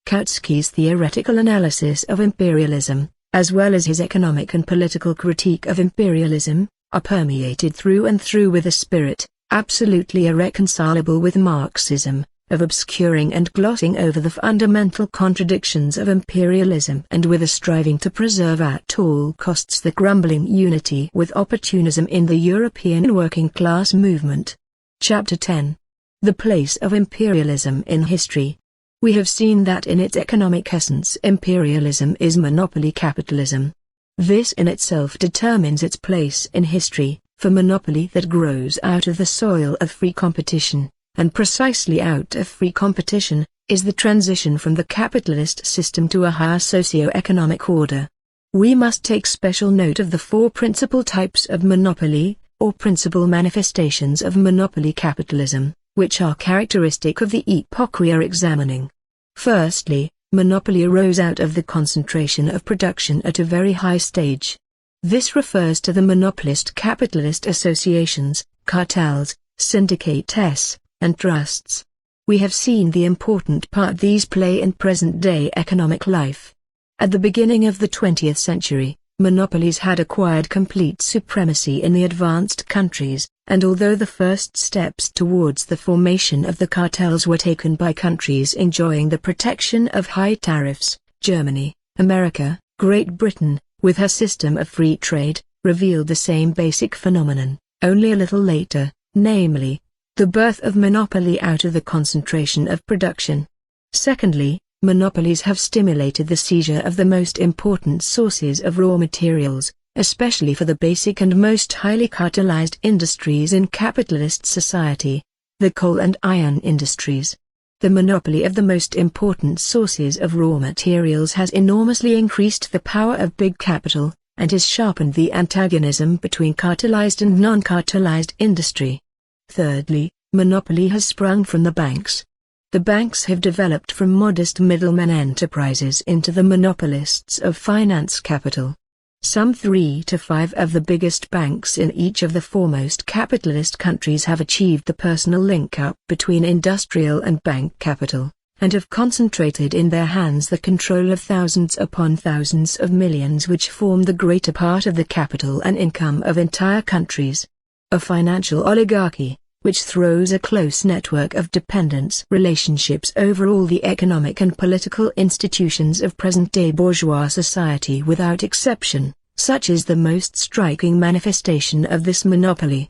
Kautsky's theoretical analysis of imperialism, as well as his economic and political critique of imperialism, are permeated through and through with a spirit, absolutely irreconcilable with Marxism, of obscuring and glossing over the fundamental contradictions of imperialism and with a striving to preserve at all costs the grumbling unity with opportunism in the European working class movement. Chapter 10. The place of imperialism in history. We have seen that in its economic essence imperialism is monopoly capitalism. This in itself determines its place in history, for monopoly that grows out of the soil of free competition, and precisely out of free competition, is the transition from the capitalist system to a higher socio-economic order. We must take special note of the four principal types of monopoly, or principal manifestations of monopoly capitalism, which are characteristic of the epoch we are examining. Firstly, monopoly arose out of the concentration of production at a very high stage. This refers to the monopolist capitalist associations, cartels, syndicates, and trusts. We have seen the important part these play in present-day economic life. At the beginning of the 20th century, monopolies had acquired complete supremacy in the advanced countries, and although the first steps towards the formation of the cartels were taken by countries enjoying the protection of high tariffs, Germany, America, Great Britain, with her system of free trade, revealed the same basic phenomenon, only a little later, namely, the birth of monopoly out of the concentration of production. Secondly, monopolies have stimulated the seizure of the most important sources of raw materials, especially for the basic and most highly cartelized industries in capitalist society, the coal and iron industries. The monopoly of the most important sources of raw materials has enormously increased the power of big capital, and has sharpened the antagonism between cartelized and non-cartelized industry. Thirdly, monopoly has sprung from the banks. The banks have developed from modest middlemen enterprises into the monopolists of finance capital. Some 3 to 5 of the biggest banks in each of the foremost capitalist countries have achieved the personal link-up between industrial and bank capital, and have concentrated in their hands the control of thousands upon thousands of millions which form the greater part of the capital and income of entire countries. A financial oligarchy, which throws a close network of dependence relationships over all the economic and political institutions of present-day bourgeois society without exception, such is the most striking manifestation of this monopoly.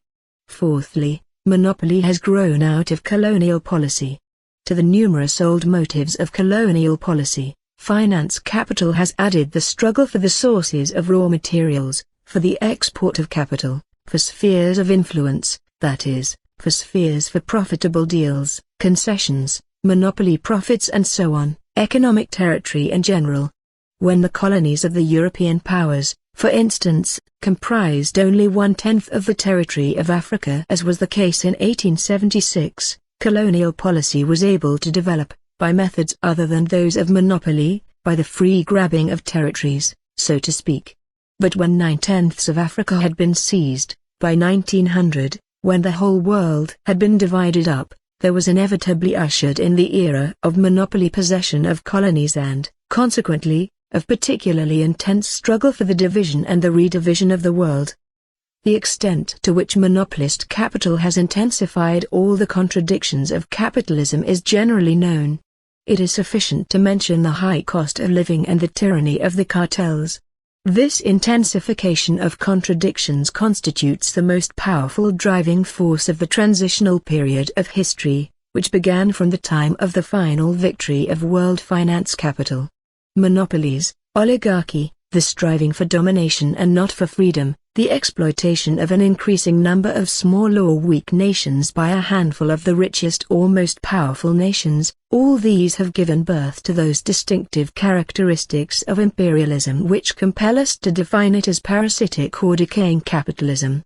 Fourthly, monopoly has grown out of colonial policy. To the numerous old motives of colonial policy, finance capital has added the struggle for the sources of raw materials, for the export of capital, for spheres of influence, that is, for spheres for profitable deals, concessions, monopoly profits and so on, economic territory in general. When the colonies of the European powers, for instance, comprised only 1/10 of the territory of Africa as was the case in 1876, colonial policy was able to develop, by methods other than those of monopoly, by the free grabbing of territories, so to speak. But when 9/10 of Africa had been seized, by 1900, when the whole world had been divided up, there was inevitably ushered in the era of monopoly possession of colonies and, consequently, of particularly intense struggle for the division and the redivision of the world. The extent to which monopolist capital has intensified all the contradictions of capitalism is generally known. It is sufficient to mention the high cost of living and the tyranny of the cartels. This intensification of contradictions constitutes the most powerful driving force of the transitional period of history, which began from the time of the final victory of world finance capital. Monopolies, oligarchy, the striving for domination and not for freedom, the exploitation of an increasing number of small or weak nations by a handful of the richest or most powerful nations, all these have given birth to those distinctive characteristics of imperialism which compel us to define it as parasitic or decaying capitalism.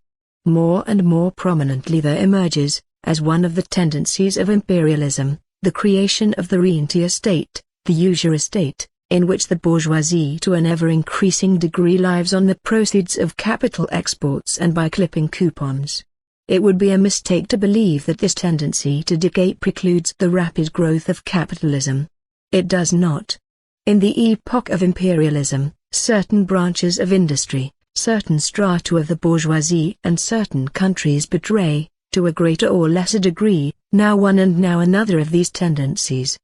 More and more prominently there emerges, as one of the tendencies of imperialism, the creation of the rentier state, the usurer state, in which the bourgeoisie to an ever-increasing degree lives on the proceeds of capital exports and by clipping coupons. It would be a mistake to believe that this tendency to decay precludes the rapid growth of capitalism. It does not. In the epoch of imperialism, certain branches of industry, certain strata of the bourgeoisie and certain countries betray, to a greater or lesser degree, now one and now another of these tendencies.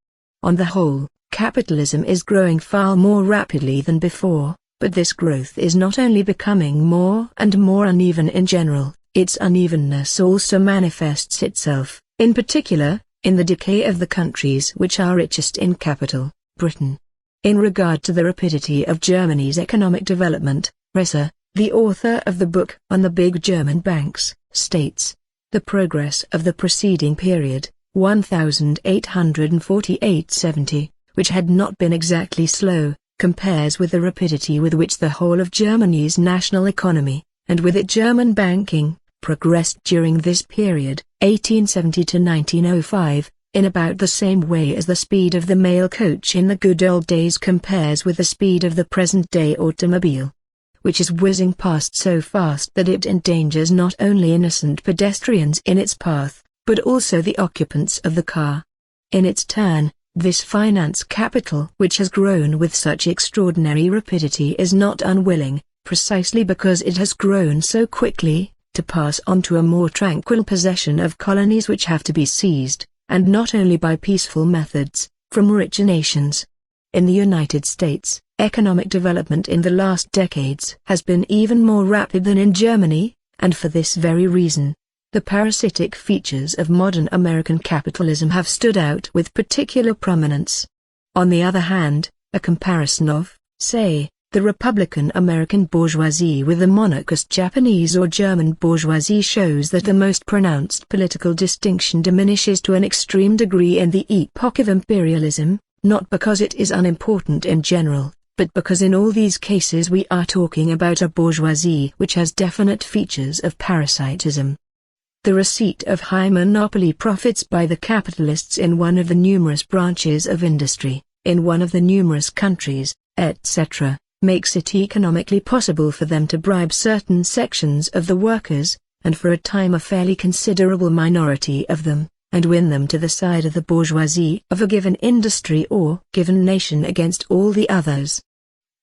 On the whole, capitalism is growing far more rapidly than before, but this growth is not only becoming more and more uneven in general, its unevenness also manifests itself, in particular, in the decay of the countries which are richest in capital, Britain. In regard to the rapidity of Germany's economic development, Resser, the author of the book on the big German banks, states, the progress of the preceding period, 1848-70, which had not been exactly slow, compares with the rapidity with which the whole of Germany's national economy, and with it German banking, progressed during this period, 1870 to 1905, in about the same way as the speed of the mail coach in the good old days compares with the speed of the present-day automobile, which is whizzing past so fast that it endangers not only innocent pedestrians in its path, but also the occupants of the car. In its turn, this finance capital which has grown with such extraordinary rapidity is not unwilling, precisely because it has grown so quickly, to pass on to a more tranquil possession of colonies which have to be seized, and not only by peaceful methods, from richer nations. In the United States, economic development in the last decades has been even more rapid than in Germany, and for this very reason, the parasitic features of modern American capitalism have stood out with particular prominence. On the other hand, a comparison of, say, the Republican American bourgeoisie with the monarchist Japanese or German bourgeoisie shows that the most pronounced political distinction diminishes to an extreme degree in the epoch of imperialism, not because it is unimportant in general, but because in all these cases we are talking about a bourgeoisie which has definite features of parasitism. The receipt of high monopoly profits by the capitalists in one of the numerous branches of industry, in one of the numerous countries, etc., makes it economically possible for them to bribe certain sections of the workers, and for a time a fairly considerable minority of them, and win them to the side of the bourgeoisie of a given industry or given nation against all the others.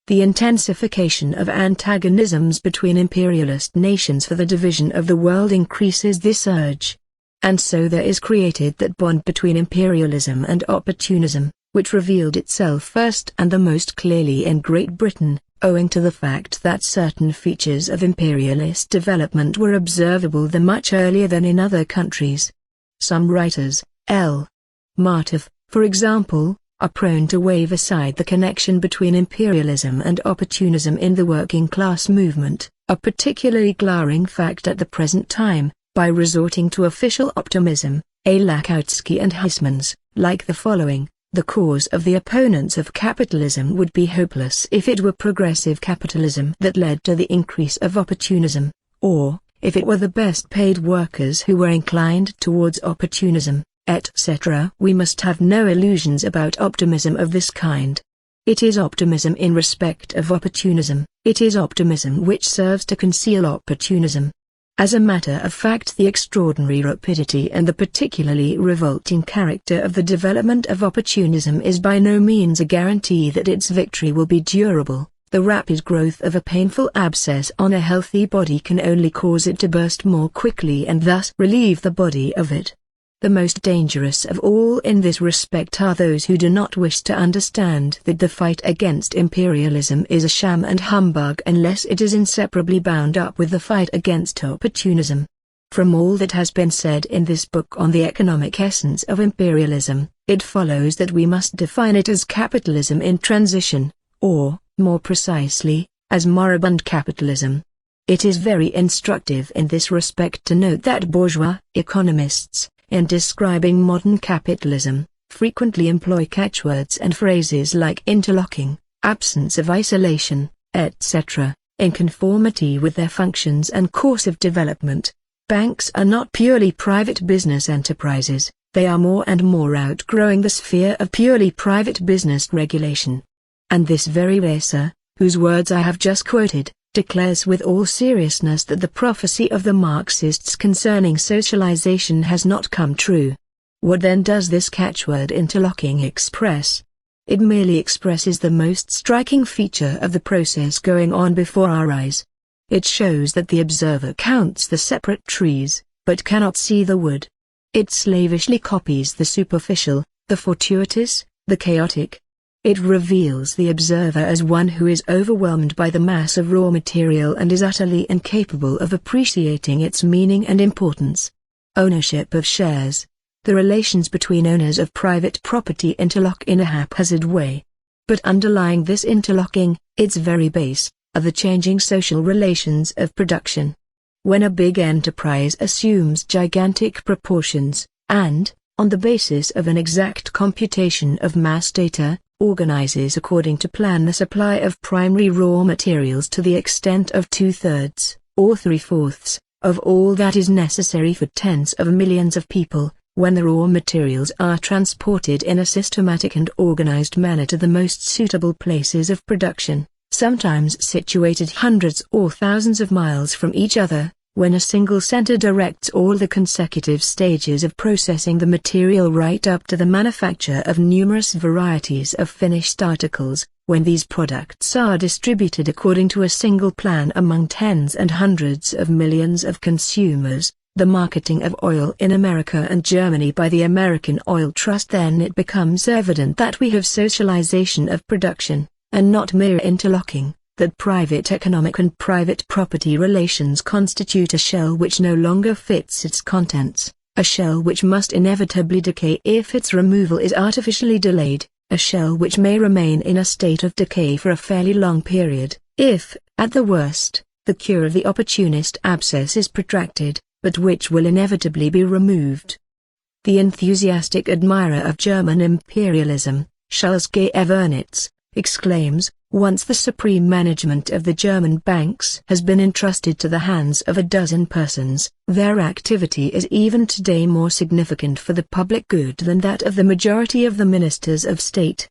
The intensification of antagonisms between imperialist nations for the division of the world increases this urge. And so there is created that bond between imperialism and opportunism, which revealed itself first and the most clearly in Great Britain, owing to the fact that certain features of imperialist development were observable there much earlier than in other countries. Some writers, L. Martov, for example, are prone to wave aside the connection between imperialism and opportunism in the working class movement, a particularly glaring fact at the present time, by resorting to official optimism, A. Lakoutsky and Huysmans, like the following: the cause of the opponents of capitalism would be hopeless if it were progressive capitalism that led to the increase of opportunism, or, if it were the best paid workers who were inclined towards opportunism, etc. We must have no illusions about optimism of this kind. It is optimism in respect of opportunism, it is optimism which serves to conceal opportunism. As a matter of fact, the extraordinary rapidity and the particularly revolting character of the development of opportunism is by no means a guarantee that its victory will be durable. The rapid growth of a painful abscess on a healthy body can only cause it to burst more quickly and thus relieve the body of it. The most dangerous of all in this respect are those who do not wish to understand that the fight against imperialism is a sham and humbug unless it is inseparably bound up with the fight against opportunism. From all that has been said in this book on the economic essence of imperialism, it follows that we must define it as capitalism in transition, or, more precisely, as moribund capitalism. It is very instructive in this respect to note that bourgeois economists, in describing modern capitalism, frequently employ catchwords and phrases like interlocking, absence of isolation, etc., in conformity with their functions and course of development. Banks are not purely private business enterprises, they are more and more outgrowing the sphere of purely private business regulation. And this very racer, whose words I have just quoted, declares with all seriousness that the prophecy of the Marxists concerning socialization has not come true. What then does this catchword interlocking express? It merely expresses the most striking feature of the process going on before our eyes. It shows that the observer counts the separate trees, but cannot see the wood. It slavishly copies the superficial, the fortuitous, the chaotic. It reveals the observer as one who is overwhelmed by the mass of raw material and is utterly incapable of appreciating its meaning and importance. Ownership of shares. The relations between owners of private property interlock in a haphazard way. But underlying this interlocking, its very base, are the changing social relations of production. When a big enterprise assumes gigantic proportions, and, on the basis of an exact computation of mass data, organizes according to plan the supply of primary raw materials to the extent of 2/3, or 3/4, of all that is necessary for tens of millions of people, when the raw materials are transported in a systematic and organized manner to the most suitable places of production, sometimes situated hundreds or thousands of miles from each other, when a single center directs all the consecutive stages of processing the material right up to the manufacture of numerous varieties of finished articles, when these products are distributed according to a single plan among tens and hundreds of millions of consumers, the marketing of oil in America and Germany by the American Oil Trust, then it becomes evident that we have socialization of production, and not mere interlocking, that private economic and private property relations constitute a shell which no longer fits its contents, a shell which must inevitably decay if its removal is artificially delayed, a shell which may remain in a state of decay for a fairly long period, if, at the worst, the cure of the opportunist abscess is protracted, but which will inevitably be removed. The enthusiastic admirer of German imperialism, Charles G. Evernitz, exclaims, once the supreme management of the German banks has been entrusted to the hands of a dozen persons, their activity is even today more significant for the public good than that of the majority of the ministers of state.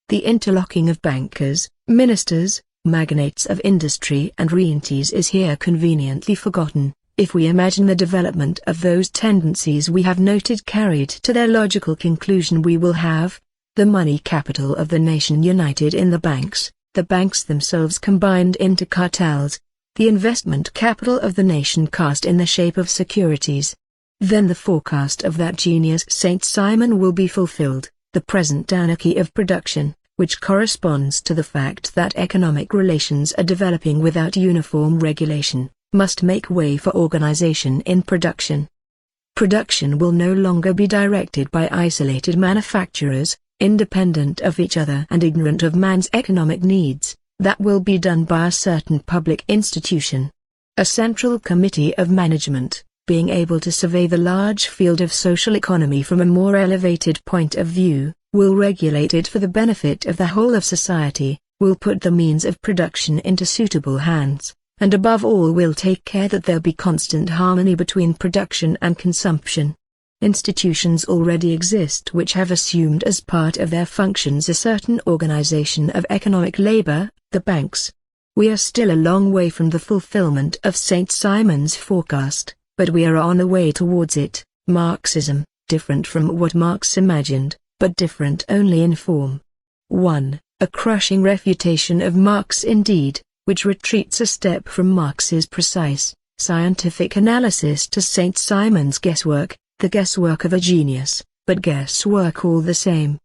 The interlocking of bankers, ministers, magnates of industry and rentiers is here conveniently forgotten, if we imagine the development of those tendencies we have noted carried to their logical conclusion. We will have the money capital of the nation united in the banks themselves combined into cartels, the investment capital of the nation cast in the shape of securities. Then the forecast of that genius Saint Simon will be fulfilled, the present anarchy of production, which corresponds to the fact that economic relations are developing without uniform regulation, must make way for organization in production. Production will no longer be directed by isolated manufacturers, independent of each other and ignorant of man's economic needs. That will be done by a certain public institution. A central committee of management, being able to survey the large field of social economy from a more elevated point of view, will regulate it for the benefit of the whole of society, will put the means of production into suitable hands, and above all will take care that there be constant harmony between production and consumption. Institutions already exist which have assumed as part of their functions a certain organization of economic labor, the banks. We are still a long way from the fulfillment of St. Simon's forecast, but we are on the way towards it. Marxism, different from what Marx imagined, but different only in form. 1. A crushing refutation of Marx indeed, which retreats a step from Marx's precise, scientific analysis to St. Simon's guesswork, the guesswork of a genius, but guesswork all the same.